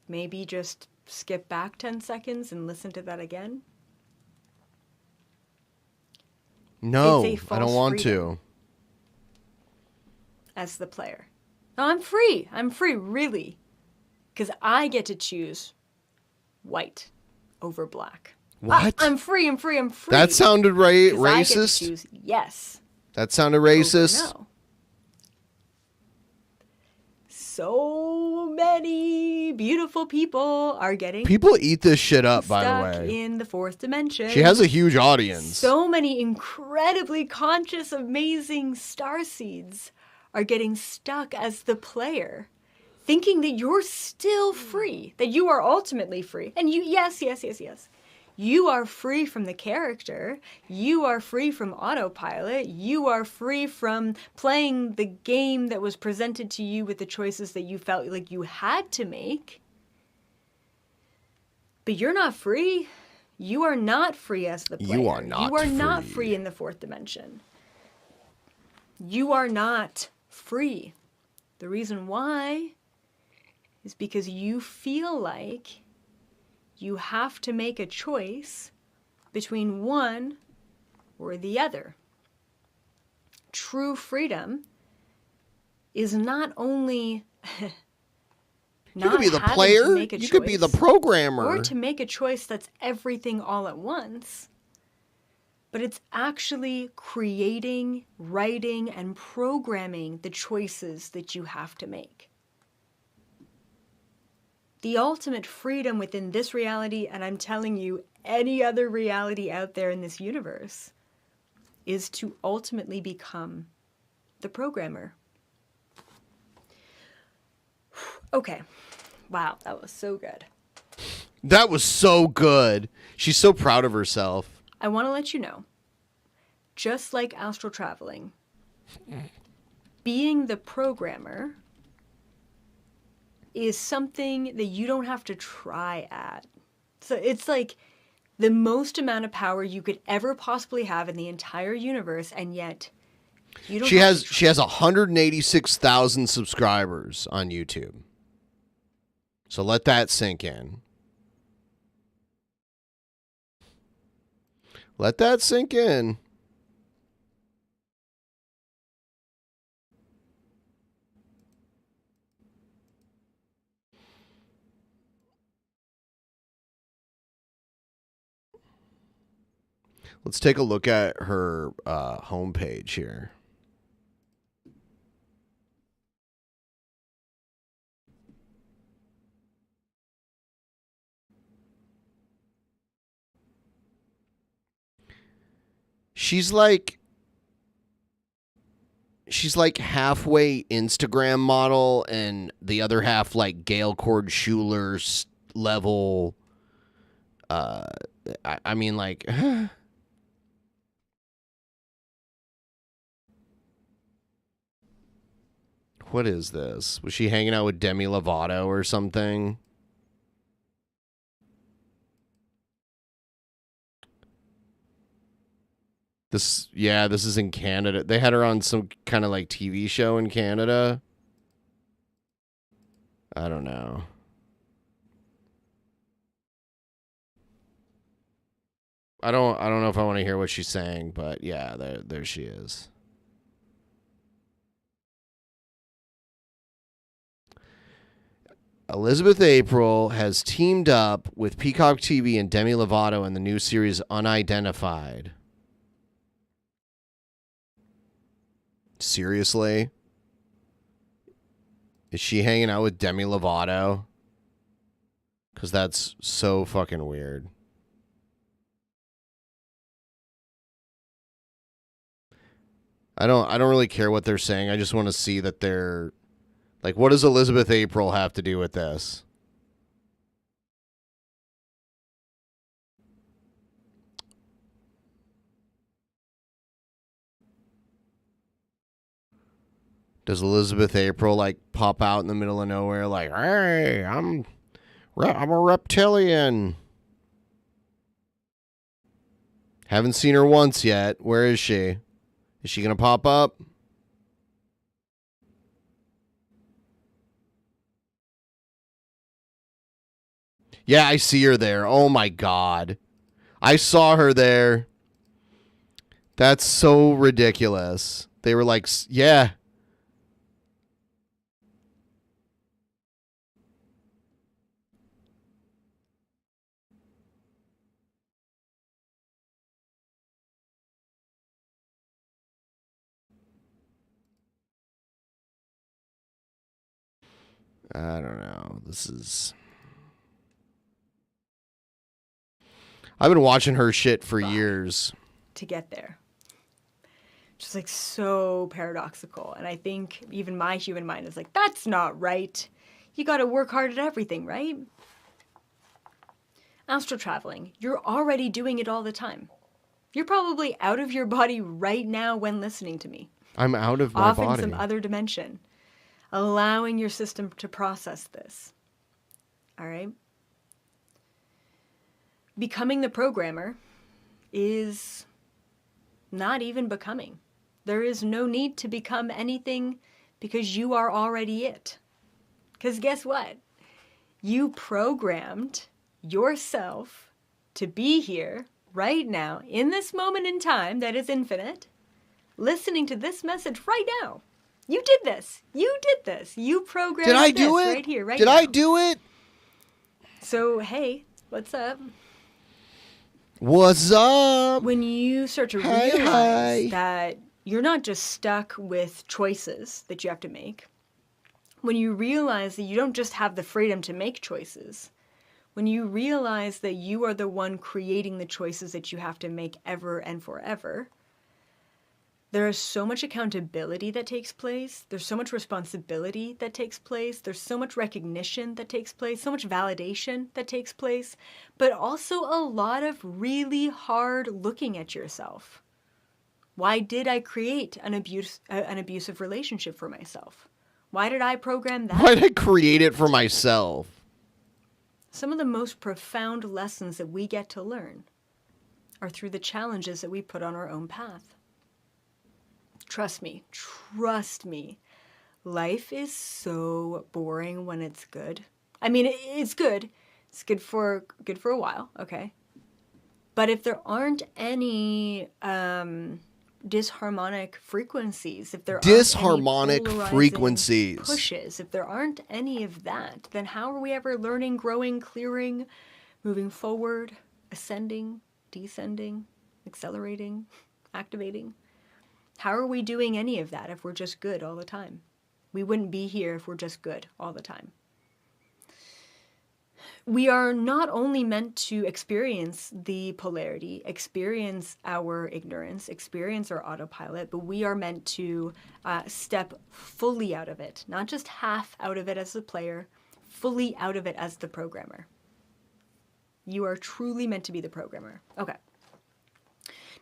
Maybe just skip back 10 seconds and listen to that again. No, I don't want to. As the player. No, I'm free, really. Because I get to choose white over black. What? I'm free. That sounded racist. I get to choose yes. That sounded racist. No. So many beautiful people are getting People eat this shit up, by the stuck way. in the fourth dimension. She has a huge audience. So many incredibly conscious, amazing starseeds are getting stuck as the player, thinking that you're still free, that you are ultimately free. And you, yes. You are free from the character. You are free from autopilot. You are free from playing the game that was presented to you with the choices that you felt like you had to make. But you're not free. You are not free as the player. You are not You are free. not free in the fourth dimension. You are not free. The reason why is because you feel like you have to make a choice between one or the other. True freedom is not only You could be the player, you could be the programmer. Or to make a choice that's everything all at once. but it's actually creating, writing, and programming the choices that you have to make. The ultimate freedom within this reality, and I'm telling you, any other reality out there in this universe, is to ultimately become the programmer. Okay. Wow, that was so good. That was so good. She's so proud of herself. I want to let you know, just like astral traveling, being the programmer is something that you don't have to try at. So it's like the most amount of power you could ever possibly have in the entire universe, and yet you don't. She has 186,000 subscribers on YouTube. So let that sink in. Let that sink in. Let's take a look at her homepage here. She's like halfway Instagram model and the other half like Gail Cord Schuler's level. I mean, like, what is this? Was she hanging out with Demi Lovato or something? This is in Canada. They had her on some kind of like TV show in Canada. I don't know. I don't know if I want to hear what she's saying, but yeah, there she is. Elizabeth April has teamed up with Peacock TV and Demi Lovato in the new series Unidentified. Seriously? Is she hanging out with Demi Lovato? Because that's so fucking weird. I don't really care what they're saying. I just want to see that they're like, what does Elizabeth April have to do with this? Does Elizabeth April like pop out in the middle of nowhere like, hey, I'm a reptilian? Haven't seen her once yet. Where is she? Is she going to pop up? Yeah, I see her there. Oh my God. I saw her there. That's so ridiculous. They were like, yeah. I don't know. I've been watching her shit for years. To get there. Just like so paradoxical. And I think even my human mind is like, that's not right. You got to work hard at everything, right? Astral traveling, you're already doing it all the time. You're probably out of your body right now when listening to me. I'm out of my body. Off in some other dimension. Allowing your system to process this. All right? Becoming the programmer is not even becoming. There is no need to become anything because you are already it. Because guess what? You programmed yourself to be here right now in this moment in time that is infinite, listening to this message right now. You did this. You did this. You programmed Did I this do it? right here, right Did now. I do it? So, hey, what's up? What's up? When you start to realize that you're not just stuck with choices that you have to make, when you realize that you don't just have the freedom to make choices, when you realize that you are the one creating the choices that you have to make ever and forever, there is so much accountability that takes place. There's so much responsibility that takes place. There's so much recognition that takes place, so much validation that takes place, but also a lot of really hard looking at yourself. Why did I create an abusive relationship for myself? Why did I program that? Why did I create it for myself? Some of the most profound lessons that we get to learn are through the challenges that we put on our own path. Trust me, life is so boring when it's good. I mean, it's good. It's good for a while, okay? But if there aren't any disharmonic frequencies, if there aren't Disharmonic any frequencies. pushes, if there aren't any of that, then how are we ever learning, growing, clearing, moving forward, ascending, descending, accelerating, activating? How are we doing any of that if we're just good all the time? We wouldn't be here if we're just good all the time. We are not only meant to experience the polarity, experience our ignorance, experience our autopilot, but we are meant to step fully out of it, not just half out of it as the player, fully out of it as the programmer. You are truly meant to be the programmer. Okay.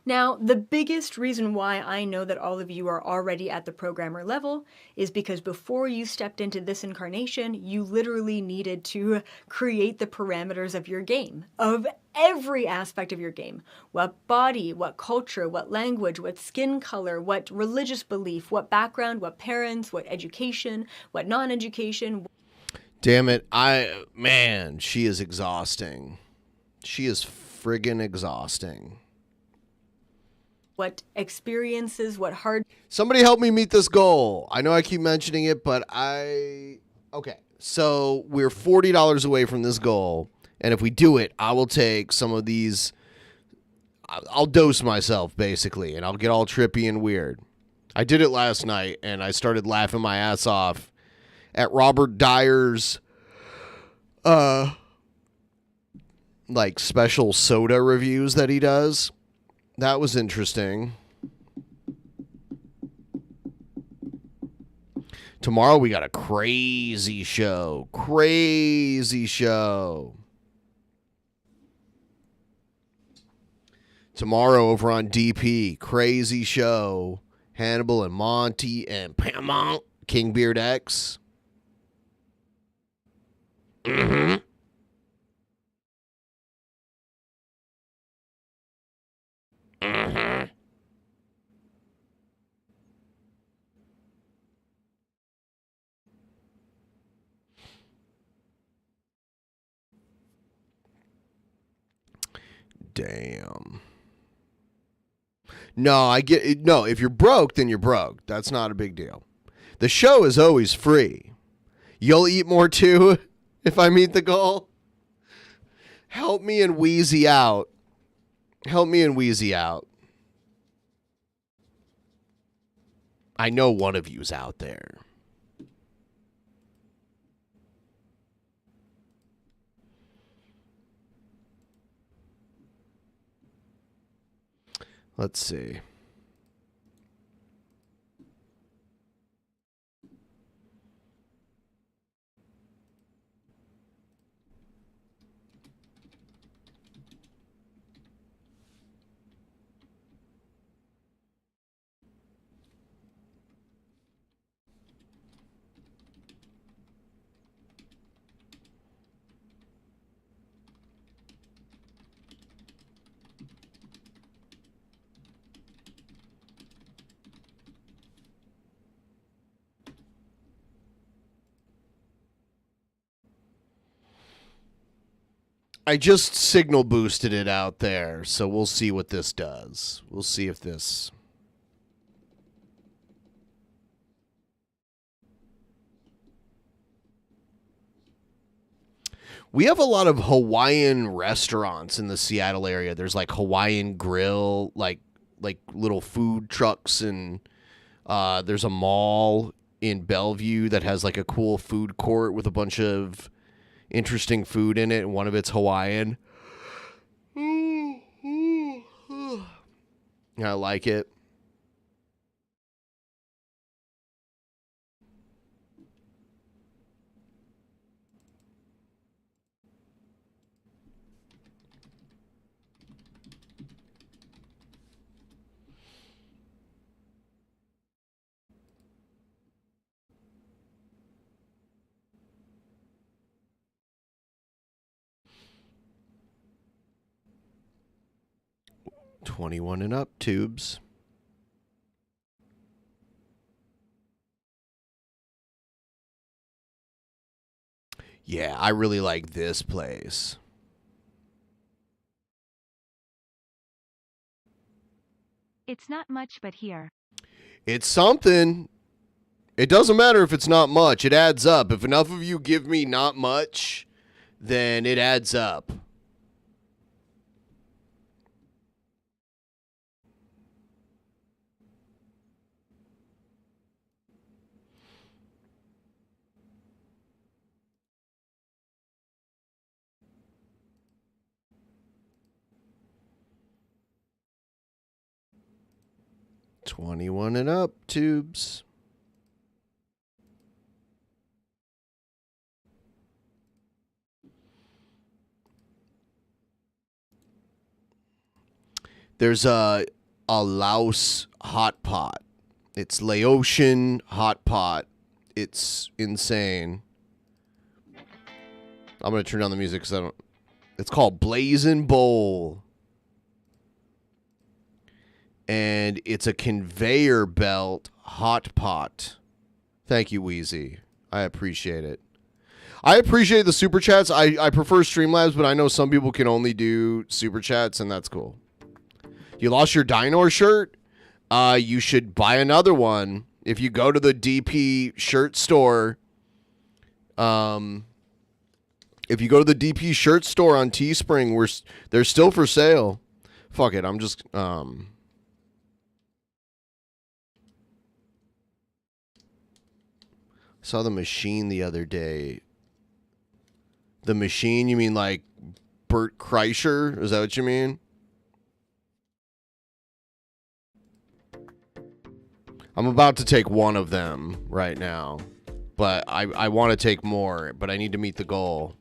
Now, the biggest reason why I know that all of you are already at the programmer level is because before you stepped into this incarnation, you literally needed to create the parameters of your game, of every aspect of your game. What body, what culture, what language, what skin color, what religious belief, what background, what parents, what education, what non-education. Damn it. Man, she is exhausting. She is friggin' exhausting. What experiences, what hard... Somebody help me meet this goal. I know I keep mentioning it, but Okay, so we're $40 away from this goal, and if we do it, I will take some of these... I'll dose myself, basically, and I'll get all trippy and weird. I did it last night, and I started laughing my ass off at Robert Dyer's, special soda reviews that he does. That was interesting. Tomorrow we got a crazy show. Crazy show. Tomorrow over on DP. Crazy show. Hannibal and Monty and PIMPMUNK. KingBeardX. Mm-hmm. Mm-hmm. Damn. No, I get it. No, if you're broke, then you're broke. That's not a big deal. The show is always free. You'll eat more too if I meet the goal. Help me and Wheezy out. Help me and Wheezy out. I know one of you's out there. Let's see. I just signal boosted it out there, so we'll see what this does. We'll see if this... We have a lot of Hawaiian restaurants in the Seattle area. There's like Hawaiian Grill, like little food trucks, and there's a mall in Bellevue that has like a cool food court with a bunch of interesting food in it, and one of it's Hawaiian. I like it. $21 and up tubes. Yeah, I really like this place. It's not much, but here. It's something. It doesn't matter if it's not much. It adds up. If enough of you give me not much, then it adds up. $21 and up tubes. There's a Laos hot pot. It's Laotian hot pot. It's insane. I'm going to turn down the music because I don't... It's called Blazing Bowl. And it's a conveyor belt hot pot. Thank you, Wheezy. I appreciate it. I appreciate the super chats. I prefer Streamlabs, but I know some people can only do super chats, and that's cool. You lost your Dynor shirt? You should buy another one. If you go to the DP shirt store, if you go to the DP shirt store on Teespring, they're still for sale. Fuck it, I'm just saw the Machine the other day. The Machine, you mean like Bert Kreischer? Is that what you mean? I'm about to take one of them right now, but I want to take more, but I need to meet the goal.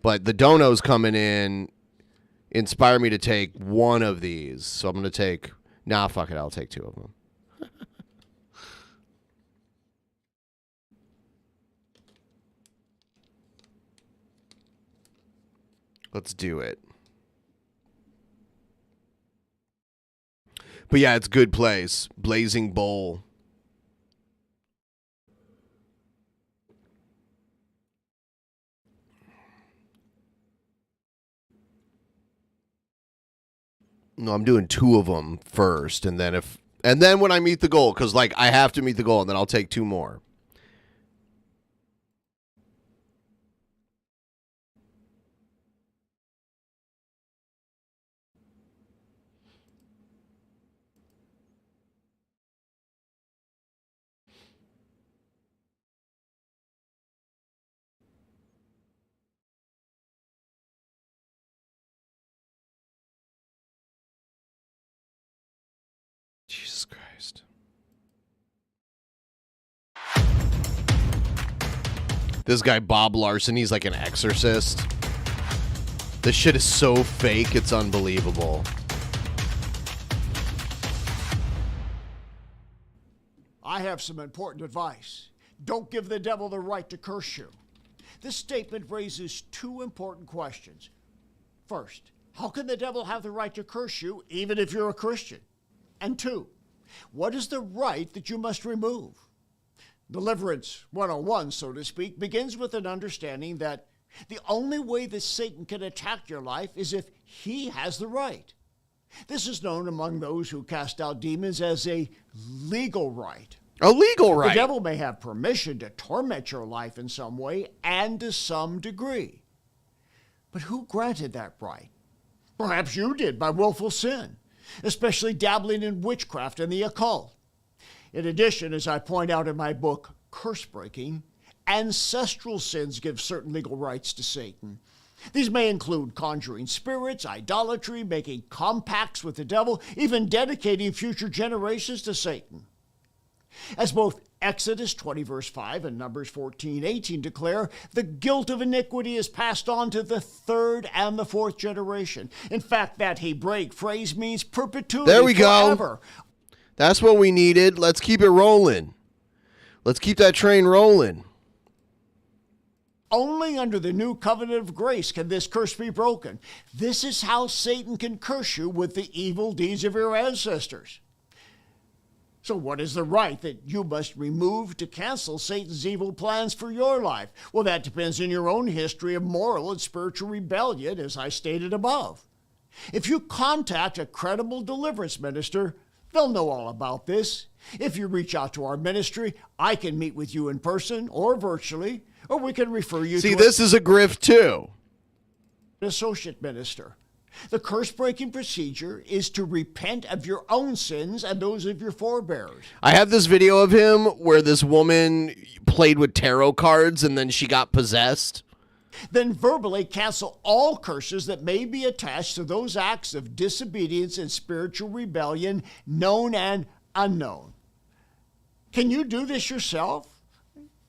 But the donos coming in inspire me to take one of these, so I'm going to take... Nah, fuck it, I'll take two of them. Let's do it. But yeah, it's a good place. Blazing Bowl. No, I'm doing two of them first, and then when I meet the goal, because like I have to meet the goal, and then I'll take two more. Jesus Christ. This guy, Bob Larson, he's like an exorcist. This shit is so fake, it's unbelievable. I have some important advice. Don't give the devil the right to curse you. This statement raises two important questions. First, how can the devil have the right to curse you even if you're a Christian? And two, what is the right that you must remove? Deliverance 101, so to speak, begins with an understanding that the only way that Satan can attack your life is if he has the right. This is known among those who cast out demons as a legal right. A legal right. The devil may have permission to torment your life in some way and to some degree. But who granted that right? Perhaps you did by willful sin, especially dabbling in witchcraft and the occult. In addition, as I point out in my book, Curse Breaking, ancestral sins give certain legal rights to Satan. These may include conjuring spirits, idolatry, making compacts with the devil, even dedicating future generations to Satan. As both Exodus 20 verse 5 and Numbers 14:18 declare, the guilt of iniquity is passed on to the third and the fourth generation. In fact, that Hebraic phrase means perpetuity. There we forever. go. That's what we needed. Let's keep it rolling. Let's keep that train rolling. Only under the new covenant of grace can this curse be broken. This is how Satan can curse you with the evil deeds of your ancestors. So what is the right that you must remove to cancel Satan's evil plans for your life? Well, that depends on your own history of moral and spiritual rebellion, as I stated above. If you contact a credible deliverance minister, they'll know all about this. If you reach out to our ministry, I can meet with you in person or virtually, or we can refer you to this is a grift too. An associate minister. The curse-breaking procedure is to repent of your own sins and those of your forebears. I have this video of him where this woman played with tarot cards and then she got possessed. Then verbally cancel all curses that may be attached to those acts of disobedience and spiritual rebellion, known and unknown. Can you do this yourself?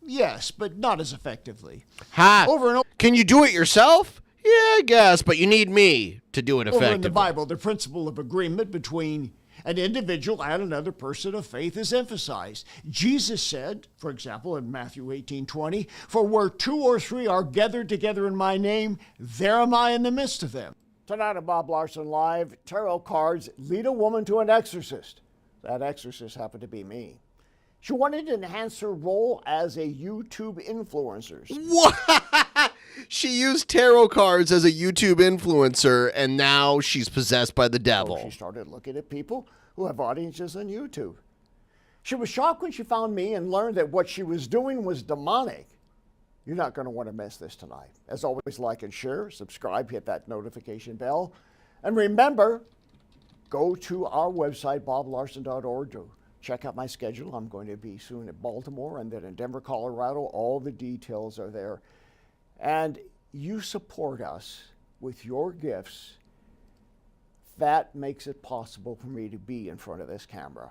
Yes, but not as effectively. Over and over. Can you do it yourself? Yeah, I guess, but you need me to do it effectively. Over in the Bible, the principle of agreement between an individual and another person of faith is emphasized. Jesus said, for example, in Matthew 18:20, "For where 2 or 3 are gathered together in my name, there am I in the midst of them." Tonight on Bob Larson Live, tarot cards lead a woman to an exorcist. That exorcist happened to be me. She wanted to enhance her role as a YouTube influencer. What? She used tarot cards as a YouTube influencer, and now she's possessed by the devil. So she started looking at people who have audiences on YouTube. She was shocked when she found me and learned that what she was doing was demonic. You're not going to want to miss this tonight. As always, like and share, subscribe, hit that notification bell. And remember, go to our website, boblarson.org, to check out my schedule. I'm going to be soon at Baltimore and then in Denver, Colorado. All the details are there. And you support us with your gifts. That makes it possible for me to be in front of this camera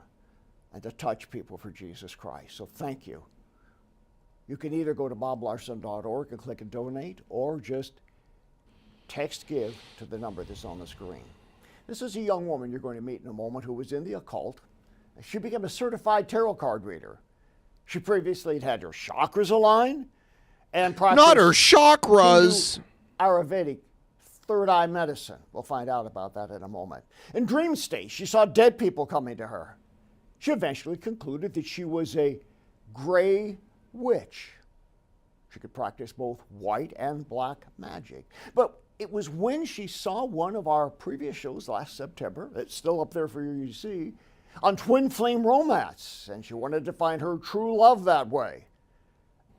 and to touch people for Jesus Christ. So thank you. You can either go to boblarson.org and click and donate, or just text give to the number that's on the screen. This is a young woman you're going to meet in a moment who was in the occult. She became a certified tarot card reader. She previously had her chakras aligned and practiced not her chakras. Ayurvedic third eye medicine. We'll find out about that in a moment. In dream state, she saw dead people coming to her. She eventually concluded that she was a gray witch. She could practice both white and black magic. But it was when she saw one of our previous shows last September, it's still up there for you to see, on twin flame romance, and she wanted to find her true love that way.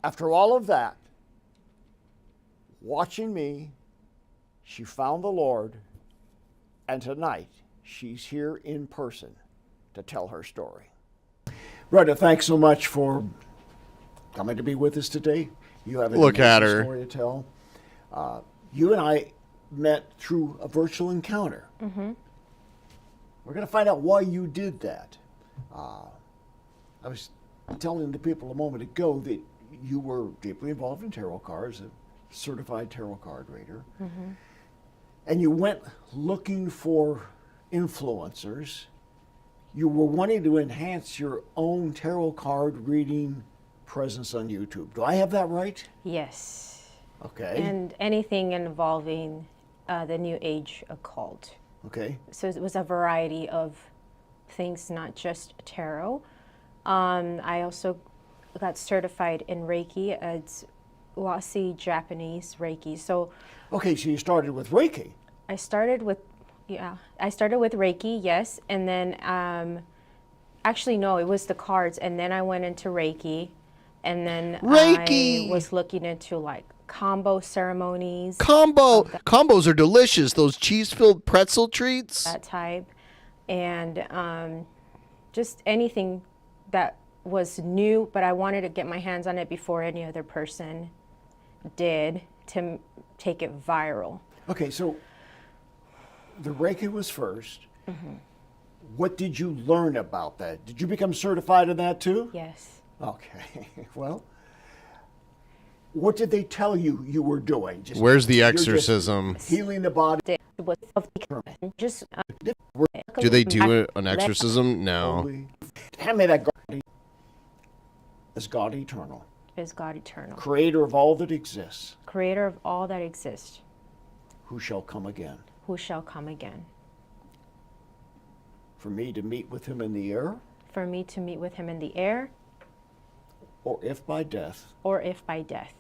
After all of that, watching me, she found the Lord, and tonight she's here in person to tell her story. Brother, thanks so much for coming to be with us today. You have Look at her. Story to tell. You and I met through a virtual encounter. Mm-hmm. We're going to find out why you did that. I was telling the people a moment ago that you were deeply involved in tarot cards, a certified tarot card reader, Mm-hmm. and you went looking for influencers. You were wanting to enhance your own tarot card reading presence on YouTube. Do I have that right? Yes. Okay. And anything involving the New Age occult. Okay. So it was a variety of things, not just tarot. I also got certified in Reiki. It's Wasi Japanese Reiki. So. Okay, so you started with Reiki. I started with Reiki, yes, and then actually no, it was the cards, and then I went into Reiki, and then Reiki! I was looking into like combo ceremonies. Combos are delicious. Those cheese-filled pretzel treats. That type. And just anything that was new, but I wanted to get my hands on it before any other person did to take it viral. Okay, so the Reiki was first. Mm-hmm. What did you learn about that? Did you become certified in that too? Yes. Okay, well, what did they tell you you were doing? Where's the you're just exorcism? healing the body. Just, Do they do an exorcism? No. Hand me that God. Is God eternal? Is God eternal? Creator of all that exists. Creator of all that exists. Who shall come again? Who shall come again? For me to meet with him in the air? For me to meet with him in the air? Or if by death? Or if by death?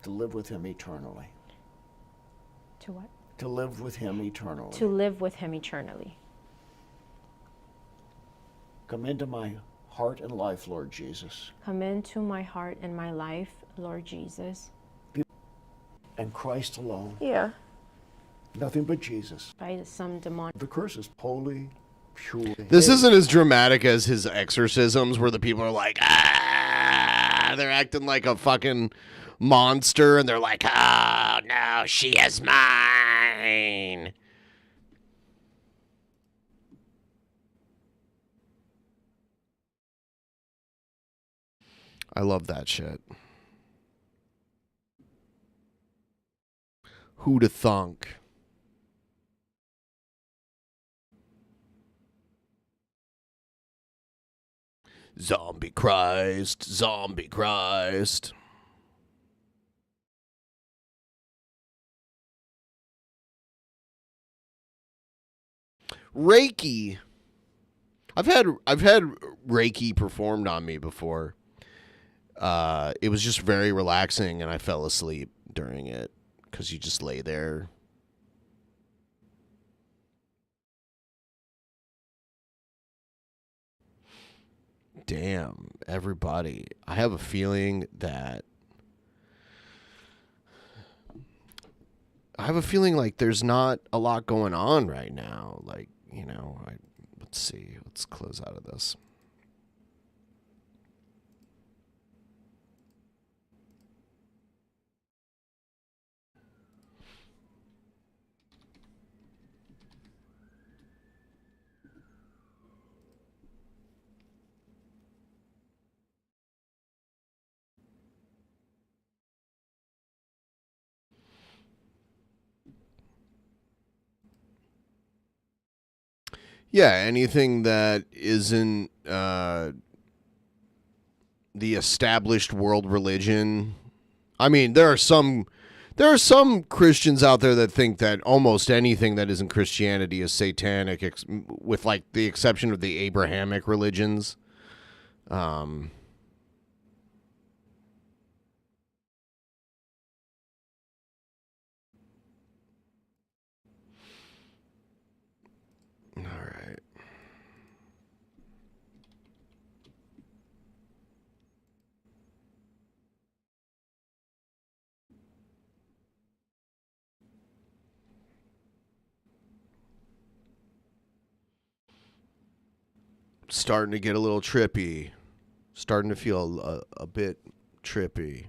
To live with him eternally. To what? To live with him eternally. To live with him eternally. Come into my heart and life, Lord Jesus. Come into my heart and my life, Lord Jesus. And Christ alone. Yeah. Nothing but Jesus. By some demonic. The curse is holy, pure. This isn't as dramatic as his exorcisms where the people are like, ah, they're acting like a fucking monster and they're like, oh no, she is mine. I love that shit. Who'da thunk? Zombie Christ, Zombie Christ. Reiki. I've had Reiki performed on me before. It was just very relaxing and I fell asleep during it because you just lay there. Damn, everybody. I have a feeling that like there's not a lot going on right now. Like, you know, let's see. Let's close out of this. Yeah, anything that isn't the established world religion. I mean, there are some Christians out there that think that almost anything that isn't Christianity is satanic, with like the exception of the Abrahamic religions. All right. Starting to get a little trippy. Starting to feel a bit trippy.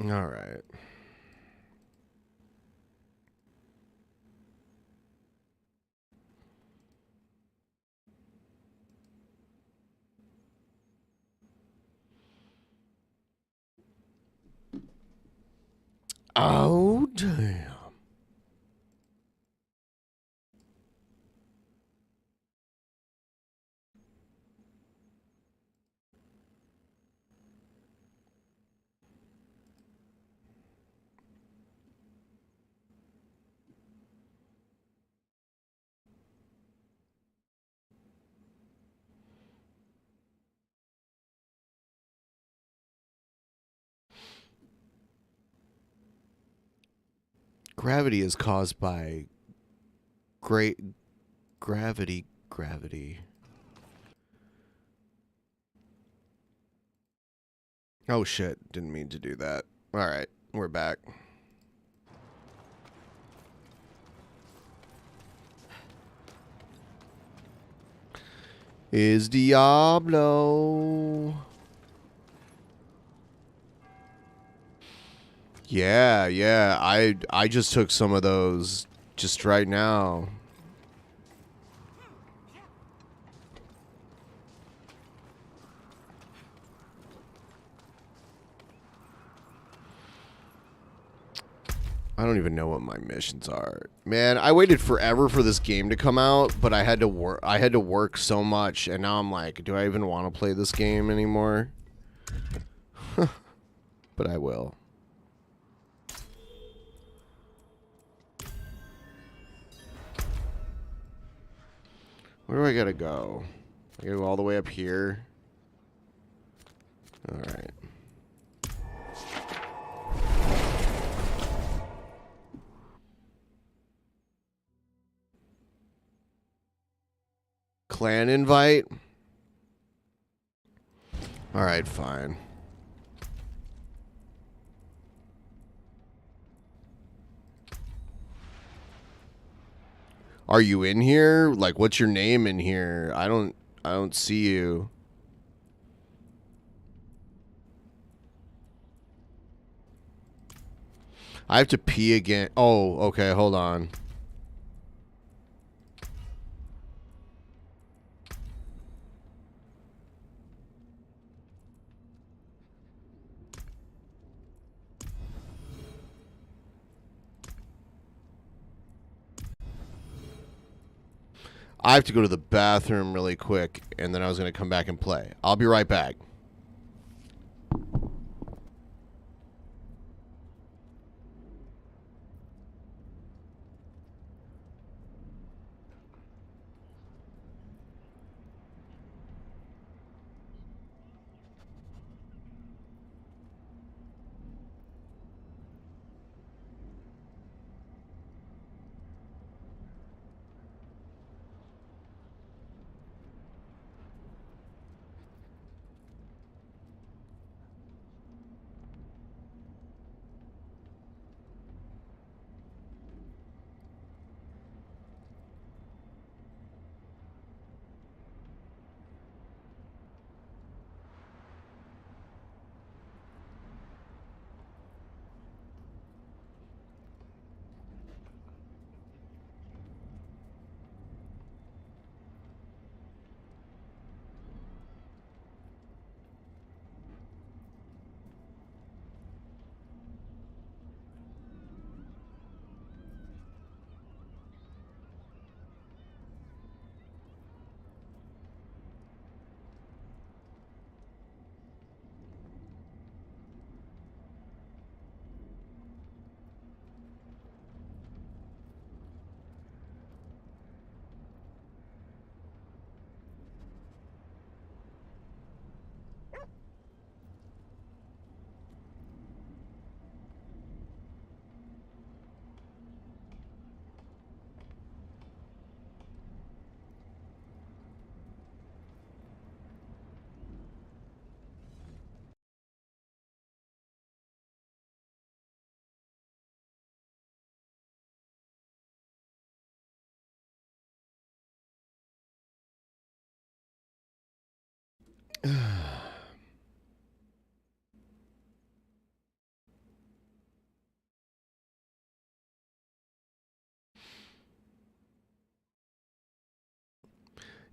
All right. Oh, damn. Gravity is caused by gravity. Oh shit, didn't mean to do that. All right, we're back. Is Diablo. Yeah, I just took some of those just right now. I don't even know what my missions are. Man, I waited forever for this game to come out, but I had to work so much, and now I'm like, do I even want to play this game anymore? But I will. Where do I gotta go? I gotta go all the way up here. Alright. Clan invite? Alright, fine. Are you in here? Like, what's your name in here? I don't see you. I have to pee again. Oh, okay, hold on. I have to go to the bathroom really quick, and then I was going to come back and play. I'll be right back.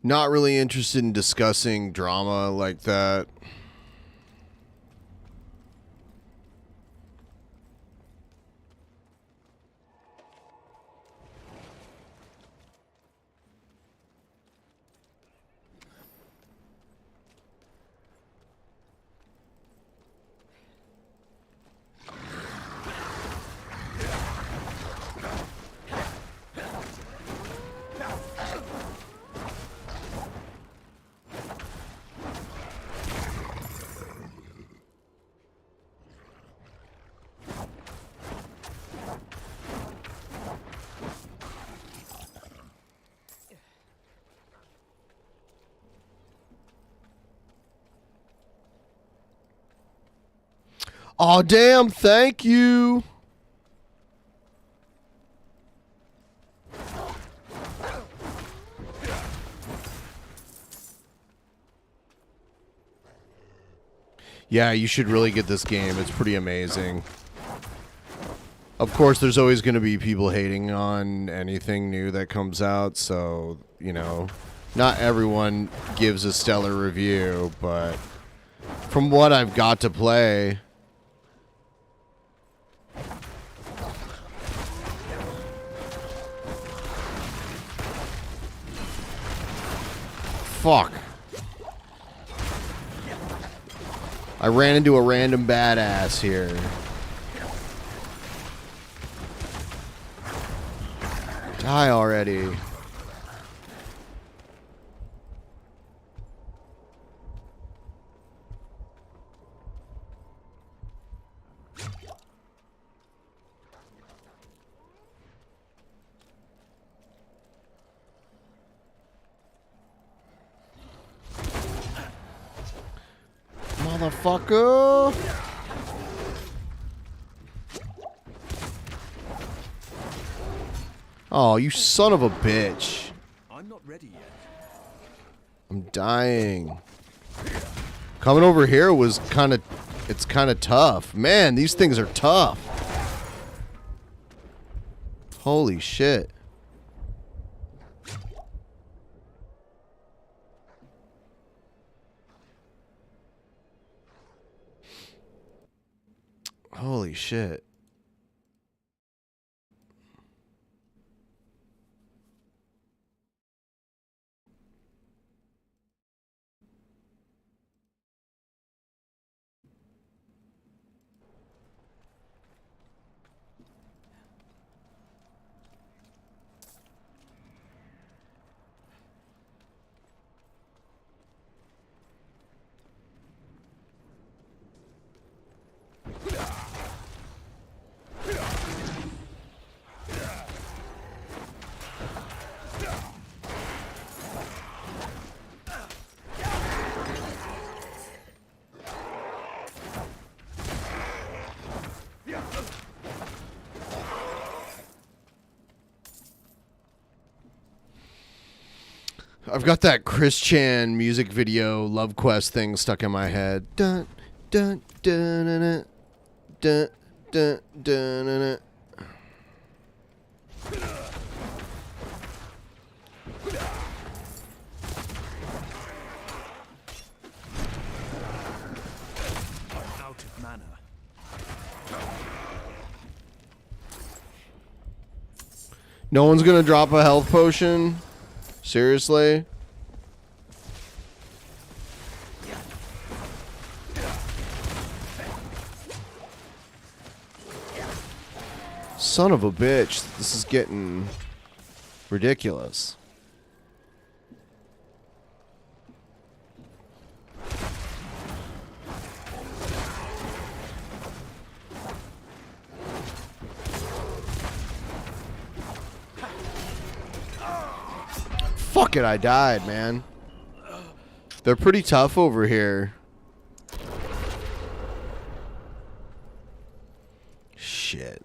Not really interested in discussing drama like that. Aw, damn, thank you. Yeah, you should really get this game. It's pretty amazing. Of course, there's always going to be people hating on anything new that comes out, so, you know, not everyone gives a stellar review, but from what I've got to play, fuck. I ran into a random badass here. Die already. Motherfucker. Oh, you son of a bitch. I'm not ready yet. I'm dying. Coming over here was it's kind of tough. Man, these things are tough. Holy shit. Holy shit. I've got that Chris Chan music video Love Quest thing stuck in my head. Dun dun dun dun dun dun dun dun. Out of mana. No one's gonna drop a health potion? Seriously? Son of a bitch. This is getting ridiculous. Fuck it, I died, man. They're pretty tough over here. Shit.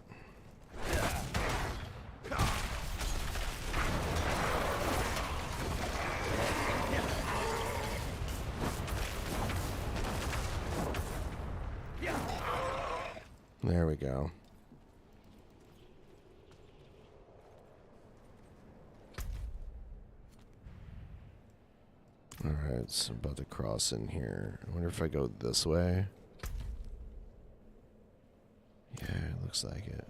There we go. Alright, it's about to cross in here. I wonder if I go this way. Yeah, it looks like it.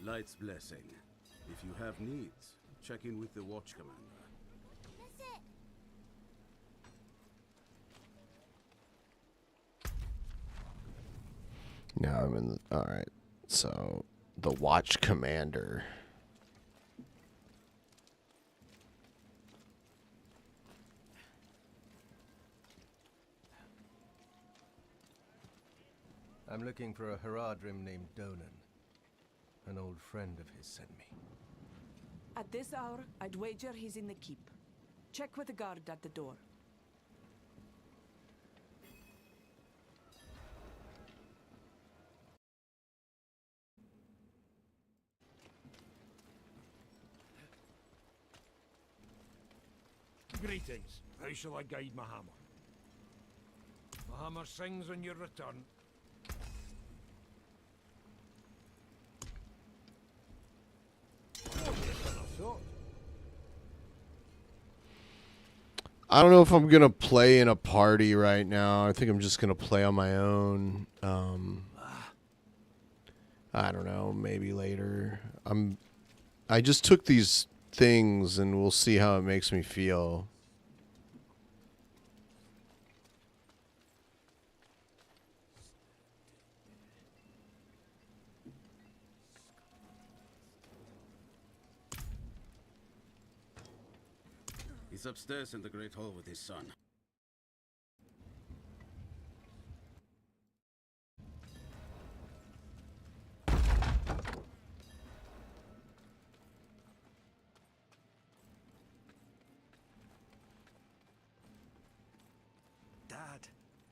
Light's blessing. If you have needs, check in with the watch commander. Now I'm in the... Alright. So, the Watch Commander. I'm looking for a Haradrim named Donan. An old friend of his sent me. At this hour, I'd wager he's in the keep. Check with the guard at the door. Greetings. How shall I guide my hammer? The hammer sings on your return. I don't know if I'm gonna play in a party right now. I think I'm just gonna play on my own. I don't know, maybe later. I just took these things and we'll see how it makes me feel. He's upstairs in the Great Hall with his son. Dad,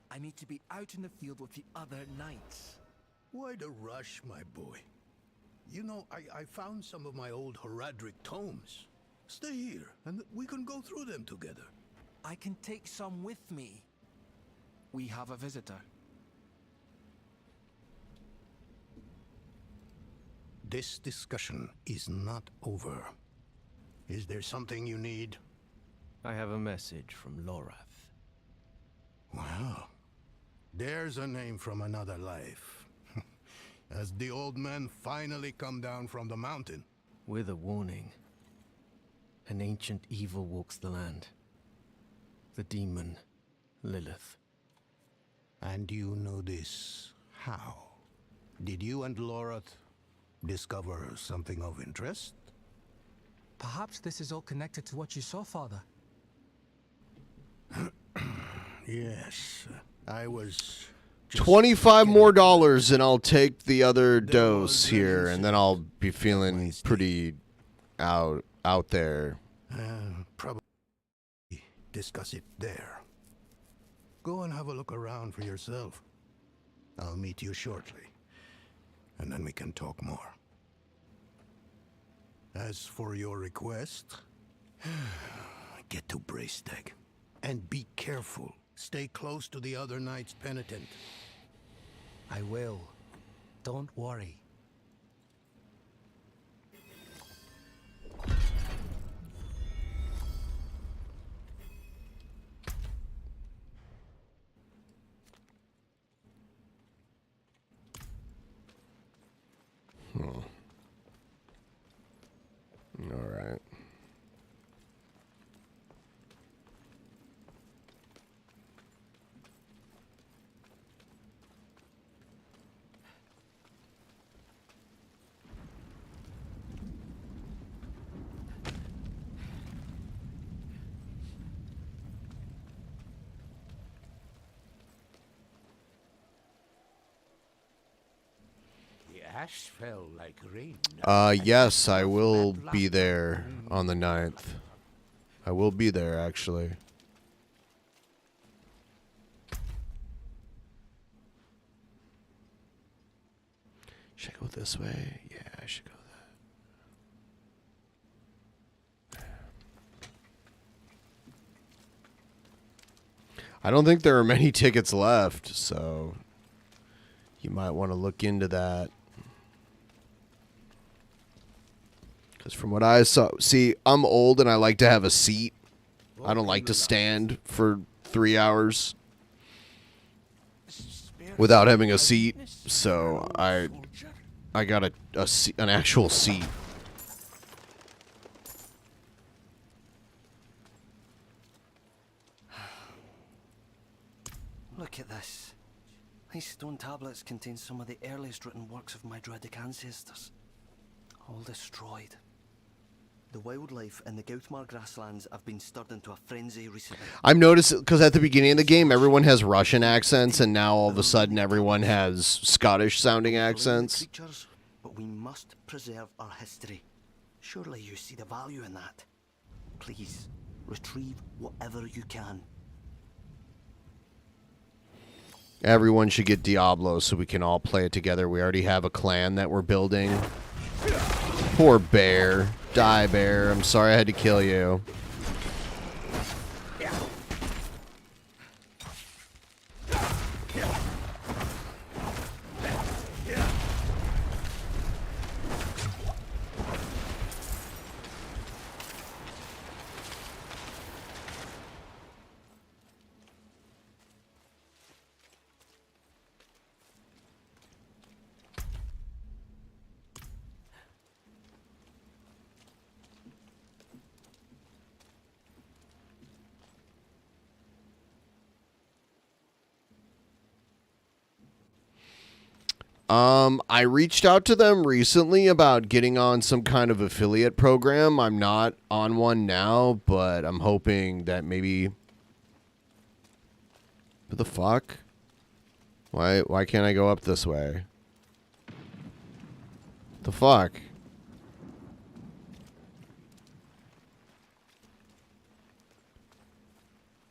I need to be out in the field with the other knights. Why the rush, my boy? You know, I found some of my old Haradric tomes. Stay here, and we can go through them together. I can take some with me. We have a visitor. This discussion is not over. Is there something you need? I have a message from Lorath. Wow. There's a name from another life. Has the old man finally come down from the mountain? With a warning. An ancient evil walks the land. The demon, Lilith. And you know this how? Did you and Lorath discover something of interest? Perhaps this is all connected to what you saw, Father. Yes, I was... $25 more and I'll take the other dose here, and then I'll be feeling pretty out there. Probably discuss it there. Go and have a look around for yourself. I'll meet you shortly, and then we can talk more. As for your request, get to Bracesteg, and be careful. Stay close to the other knight's penitent. I will. Don't worry. All right. Ash fell like rain. Yes, I will be there on the 9th. I will be there, actually. Should I go this way? Yeah, I should go that. I don't think there are many tickets left, so you might want to look into that. Because from what I saw, see, I'm old and I like to have a seat. I don't like to stand for 3 hours without having a seat. So I got an actual seat. Look at this. These stone tablets contain some of the earliest written works of my Druidic ancestors. All destroyed. The wildlife in the Gautmar grasslands have been stirred into a frenzy recently. I've noticed, because at the beginning of the game, everyone has Russian accents, and now all of a sudden everyone has Scottish-sounding accents. Creatures, but we must preserve our history. Surely you see the value in that. Please, retrieve whatever you can. Everyone should get Diablo so we can all play it together. We already have a clan that we're building. Poor bear. Die, bear. I'm sorry I had to kill you. I reached out to them recently about getting on some kind of affiliate program. I'm not on one now, but I'm hoping that maybe... What the fuck? Why can't I go up this way? The fuck?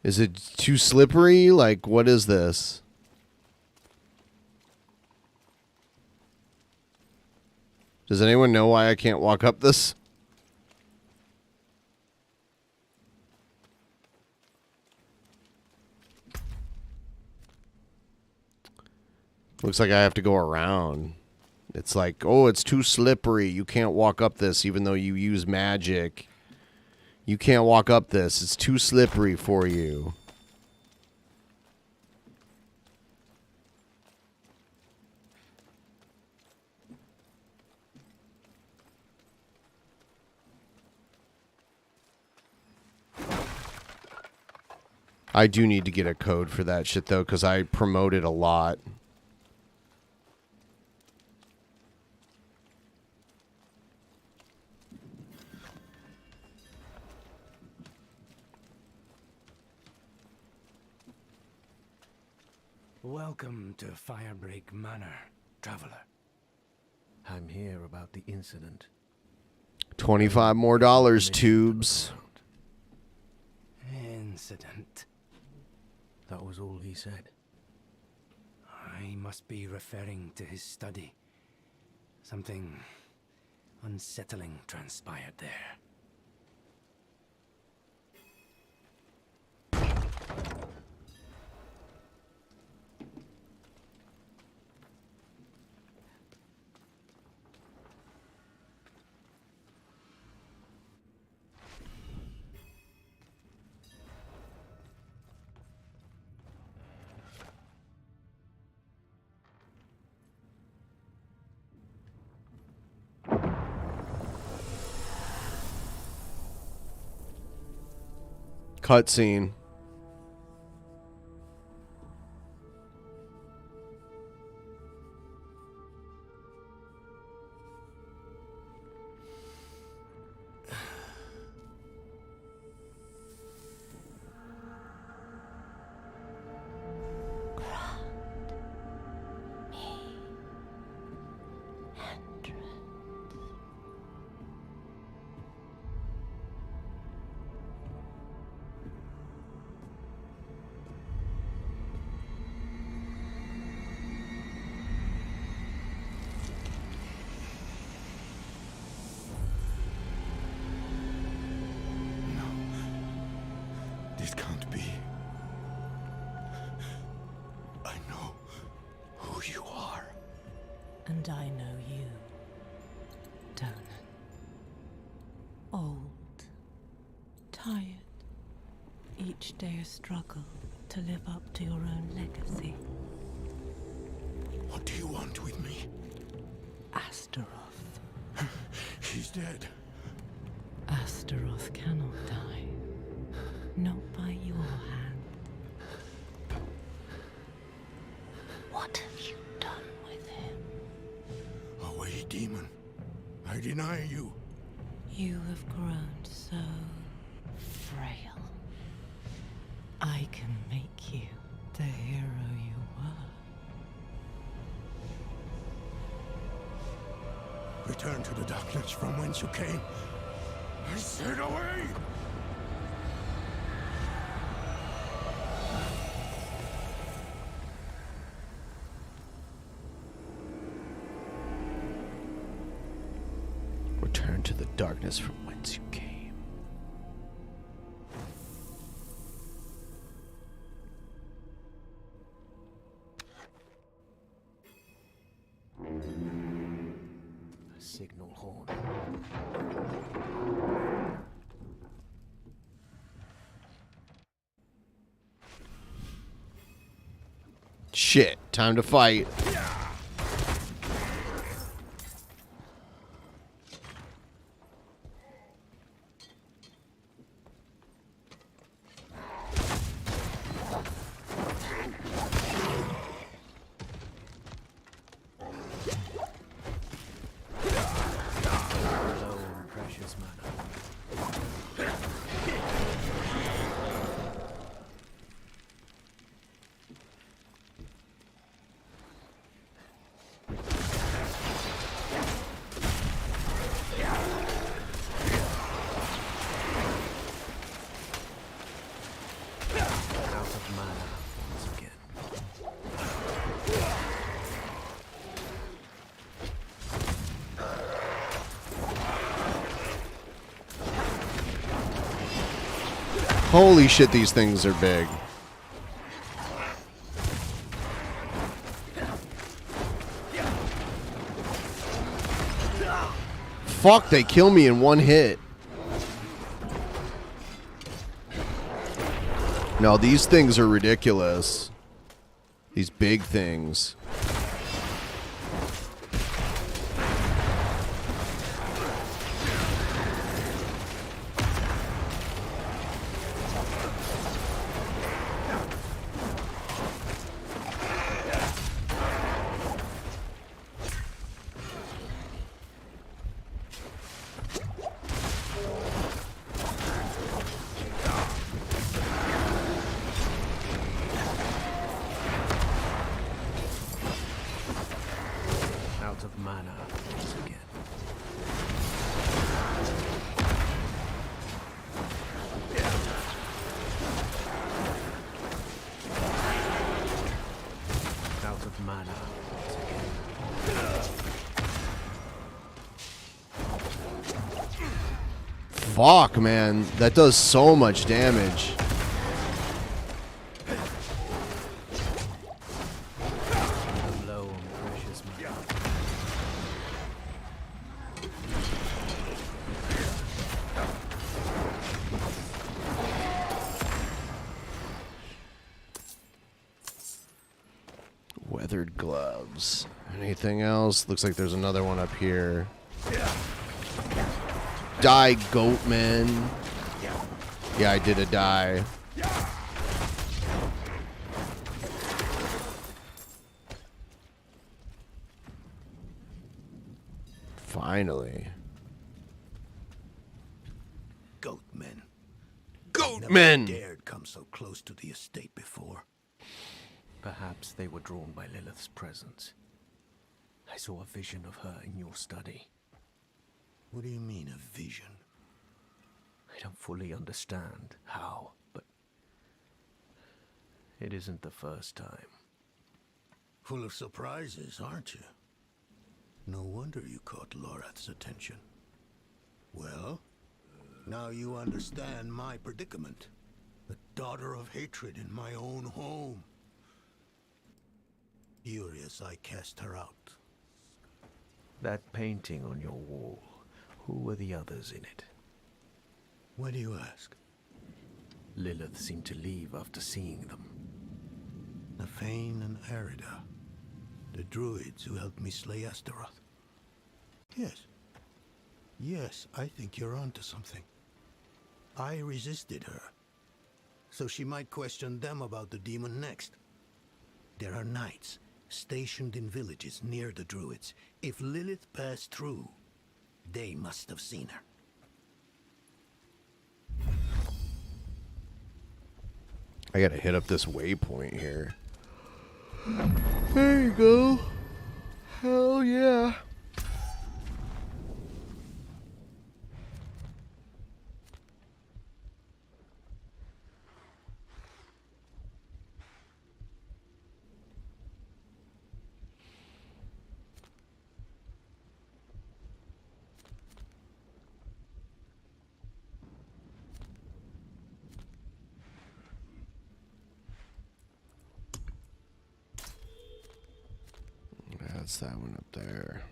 Is it too slippery? Like, what is this? Does anyone know why I can't walk up this? Looks like I have to go around. It's like, oh, it's too slippery. You can't walk up this even though you use magic. You can't walk up this. It's too slippery for you. I do need to get a code for that shit, though, because I promote it a lot. Welcome to Firebreak Manor, traveler. I'm here about the incident. $25 more, tubes. Incident. That was all he said. I must be referring to his study. Something unsettling transpired there. Cutscene. This can't be. I know who you are. And I know you, Donan. Old, tired, each day a struggle to live up to your own legacy. What do you want with me? Astaroth. He's dead. Astaroth cannot die. Not by your hand. What have you deny you. You have grown so frail. I can make you the hero you were. Return to the darkness from whence you came. I said away! Return to the darkness from whence you came. A signal horn. Shit, time to fight. Holy shit, these things are big. Fuck, they kill me in one hit. No, these things are ridiculous. These big things. Of mana once again. Out of mana once again. Fuck, man. That does so much damage. Weathered gloves. Anything else? Looks like there's another one up here. Die, Goatman. Yeah, I did a die. Finally. Goatmen. Goatmen! Never dared come so close to the estate before. Perhaps they were drawn by Lilith's presence. I saw a vision of her in your study. What do you mean, a vision? I don't fully understand how, but it isn't the first time. Full of surprises, aren't you? No wonder you caught Lorath's attention. Well, now you understand my predicament. The daughter of hatred in my own home. Furious, I cast her out. That painting on your wall, who were the others in it? Why do you ask? Lilith seemed to leave after seeing them. Nafane and Arida, the druids who helped me slay Astaroth. Yes. Yes, I think you're onto something. I resisted her, so she might question them about the demon next. There are knights stationed in villages near the druids. If Lilith passed through, They must have seen her. I gotta hit up this waypoint here. There you go. Hell yeah. That's that one up there.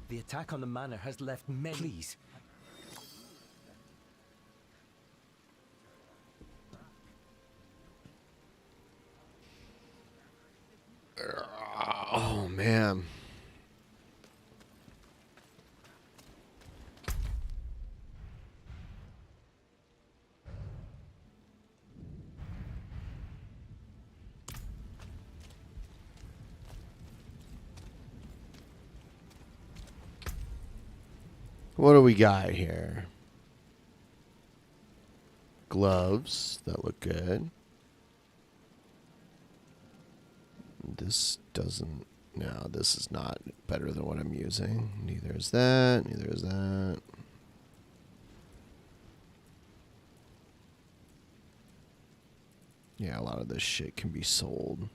The attack on the manor has left many. Please. Oh, man. What do we got here? Gloves. That look good. This doesn't... No, this is not better than what I'm using. Neither is that. Neither is that. Yeah, a lot of this shit can be sold.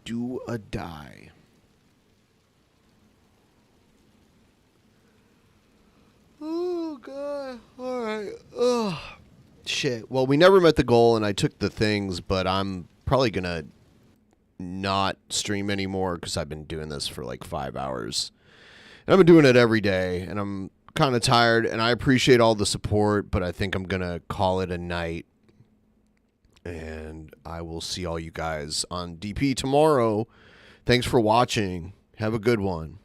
Do a die. Oh, God. All right. Ugh. Shit. Well, we never met the goal, and I took the things, but I'm probably going to not stream anymore because I've been doing this for like 5 hours. And I've been doing it every day, and I'm kind of tired, and I appreciate all the support, but I think I'm going to call it a night. And I will see all you guys on DP tomorrow. Thanks for watching. Have a good one.